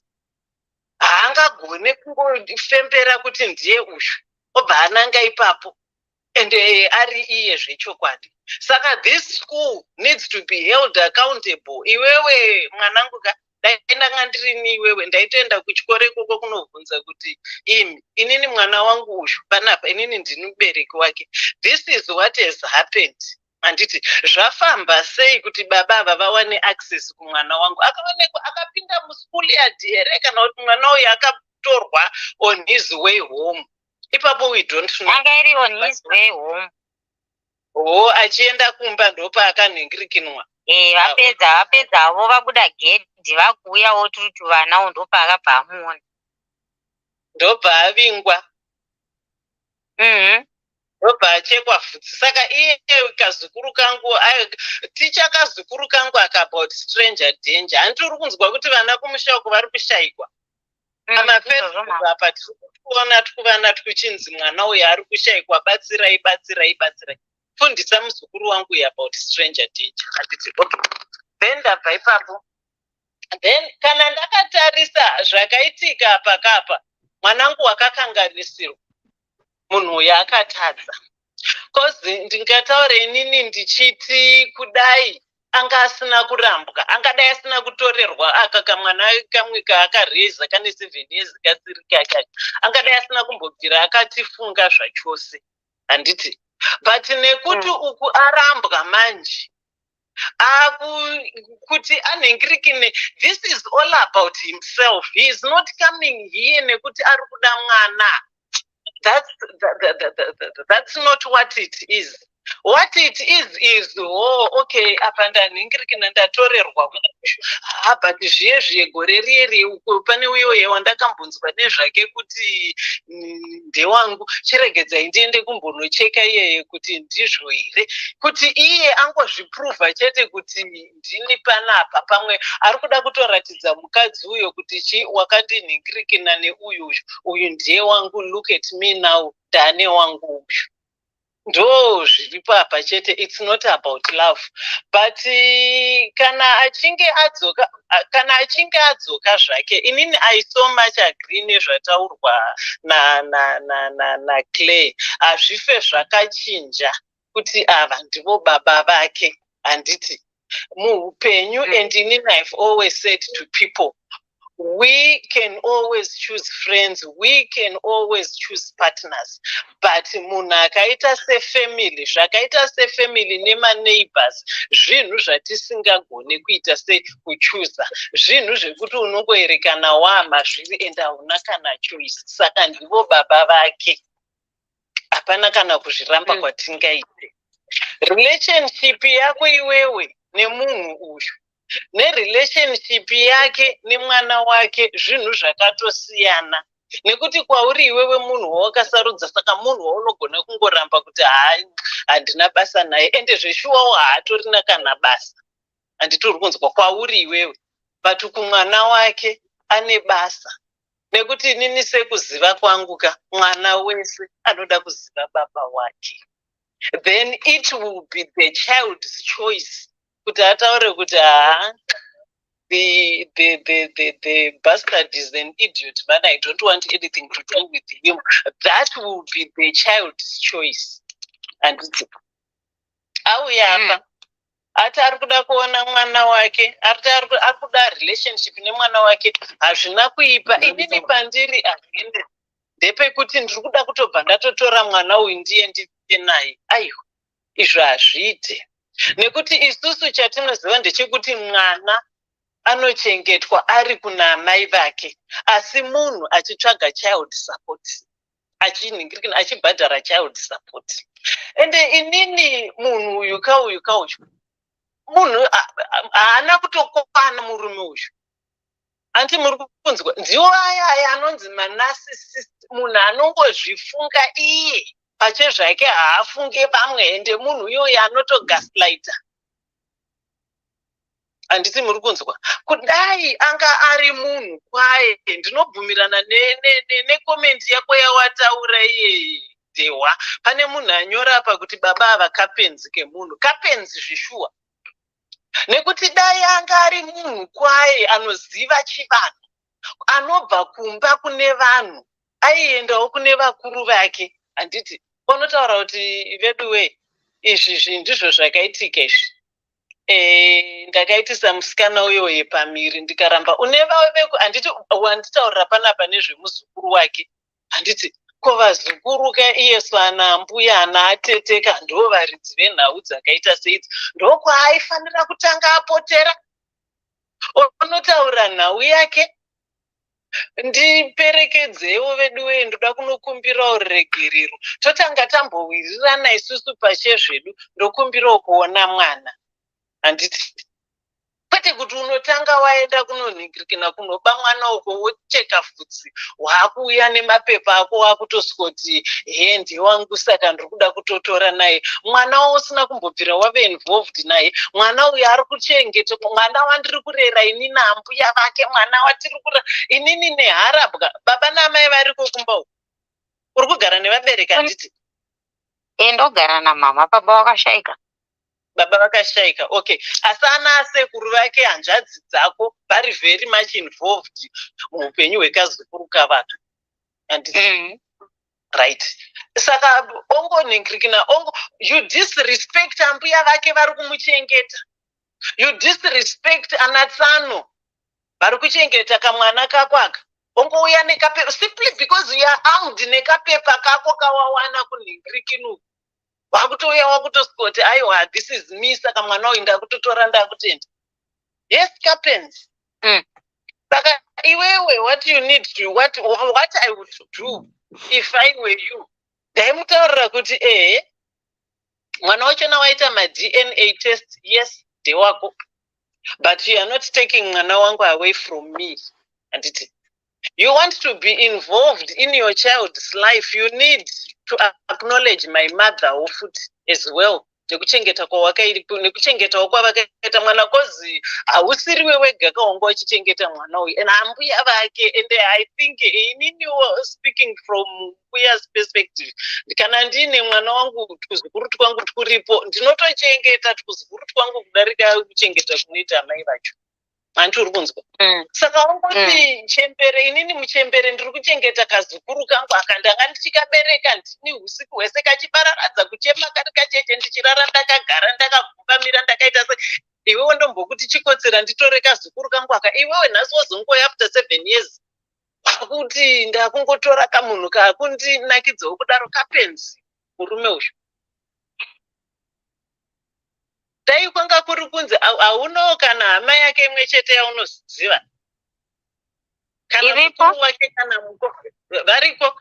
S13: haangagone kungofembera kuti ndiye uyu obva ananga ipapo ende ari iye zvechokwadi. Saka this school needs to be held accountable. Iwewe mwanangu ndanga ndirini iwewe ndaitoenda kuchikoro ikoko kunobvunza kuti inini mwana wangu uyu panapa inini ndini mubereki wake. This is what has happened. Handiti zvafamba sei kuti baba ava vawane access kumwana wangu? Akaonekwa akapinda muskuli yadhiere kana kuti mwana uyu akatorwa on his way home. Ipapo we don't know. Anga iri on his way home. achienda kumba ndopakanhingirikinwa.
S6: Vapedza vabuda gedhi vakuuyawo turi tuvanawo ndopaakabva amuona.
S13: Ndobva avingwa. Ndobva achekwa vhudzi. Saka iye kazukuru kangu, ticha kazukuru kangu akabout stranger danger. Handiri kunzwa kuti vana kumusha uko vari kushayikwa. Amafacebook apa tiri kuona tukuvana tukuchinzi mwana uyu ari kushayikwa, batsirai. Fundisa muzukuru wangu about stranger danger. Handiti okay. Then ndabva ipapo. Then kana ndakatarisa zvakaitika pakapa, mwanangu wakakanganisirwa. Munhu uyu akatadza. Kozi ndingataura inini ndichiti kudai anga asina kurambwa, angadai asina kutorerwa aka kamwana kamwe kaakareza kane 7 years kasiri kaka. Angadai asina kumbobvira akatifunga zvachose. Handiti. But nekuti uku arambwa manje. Kuti anhingirikine, this is all about himself. He is not coming here nekuti ari kuda mwana. That's not what it is. What it is okay, apa ndanhingirikina ndatorerwa. But zviye gore riye uko pane uyoye wandakambonzwa nezvake kuti ndewangu chiregedzai ndiende kumbonocheka iyeye kuti ndizvo here, kuti iye angozvipruvha chete kuti ndini panapa. Pamwe ari kuda kutoratidza mukadzi uyo kuti wakandinhingirikina uyu ndiye wangu, look at me now, ndane wangu uyu. Ndo zviripo apa chete. It's not about love. But kana achinge adzoka zvake, inini I so much agree nezvataurwa na Clay. Hazvife zvakachinja kuti ava ndivo baba vake. Handiti muupenyu, and inini I've always said to people, we can always choose friends, we can always choose partners, but munhu akaita sefamily, zvakaita sefamily nemaneighbors, zvinhu zvatisingagone kuita sekuchuza, zvinhu zvekuti unongoerekana wamazviri and hauna kana choice. Saka ndivo baba vake, hapana kana kuzviramba kwatingaite. Relationship yako iwewe nemunhu uyu nerelationship yake nemwana wake zvinhu zvakatosiyana. Nekuti kwauri iwewe munhu wawakasarudza, saka munhu waunogona kungoramba kuti handina basa naye, ende zveshuwawo haatorina kana basa. Handitori kunzwa kwauri iwewe, but kumwana wake ane basa. Nekuti nini sekuziva kwangu mwana wese anoda kuziva baba wake. Then it will be the child's choice kuti ataure kuti the bastard is an idiot, but I don't want anything to do with him. That will be the child's choice. And auyapa ati ari kuda kuona mwana wake, ari kuda relationship nemwana wake, hazvina kuipa. Inini pandiri agende ndepekuti ndiri kuda kutobva ndatotora mwana uyu ndiende naye. Aiwa, izvo hazviite. Nekuti isusu chatinoziva ndechekuti mwana anochengetwa ari kuna mai vake, asi munhu achitsvaga child support, achinhingirikana achibhadhara child support. Ende inini munhu uyu kauyu munhu haana kutokwana murume uyu. Anti muri kunzwa ndiwo aya anonzi manarcissist, munhu anongozvifunga iye pachezvake haafunge vamwe, ende munhu iyoyo anotogaslighta. Handiti muri kunzwa. Kudai anga ari munhu kwaye, ndinobvumirana nekomenti yako yawataura iye Dewa. Pane munhu anyora apa kuti baba ava kapenzi kemunhu. Kapenzi zvishuwa. Nekuti dai anga ari munhu kwaye anoziva chivanhu, anobva kumba kune vanhu, aiendawo kune vakuru vake. Handiti unotaura kuti veduwe izvi ndizvo zvakaitika izvi. Ndakaitisa musikana uyoye pamiri ndikaramba une vave veku, handiti wanditaurira panapa nezvemuzukuru wake. Handiti ko vazukuru iyesu ana mbuya ana ateteka ndo varidzi venhau dzakaita seidzi, ndokwaafanira kutanga apotera. Unotaura nhau yake ndiperekedzewo vedu wee ndoda kunokumbirawo ruregerero totanga tambowirirana isusu pachezvedu ndokumbirawo kuona mwana handiti kwete kuti unotanga waenda kunonhingirikina kunoba mwana uko wocheka vhudzi waakuuya nemapepa ako wakutoswoti he ndewangu saka ndiri kuda kutotora naye mwana usina kumbobvira wave involved naye mwana uyu ari kuchengeta mwana wandiri kurera ini naambuya vake mwana watiri kurera inini neharabwa baba namai variko kumba uku uri kugara nevabereki handiti
S6: ndogara namama baba wakashayika
S13: baba vakashayika okay asi ana asekuru vake hanzvadzi dzako vari very much involved muupenyu hwekazukuru kavaka handiti right saka ongonhingirikina you disrespect ambuya vake vari kumuchengeta you disrespect ana tsano vari kuchengeta kamwana kako aka ongouya nekapepa simply because you are armed nekapepa kako kawawana kunhingirikinuku wakutouya wakutoswoti aiwa this is me saka mwana uyu ndakutotora ndakutenda yes captains saka iwewe what you need to what I would do if I were you ndaimutaurira kuti mwana wachona waita ma-DNA test yes ndewako but you are not taking mwana wangu away from me handiti you want to be involved in your child's life you need to acknowledge my mother futi as well nekuchengeta nekuchengetawo kwavakaita mwana kozi hausiriwe wega kaonga uchichengeta mwana uyu and ambuya vake and I think ininiwo speaking from mbuya's perspective kana ndine mwana wangu tukuzukuru twangu tukuripo ndinotochengeta tukuzukuru twangu kudarika kuchengeta kunoita amai vacho hanti uri kunzwa saka ongoti chembere inini muchembere ndiri kuchengeta kazukuru kangu aka ndanga ndichikabereka ndini usiku hwese kachibararadza kuchema kari kacheche ndichirara ndakagara ndakagumbamira ndakaita se iwewe ndombokuti chikotsera nditore kazukuru kangu aka iwewe nhasi wozongoya after 7 years akuti ndakungotora kamunhu kakundinakidzawo kudaro kapenzi murume uyu dai kwanga kuri kunzi hauno kana hama yake imwe chete yaunoziva kana mukuru wake kana mukoko variko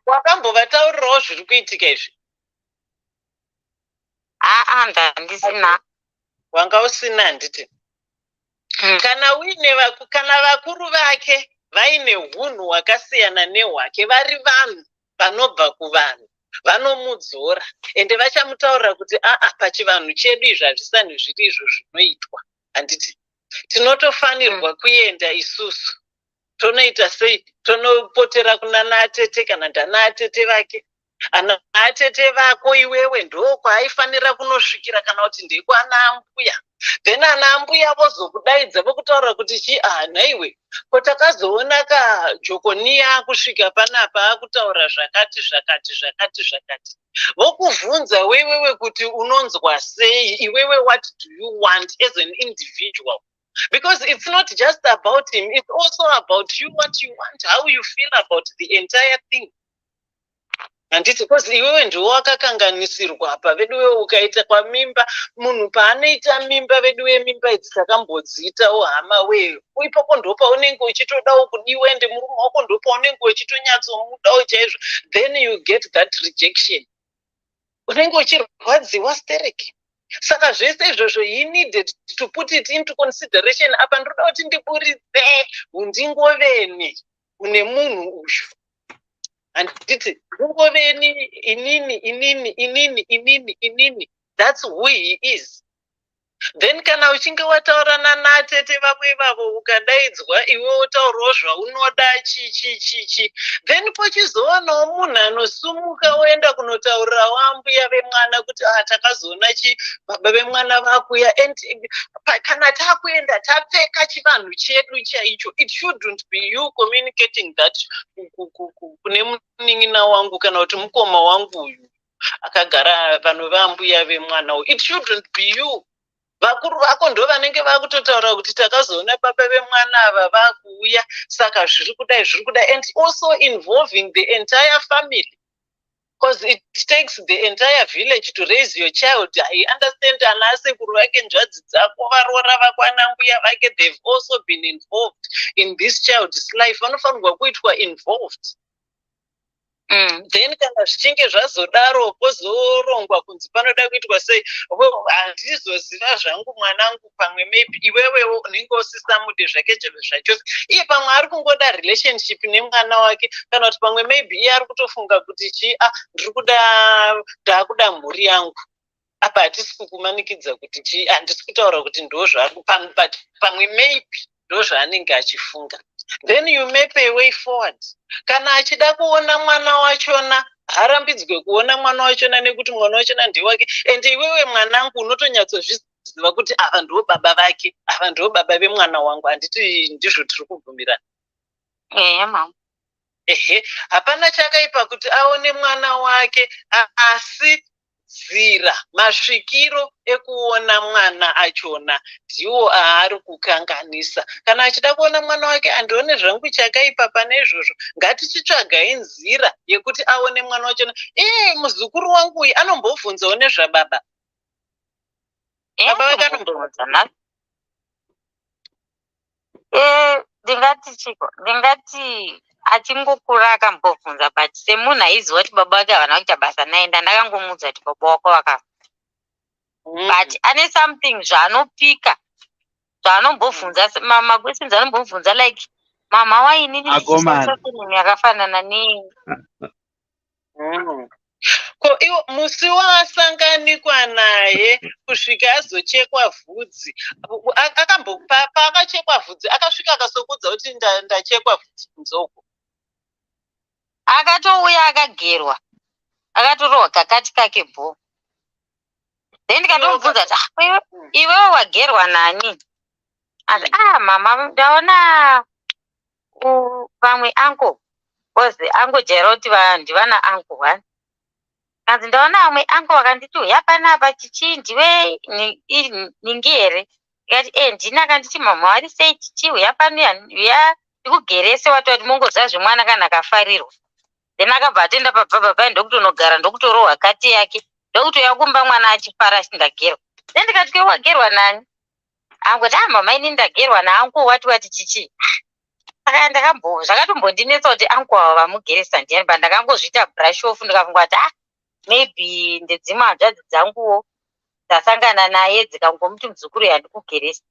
S13: wakambovataurirawo zviri kuitika izvi
S6: ndandisina
S13: wanga usina handiti kana vakuru vake vaine unhu hwakasiyana nehwake vari vanhu vanobva kuvanhu vanomudzora ende vachamutaurira kuti pachivanhu chedu izvi hazvisani zviri izvo zvinoitwa handiti tinotofanirwa kuenda isusu tonoita sei tonopotera kuna naatete kana ndanaatete vake ana atete vako iwewe ndokwaifanira kunosvikira kana kuti ndekwana ambuya then ana ambuya vozokudaidza vokutaurira kuti nhaiwe ko takazoona kajokoniya kusvika panapa akutaura zvakati vokuvhunza wewewe kuti unonzwa sei iwewe what do you want as an individual because it's not just about him it's also about you what you want how you feel about the entire thing handiti because iwewe ndiwo wakakanganisirwa apa veduwe ukaita kwamimba munhu paanoita mimba veduwe mimba idzi takambodziitawo hama wee ipapo ndopaunenge uchitodawo kudiwa ende murume wako ndopaunenge uchitonyatsomudawo chaizvo then you get that rejection unenge uchirwadziwa stereki saka zvese izvozvo he needed to put it into consideration apa ndoda kuti ndiburitse undingoveni une munhu uyu handiti ungoveni inini that's who he is then kana uchinge wataurana naatete vako ivavo ukadaidzwa iwe wotaurawo zvaunoda chichi then pochizoonawo munhu anosumuka woenda kunotaurirawo ambuya vemwana kuti takazoona baba vemwana vakuya and kana takuenda tapfeka chivanhu chedu chaicho it shouldn't be you communicating that kune munin'ina wangu kana kuti mukoma wangu uyu akagara vanhu vambuya vemwana uyu it shouldn't be you vakuru vako ndo vanenge vakutotaura kuti takazoona baba vemwana ava vakuuya saka zviri kudai and also involving the entire family because it takes the entire village to raise your child. I understand anasekuru vake nzvadzi dzako varora vakwana mbuya vake, they've also been involved in this child's life, vanofanirwa kuitwa involved. Then kana zvichinge zvazodaro pozorongwa kunzi panoda kuitwa sei, handizoziva zvangu mwanangu, pamwe maybe iwewewo unenge usisamude zvake zvacho, iye pamwe ari kungoda relationship nemwana wake, kana kuti pamwe maybe iye ari kutofunga kuti ndakuda mhuri yangu. Apa hatisi kukumanikidza kuti handisi kutaura kuti ndo pamwe maybe ndo zvaanenge achifunga. Then you map a way forward. Kana achida kuona mwana wachona, harambidzwe kuona mwana wachona nekuti mwana wachona ndewake, and iwewe mwanangu unotonyatsozviziva kuti ava ndo baba vake, ava ndo baba vemwana wangu. Handiti ndizvo tiri kubvumirana.
S6: Mama.
S13: Hapana chakaipa kuti aone mwana wake, asi nzira, masvikiro ekuona mwana achona ndiwo aari kukanganisa. Kana achida kuona mwana wake andione zvangu chakaipa pane izvozvo, ngatichitsvagai nzira yekuti aone mwana wachona. Muzukuru wangu uyu anombobvunzawo nezvababa. Baba vake anombobvunza.
S6: Ndingati achingokura akambobvunza, but semunhu aiziva kuti baba vake havana kuita basa naye, ndandakangomuudza kuti baba wako vakafa. But ane something zvaanopika, zvaanombobvunza, maquestions anombobvunza like, mama wainini ndichisasofinimi yakafanana nei?
S13: Ko iwo musi wasanganikwa naye kusvika azochekwa vhudzi, paakachekwa vhudzi akasvika akasokudza kuti ndachekwa vhudzi kunzoko.
S6: Akatouya akagerwa, akatorohwa kakati kake bho. Then ndikatomubvunza kuti iwewe wagerwa nani? Asi mama, ndaona vamwe anko, kozi anko jaira kuti ndivana anko wani. Kanzi ndaona vamwe anko vakanditi uya panapa chichi ndiwe ningi here? Ikati ndina. Kanditi mama vari sei chichi uya pano uya ndikugerese watoti mongozazve mwana kana akafarirwa. Then akabva atenda pababa ndokutonogara ndokutorohwa kati yake, ndokutoya kumba mwana achifara achindagerwa. Then ndikati wagerwa nani? Angoti mama ini ndagerwa naanko wati chichi. Saka zvakatombondinetsa kuti anko ava vamugeresa ndiani, but ndakangozviita brush off, ndikafunga kuti maybe ndedzimwe hanzvadzi dzanguwo dzasangana naye dzikangomuti muzukuru yandikugeresa.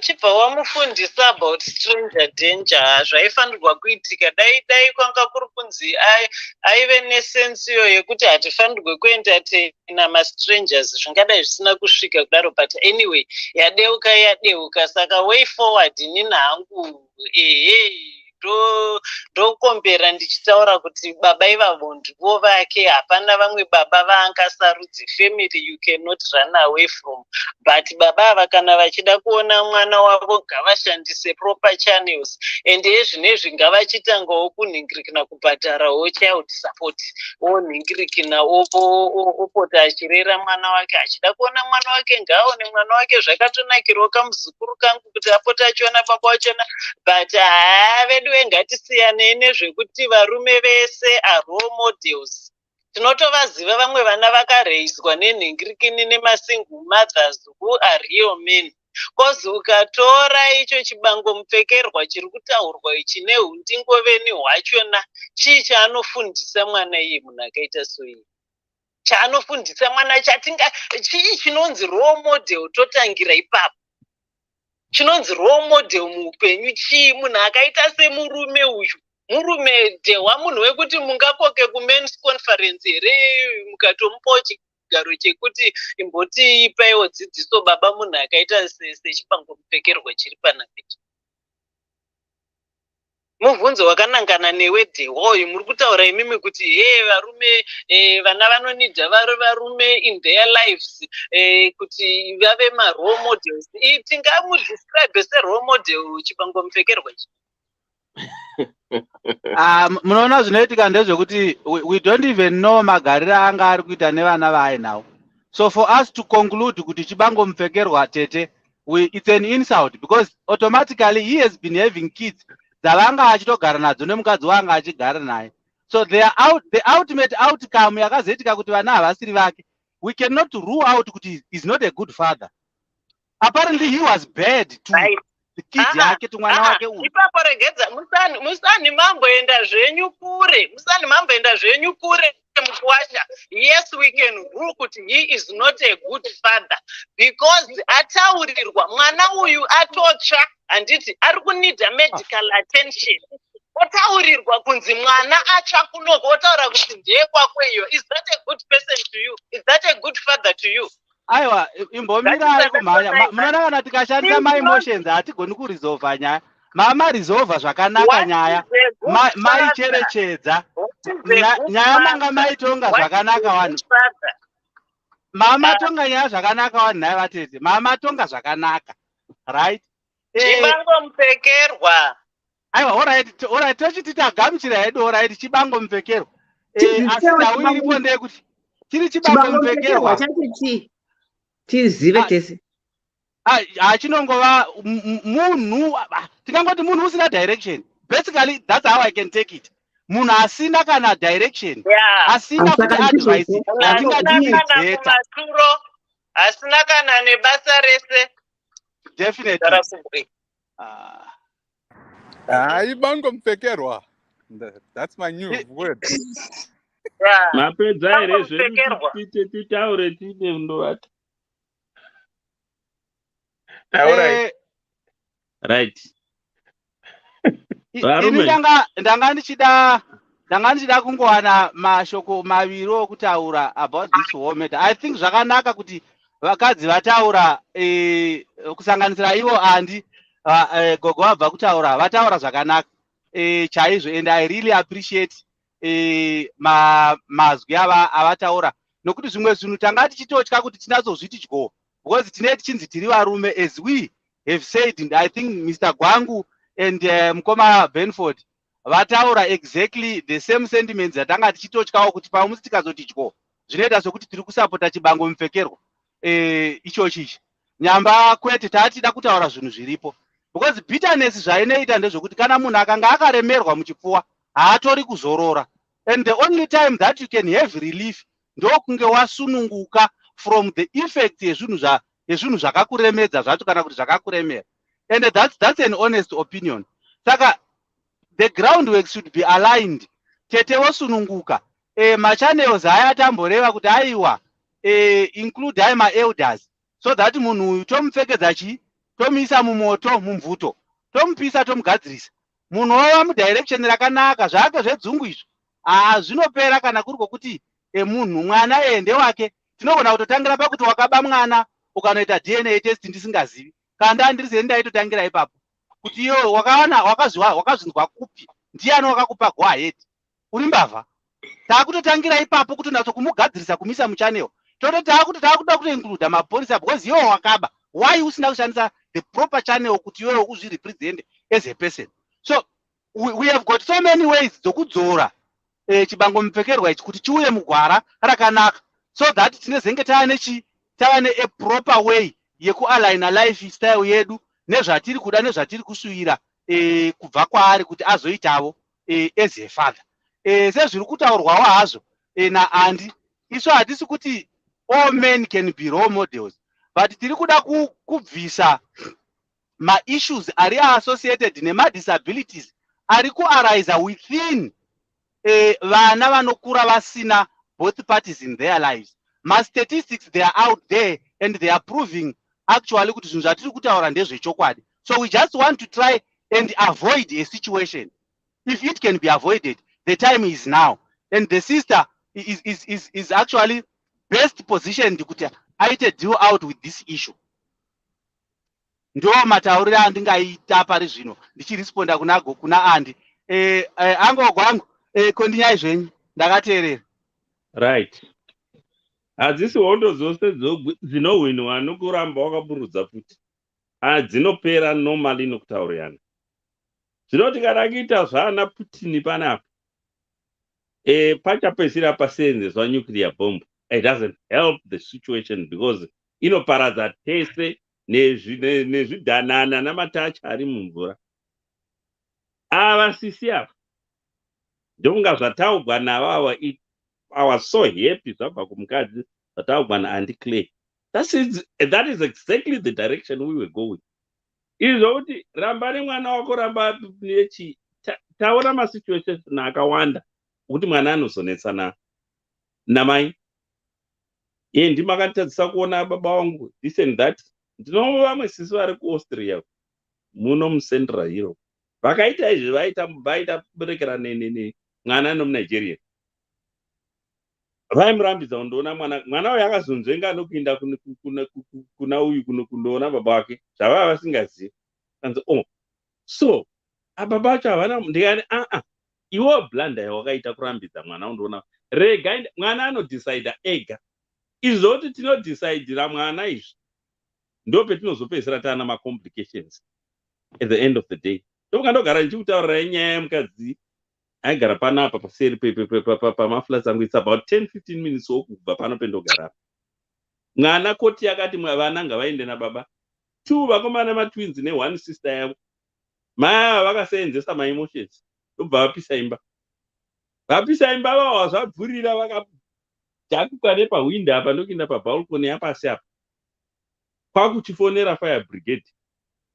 S13: Chibva wamufundisa about stranger danger, zvaifanirwa kuitika. Dai kwanga kuri kunzi aive nesensi iyo yekuti hatifanirwe kuentertaina mastrangers, zvingadai zvisina kusvika kudaro. But anyway, yadeuka. Saka way forward nini hangu ndokombera ndichitaura kuti baba ivavo ndivo vake, hapana vamwe baba vaangasarudzi. Family you cannot run away from, but baba ava kana vachida kuona mwana wavo ngavashandise proper channels, and zvinezvi ngavachitangawo kunhingirikina kubhadharawo child support, onhingirikina opota achirera mwana wake. Achida kuona mwana wake ngaaone mwana wake, zvakatonakirawo kamuzukuru kangu kuti apota achiona baba wachona. But vedu ngatisiyanei nezvekuti varume vese are role models. Tinotovaziva vamwe vana vakareiswa nenhingirikini nemasingle mothers who are real men. Kozi ukatora icho chibango mupfekerwa chiri kutaurwa ichi nehundingoveni hwachona, chii chaanofundisa mwana iye munhu akaita soiye? Chaanofundisa mwana chii chinonzi role model? Totangira ipapo. Chinonzi role model muupenyu chii? Munhu akaita semurume uyu, murume dehwa, munhu wekuti mungakoke kumen's conference here mukatomupawo chigaro chekuti imboti ipaiwo dzidziso baba, munhu akaita sechipango mupfekerwa chiri panapecho. Mubvunzo wakanangana newe dehwa uyu muri kutaura imimi kuti varume vana vanonidha varume in their lives kuti vave marole models. Tingamudescribe serole model chipango mupfekerwa ichi?
S8: Munoona zvinoitika ndezvekuti we don't even know magariro anga ari kuita nevana vaainawo. So for us to conclude kuti chibango mupfekerwa tete, it's an insult, because automatically he has been having kids dzavanga achitogara nadzo nemukadzi wanga achigara naye. So the ultimate outcome yakazoitika kuti vana havasiri vake, we cannot rule out kuti he's not a good father. Apparently he was bad to the kid yake, to mwana wake uyu.
S13: Ipapo regedza, musani mamboenda zvenyu kure, musani mamboenda zvenyu kure mukuwasha. Yes, we can rule kuti he is not a good father because ataurirwa mwana uyu atotsva handiti ari kunida medical attention. Otaurirwa kunzi mwana atsva kunoko, otaura kuti ndiye kwako iyo. Is that a good person to you? Is that a good father to you?
S8: Aiwa, imbomira kumhanya. Munoona kana tikashandisa my emotions hatigoni kuresolve nyaya. Mama resolve zvakanaka nyaya. Mai cherechedza. Nyaya manga maitonga zvakanaka vanhu. Mama tonga nyaya zvakanaka vanhu naye vatete. Mama tonga zvakanaka. Right?
S13: Chibangomupfekerwa.
S8: Aiwa, alright, tochiti tagamuchira hedu, alright, chibangomupfekerwa. Asi ndau iripo ndeyekuti chiri chibangomupfekerwa
S11: chacho tizive tese.
S8: Chinongova munhu, tingangoti munhu usina direction. Basically, that's how I can take it. Munhu asina kana direction. Asina kuti advice. Atingadibeta.
S13: Asina kana nebasa rese.
S8: Definitely.
S9: Ibangomupfekerwa. That's my new word.
S5: Mapedza here zvedu titaure tine ndovati. Right.
S8: Ini ndanga ndichida kungowana mashoko maviri okutaura about this war matter. I think zvakanaka kuti vakadzi vataura, kusanganisira ivo andi gogo vabva kutaura, vataura zvakanaka chaizvo, and I really appreciate mazwi avataura, nokuti zvimwe zvinhu tanga tichitotya kuti tinazozviti dyo, because tinee tichinzi tiri varume, as we have said. And I think Mr. Gwangu and Mukoma Benford vataura exactly the same sentiments dzatanga tichitotyawo kuti pamusi tikazoti dyo zvinoita sokuti tiri kusapota chibangomupfekerwa ichochichi. Nyamba kwete tatida kutaura zvinhu zviripo, because bitterness zvainoita ndezvokuti kana munhu akanga akaremerwa muchipfuwa haatori kuzorora, and the only time that you can have relief ndokunge wasununguka from the effect yezvinhu zvakakuremedza zvacho kana kuti zvakakuremera. And that's an honest opinion. Saka the groundwork should be aligned. Tete wosununguka, machannels aya tamboreva kuti aiwa, include hai maelders, so that munhu uyu tomupfekedza chi, tomuisa mumoto mumvuto, tomupisa, tomugadzirisa, munhu wova mudirection rakanaka. Zvake zvedzungu izvo zvinopera kana kuri kwokuti munhu mwana ende wake. Tinogona kutotangira pakuti wakaba mwana ukanoita DNA test ndisingazivi, kana ndirizeni ndaitotangira ipapo kuti iwe wakazvinzwa kupi, ndiani wakakupa go ahead, uri mbavha. Takutotangira ipapo kuti nacho kumugadzirisa kumisa muchannel, takuda kutoinclude mapurisa, because iwe wakaba, why usina kushandisa the proper channel kuti iwe uzvirepresent as a person. So we have got so many ways dzokudzora chibangomupfekerwa ichi kuti chiuye mugwara rakanaka, so that tinezenge taane a proper way yekualigna life style yedu nezvatiri kuda nezvatiri kusuvira kubva kwaari kuti azoitavo as a father. Sezviri kutaurwawo hazvo naandi, isu hatisi kuti all men can be role models, but tiri kuda kubvisa ma-issues ari associated nemadisabilities ari kuarise within vana vanokura vasina both parties in their lives. Ma-statistics, they are out there and they are proving actually kuti zvinhu zvatiri kutaura ndezvechokwadi. So we just want to try and avoid a situation. If it can be avoided, the time is now. And the sister is actually best positioned kuti aite deal out with this issue. Ndo matauriro andingaita pari zvino ndichiresponda kuna andi. Ango gwangu, kondinyai zvenyu, ndakateerera.
S5: Right. Hadzisi hondo dzose dzinohwinwa nokuramba wakaburudza futi. Dzinopera normally nokutaurirana. Zvinoti kana kuita zvana Putin panapa, pachapedzisira pasenzeswa nuclear bomb, it doesn't help the situation because inoparadza tese nezvidhanana namatacha ari mumvura. Ava sisi apa ndokunga zvataugwa navava. I was so happy zvabva kumukadzi zvataugwa naAndy Clay. That is exactly the direction we were going. Izvoti ramba nemwana wako ramba nechi taona masituations akawanda kuti mwana anozonetsana namai. Ndimakatadzisa kuona baba wangu this and that. Ndinova vamwe sisi vari kuAustria muno muCentral Europe vakaita izvi vaita kuberekera mwana nomuNigeria. Vaimurambidza kundoona mwana uyu akazonzvenga nokuinda kuna uyu kundoona baba wake zvavava vasingazivi. Kanzi so ababa vacho havana ndikani iwo blanda yawakaita kurambidza mwana undoona rega mwana anodecida ega. Izvoti tinodecideira mwana izvi ndo petinozopedzisira taana macomplications at the end of the day. Ndokandogara ndichikutaurirai nyaya yemukadzi aigara panapa paseri pamaflats angu. It's about 10-15 minutes okubva pano pendogara. Mwana koti yakati vana ngavaende nababa. 2 vakomana matwins ne1 sister yavo. Mai ava vakaseenzesa maemotions ndobva vapisa imba. Vapisa imba vava zvabvurira vakajakuka nepahwindi apa ndokuinda pabalcony yapasi apa. Kwakuchifonera fire brigade.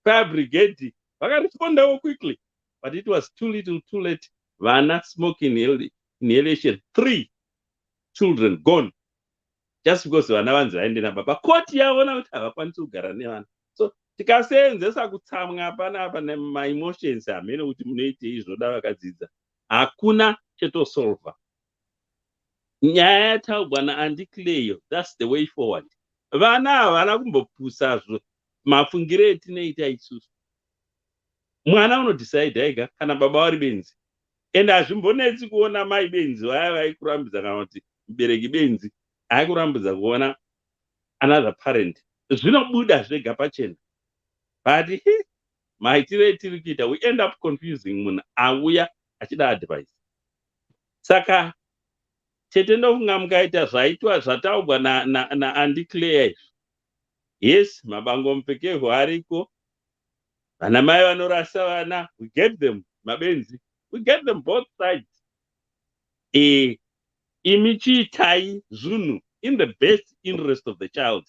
S5: Fire brigade vakarespondawo quickly, but it was too little too late. Vana smoking inhalation, 3 children gone just because vana vanzi vaende nababa. Koti yaona kuti havakwanisi kugara nevana. So tikaseenzesa kutsamwa panapa nemaemotions hamene kuti munoitei zvoda vakadzidza hakuna chetosolva. Nyaya yataugwa naAndy Clay, that's the way forward. Vana havana kumbopusazvo mafungiro etinoita isusu. Mwana unodecide ega kana baba vari benzi. And hazvimbonetsi kuona mai benzi vaya vaikurambidza kana kuti mubereki benzi aikurambidza kuona another parent. Zvinobuda zvega pachena. But maitiro etiri kuita, we end up confusing munhu auya achida advice. Saka chete ndofunga mukaita zvaitwa zvataugwa naAndy Clay. Yes, mabango mupfekehwo ariko. Vana mai vanorasa vana, we get them. Mabenzi, we get them both sides. Imi chiitai zvinhu in the best interest of the child.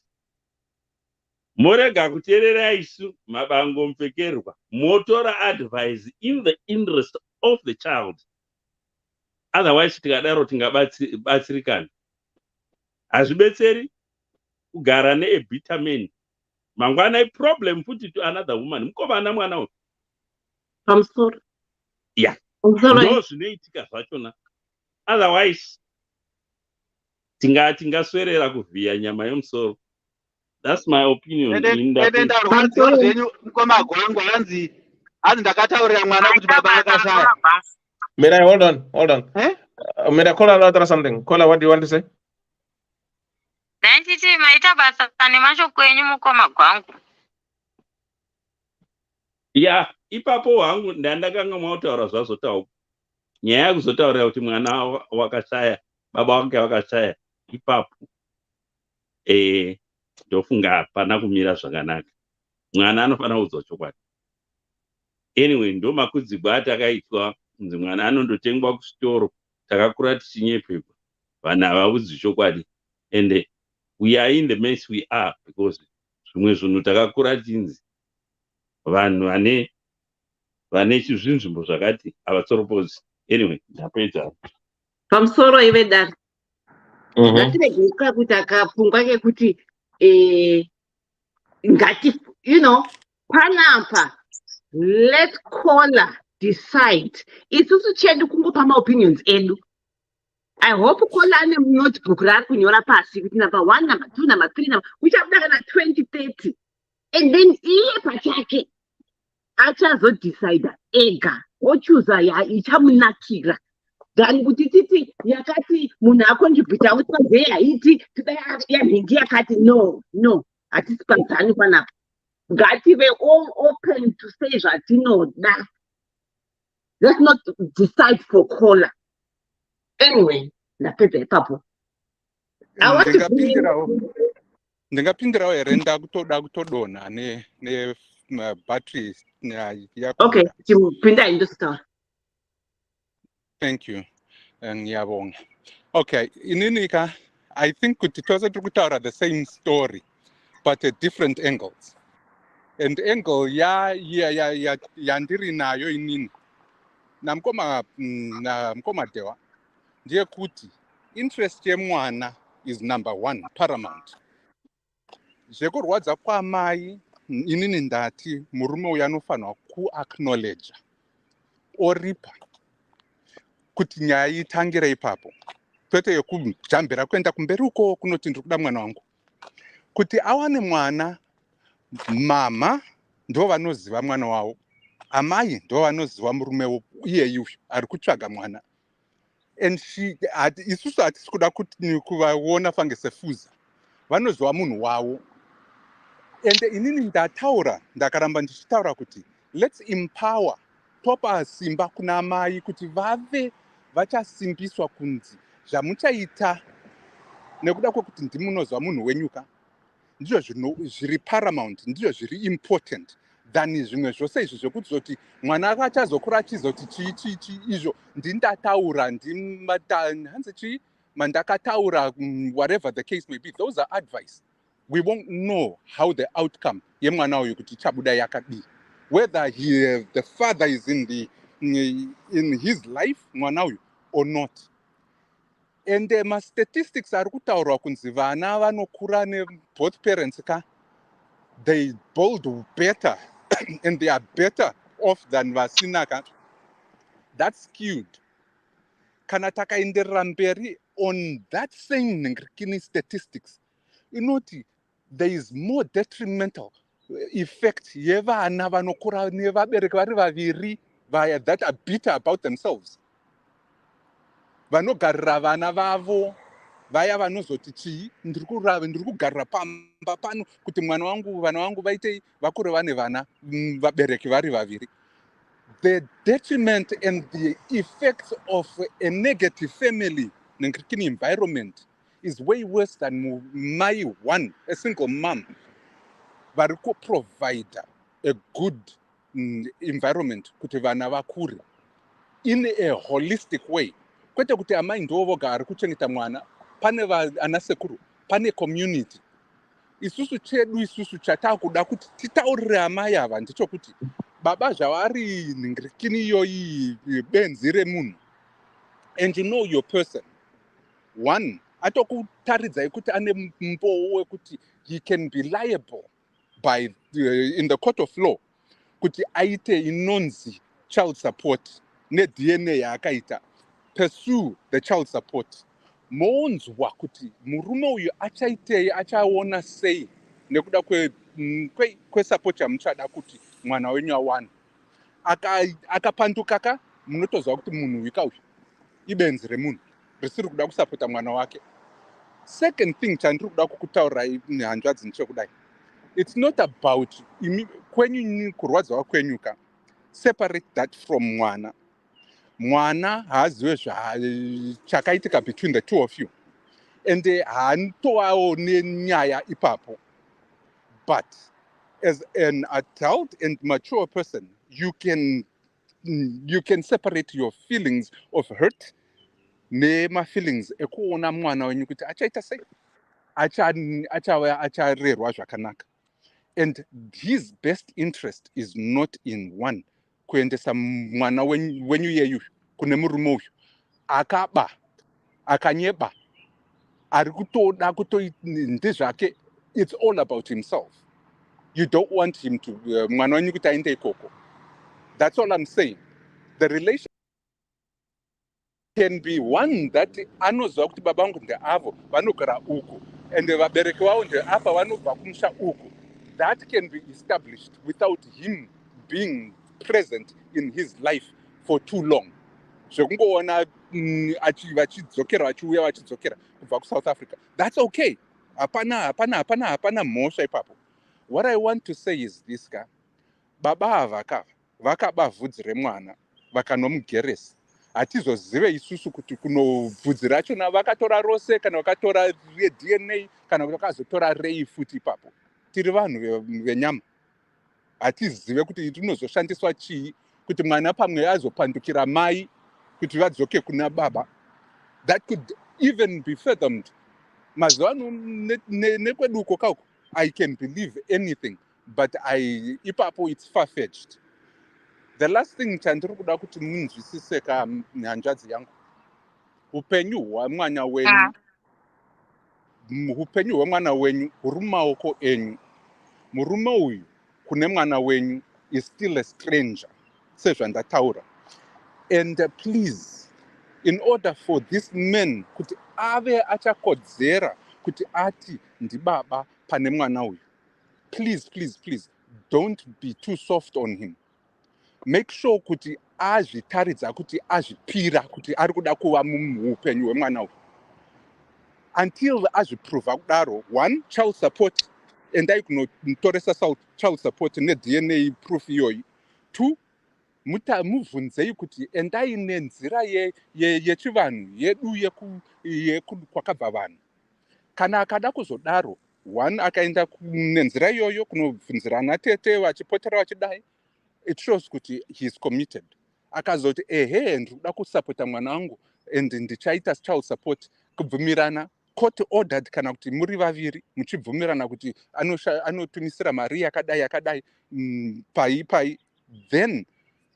S5: Morega kuteerera isu mabango mupfekerwa, motora advice in the interest of the child. Otherwise tikadaro tingabatsirikana. Hazvibetseri kugara nebitter man. Mangwana problem futi to another woman. Mukomana mwana uyu.
S11: Pamusoro.
S5: Yeah. Ndo zvinoitika zvachona. Otherwise tingaswerera kuvhiya nyama yemusoro. That's my opinion.
S8: Ndaurwa zvenyu mukoma gwangu hanzi ndakataurira mwana kuti baba akashaya.
S4: May I hold on? May I call out something? Caller, what do you want to say?
S6: Ndachiti maita basa nemashoko enyu mukoma gwangu.
S5: Yeah, ipapo hangu ndandakanga mwautaura zvazvotaura. Nyaya yekuzotaurira kuti mwana wakashaya, baba wake wakashaya, ipapo ndofunga hapana kumira zvakanaka. Mwana anofana kuudzwa chokwadi. Anyway, ndo makudzigwa atakaitwa kunzi mwana anondotengwa kusitoro. Takakura tichinyepekwa. Vana havaudzwi chokwadi. And we are in the mess we are because zvimwe zvinhu takakura tinzi vanhu vane chizvinzvimbo zvakati havatsoropozi. Anyway, ndapedza.
S11: Pamusoro ive dare. Ngatiregeka kuti akapfungwa kekuti ngati panapa let caller decide. Isusu chedu kungopa maopinions edu. I hope caller ane notebook raari kunyora pasi kuti number 1, number 2, number 3, uchabuda kana 2030. And then iye pachake achazodecide ega ochuza ichamunakira than kuti titi yakati munhu akontribhuta utsaze haiti yanhingi yakati no hatisipanzani panapa. Ngative all open to say zvatinoda. Let's not decide for caller. Anyway, ndapedza ipapo.
S9: Ndingapindirawo here ndakutoda kutodonha ne batteries yako.
S11: Okay, chipinda indositaura.
S9: Thank you. Ngiyabonga. Okay, ininika, I think kuti tose tiri kutaura the same story, but at different angles. And angle yandiri nayo inini. Namkoma dewa, ndiye kuti interest yemwana is number one, paramount. Zvekurwadza kwamai, inini ndati murume uyu anofanwa kuacknowledge oripa kuti nyaya itangire ipapo, kwete yekujambira kuenda kumberi uko kunoti ndiri kuda mwana wangu. Kuti awane mwana, mama ndo vanoziva mwana wavo, amai ndo vanoziva murume iyeyuyu ari kutsvaga mwana. And isusu hatisi kuda kuvaona fange sefuza, vanoziva munhu wavo. And inini ndakaramba ndichitaura kuti let's empower, topa simba kuna amai kuti vave vachasimbiswa kunzi zvamuchaita nekuda kwekuti ndimunoziva munhu wenyuka ndizvo zviri paramount, ndizvo zviri important than zvimwe zvose izvo zvekuti zoti mwana akachazokura achizoti chii izvo ndindataura hanzi chii mandakataura, whatever the case may be. Those are advice. We won't know how the outcome yemwana uyu kuti chabuda yakadi, whether the father is in his life mwana uyu or not. And statistics ari kutaurwa kunzi vana vanokura ne both parents they build better and they are better off than vasina ka. That's skewed. Kana takaenderera mberi on that same Nengirikini statistics, there is more detrimental effect yevana vanokura nevabereki vari vaviri that are bitter about themselves. Vanogarira vana vavo, vaya vanozoti chii ndiri kugarira pamba pano kuti vana vangu vaite vakure vane vana vabereki vari vaviri. The detriment and the effects of a negative family Nengirikini environment is way worse than my one, a single mom. Vari provide a good environment kuti vana vakure in a holistic way. Kwete kuti amai ndo voga ari kuchengeta mwana, pane anasekuru, pane community. Isusu chatakuda kuti titaurire amai ava ndichokuti baba zvavari Nengirikini iyoyi benzi remunhu, and you know your person. One, atokutaridzai kuti ane mbowo wekuti he can be liable by in the court of law kuti aite inonzi child support ne-DNA yaakaita, pursue the child support. Monzwa kuti murume uyu achaitei, achaona sei nekuda kwesupport yamuchada kuti mwana wenyu awane. Akapanduka munotozwa kuti munhu wika uyu ibenzi remunhu risiri kuda kusapota mwana wake. Second thing chandiri kuda kukutaurirai hanzvadzi ndechekudai, it's not about kwenyu kurwadziwa kwenyuka. Separate that from mwana. Mwana haazive chakaitika between the two of you, and haatovawo nenyaya ipapo. But as an adult and mature person, you can separate your feelings of hurt nema feelings ekuona mwana wenyu kuti achaita sei, acharerwa zvakanaka. And his best interest is not in one, kuendesa mwana wenyu yeyu kune murume uyu akaba akanyeba ari kutoda ndezvake. It's all about himself. You don't want him to mwana wenyu kuti aende ikoko. That's all I'm saying. The relation can be one that anoziva kuti baba vangu ndeavo vanogara uku and vabereki vavo ndeapa vanobva kumusha uku. That can be established without him being present in his life for too long. Zvekungoona vachidzokera vachiuya vachidzokera kubva kuSouth Africa, that's okay. Hapana mhosva ipapo. What I want to say is this guy, baba ava vakaba vhudzi remwana vakanomugeresa. Hatizozive isusu kuti kuno bvudzi rachona vakatora rose kana vakatora DNA kana vakazotora rei futi ipapo. Tiri vanhu venyama, hatizive kuti rinozoshandiswa chii kuti mwana pamwe azopandukira mai kuti vadzoke kuna baba, that could even be fathomed. Mazwano nekweduko kako, I can believe anything, but ipapo it's far-fetched. The last thing chandiri kuda kuti munzwisise hanzvadzi yangu, upenyu hwamwana wenyu, upenyu hwemwana wenyu huri mumaoko enyu. Murume uyu kune mwana wenyu is still a stranger, sezvandataura. And please, in order for this man kuti ave achakodzera kuti ati ndibaba pane mwana uyu, please, please, please, don't be too soft on him. Make sure kuti azvitaridza kuti azvipira kuti ari kuda kuva muupenyu hwemwana uyu. Until azviprova kudaro, 1, child support, endai kunotoresa child support ne-DNA proof iyoyi. 2, mubvunzei kuti endai nenzira yechivanhu yedu kwakabva vanhu. Kana akada kuzodaro, 1, akaenda nenzira iyoyo kunobvunzira ana tete vachipotera vachidai, it shows kuti he is committed. Akazoti ndiri kuda kusapota mwana wangu and ndichaita child support, kubvumirana, court ordered, kana kuti muri vaviri muchibvumirana kuti anotumisira mari yakadai pai, then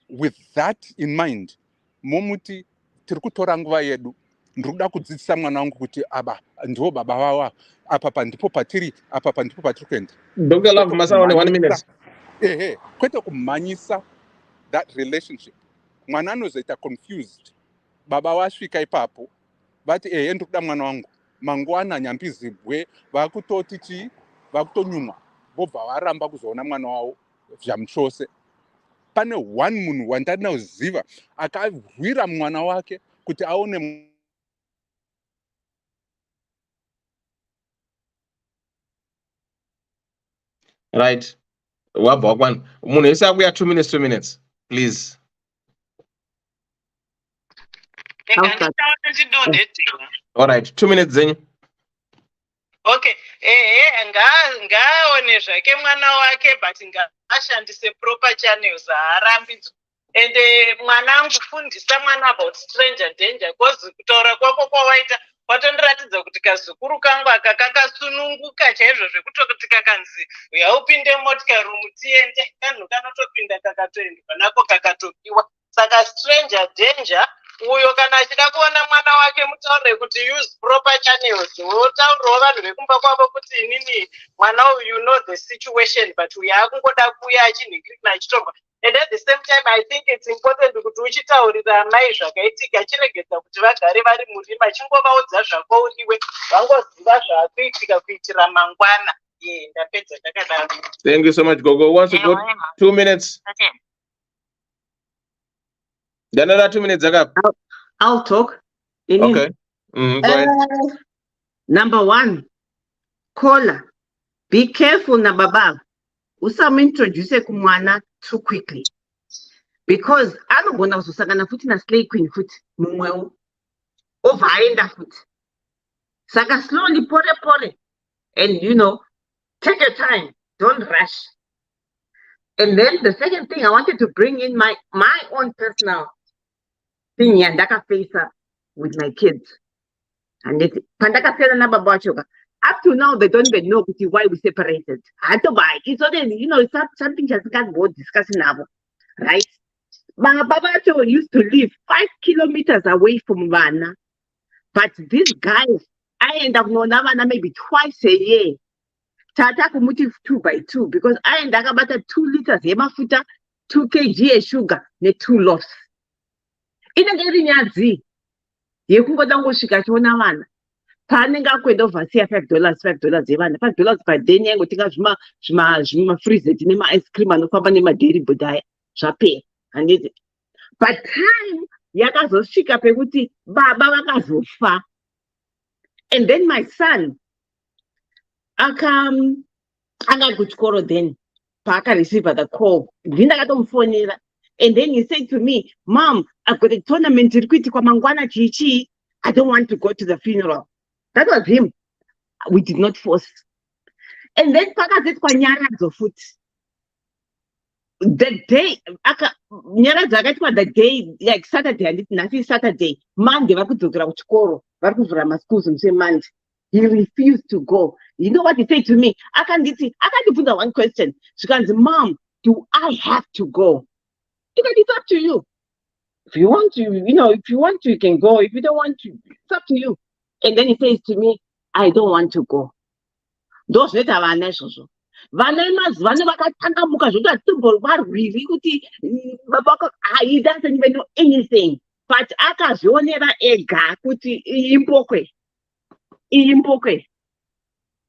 S9: with that in mind, momuti tiri kutora nguva yedu, ndiri kuda kudzidzisa mwana wangu kuti aba ndiwo baba wawa, apa ndipo patiri kuenda.
S4: Dr. Love Masaone, 1 minute.
S9: Kwete kumhanyisa that relationship. Mwana anozoita confused. Baba wasvika ipapo, vati ndiri kuda mwana wangu. Mangwana nyambizibwe vakutoti vakutonyumwa, vobva varamba kuzoona mwana wavo zvamuchose. Pane 1 munhu wandanoziva akahwira mwana wake kuti aone.
S4: Right. Wabva wakwana. Munhu wese akuya 2 minutes, 2 minutes, please. All right, 2 minutes zenyu.
S13: Okay, ngaaone zvake mwana wake, but ngaashandise proper channels, haarambidzwe. And mwanangu, fundisa mwana about stranger danger, because kutaura kwako kwawaita watondiratidza kuti kazukuru kangu aka kakasununguka chaizvo zvekuti kakanzi yaupinde motikari tiende, kanhu kanotopinda kakatoendwa nako kakatopiwa. Saka stranger danger uyo kana achida kuona mwana wake mutaure kuti use proper channels, wotaurawo vanhu vekumba kwavo kuti inini mwana uyu you know the situation, but uyo akungoda kuuya achinhingirina achitorwa. And at the same time, I think it's important kuti uchitaurira amai zvakaitika, chiregedza kuti vagare vari murima, chingovaudza zvako uriwe, vangoziva zvakuitika kuitira mangwana. Ndapedza ndakadaro.
S4: Thank you so much, Gogo. Once you go 2 minutes.
S11: Okay.
S4: Then another 2 minutes, Zagab.
S11: I'll talk.
S4: Okay. Go ahead.
S11: Number 1, caller. Be careful na baba. Usamintroduce kumwana too quickly. Because anogona kuzosangana futi na slay queen futi mumwewo. Overenda futi. Saka slowly pore. And take your time. Don't rush. And then the second thing I wanted to bring in my own personal thing yandaka face with my kids. And it's pandaka fela na baba wachoka. Up to now, they don't even know why we separated. I had to buy. It's already, it's not something just got both discussing now, right? My Baba used to live 5 kilometers away from Vana. But these guys, I end up knowing Vana maybe twice a year. Tata kumuti 2 by 2 because I end up about 2 liters yemafuta, 2 kg sugar, ne 2 loaves. Ina gari nyazi. Yekungo dango shika chona Vana. Panenga kwenda overseas $5 yevana $5 per day nyango tinga zvima freezer tine ma ice cream anofamba nema dairy bodaya zvapera handiti. But time yakazosvika pekuti baba vakazofa. And then my son anga kuchikoro then paaka receive the call ndindakatomufonera. And then he said to me, Mom, I've got a tournament kwa mangwana chichi. I don't want to go to the funeral. That was him. We did not force. And then pakazet kwa nyara zofuti. the day nyaradzi akaitwa the day like Saturday, handiti nhasi Saturday, Monday vari kudzokera kuchikoro, vari kuvhura maschools musi Monday. He refused to go. You know what he said to me? Akandibvunza one question. Zvikanzi, Mom, do I have to go? It's up to you. If you want to, if you want to, you can go. If you don't want to, it's up to you. And then he says to me, I don't want to go. Those that are unnecessary. Vana vakatangamuka zvokuti hatitombo varwiri kuti baba vako he doesn't even know anything, but akazvionera ega kuti imbokwe. He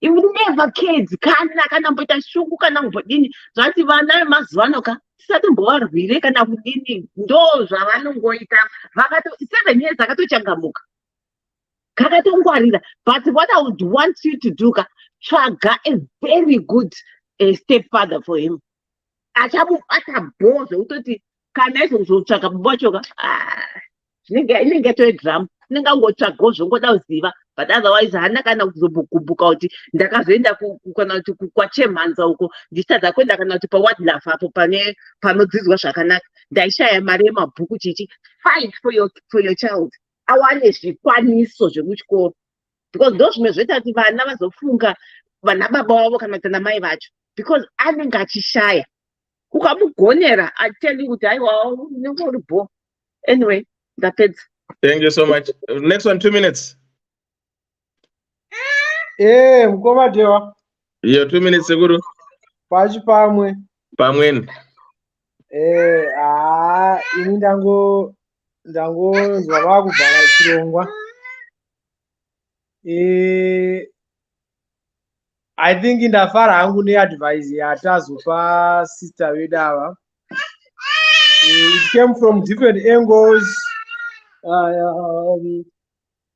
S11: would never kids kana mboita shuku kana mbodini zvati vana vemazuva ano tisatombovarwire kana kudini, ndo zvavanongoita. 7 years akatochangamuka kakatongwarira. But what I would want you to do, tsvaga a very good stepfather for him. Achamubata bhozo utoti kana izotsvaga baba vachoka inenge toexam, inenge angotsvagawo zvongoda kuziva. But otherwise hana kana kuzombokumbuka kuti ndakazoenda kana kuti kwachemhanza uko ndichitadza kuenda kana kuti pawildlife apo panodzidzwa zvakanaka, ndaishaya mari yemabhuku chichi. Fight for your child, awane zvikwaniso zvekuchikoro, because ndo zvimwe zvoita kuti vana vazofunga vana baba vavo kana kuti namai vacho, because anenge achishaya. Ukamugonera ateli kuti aiwa unenge uri bo. Anyway, ndapedza.
S4: Thank you so much. Next one, 2 minutes.
S10: Mukoma Dewa.
S4: Yo, 2 minutes seguro.
S10: Pachi pamwe.
S4: Pamweni.
S10: Ini ndangonzwa vakubhala chirongwa. I think ndafara hangu neadvice yatazopa sister vedu ava. It came from different angles,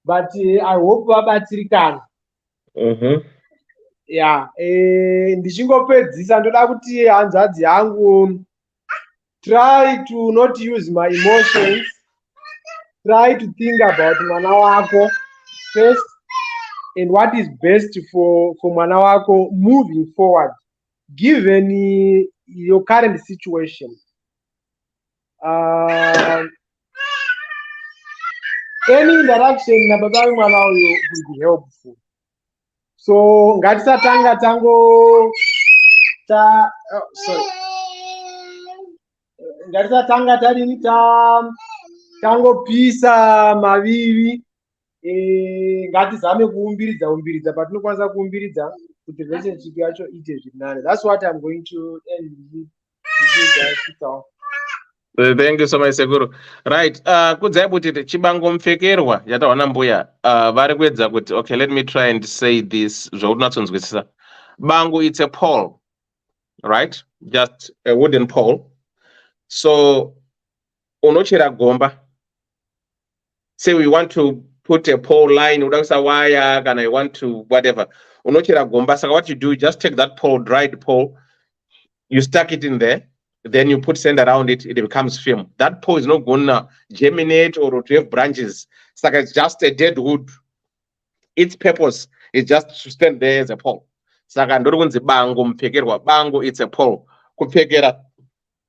S10: but I hope vabatsirikana. Yeah, ndichingopedzisa ndoda kuti hanzvadzi yangu, try to not use my emotions, try to think about mwana wako first and what is best for mwana wako moving forward given your current situation. Any interaction na baba mwana uyo will be helpful. So ngatisatanga ngatisatanga tangopisa mavivi. Ngatizame kuumbiridza patinokwanisa kuumbiridza kuti relationship yacho ite zvirinane. That's what I'm going to end with.
S4: Thank you so much Seguro. Right, kudzai kuti chibangomupfekerwa yataona mbuya vari kuedza kuti okay, let me try and say this zvaunatsonzwisisa. Bango, it's a pole, right? Just a wooden pole. So unochera gomba. Say we want to put a pole line, udakusa wire, and I want to whatever. Unochera gomba. So what you do, just take that pole, dried pole, you stuck it in there. Then you put sand around it, it becomes film. That pole is not gonna germinate or to have branches. It's like it's just a dead wood. Its purpose is just to stand there as a pole. Saka ndokunzi bango mpekerwa. Bango, it's a pole. Kupekera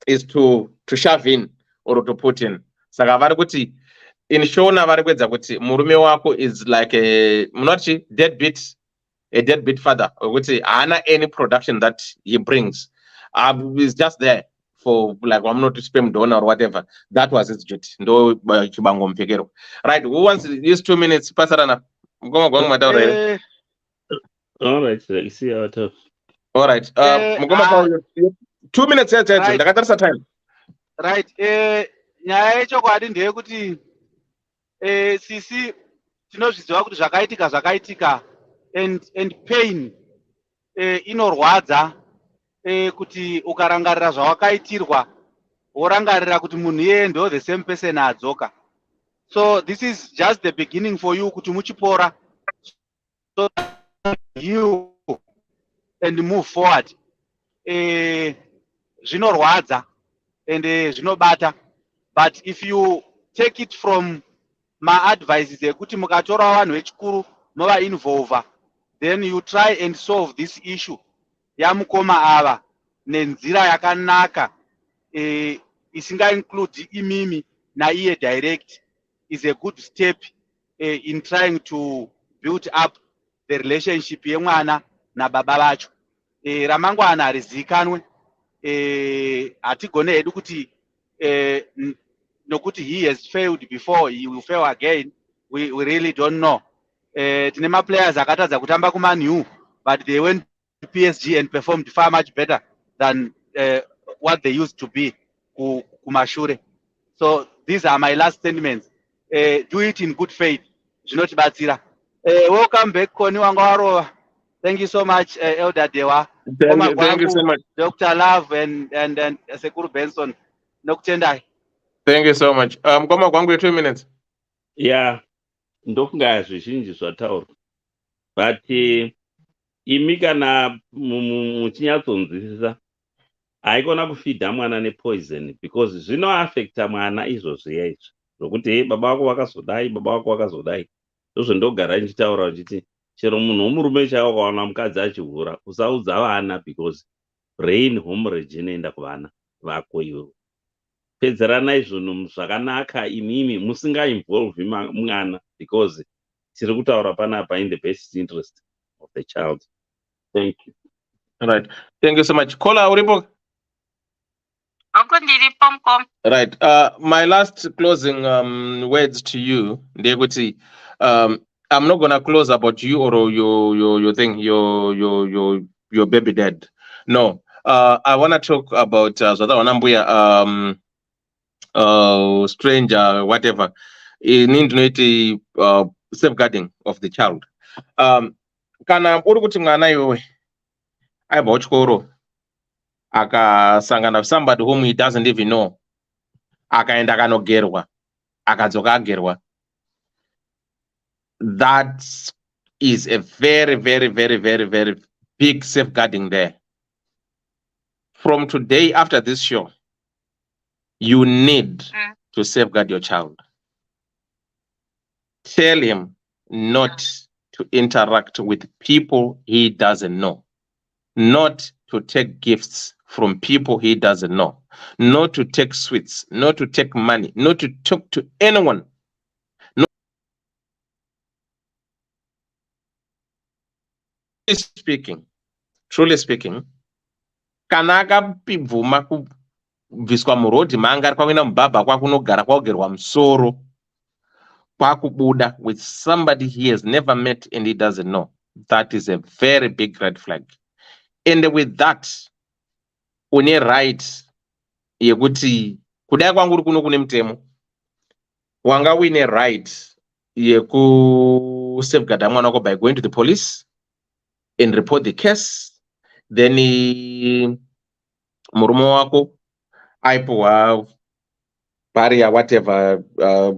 S4: is to shove in or to put in. Saka vari kuti in Shona vari kuedza kuti murume wako is like a deadbeat father. Or kuti hana any production that he brings. He's just there for like I'm not to spam donor or whatever. That was his duty. No chibango mpekero. Right, who wants these 2 minutes? Pasarana. All
S5: right, sir. See how tough.
S4: All right. 2 minutes ndakatarisa time.
S8: Right. Nyaya yechokwadi ndeyekuti sisi tinozviziva kuti zvakaitika and pain inorwadza. Kuti ukarangarira zvawakaitirwa worangarira kuti munhu iye ndo the same person adzoka. So this is just the beginning for you kuti muchipora, so you and move forward. Zvinorwadza and zvinobata, but if you take it from my advices ekuti mukatora vanhu vechikuru mova involve, then you try and solve this issue yamukoma ava nenzira yakanaka isinga-include imimi naiye direct is a good step in trying to build up the relationship yemwana nababa vacho. Ramangwana harizikanwe, hatigone hedu kuti nokuti he has failed before, he will fail again. We really don't know. Tine maplayers akatadza kutamba kuMan U, but they went to PSG and performed far much better than what they used to be kumashure. So these are my last statements. Do it in good faith. Zvinotibatsira. Welcome back Koni wanga warova. Thank you so much Elder Dewa.
S4: Thank you so much.
S8: Dr. Love and Sekuru Benson. Nokutendai.
S4: Thank you so much. Koma kwangu 2 minutes.
S5: Yeah, ndofunga zvizhinji zvataurwa. But imi kana muchinyatsonzwisisa haikona kufidha mwana nepoison because zvinoaffecta mwana izvozviya izvi zvokuti hei baba vako vakazodai, baba vako vakazodai. Ndozvendogara ndichitaura ndichiti chero munhu womurume chaiwo ukaona mukadzi achihura usaudza vana because brain hemorrhage inoenda kuvana vako iwewe. Pedzeranai zvinhu zvakanaka imimi musingainvolve mwana because tiri kutaura panapa in the best interest of the child. Thank you.
S4: Right. Thank you so much. Kola uripo? Right. My last closing words to you, Ndekuti, I'm not gonna close about you or your thing, your baby dad. No. I wanna talk about stranger, whatever. You need to know safeguarding of the child. Kana uri kuti mwana iwewe aibva kuchikoro akasangana somebody whom he doesn't even know, akaenda akanogerwa, akadzoka agerwa, that is a very, very, very, very, very big safeguarding there. From today, after this show, you need to safeguard your child. Tell him not to interact with people he doesn't know, not to take gifts from people he doesn't know, not to take sweets, not to take money, not to talk to anyone. Truly speaking, kana akabvuma kubviswa murodhi maanga ari kwakuenda mubhabha kwakunogara kwakugerwa musoro kwakubuda with somebody he has never met and he doesn't know, that is a very big red flag. And with that, une right yekuti kudai kwangu uri kuno kune mutemo wanga uine right yekusafeguarda mwana wako by going to the police and report the case. Then murume wako aipowa barrier whatever,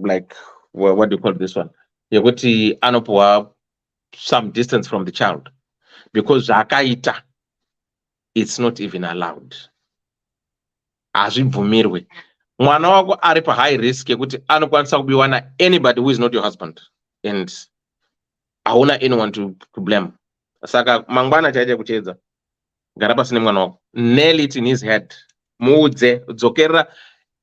S4: like what do you call this one, yekuti anopowa some distance from the child because zvakaita it's not even allowed. Hazvibvumirwe. Mwana wako ari pa high risk yekuti anokwanisa kubiwa na anybody who is not your husband and hauna anyone to blame. Saka mangwana chaicha kuchedza gara pasine mwana wako, nail it in his head, muudze, dzokera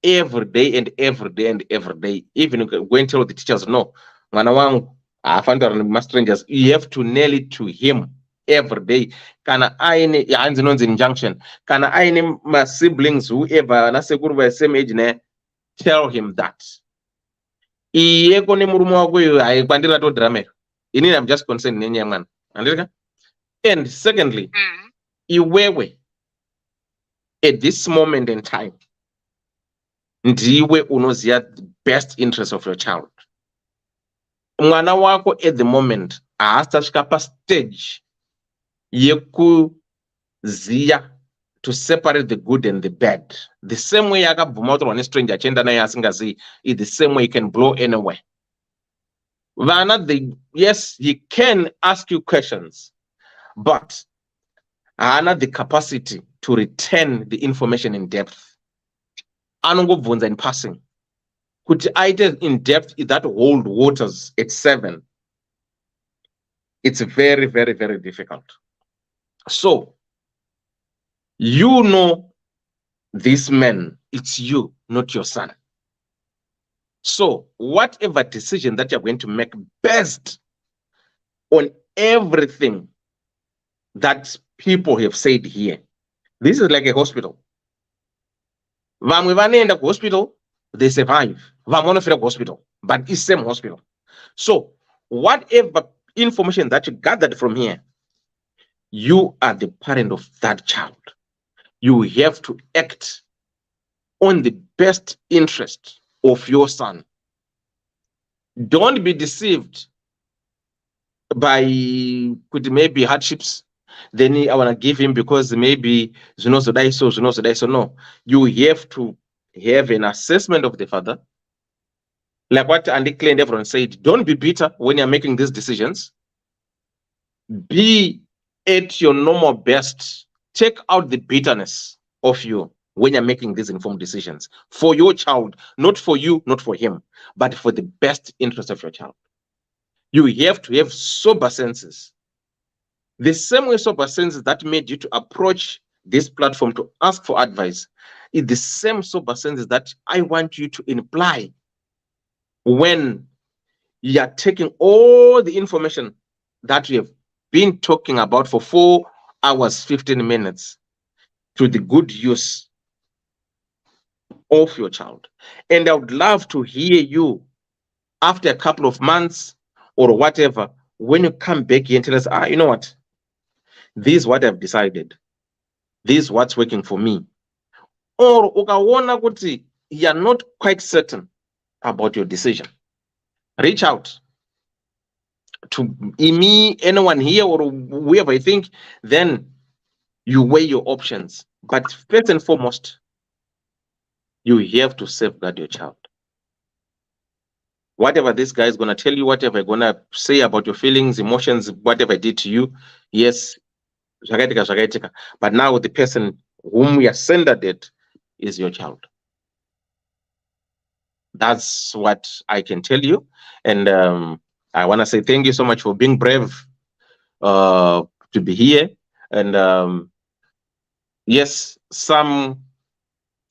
S4: every day and every day and every day. Even go and tell the teachers, no, mwana wangu haafanira nema strangers. You have to nail it to him every day. Kana aine hanzi nonzi injunction, kana aine ma siblings whoever na sekuru by same age ne, tell him that iye kone murume wako iwe haikwandira to drama. Inini I'm just concerned nenyaya mwana. Andika? And secondly, iwewe at this moment in time ndiwe unoziya the best interest of your child. Mwana wako at the moment haasasvika pa stage yekuziya to separate the good and the bad. The same way akabvuma kutorwa nestranger achienda naye asingaziyi is the same way he can blow anywhere. Vana, yes, he can ask you questions, but haana the capacity to retain the information in depth. Anongobvunza in passing. Kuti aite in depth that hold waters at 7. It's very, very, very difficult. So, you know this man, it's you, not your son. So whatever decision that you're going to make based on everything that people have said here, this is like a hospital. Vamwe vanoenda hospital, they survive. Vamwe vanofira hospital, but it's same hospital. So whatever information that you gathered from here, you are the parent of that child. You have to act on the best interest of your son. Don't be deceived by maybe hardships. Then I want to give him because maybe so. No, you have to have an assessment of the father. Like what Andy Clay and everyone said, don't be bitter when you're making these decisions. Be at your normal best. Take out the bitterness of you when you're making these informed decisions for your child, not for you, not for him, but for the best interest of your child. You have to have sober senses. The same way sober senses that made you to approach this platform to ask for advice is the same sober senses that I want you to imply when you are taking all the information that we have been talking about for 4 hours, 15 minutes to the good use of your child. And I would love to hear you after a couple of months or whatever, when you come back here and tell us, you know what? This is what I've decided. This is what's working for me. Or ukaona kuti you're not quite certain about your decision. Reach out to me, anyone here, or whoever you think, then you weigh your options. But first and foremost, you have to safeguard your child. Whatever this guy is going to tell you, whatever going to say about your feelings, emotions, whatever I did to you, yes, but now the person whom we are centered at is your child. That's what I can tell you. And I want to say thank you so much for being brave to be here. And yes, some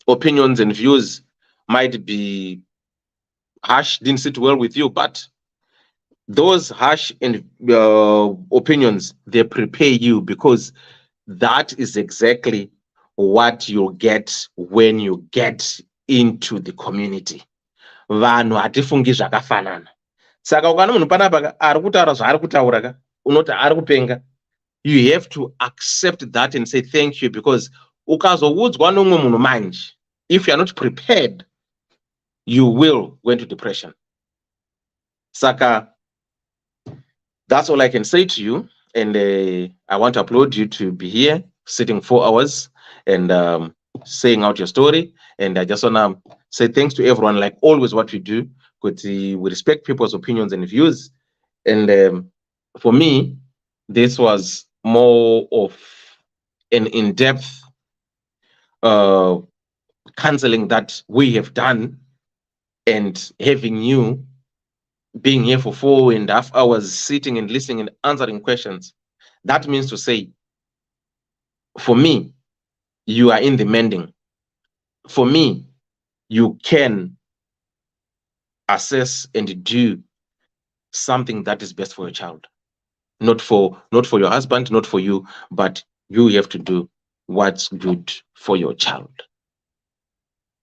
S4: opinions and views might be harsh, didn't sit well with you, but those harsh and opinions, they prepare you, because that is exactly what you get when you get into the community. Vanhu hatifungi zvakafanana. Saka ukaona munhu panapa ari kutaura zvaari kutaura ka, unoti ari kupenga. You have to accept that and say thank you, because ukazoudzwa nomwe munhu manje, if you are not prepared, you will go into depression. Saka, that's all I can say to you. And I want to applaud you to be here, sitting 4 hours and saying out your story. And I just want to say thanks to everyone, like always what we do, because we respect people's opinions and views. And for me, this was more of an in-depth counseling that we have done, and having you being here for 4.5 hours, sitting and listening and answering questions. That means to say, for me, you are in the mending. For me, you can assess and do something that is best for your child. Not for your husband, not for you, but you have to do what's good for your child.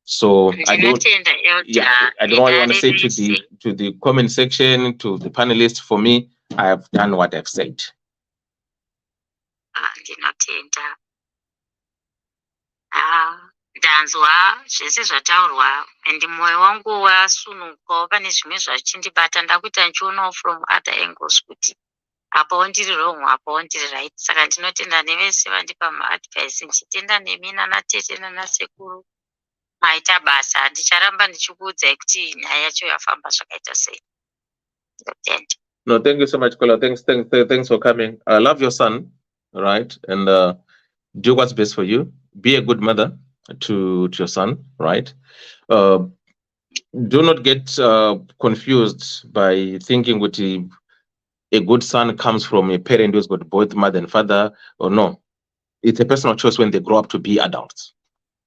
S4: So I don't know what I want to say to the comment section, to the panelists. For me, I have done what I've said.
S6: Ndinotenda. Ndanzwa zvese zvataurwa, and mwoyo wangu wasunuka, pane zvimwe zvachindibata, ndakuita ndichionawo from other angles kuti apawo ndiri wrong, apawo ndiri right. Saka ndinotenda nevese vandipa maadvice, ndichitenda nemi nanatete nanasekuru. Maita basa, ndicharamba ndichikuudzai kuti nyaya yacho yafamba zvakaita sei. Ndinotenda.
S4: No, thank you so much, Kola. Thanks for coming. I love your son, right? And do what's best for you. Be a good mother to your son, right? Do not get confused by thinking what a good son comes from a parent who's got both mother and father, or no. It's a personal choice when they grow up to be adults.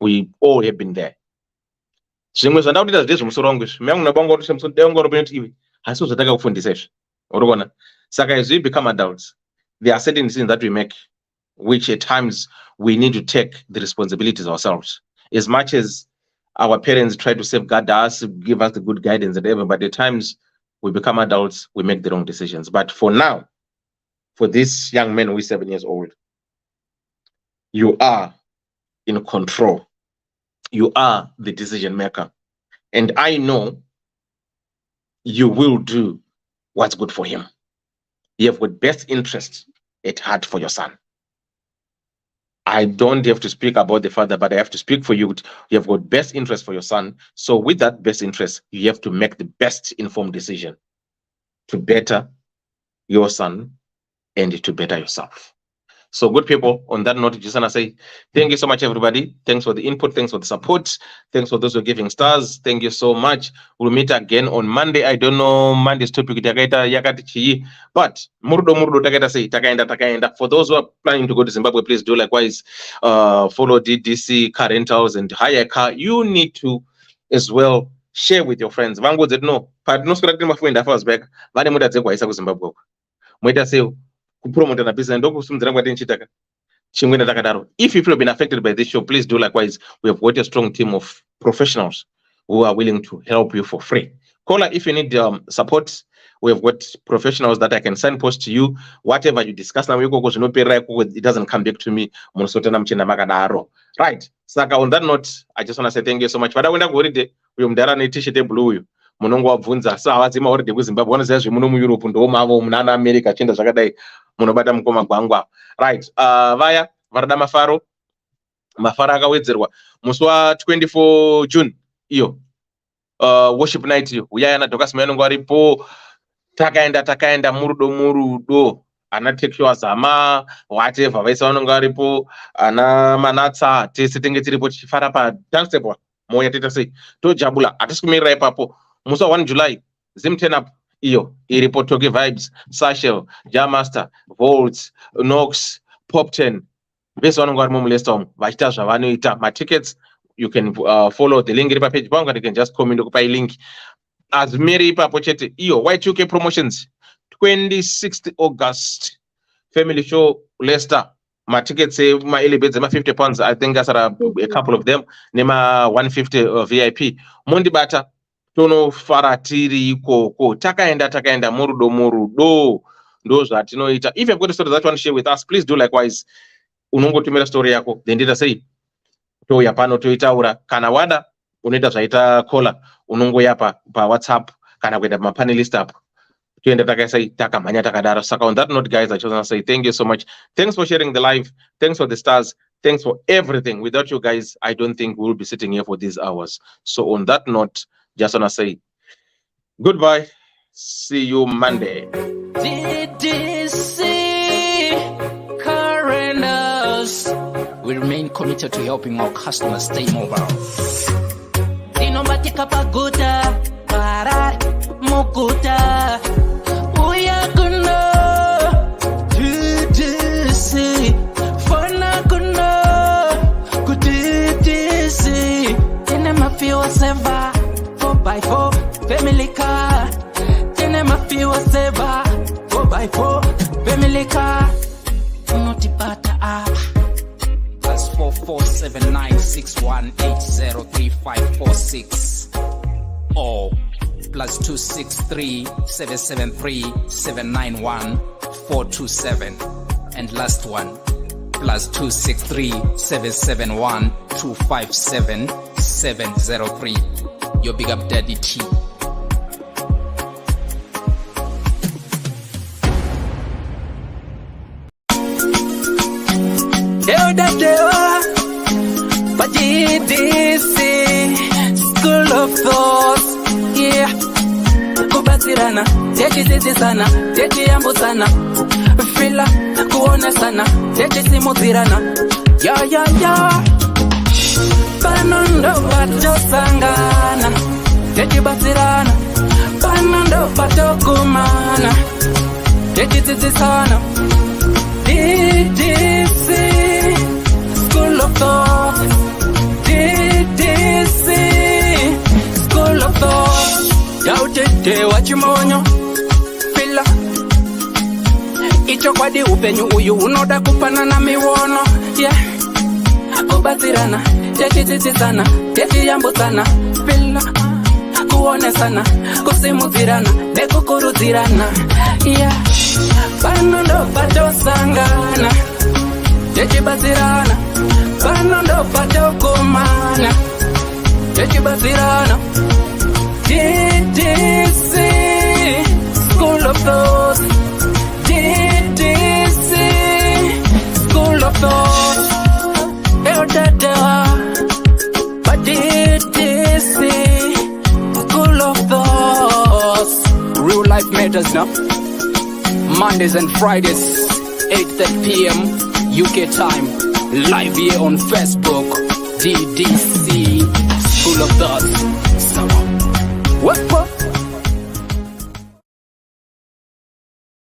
S4: We all have been there. Zvimwe zvandauti ndazvide musoro wangu izvi miyangu nabanga kuti musoro wangu kuti iwe hasi uzotaka kufundisa izvi urikuona. Saka as we become adults, there are certain decisions that we make which at times we need to take the responsibilities ourselves. As much as our parents try to safeguard us, give us the good guidance and everything, but at times we become adults, we make the wrong decisions. But for now, for this young man who is 7 years old, you are in control. You are the decision maker. And I know you will do what's good for him. You have got best interest at heart for your son. I don't have to speak about the father, but I have to speak for you. You have got best interest for your son. So with that best interest, you have to make the best informed decision to better your son and to better yourself. So good people, on that note, just want to say thank you so much, everybody. Thanks for the input. Thanks for the support. Thanks for those who are giving stars. Thank you so much. We'll meet again on Monday. I don't know Monday's topic, but murdo takaita say takaenda. For those who are planning to go to Zimbabwe, please do likewise. Follow Ddc car rentals and hire car. You need to as well share with your friends. Vango said no, but no scratching my friend after back. Vane muda dzekwa isa ku Zimbabwe. Mweta say kupromote na business ndo kusumdzira kwati nchitaka chimwene takadaro. If people have been affected by this show, please do likewise. We have got a strong team of professionals who are willing to help you for free. Caller, if you need support, we have got professionals that I can signpost to you. Whatever you discuss now, it doesn't come back to me. Right. Saka on that note, I just want to say thank you so much. But I want to go read the t-shirt blue. Munongo wabvunza sa wazima already kuZimbabwe wanoziva zvimuno muEurope ndo mavo munana America chienda zvakadai munobata mukoma gwangwa. Right. Vaya varada mafaro akawedzerwa musi wa 24 June iyo worship night iyo uyaya na Dokas Mayanongo aripo takaenda murudo ana tekshwa zama whatever vaisa vanongo aripo ana manatsa tese tenge tiripo tichifara pa dance table moya teta sei tojabula atisikumirira ipapo. Musa 1 July, Zim turn up iyo iripo Toge Vibes, Sashel, Jamaster, Volts, Nox, Pop 10. Best one ngari mumulesta vachita zvavanoita. My tickets, you can follow the link iripa page pangu, and you can just comment kupai link. As Mary ipapo chete iyo Y2K promotions 26th August family show Leicester. My tickets say my early beds are £50. I think that's a couple of them. Nema 150 VIP. Mundi bata tono faratiri ikoko takaenda murudo ndo zvatinoita. If you've got a story that you want to share with us, please do likewise. Unongotumira story yako then ndita sei toya pano toitaura kana wada unoita zvaita caller unongoyapa pa WhatsApp kana kuenda pa panelist app toenda takaisai takamhanya takadaro. Saka on that note, guys, I just want to say thank you so much. Thanks for sharing the live. Thanks for the stars. Thanks for everything. Without you guys, I don't think we'll be sitting here for these hours. So on that note, just want to say goodbye. See you Monday.
S1: Ddc Currenters. We remain committed to helping our customers stay mobile. Dinomatika paguta, parar, mukuta. Uyakuna, Ddc. Fona kuna, Ddc. Tenema fiwa seva, 4x4, family car. Tenema fiwa seva, 4x4, family car. Unotipata apa. +447961803546 or +263773791 and last one +263771257 your big up daddy T.
S14: Ddc Skool of Thoughts, yeah. Kubatsirana, techisisana, techiyambusana, fila, kuonesana, techisimudzirana, ya. Panondo vatosangana, techibatsirana, panondo vatokumana, techisisana. Ddc Skool of Thoughts. chokwadi upenyu uyu unoda kupanana miwono yeah. Kubatsirana techidzidzisana techiyambudzana pila kuonesana kusimudzirana nekukurudzirana yeah. Pano ndo patosangana techibatsirana, pano ndo patokumana techibatsirana. Ddc Skool of Thoughts, Ddc Skool of Thoughts. But Ddc Skool of Thoughts.
S1: Real life matters now. Mondays and Fridays, 8:30 p.m. UK time. Live here on Facebook. Ddc Skool of Thoughts.